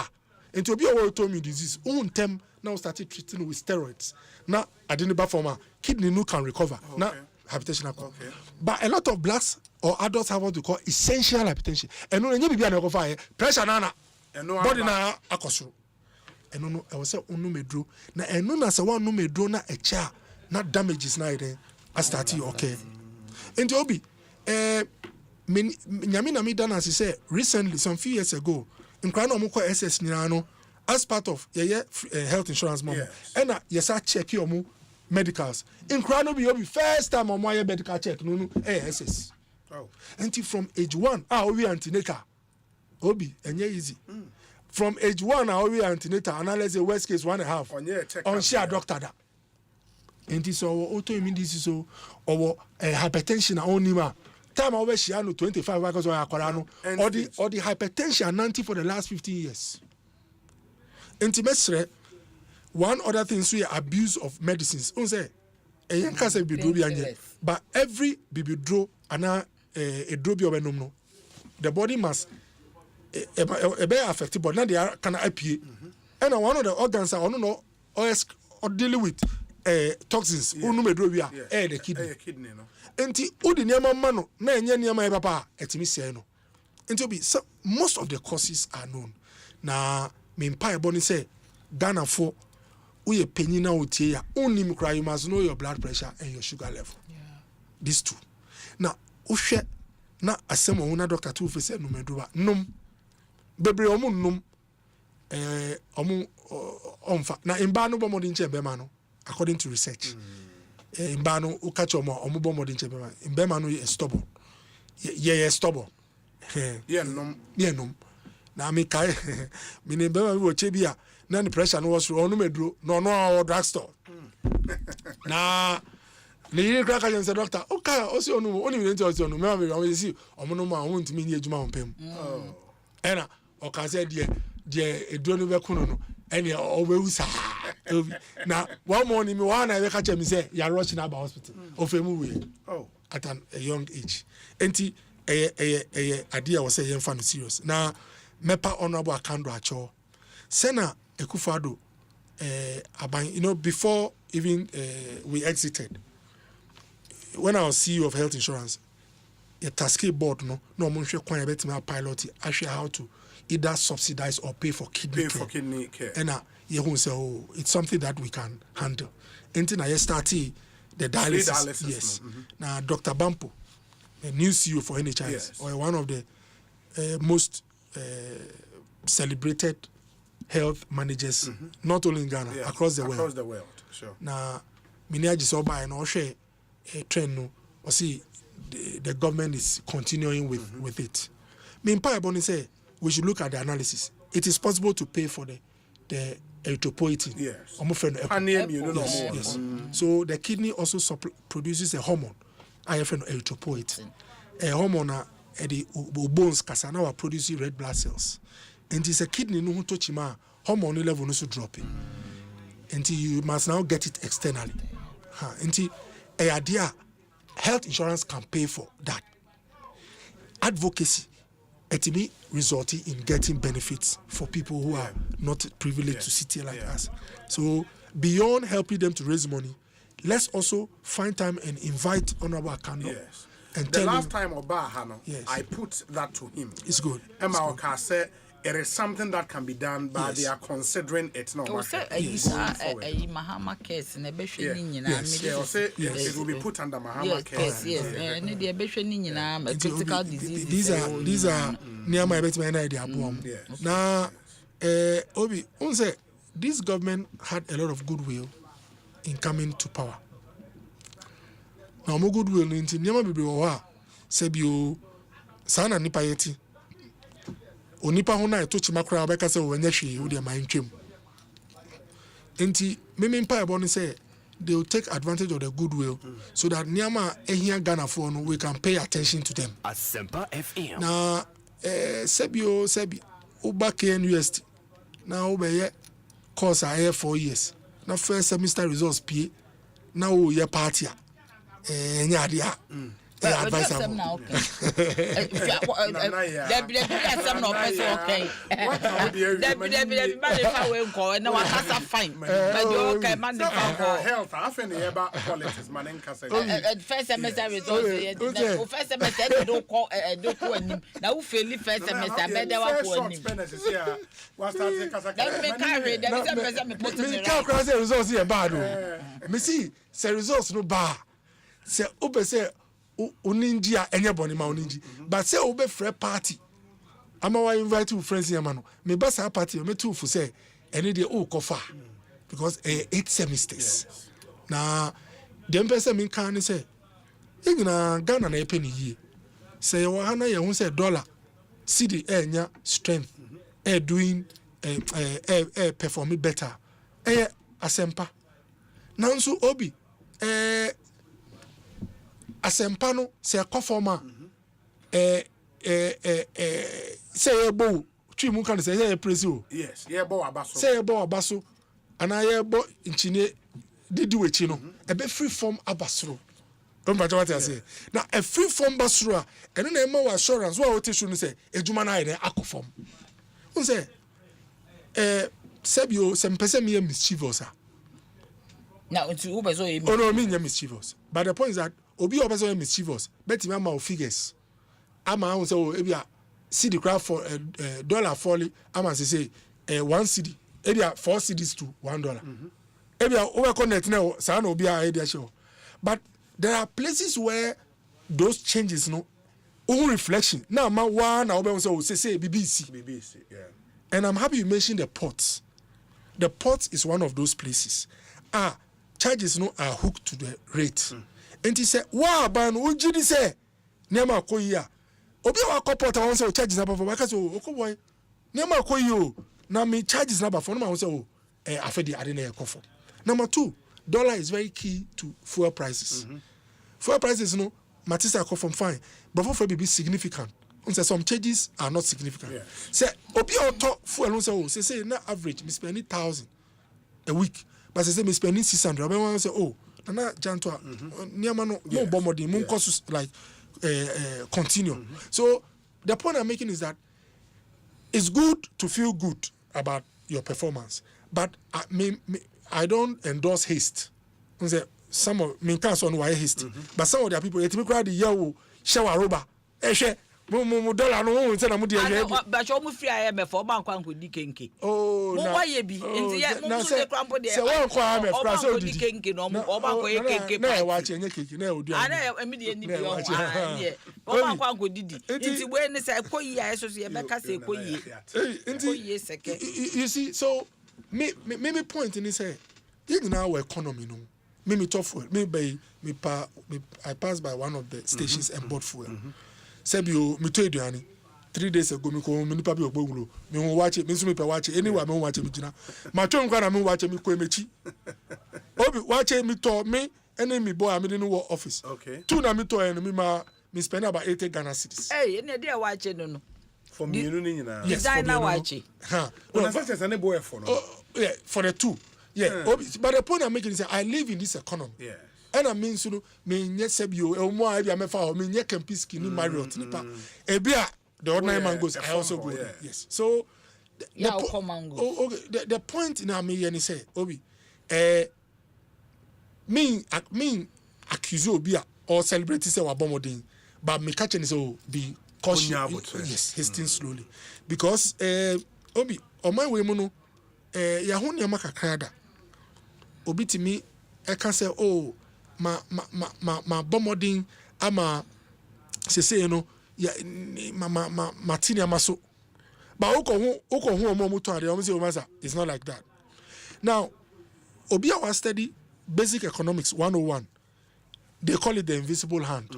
into obi autoimmune disease untem now started treating with steroids na adeniba forma kidney no can recover na hypertension okay. But a lot of blacks or adults have what we call essential hypertension and no any bibi na akofa pressure na body na akosoro eno no e say onu medro na eno na se one no medro na echa na damages na ide I start okay into obi nyame na me dana say recently some few years ago in crano omko SS nyina as part of health insurance mom and yesa check your medicals in crano be obi first time on my medical check no SS until from age 1 we antenatal obi enye easy from age 1 we antenatal analysis worst case 1.5 on share doctor da enti so autoimmune disease so or hypertension only ma time I was 25 because I or the hypertension 90 for the last 15 years. Intimate one other thing is abuse of medicines. Say but every bibidro ana a drobio benomno the body must be affected but now they are can appear and one of the organs are no or dealing with toxins the kidney no enti odi niam mano na enye niam e papa etimi sei no enti obi so most of the causes are known na me mpa e boni say Ghana for uye penyi na otie ya onim kra you must know your blood pressure and your sugar level these two na uhwe na asem ohun na doctor tu fe say no meduba nom bebre omu nom omu onfa na imba no bomo din chembe ma no according to research imbano ukacho mo omubo modin chebema imbema no is stubborn ye stubborn nom na me kai me ne bema wo chebia na the pressure no was onu medro no drugstore na le yire kraka yense doctor okay osi onu oni mi nti osi onu me we see omo no ma won ntimi ni ejuma ompem ena o ka say de edro no be kuno no ene obewu sa na one morning me one I catch me say you are rushing about hospital ofemu we at a young age enti idea was say yemfa no serious na mepa honorable akando acho sena ekufado aban you know before even we exited when I was CEO of health insurance a task board no mo hwe kwan e betime pilot ahwe how to either subsidize or pay for kidney care. And you say, it's something that we can handle. Until I started the dialysis. Yes. Now, Dr. Bampo, a new CEO for NHIS, or one of the most celebrated health managers, not only in Ghana, across the world. Across the world, sure. Now, Miniaji Soba and Osei trend, or see, the government is continuing with it. Mimpa Ebony say, we should look at the analysis. It is possible to pay for the erythropoietin. Yes. Yes. So the kidney also produces a hormone. Erythropoietin. A hormone the bones kasana will produce red blood cells. And it's a kidney no touch ma hormone level no so dropping. And you must now get it externally. And a idea health insurance can pay for that. Advocacy it resulting in getting benefits for people who are not privileged to sit here like us. So beyond helping them to raise money, let's also find time and invite Honorable Akando. And the last time Obahano, I put that to him. It's good. Emma Oka said it is something that can be done, but they are considering it now. Mahama case and it will be put under Mahama case. Critical disease. These are near my best man idea. Now, Obi, unse this government had a lot of goodwill in coming to power. Now, more goodwill in Tinyama Bibiwa, Sebio, Sana Nipayeti. Onipa hona eto chimakra obeka se wenye hwe wo de mantwem enti memempa ebo say they will take advantage of the goodwill so that niama ehia Ghana for no we can pay attention to them. Asempa FM Na sebi oba KN University Now obey course I have 4 years. Now first semester results pay. Now your party. Nyadia. Advice am. Health, I think about politics, man. First semester results. First semester don't call now who fail first semester better work results here bad. Me see, say results no bad. Say obe say uninji a enye boni ma uninji, but say obe free party. Ama wa invite you friends here man. Me ba sa party me too for say any day o kofa because 8 semesters. Na dem person me kan say igna Ghana na epe ni yie. Say you hana ye hu say dollar cedi enya strength doing performing better. Asempa. Nanso obi Asempa no se akofoma say ebo twi mu kan say presi. Yes, ye bo abaso. Say ebo abaso ana ye bo nchine didi wechi no ebe free form abasro. Don't matter what I say. Now a free form basro and na ema assurance wa otishu no say ejuma na ide akofom. Un say sebio sempese me mischievous. Now to Uber so oh no, me mischievous. But the point is that obi obeso mischievous. Bet me ma figures. Ama who say ebia cedi crowd for dollar falling. Ama say 1 cedi. Ebia 4 cedis to $1. Ebia over connect now. Sa na obi a ebia show. But there are places where those changes no own reflection. Now ma one na obi say BBC. Yeah. And I'm happy you mentioned the ports. The ports is one of those places. Charges no are hooked to the rate. And he said, wow, ban ujidi say, Nema koya. Obi wa port I want say charges number for because oh boy. Nema koyo. Na me charges number for no say afedi adene ekofo. Number 2, dollar is very key to fuel prices. Fuel prices no matisa ekofo fine, but for be significant. Say some charges are not significant. Yeah. Say obi auto fuel say na average me spend 1,000 a week. But say me spending 600. I mean, say, oh, na janto niama no more bomodi, more costs like continue. So the point I'm making is that it's good to feel good about your performance, but I don't endorse haste. Say some of me can't on why haste, but some of the people it me cry the year shower roba. Mo dollar no say na mo dey but you mo free IMF for bank kwan ko di kenke oh mo wa ye bi enti ye mo so dey kwan po dey say one kwa IMF pra so di kenke no mo bank ko ye kenke na wa che nye kenke na odu ana emi dey ni bi o ye o bank kwan ko didi enti we ni say ko yi aso so ye be ka say ko yi ko yi seke you see so me point ni say you know our economy no me tough fuel I passed by one of the stations and bought fuel. Sebio mi to eduani 3 days ago mi ko mi nipa bi ogbowuro mi won wache mi so mi pe wache anyway mi won wache mi gina ma to nkwa na mi wache mi ko emechi obi wache mi to mi ene mi boy am no office okay 2 na mi to en mi spend about 80 Ghana cedis ene dey wache no for me no nyina designer wache no such ane boy for no yeah for the 2 yeah but the point I'm making is that I live in this economy yeah. And I mean, so me nye sebio mo I be amefa me nye Kempiski ni Marriott nipa ebia the ordinary mangoes I also go there. Yes so the point na me here ni say obi me accuse obi or celebrate say wa bomodin but me catch ni say be cautious yes hasting slowly because obi on my way mo no ya ho ne makakra obi timi e can say oh ma bomodin ama sese you know ya ma tini amaso ba uko hu omo muto ade o say o masa it's not like that now obi our study basic economics 101 they call it the invisible hand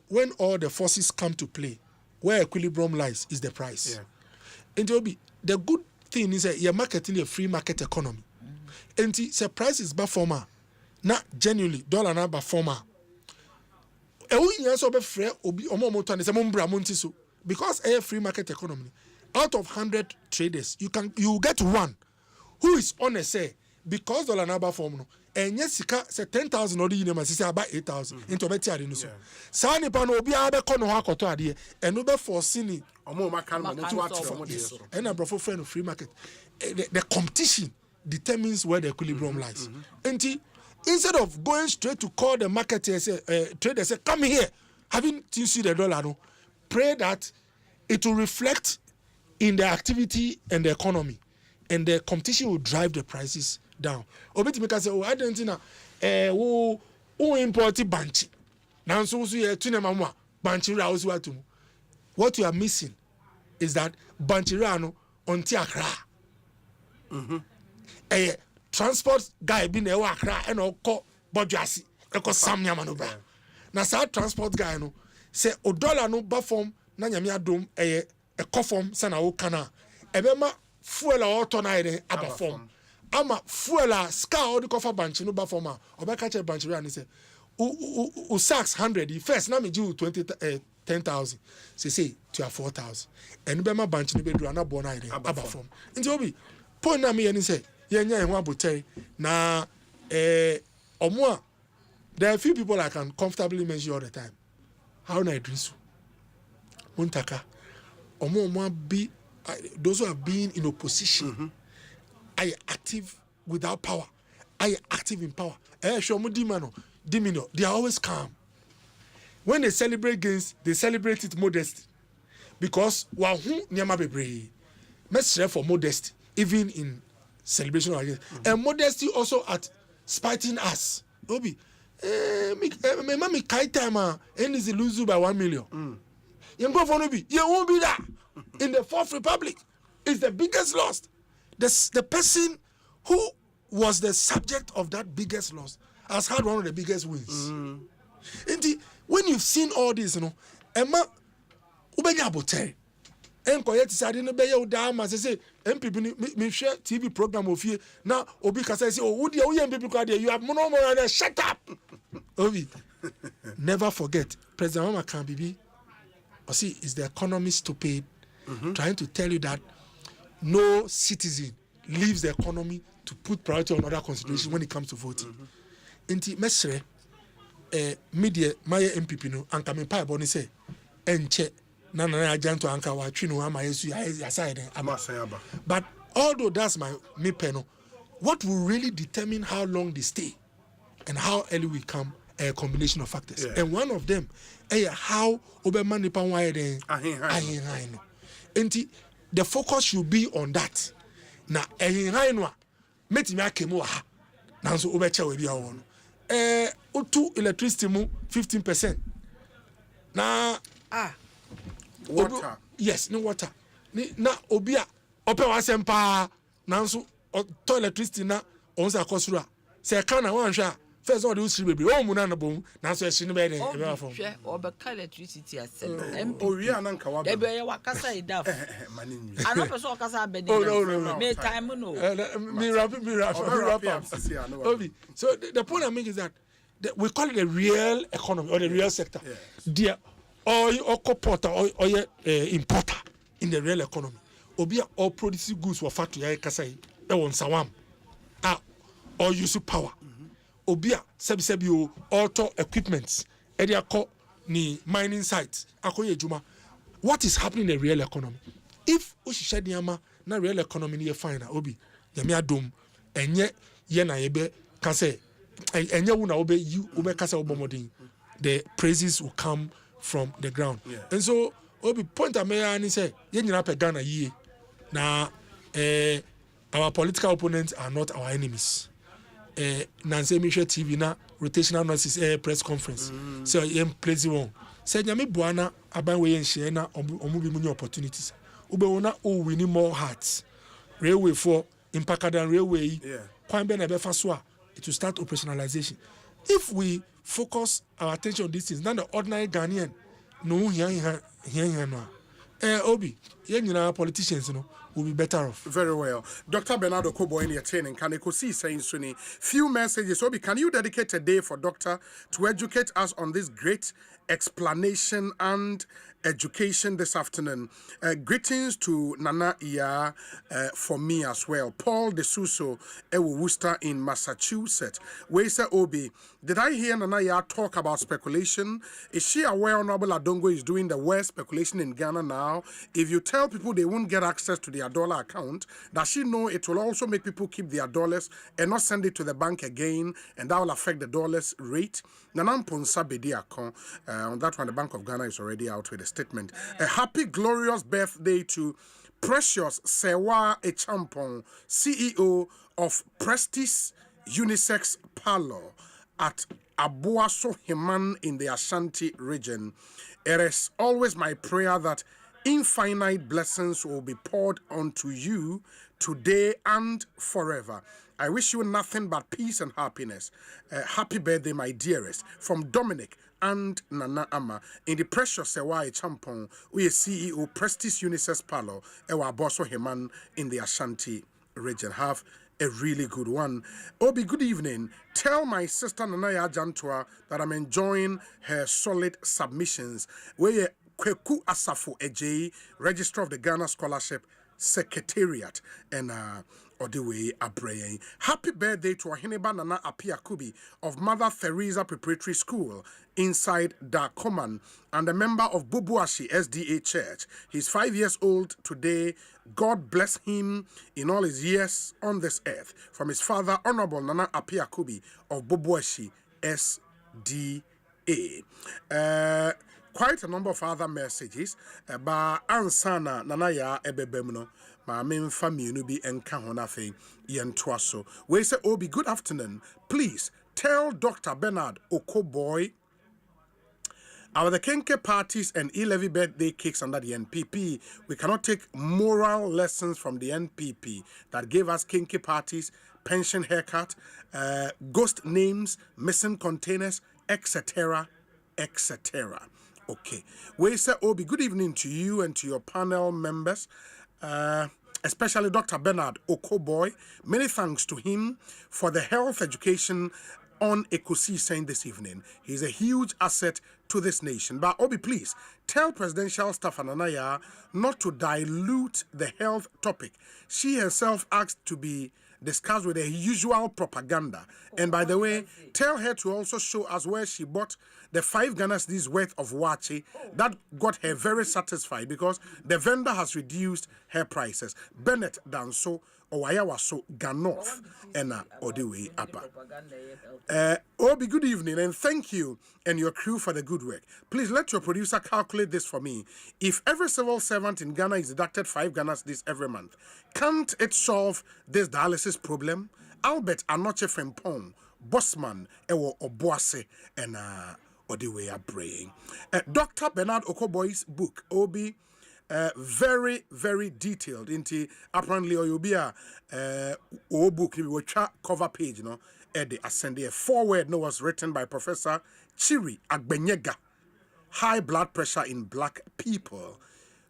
when all the forces come to play where equilibrium lies is the price and obi the good thing is that you're marketing a free market economy and the price is ba former not genuinely dollar na ba former e wo yin so be frɛ obi omo moto ne se mo mbra mo nti so because a free market economy out of 100 traders, you get one who is honest, say, because dollar number form no, and yes, say 10,000 or you know, say about 8,000 into better than so. Sani pano obi abe kono ha koto adie, and no be foreseen and a brother friend of free market. The competition determines where the equilibrium lies. And instead of going straight to call the market and say, trader say, come here, having to see the dollar, no, pray that it will reflect in the activity and the economy, and the competition will drive the prices down. Obiti make say, oh, I don't know, who import banchi. Now so you tune mama banchi ra osu atu. What you are missing is that banchi ra no on ti Accra. Transport guy be na wa Accra and oko Bojuasi eko Sam Nyama no bra. Na sa transport guy no say o dollar no ba form na nyame adom e form sana wo kana ebema fuel auto na ire aba form ama fuel a ska o de kofa banchi no ba form a obeka che banchi ra ni say u sax 100 first na me give 10,000 say to 4,000 and bema banchi no be dura na bo na ire aba form nti obi point na me yani say yenya ehun abotere na omo a there are few people I can comfortably mention all the time. How na Idrisu Muntaka omo be those who have been in opposition are active without power, are active in power. Dimino, they are always calm. When they celebrate gains, they celebrate it modest, because wahu nyama bebre mesre for modesty even in celebration of gains. And modesty also at spiting us. Obi me mama kai time and is lose by 1 million. You won't be that. In the Fourth Republic, is the biggest loss. The person who was the subject of that biggest loss has had one of the biggest wins. Indeed, when you've seen all this, you know, Emma ubenya abotere. Enko yet say no be you da ma say MPP me share TV program of here. Now obi ka say oh wo dey MPP kwa dey you have no more than shut up. Obi, never forget President Mama can be see, is the economy stupid trying to tell you that no citizen leaves the economy to put priority on other considerations when it comes to voting. Inti mesre media my MPP no anka me pa boni say enche na ajanto anka wa twi no ama yesu aside ama. But although that's me penno, what will really determine how long they stay and how early we come a combination of factors. And one of them how Obama nipa wire ahin enti the focus should be on that. Na ahin no metimi akemu ha nanso obeche we bia wo no otu electricity mu 15%. Na water. Yes, no water. Na obia ope wa Asempa nanso to electricity na onza akosura. Se kan na wan hwa first all the usri baby o mu na na bom na so ehye no be dey e be afom hwe obeka electricity asem o wi anan ka wa be be ya wakasa idaf manini ana person wakasa be me time no me wrap up. So the point I make is that we call it the real economy or the real sector. There or co-porter or importer in the real economy obi all producing goods for factory ya kasa e won sawam or use power obia sebi o auto equipments edi akọ ni mining sites akoye juma. What is happening in the real economy? If ushisha diama na real economy ni fine obi yami adom enye ye na yebe kase enye wu na obe you obe kase obomodin, the praises will come from the ground. And so obi point ameya ni say ye nyina pe Ghana yie na our political opponents are not our enemies. Nancy Michelle TV na rotational nurses press conference so yem place one say nyame boana aban we yen share na omu bi mu opportunities ube wona o winning more hearts railway for Impakadan railway kwan be na be fa so a it will start operationalization. If we focus our attention on these things, then the ordinary Ghanaian no here no obi yen nyina politicians no will be better off. Very well. Dr. Bernardo Kobo in your training, can Ekosiise saying Sunni? Few messages. Obi, can you dedicate a day for Doctor to educate us on this great explanation and education this afternoon? Greetings to Nana Iya for me as well. Paul De Suso, Ewo Worcester in Massachusetts. Where say Obi, did I hear Nana Iya talk about speculation? Is she aware Honorable Adongo is doing the worst speculation in Ghana now? If you tell people they won't get access to their dollar account, does she know it will also make people keep their dollars and not send it to the bank again, and that will affect the dollars rate? Nanam Ponsa Bediakon, on that one, the Bank of Ghana is already out with a statement. A happy, glorious birthday to Precious Sewa Echampon, CEO of Prestige Unisex Parlor at Abuaso Himan in the Ashanti region. It is always my prayer that infinite blessings will be poured onto you today and forever. I wish you nothing but peace and happiness. Happy birthday, my dearest. From Dominic and Nana Ama in the Precious Sewa Champon, we are CEO Prestige Unisex Parlor, Ewa Boso Heman in the Ashanti region. Have a really good one. Obi, good evening. Tell my sister Nanaya Jantua that I'm enjoying her solid submissions. We Kweku Asafo Eje, Registrar of the Ghana Scholarship Secretariat, and Odiwe Abreye. Happy birthday to Ahineba Nana Apia Kubi of Mother Teresa Preparatory School inside Dakoman and a member of Bubuashi SDA Church. He's 5 years old today. God bless him in all his years on this earth. From his father, Honorable Nana Apia Kubi of Bubuashi SDA. Quite a number of other messages. Ba ansana nanaya ebebemno. Ma memfa mienu bi enka hona fe yentoa so. We say Obi, good afternoon. Please tell Dr. Bernard Okoboy our the Kenke parties and E-levy birthday cakes under the NPP. We cannot take moral lessons from the NPP that gave us Kenke parties, pension haircut, ghost names, missing containers, etc., etc. Okay. We say, Obi, good evening to you and to your panel members, especially Dr. Bernard Okoboy. Many thanks to him for the health education on Ekosiise this evening. He's a huge asset to this nation. But Obi, please tell Presidential Staff Ananaya not to dilute the health topic. She herself asked to be discussed with the usual propaganda. And by the way, tell her to also show us where she bought the 5 Ghana cedis worth of wache. That got her very satisfied because the vendor has reduced her prices. Bennett Danso, Owayawaso, Ganoff, and Odiwe Apa. Obi, good evening and thank you and your crew for the good work. Please let your producer calculate this for me. If every civil servant in Ghana is deducted 5 Ghana cedis every month, can't it solve this dialysis problem? Albert Anoche Frempong, Bossman, Ewo Obuase, and Odiwe Abreye. Dr. Bernard Okoboy's book, Obi, very, very detailed into apparently Oyobia book, we will cover page, you know, at the Ascendee. A foreword was written by Professor Chiri Agbenyega. High blood pressure in black people.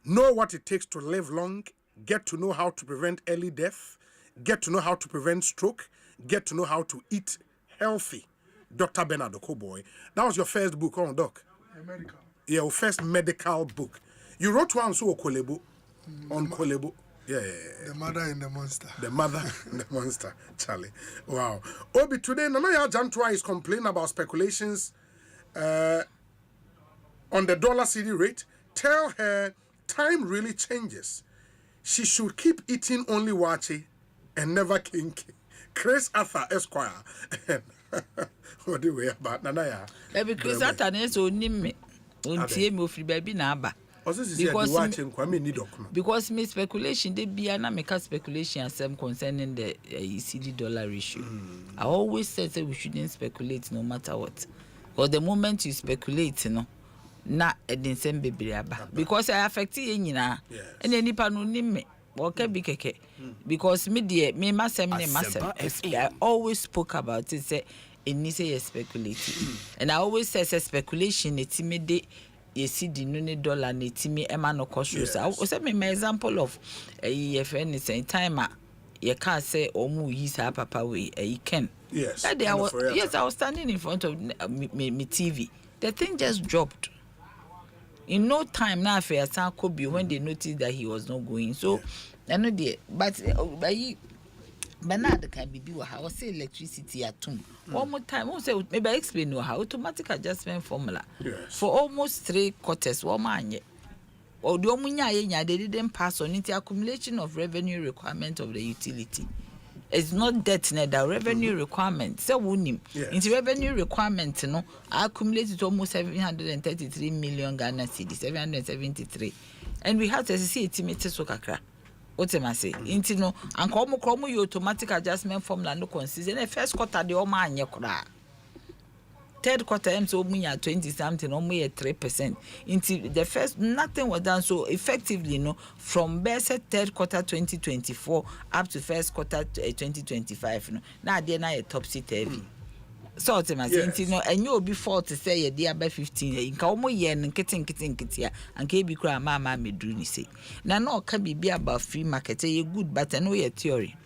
Know what it takes to live long, get to know how to prevent early death, get to know how to prevent stroke, get to know how to eat healthy. Dr. Bernard Okoboy. That was your first book on Doc. Medical. Yeah, your first medical book. You wrote one so Kolebo on Kolebo. Yeah. The mother and the monster. The mother and the monster, Charlie. Wow. Obi, today Nanaya Jantua is complaining about speculations on the dollar CD rate. Tell her time really changes. She should keep eating only wache and never kinky. Chris Arthur Esquire. What do we about Nanaya? Baby Chris Arthur is only me. Untie me free baby naba. Because me speculation, they be an make speculation and some concerning the CD dollar issue. I always said that we shouldn't speculate no matter what. Because the moment you speculate, you know, na edin sem baby aba. Because I affect you na. And any panu ni me. Okay, bikeke. Because me dear, me masem ne masem. I always spoke about it. Say, it needs a speculating. And I always say speculation. It's immediate. yesi no ne dollar na timi ema no cost so o say me example of ye friend is time ye can say omu yi sa papa we ken yes that day I was standing in front of me TV. The thing just dropped in no time. Now fair san could be when they noticed that he was not going. So I know the but Bernard can be how say electricity at home. One more time, also maybe I explain how automatic adjustment formula for almost 3 quarters. Woman, or the omunya they didn't pass on it. Accumulation of revenue requirement of the utility. It's not debt, the revenue requirement. So wunim. Into revenue requirement, accumulated almost 733 million Ghana cedis, 773, and we have to see it so kakra. What am I saying? Into no, and come you automatic adjustment formula no consistent. The first quarter the oma anyekura. Third quarter so munya 20 something, only 3%. Into the first nothing was done. So effectively, from best third quarter 2024 up to first quarter 2025. Now they're not a topsy turvy. So what am I saying? And you'll be fault to say you're about 15. In Kaumo yen and kitting and KB cry mama me druni say. Now no can be about free market, a good but I know your theory.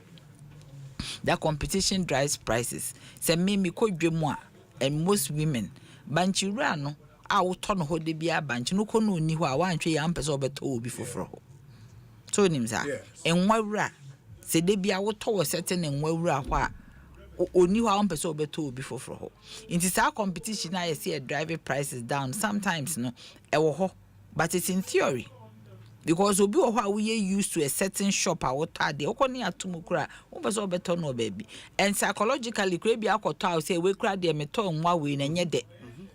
That competition drives prices. Say me could dream more. And most women, banchi rano, I will turn hold the beer banch, no cono ni wa 1 tree ampers over 2 before fro. So names are, and why say they be our tower certain and why only 1 ampers over 2 before fro. In this our competition, I see a driver prices down sometimes, but it's in theory. Because obi o we used to a certain shop awota de okoni atumukura o be so beto no baby and psychologically kra bi akoto say we kra de meto nwa we na nye de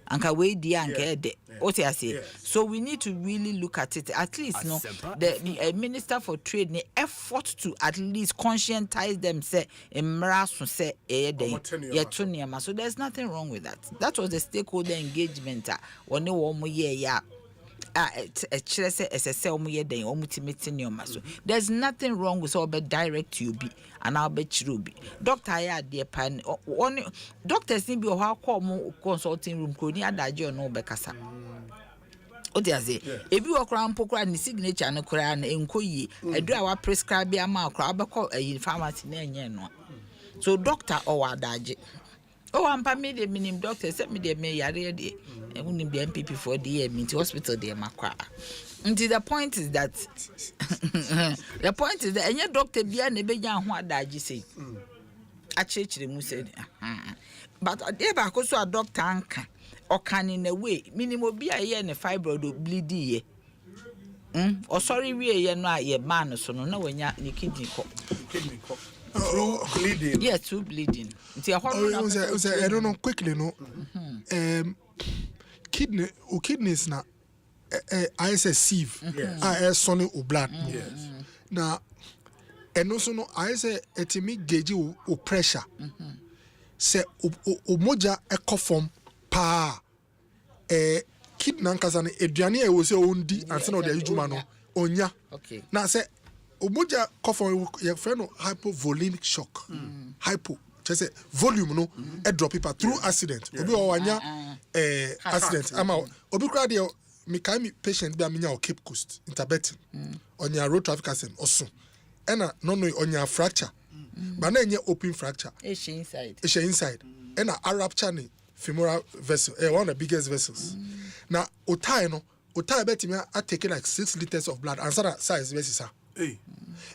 anka we di anka de o say so we need to really look at it at least the minister for trade ne effort to at least conscientize them say emra so say de yeto niam so there's nothing wrong with that was the stakeholder engagement one wo mo ye ya there's nothing wrong with all but direct you be and I'll bet you be doctor ya dear pan one doctors need be how call consulting room could near that you no bekasa. What they say if you walk around pokra and signature and cran and koyi a do our prescribe a mark a pharmacy no so doctor or adaje. Oh, I'm permitted minim doctor sent me the mayor de and wouldn't be MPP for the into hospital de macra. Until the point is that any doctor be an ebeyan what that you say. A church the said, but a day back also a doctor anka or can in a way minimum be a year and a fibroid or bleed ye. Or sorry, we are not ye man, so no when you're kidney cock. Through bleeding. Yes, through bleeding. I don't know quickly, kidneys na I say sieve. I sonny or blood. Now, and also no I say etimi gauge o pressure. Say o moja ecoform pa kidney nkasa na eduane e wo say ondi anse na de adwuma no onya. Okay. Now say Omoja cough your friend hypovolemic shock. Hypo. Just say volume no a drop paper through accident. Obi wanya accident. Ama obi kra de me kai patient be amenya o Cape Coast interbetin. On your road traffic accident also. Ena no on your fracture. But na enye open fracture. It's inside. It's inside. Ena a rupture ni femoral vessel. One of the biggest vessels. Now otai bet me I take like 6 liters of blood. Answer that size versus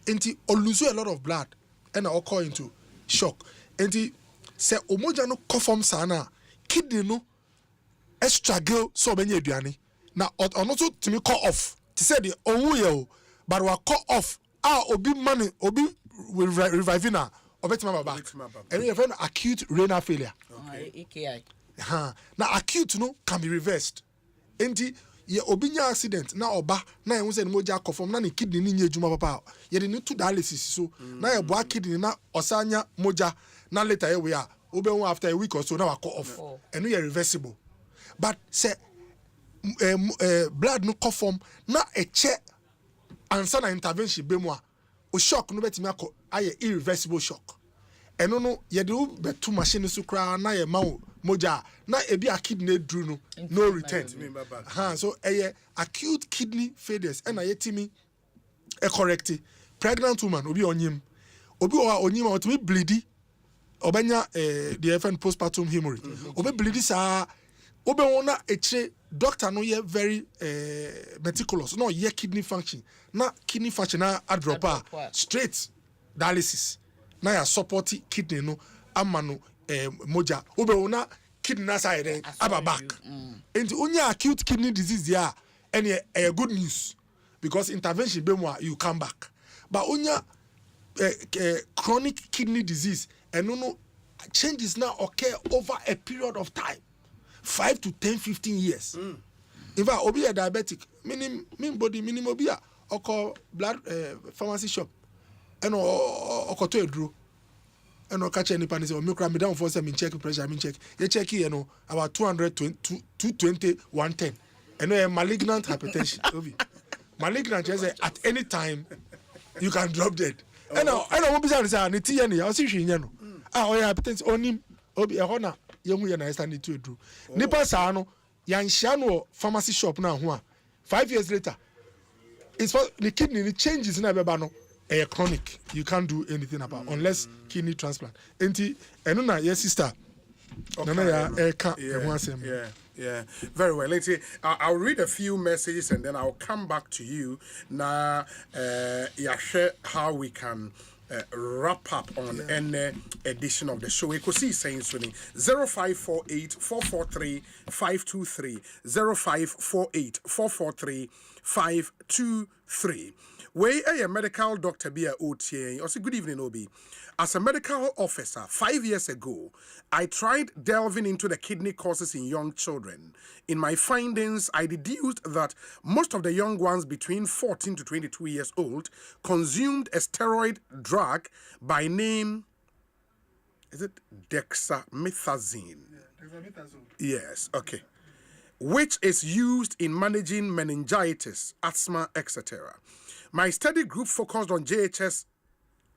Enti lose a lot of blood and I call into shock. Enti say omoja no conform sana kidney no struggle so many aduane. Na onoto timi call off. Ti say the owu ye but we call off. Obi money obi will revive na obetima back. And we have an acute renal failure. AKI. Now acute no can be reversed. Enti ye obinya accident na oba na ehun se ni moja conform na ni kidney ni nye juma papa ye dey need to dialysis so na ye boa kidney na osanya moja na later ye we a obe won after a week or so na wa call off and no ye reversible but say blood no conform na e che answer na intervention be mu a o shock no betimi akọ aye irreversible shock eno no ye dey betu machine so kra na ye ma moja na ebi a kidney dru no return so acute kidney failures and ayetimi correct pregnant woman obi onyim to be bleedy obenya the FN postpartum hemorrhage obi bleedy sa obi wona eche doctor no ye very meticulous no ye kidney function na drop straight dialysis na ya support kidney no ama no moja obi wona kidney na side aba back and onya acute kidney disease ya any good news because intervention be more you come back but onya chronic kidney disease and no changes now occur over a period of time 5 to 10 15 years in fact obi a diabetic meaning body minimum obi a blood pharmacy shop and okoto edro and catch any panic or milk me down for some check pressure check you check about 220 110 and a malignant hypertension obi malignant is at any time you can drop dead and I won't be saying ni ti any I see hwe no hypertension onim obi e hona yemu ye na stand to do nipa sa no yan hia no pharmacy shop na ho a 5 years later it's for the kidney changes na beba no chronic you can't do anything about unless kidney transplant enti eno na your sister nana ya Yeah, very well. Let's see. I'll read a few messages and then I'll come back to you. Now, share how we can wrap up on any edition of the show. Ekosiise On 0548 443 523 0548 443 523. Where a medical doctor be a OTA. Also, good evening, Obi. As a medical officer, 5 years ago, I tried delving into the kidney causes in young children. In my findings, I deduced that most of the young ones between 14 to 22 years old consumed a steroid drug by name, is it dexamethasone? Yes, okay. Which is used in managing meningitis, asthma, etc. My study group focused on JHS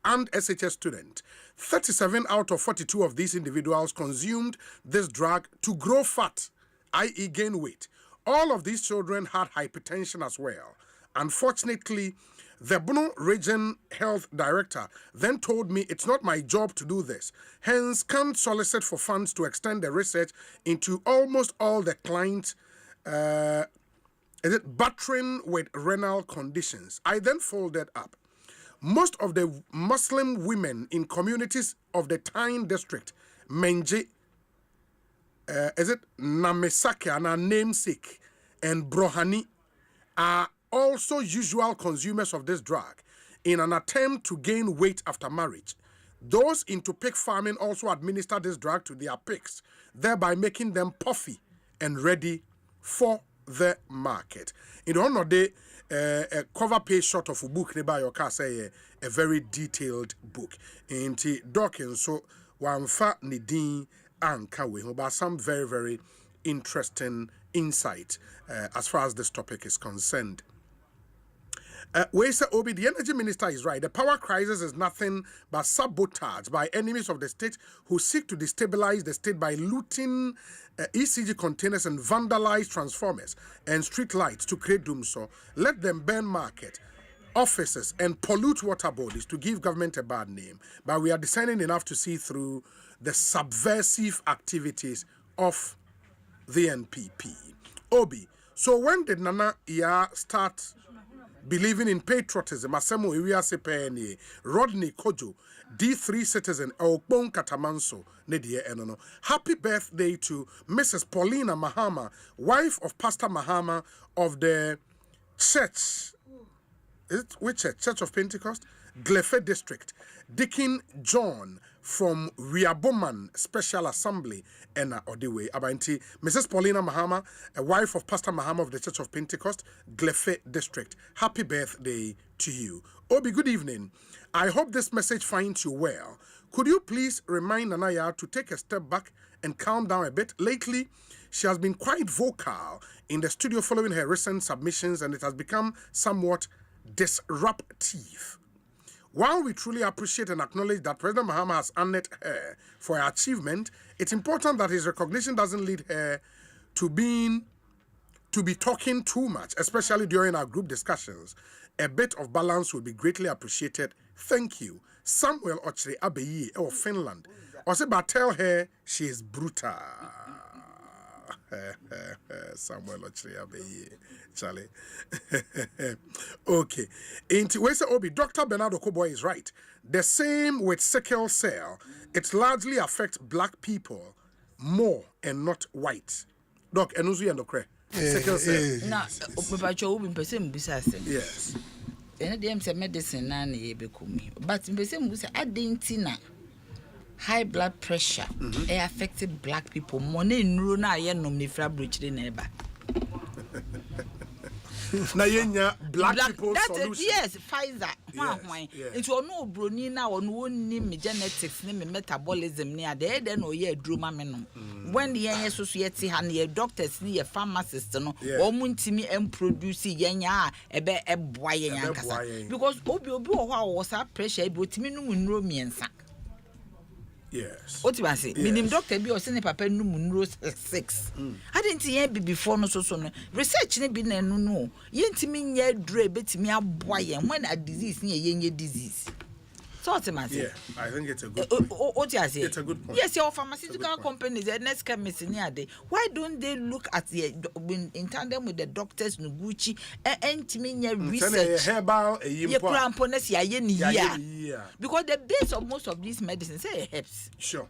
and SHS students. 37 out of 42 of these individuals consumed this drug to grow fat, i.e. gain weight. All of these children had hypertension as well. Unfortunately, the Bono Region Health Director then told me it's not my job to do this. Hence, can't solicit for funds to extend the research into almost all the clients battering with renal conditions. I then folded up. Most of the Muslim women in communities of the Tyne district, Menji, Namesake, and her namesake, and Brohani, are also usual consumers of this drug in an attempt to gain weight after marriage. Those into pig farming also administer this drug to their pigs, thereby making them puffy and ready for the market. In the honor day, a cover page shot of a book by your car say a very detailed book. Inti Dawkins so one fa nidin anka we but some very, very interesting insight as far as this topic is concerned. Where say Obi, the energy minister is right. The power crisis is nothing but sabotage by enemies of the state who seek to destabilize the state by looting ECG containers and vandalize transformers and street lights to create doom. So let them burn market, offices, and pollute water bodies to give government a bad name. But we are discerning enough to see through the subversive activities of the NPP. Obi, so when did Nana start believing in patriotism? Asemo Iwiase Peni, Rodney Kojo, D3 citizen, Okpon Katamanso, Nedie Enono. Happy birthday to Mrs. Paulina Mahama, wife of Pastor Mahama of the church. Is it which church? Church of Pentecost? Glefe District. Deacon John from Riaboman Special Assembly and Odiwe. Abanti, Mrs. Paulina Mahama, a wife of Pastor Mahama of the Church of Pentecost, Glefe District. Happy birthday to you. Obi, good evening. I hope this message finds you well. Could you please remind Nanaya to take a step back and calm down a bit? Lately, she has been quite vocal in the studio following her recent submissions, and it has become somewhat disruptive. While we truly appreciate and acknowledge that President Mahama has honored her for her achievement, it's important that his recognition doesn't lead her to be talking too much, especially during our group discussions. A bit of balance would be greatly appreciated. Thank you. Samuel Ochre Abeyi of Finland. But tell her she is brutal. Samuel Ochre Abeyi. Charlie. Okay. Into Wesa Obi, Dr. Bernardo Koboy is right. The same with sickle cell. It largely affects black people more and not white. Doc, enuzu and okre. Sickle cell. Na, obacho ubi mpese mbisa asem. Yes. Ene dem se medicine na na yebekumi. But mpese mbisa adentina high blood pressure affected black people more na nro na ye nom ne fra brochire na eba. Na yenya black people solution. Yes, Pfizer. It's ono broni na ono woni me genetics ne me metabolism ne ade de no ye adroma me no. When the yen society ha ne doctors ne pharmacists no, omo ntimi produce yenya ebe eboa yenya kasa. Because obi wo ho a wo sa pressure ebi otimi no munro miensa. Yes. What you say? Minim doctor bi o se ne papa no munro 6. I didn't hear before no so no. Research ne bi na no. Yentimi nya dure betimi aboa yen when a disease ne yenye disease. So what you say? Yeah, I think it's a good point. What you say? It's a good point. Yes, your pharmaceutical companies, the next chemist in here, why don't they look at the in tandem with the doctors Nuguchi and Timinia research? Because the base of most of these medicines say herbs. Sure.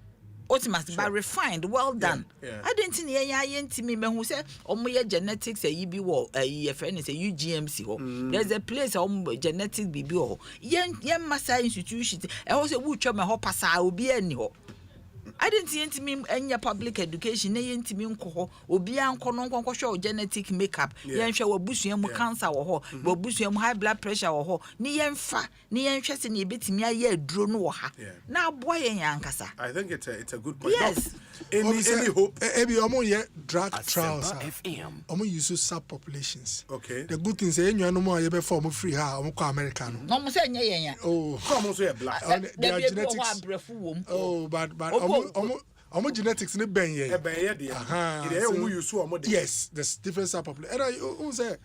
What must be refined, well done. Yeah. I didn't see me who say, your genetics, a EB war, a friend is a UGMC. There's a place genetics BBO. Yen Massa institutions, I was a wood my hopper, I will be any ho. I didn't see any public education, any me or be uncle show genetic makeup, yen show a busham cancer or busham high blood pressure or ni fa, ni interest in a bit me a year drone or ha. Now, boy, yankasa. I think it's a good point. Yes. Any hope? Ebi omo ye drug trials. Omo use subpopulations. Okay. The good thing say you no more ye be form free ha omo ko America no. No mo say nya. Oh. Come say black. They are genetics. Oh, but omo genetics ne ben ye. Ben ye dey. Omo use omo dey. Yes, there's different subpopulations. And you say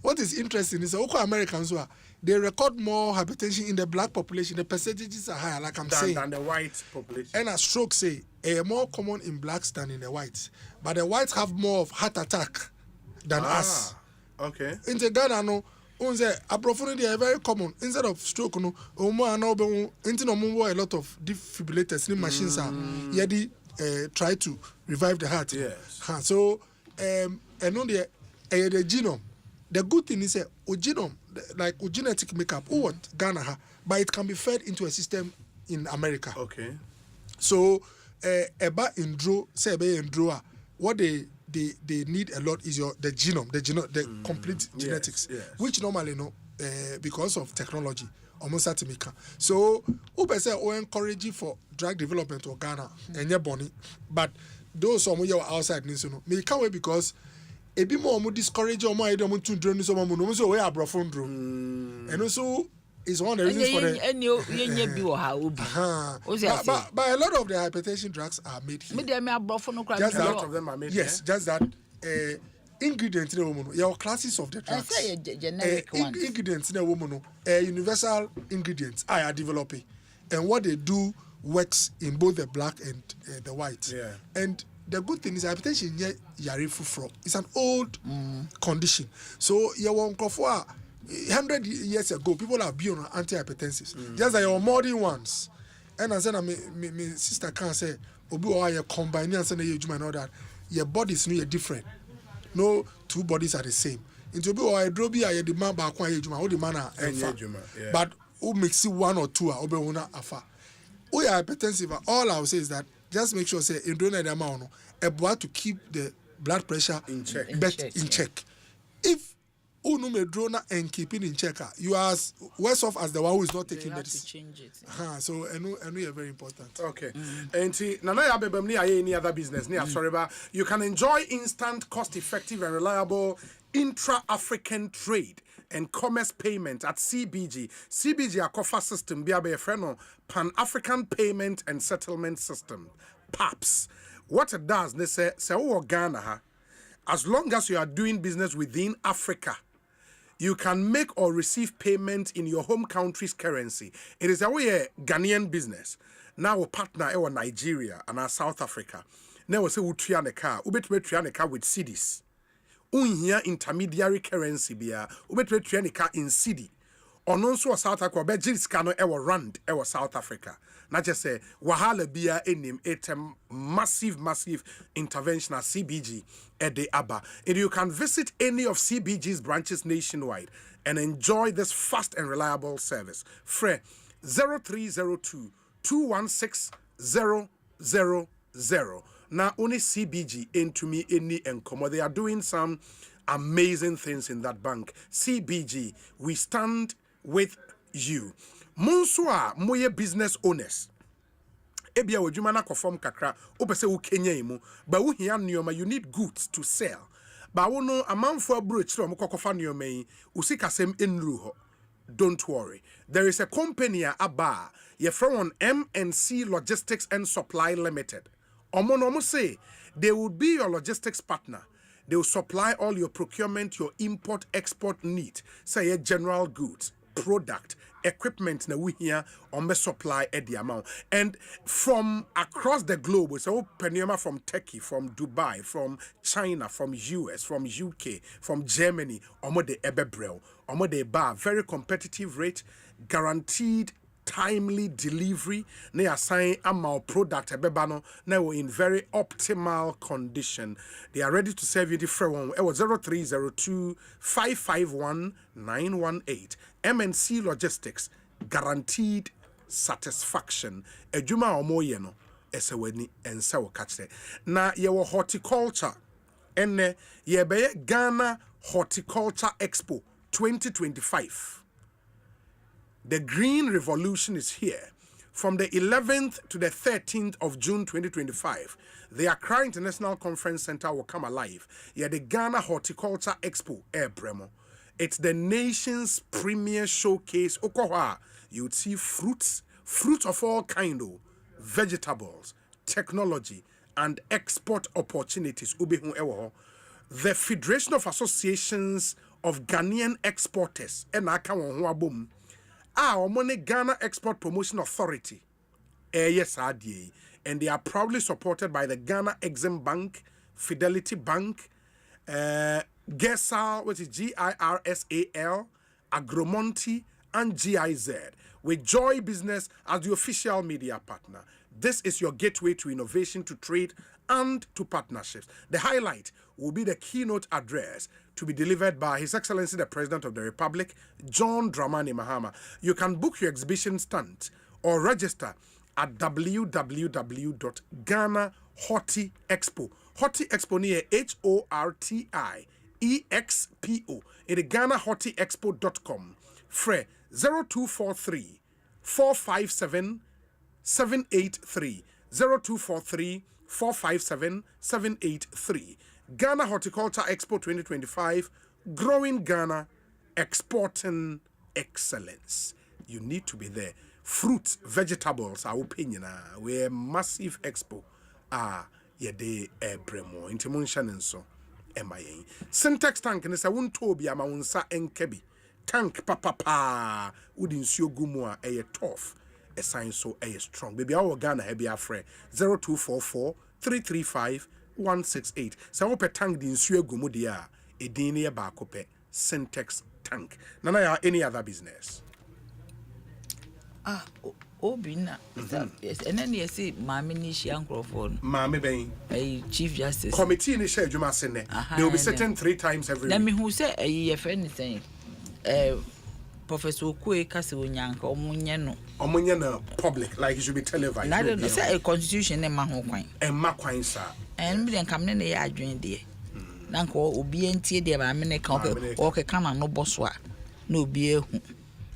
what is interesting is Oko Americans who are they record more hypertension in the black population. The percentages are higher, like I'm saying, than the white population. And a stroke say more common in blacks than in the whites. But the whites have more of heart attack than us. Okay. In the Ghana, no, they are very common. Instead of stroke, no, a lot of defibrillators, machines are try to revive the heart. Yes. So, and on the genome. The good thing is a genome, like genetic makeup, what Ghana, but it can be fed into a system in America. Okay. So, eba indro, say eba indro, what they need a lot is the genome, the complete genetics, which normally because of technology, almost at Mika. So, Uber say encourage for drug development or Ghana and your bonnie, but those some of outside needs to know. Me can't wait because. Ebi mo discourage or more I don't to drone so no so we are brofondro. And also is one of the reasons for the but a lot of the hypertension drugs are made here. Just a lot of them are made here. Just that ingredients in a woman, your classes of the drugs. I say generic ones. Ingredients in a woman, universal ingredients I are developing. And what they do works in both the black and the white. Yeah. And the good thing is hypertension it's an old condition. So you won't go for 100 years ago, people have been on antihypertensives. Just like your modern ones. And I said, my sister can't say, Obi or you combine and say you know that your bodies are different. No two bodies are the same. Into Obi or Drobi are the man back one or the man but who makes it one or two Obi una afa. We are hypertensive. All I will say is that just make sure say in the amount to keep the blood pressure in check. If unu me drone and keep it in check, you are worse off as the one who is not taking medicine. So and we are very important. Okay. And see, any other business. You can enjoy instant, cost-effective, and reliable intra-African trade and commerce payment at CBG. CBG Akofa system be a friend Pan-African Payment and Settlement System, PAPS. What it does, they say Ghana, as long as you are doing business within Africa, you can make or receive payment in your home country's currency. It is a Ghanaian business. Now we partner in Nigeria and South Africa. Now we say we triane car with cedis. Here intermediary currency bia triane car in cedi. Ono so South Africa be jirisika no e rand e South Africa. Na just say wahala bia enim etem massive intervention at CBG at the ABBA. And you can visit any of CBG's branches nationwide and enjoy this fast and reliable service. Fre 0302 216 000. Now only CBG into me any encomo. They are doing some amazing things in that bank. CBG, we stand with you. Monsua moye business owners. Ebia wajuma na konform kakra opese wo Kenya imu ba wo hia nneoma you need goods to sell. Ba wo no amanfo abroach ro mkokofa nneoma yi usikasem enru ho. Don't worry. There is a company aba ye from M&C Logistics and Supply Limited. Omo say they would be your logistics partner. They will supply all your procurement, your import, export need. Say general goods, product, equipment na we here on the supply at the amount. And from across the globe, we say Penioma from Turkey, from Dubai, from China, from US, from UK, from Germany, omo de ebebrel, omo de bar, very competitive rate, guaranteed timely delivery. They assign our product ebebano now in very optimal condition. They are ready to serve you the free one. It was 0302 551 918. M&C Logistics, guaranteed satisfaction. Ejuma omoye no eseweni ense wo kachre. Na yewo horticulture enne yebeye Ghana Horticulture Expo 2025. The Green Revolution is here. From the 11th to the 13th of June 2025, the Accra International Conference Center will come alive. Yeah, the Ghana Horticulture Expo, Bremo. It's the nation's premier showcase. Okoha, you would see fruits of all kinds, vegetables, technology, and export opportunities. The Federation of Associations of Ghanaian Exporters, boom. Money Ghana Export Promotion Authority, yes, and they are proudly supported by the Ghana Exim Bank, Fidelity Bank, GESAL, which is GIRSAL, Agromonti, and GIZ, with Joy Business as the official media partner. This is your gateway to innovation, to trade, and to partnerships. The highlight will be the keynote address to be delivered by His Excellency the President of the Republic, John Dramani Mahama. You can book your exhibition stand or register at www.GhanaHortiExpo. Horti Expo near HORTIEXPO. It is GhanaHortiExpo.com. Fre 0243 457 783 0243 457 783. Ghana Horticulture Expo 2025, growing Ghana, exporting excellence. You need to be there. Fruits, vegetables, our opinion, we're massive expo. Yede bremo. Intimuntion and so. MIA. Syntax tank and sa won tobi ama unsa enkebi. Tank papa udin sio gumwa tough. A sign so strong. Baby our Ghana hebi afre 0244 335 168. So ope tank din sue gumu dia edini ba kope Syntax tank. Nana ya any other business? Obina. Yes, and then you see Mammy Nishi Uncle Mammy Bain. A Chief Justice Committee in share Juma Sene. They will be sitting 3 times every week. Let me who say if anything. Professor Kwe Kasewunyanka Omunyano. Omunyano public, like it should be televised. I don't say a constitution and Mahoquine. And Maquine, sir. And we then come in the adjoin dear. Nanko Obientia de America or Kana no bosswa. No beer.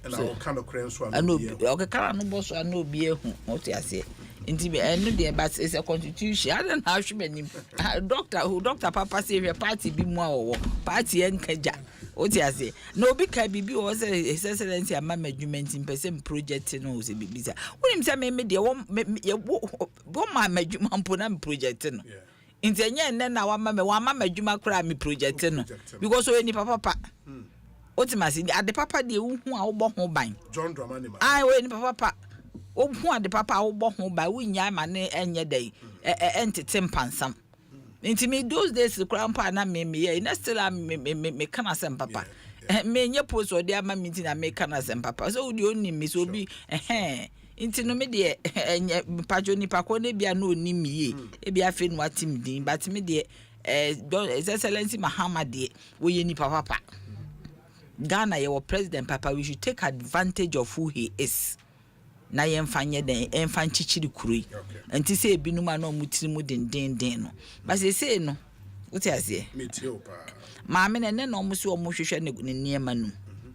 And I kind of cranes one. I know okay, Kana no bosswa, no beer. What I say. Intimate, I know dear, but it's a constitution. I don't know how she made him. Doctor Papa say your party be more party and Kaja. Oti ase. No bi ka bibi o say His Excellency ama management in person project no say bibi sa. Unim say me de wo ma madwuma mpo na project no. Nti enye nne na wa ma madwuma kra me project no. Because o ni papa. Oti masi ade papa de hu a wo bo ho ban. John Dramani ma. Ai we ni papa. Wo hu ade papa wo bo ho ban wo nya ma ne enye dai. Entete mpansam. Nti me those days grandpa na me na still me kana sem papa me nye post o dia ma meeting na me kana sem papa so udi oni me so bi nti no me de pajo ni pakọ na bia na oni miye e bia fe no atim din but me de His Excellency Muhammad de wo ye ni papa Ghana ye wo president papa we should take advantage of who he is na yemfanye den enfanchichiri kurui enti se ebinuma na omutirimu den no ba se no uti ase metiopa maame ne na omusi omuhwehwe ne niema nu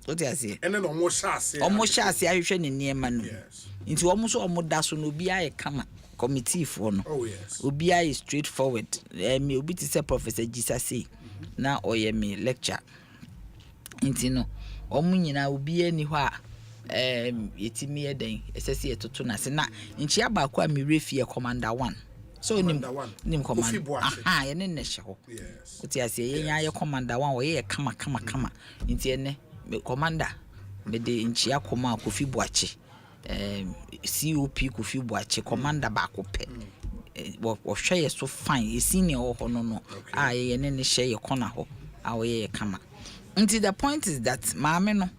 uti ase ene na omuhwase ahwehwe ne niema nu nti omuso omuda so no obi aye kama committee for no obi aye straightforward me obi ti say Professor Jesus na oye me lecture nti no omunyina obi ani hɔ a yetimi eden esese etoto na se na nchia ba kwa mi refie commander 1 so nim commander ye ne ne hye ho oti ase ye nya ye commander 1 wo ye kama nti ene me commander me de nchia koma Kofi Boache COP Kofi Boache commander ba ko pe wo hwe ye so fine ye senior ho no ye ne ne hye ye kona ho a wo ye kama nti the point is that maame no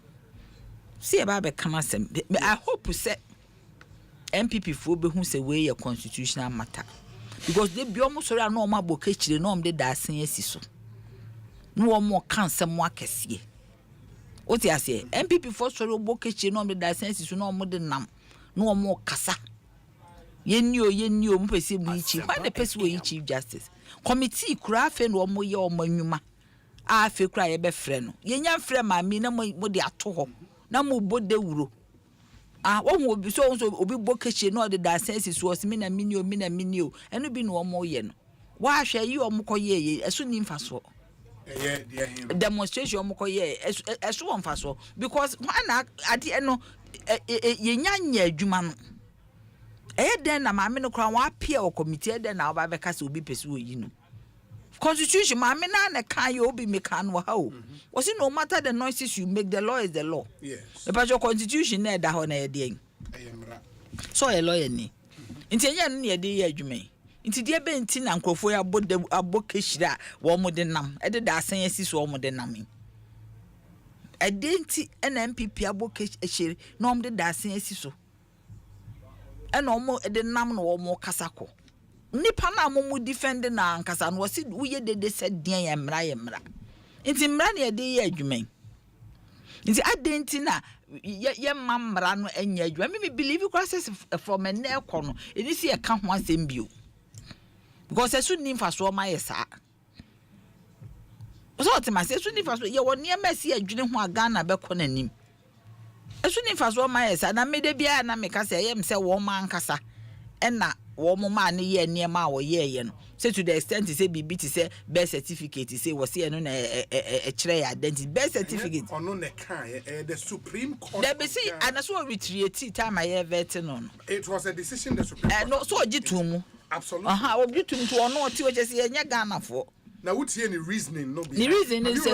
see about Kamasem. I hope say MPP for be who say we a constitutional matter. Because they be almost sorry no ma bokechire no de dasen asiso. No more kan sem wa kese. Oti ase MPP for sorry bokechire no de dasen asiso no mo de nam. No more kasa. Yenni o mpese mu ichi. Why the person we chief justice? Committee kura fe no mo ye o manwuma. A fe kura ye be frɛ no. Yenya frɛ ma mi na mo de ato ho. Na mo bode wuro wo obi so obi bokeche no de da sense so osimi na minio eno bi no mo ye no wa hwe yi o mo koye eso ni mfaso demonstration mo koye eso wo mfaso because na ade eno ye nyanya adwuma no den na ma me no kra wa apia o committee den na oba be ka se obi pese wo yi no constitution ma me na kan you obi me kan wo ha o was no matter the noises you make, the law is the law. Yes. Because your constitution na da ho na ye dey. So a lawyer ni. Nti enye no ye dey adwuma. Nti de be nti na nkrofo ya abokehira wo mo de nam. E de da asan asi so wo mo de nam. E de nti na MPP abokehire na wo mo de da asan asi so. E na wo mo de nam na wo mo kasako. Nipa na mo defend na nkasa no wasi uye de said dia ya mra nti mra na de ye adwuma nti adenti na ye mamra no anya adwuma me believe process from an ekọ no eni si e ka ho asem bio because esu ni mfaso ma ye sa so otima se esu ni mfaso ye woni e ma si adwene ho aga na be kọ nanim esu ni mfaso ma ye sa na me de bia na me ka se ye mse wo ma nkasa ena wo mo ma ne ye niema wo ye no say to the extent say bibi ti say birth certificate say wo say no na kire identity birth certificate ono ne kan the Supreme Court there be say anaso retreat time I vet no it was a decision the Supreme Court no so ogitum absolutely ogitum to ono ti o je say enya Ghana for now what any reasoning no be the reason is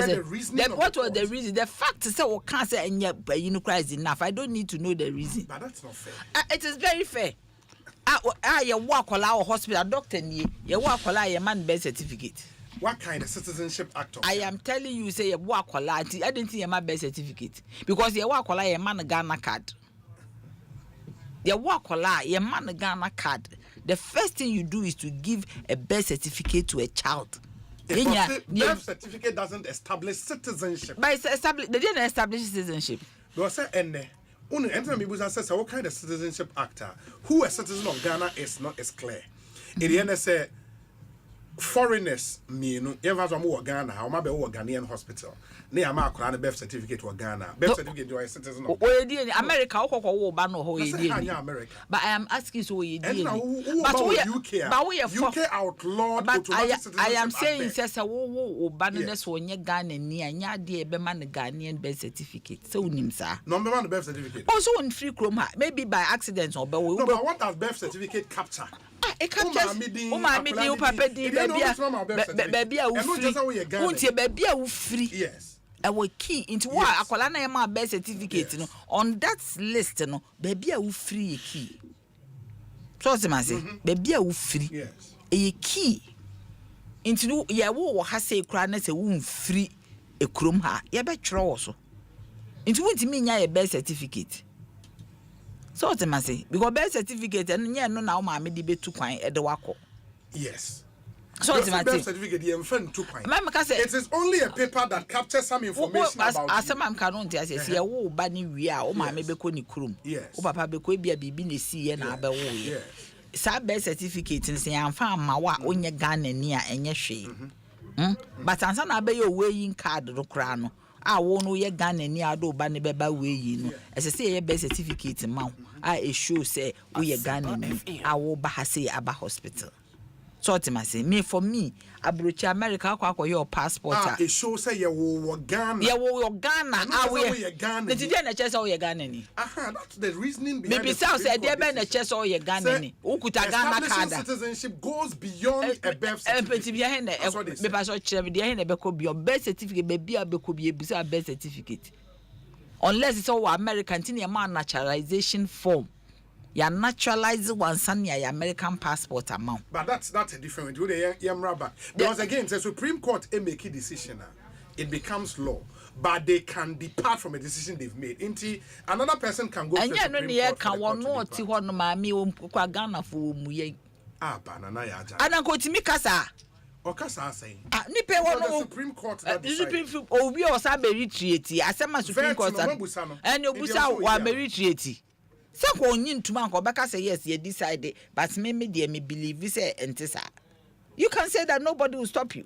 what was the reason the fact say we can't say enya Christ enough I don't need to know the reason but that's not fair it is very fair ye work all hospital doctor ni ye work all ye man birth certificate what kind of citizenship act I am telling you say ye work all I didn't see ye man birth certificate because ye work all ye man Ghana card ye work all ye man Ghana card the first thing you do is to give a birth certificate to a child birth certificate doesn't establish citizenship but it's established they didn't establish citizenship because say what kind of citizenship actor who a citizen of Ghana is not as clear. In the end, say foreigners mean ever some more Ghana, how my be Ghanaian hospital. Near Mark and birth certificate to Ghana. Birth certificate to a citizen of America, America. But I am asking so we but we UK outlawed. But I am saying says a banners when you Ghana near dear Beman Ghanaian birth certificate. So nimsa. Number one birth certificate. Also in free chroma, maybe by accident or but what does birth certificate capture? It captures baby free. Yes. Our key into why Akolana my birth certificate on that list no baby free key. So say baby free. Yes. A key into ya wo ha say kra na say wo free e krom ha ya be tro so. Into won't me nya birth certificate. So what am I say? Because birth certificate and no now ma me di betu kwan e de wako. Yes. So what am I birth certificate the enfan tu kwan. It is only a paper that captures some information about you. Asema am kanon ti ase se wo ba ni wi a o ma me be ko ni krum. Yes. O papa be ko bia bibi na si ye na ba wo ye. Sa birth certificate nse amfa ma wa onye Ghana ni a enye hwe. But ansa na be your weighing card do kra no. A wo no ye Ghana ni ado ba ne beba we yi no ese say ye birth certificate ma a show say wo ye Ghana ni a wo ba ha say aba hospital. So what I say me for me abrochi America akwa your passport a show say ye wo Ghana a we Ghana the day na chese wo ye Ghana ni that's the reasoning behind maybe say dey be na chese wo ye Ghana ni wo kuta Ghana card citizenship goes beyond a birth certificate me pass chire me dey be ko beyond birth certificate be a be ko be bisa birth certificate unless it's all American tin man naturalization form. Ya naturalize one son ya American passport amount. But that's a different way. Because again, the Supreme Court make a decision, it becomes law. But they can depart from a decision they've made. Inti another person can go to the Supreme Court. Can one no ti one mami kwa Ghana for muye. Banana ya aja. Ana ko timi kasa. O kasa saying. Ni pe one no Supreme Court that decide. Obi o sa be retreat. Asema Supreme Court. And obusa wa be retreat. Se ko onyi ntuma nko beka say yes you decide but me dey believe say entisa. You can say that nobody will stop you.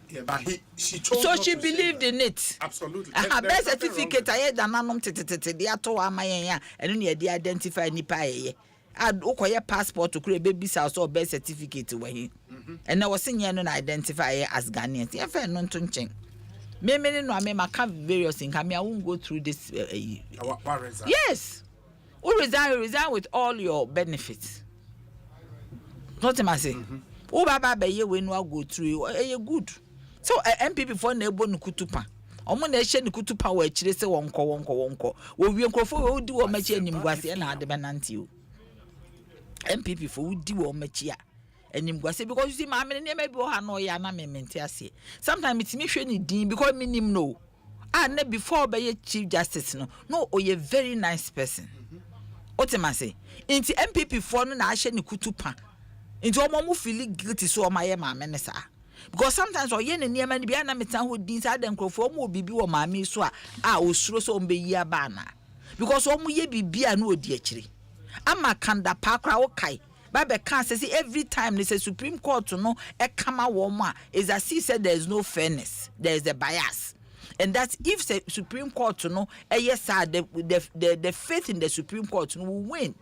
Yeah, but she chose so she believed in it. Absolutely. Birth certificate aye da nanom tetete dey ato amayen ya eno ne dey identify nipa aye. Ad ukoye passport to create baby house or birth certificate we hin. And na was no na identify as Ghanaian. E fa no nto nchen. Me no me maka various things. I won't go through this yes. Who resign with all your benefits. What am I saying? Who baba be ye we no go through good. So MPP for na ebo nukutupa. Omo na ehye nukutupa wa akire se wonko. Wo wie nkrofo we odi wo machi animguase na ade benante o. MPP for odi wo machi a animguase because you see ma me ne ma bi o ha no ya na me mente ase. Sometimes it me hwe ni din because me nim no. And before be ye chief justice no o ye very nice person. What am I say? Inti MPP for no na ahye ne kutupa. Inti omo mu feel guilty so o maye ma me sa. Because sometimes o ye ne niam na bia na metan ho din sa de nkrofo omo bibi wo ma me so a osuro so ombe yi aba na. Because omo ye bibia na odi akire. Ama kanda pa kra wo kai. Bible can say every time they say Supreme Court no e kama wo ma is as he said there is no fairness. There is a bias. And that's if the Supreme Court yes sir the faith in the Supreme Court will win.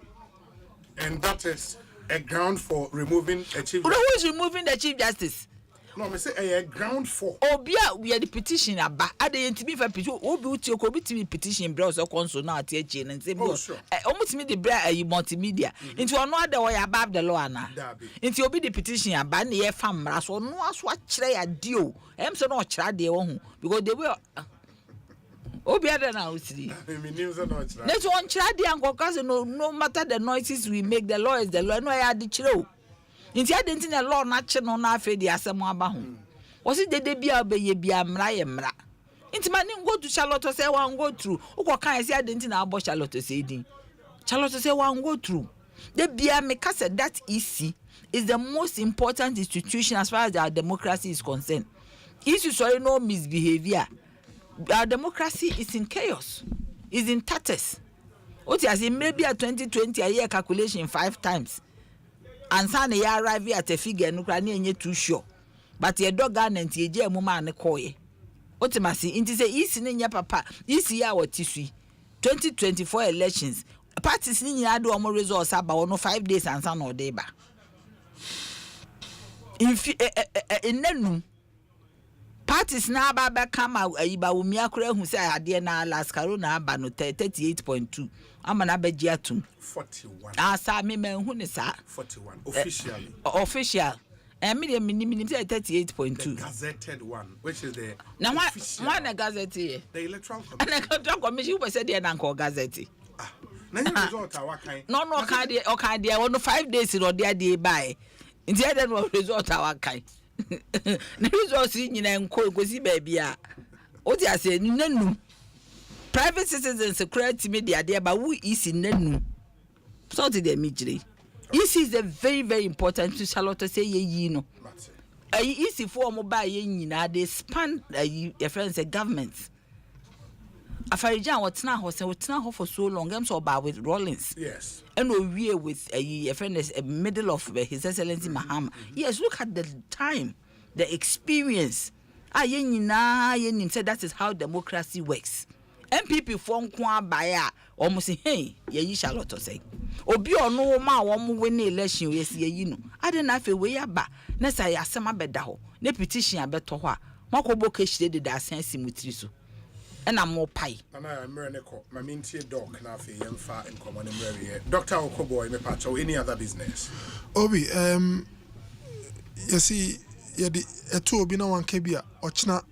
And that is a ground for removing a chief justice. Who is removing the Chief Justice? No, I say a ground for. Obia we are the petition aba. Ade ntimi fa petition. Obi uti obi timi petition bra so konso na ate echi na nse bo. Omutimi the bra multimedia. Into ono ade o ya above the law na. Into obi the petition aba na ye fa mra so no aso a kire ya dio. Em so no kire de wo hu because they will obi ade na usiri. Me news no kire. Let one kire de ankoka no matter the noises we make the law is the law no ya de kire o. Inti adenti na law na che no na afa di asem aba ho. Wosi dede bia obeye bia mra ye mra. Inti mani go to Charlotte say wan go through. Uko kan say adenti na abo Charlotte say din. Charlotte say wan go through. The bia me ka say that EC is the most important institution as far as our democracy is concerned. If you sorry no misbehavior, our democracy is in chaos. Is in tatters. What you say maybe a 2020 a year calculation 5 times. ansa na ya arrive at a figure no kra na enye too sure but ye dog and ye je mu ma ne koye otimasi inti say isi ne nya papa isi ya watisui 2024 elections parties ni nyina do omo results aba no 5 days ansa na ode ba inenu parties na aba kama ayiba wumi akura hu say ade na last caro na aba no 38.2 ama na beji atum 41 asa me hu ne sa 41 officially official me minimum say 38.2 the gazetted one which is the now one gazette here the electoral commission and the electoral commission we said there na ko gazette na your result awakan no kan there on 5 days no there dey buy nti there no result awakan na result nyina nko gosi ba bia o ti ase nanu private citizens security media there but who is in nanu so to them mijire this is a very very important to Charlotte say ye no easy for mo buy ye nyina they span your friends government afarijan wotena ho say wotena ho for so long am so about with Rollins yes and we with your friend is middle of his excellency Mahama yes look at the time the experience ye nyina ye nim say that is how democracy works MPP for nko abaya almost say hey ye Charlotte say obi ono ma wo mo win election yes ye no ade na fe we aba na say asema beda ho na petition abeto ho a makobo ka hire de da sense mutiri so na mo pai ana amre ne ko ma mintie doc na fe yemfa enkomo ne mre ye Dr. Okoboy me pacho any other business obi you see ye di eto obi na wanka bia ochina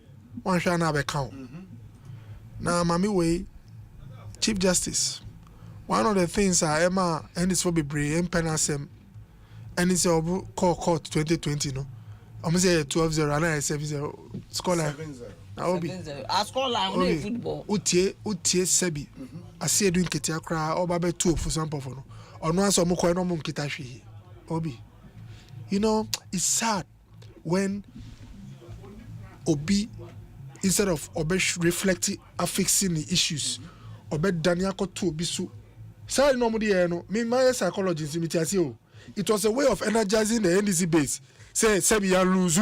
wanhwa na abeka na mami we Chief Justice one of the things Emma and this for be brave and penasem and it's a court 2020 no I'm say 12-0 and I 7-0 scholar 7-0 na obi a scholar on football utie sebi ase edu nketia kra oba be 2 for some for no ono aso mo ko no mo nkita hwe obi you know it's sad when obi instead of obe reflecting affixing the issues obe dania ko to obi so say no mo dey no me my psychologist me tia say o it was a way of energizing the NDC base say sebi ya lose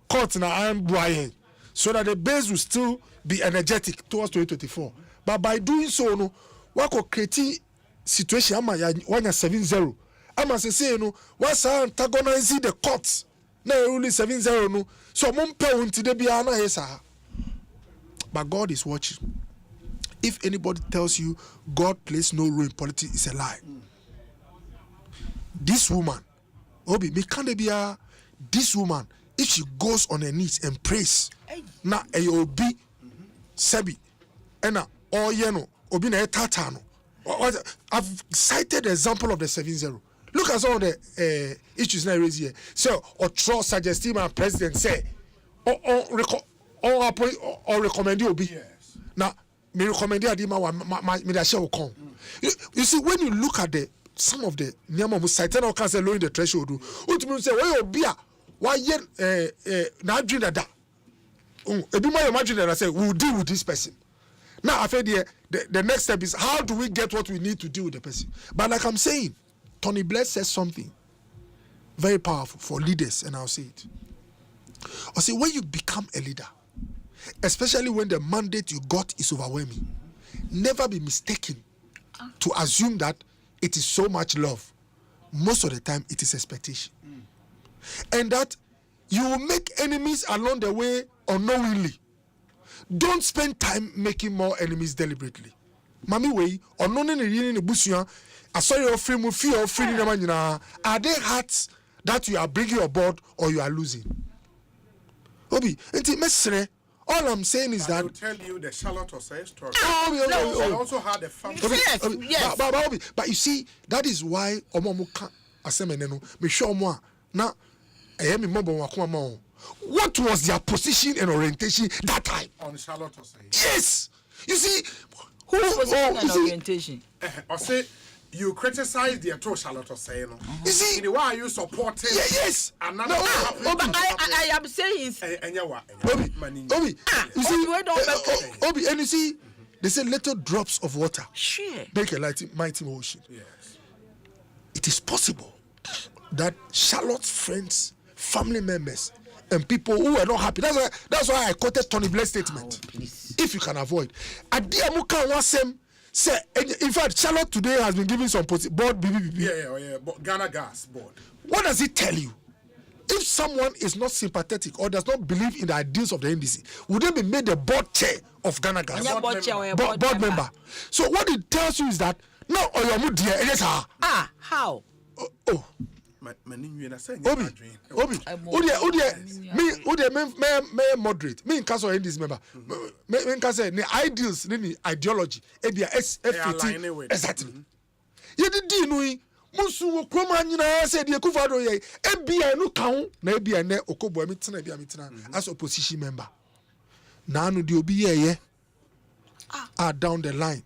court na am boyen so that the base will still be energetic towards 2024 but by doing so no we could create situation ama ya 7-0 ama say no was antagonizing the court na only 7-0 no so mum pe unti de bia na yesa but God is watching. If anybody tells you God plays no role in politics, it's a lie. This woman, Obi, me can't be this woman, if she goes on her knees and prays, na Obi, Sebi, and all yeno, Obi na tatano. I've cited the example of the 7-0. Look at some of the issues now raised here. So, or trust suggesting my president say, or recommend you Obi. Yes. Now, me recommend you Adima me that shall come. You see, when you look at the some of the Nyama who cited or cancel lowering the threshold, ultimately say, well, Obi, why yet na dream that? Ebi my imagine that I say we'll deal with this person. Now I feel the next step is how do we get what we need to deal with the person? But like I'm saying, Tony Blair says something very powerful for leaders, and I'll say it. I say when you become a leader, especially when the mandate you got is overwhelming, never be mistaken to assume that it is so much love. Most of the time, it is expectation. And that you will make enemies along the way unknowingly. Don't spend time making more enemies deliberately. Mami way, unknowingly in the bushia, I saw your free move, fear free. Are they hearts that you are bringing aboard or you are losing? Obi, all I'm saying is that I will tell you the Charlotte Osei story. I also had a family. Yes. But you see, that is why Omomuka Asemeneno, me show more now. What was their position and orientation that time? On Charlotte Osei. Yes. You see, who was orientation? Osei, you criticize the actual Charlotte Osei. You see, why are you supporting? Yes. But I am saying. Obi, you see, Obi, and you see, they say little drops of water sure make a mighty ocean. Yes. It is possible that Charlotte's friends, family members, and people who were not happy. That's why I quoted Tony Blair's statement. If you can avoid. Adiamuka wasem say. In fact, Charlotte today has been given some board BBB. Yeah. Ghana Gas board. What does it tell you? If someone is not sympathetic or does not believe in the ideals of the NDC, would they be made the board chair of Ghana Gas? Board member. So what it tells you is that no, how? Obi, me moderate. Me in case of NDC member. Me in case the ideals, the ideology, exactly. You did know. Musu kroma nyina say de Akufo-Addo ye ebia no kan na ebia ne Okobo emitena ebia mitena as opposition member na anu de obi ye down the line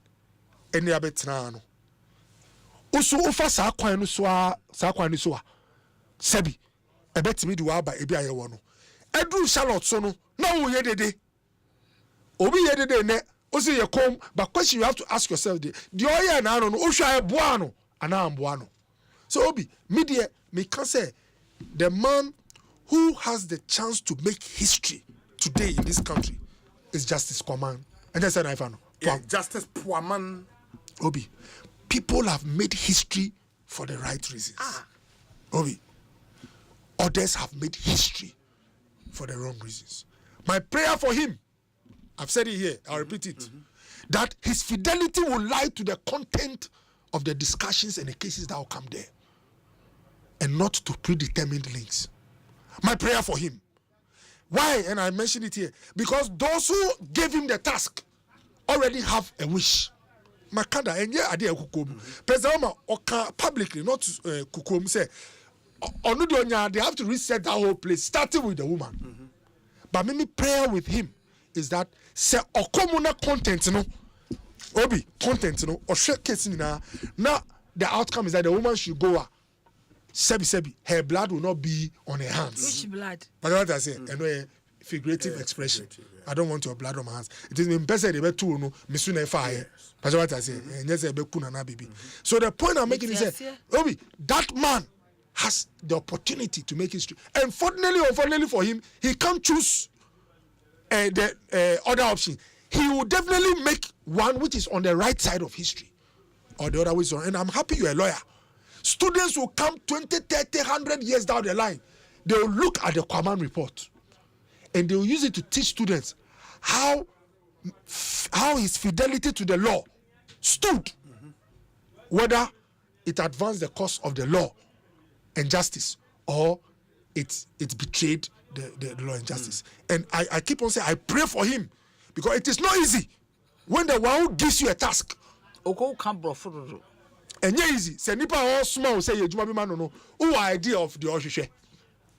eni abetena no usu ufa sa kwan no so a sebi ebetimi de wa ba ebia ye wo no edru Charlotte so no na wo ye dede obi ye dede ne o say ye come but question you have to ask yourself the oye na no ohwa e boa no ana amboa no. So Obi, media, me can say the man who has the chance to make history today in this country is Justice Kwaman. And that's I found. Yeah, Justice Kwaman. Obi, people have made history for the right reasons. Obi, others have made history for the wrong reasons. My prayer for him, I've said it here, I'll repeat it, that his fidelity will lie to the content of the discussions and the cases that will come there, and not to predetermined links. My prayer for him. Why? And I mentioned it here. Because those who gave him the task already have a wish. Makanda, and yeah, idea Kukum. President Oka publicly, not Kukum, say, they have to reset that whole place, starting with the woman. But my prayer with him is that, say, Okomuna content, no, Obi, content, no, or share case now, the outcome is that the woman should go. Sebi, her blood will not be on her hands. Which blood? But what I say, a figurative expression. I don't want your blood on my hands. It is in person they be two no misune fire. But what I say, so the point I'm making is that Obi, that man has the opportunity to make history. And unfortunately for him, he can't choose the other option. He will definitely make one which is on the right side of history, or the other way is on. And I'm happy you're a lawyer. Students will come 20, 30, 100 years down the line. They will look at the Kwaman report and they will use it to teach students how his fidelity to the law stood, whether it advanced the cause of the law and justice or it betrayed the law and justice. And I keep on saying, I pray for him because it is not easy when the one who gives you a task. And yeah, easy. Say nipa all small say you man no. Who idea of the Oshushe?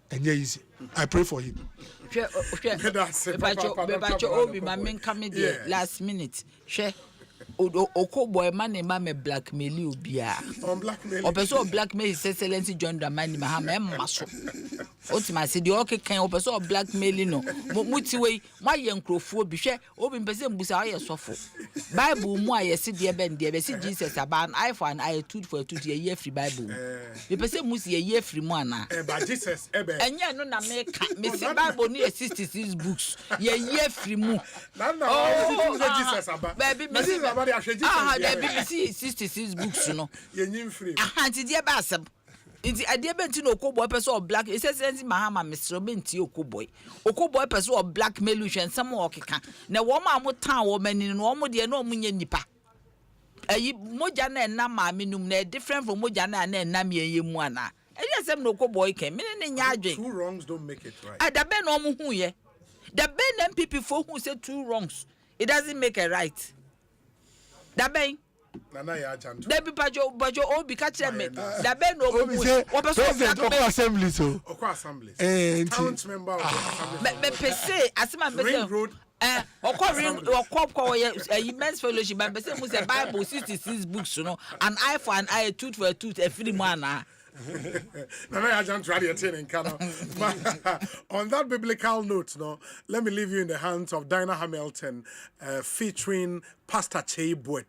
And yeah, easy. I pray for him. Obi my men come there last minute. Okobo man me blackmail you bia. On blackmail. O person blackmail his excellency John Dramani Mahama maso. Otima say the okay kan o person blackmail no. Muti we ma ye nkrofo bi hwe obi mpese mbusa aye sofo. Bible mu aye se de ben de be se Jesus aban I for an I tooth for tooth ye free Bible. Me pese mu se ye free mu ana. But Jesus ebe. Enya no na me ka me se Bible ni 66 books. Ye free mu. Na Jesus aban. Baby me se there BBC 66 books no. Ye nyim free. Anti dia ba asem. Inti adie benti no Okoboy person or black essence Mahama Mr. Benti Okoboy. Okoboy person or blackmail you nsem o keka. Na wo ma mo tan wo mani no wo mo de na omunye nipa. Ayi moja na na ma minum na different from moja na na me mu ana. Eyi asem no Okoboy ken me ne nya adwen. Two wrongs don't make it right. Adabe no mo hu ye. The Ben MPP for who say two wrongs. It doesn't make a right. Dabe Nana ya janto. Debi bajo obi ka kire me. Dabe no obi say president of assembly so. Okwa assembly. Count member of the assembly. Me pese asema pese. Okwa immense fellowship but pese mu say Bible 66 books no. An eye for an eye, a tooth for a tooth, a free man. On that biblical note, no, let me leave you in the hands of Dinah Hamilton, featuring Pastor Chei Boet.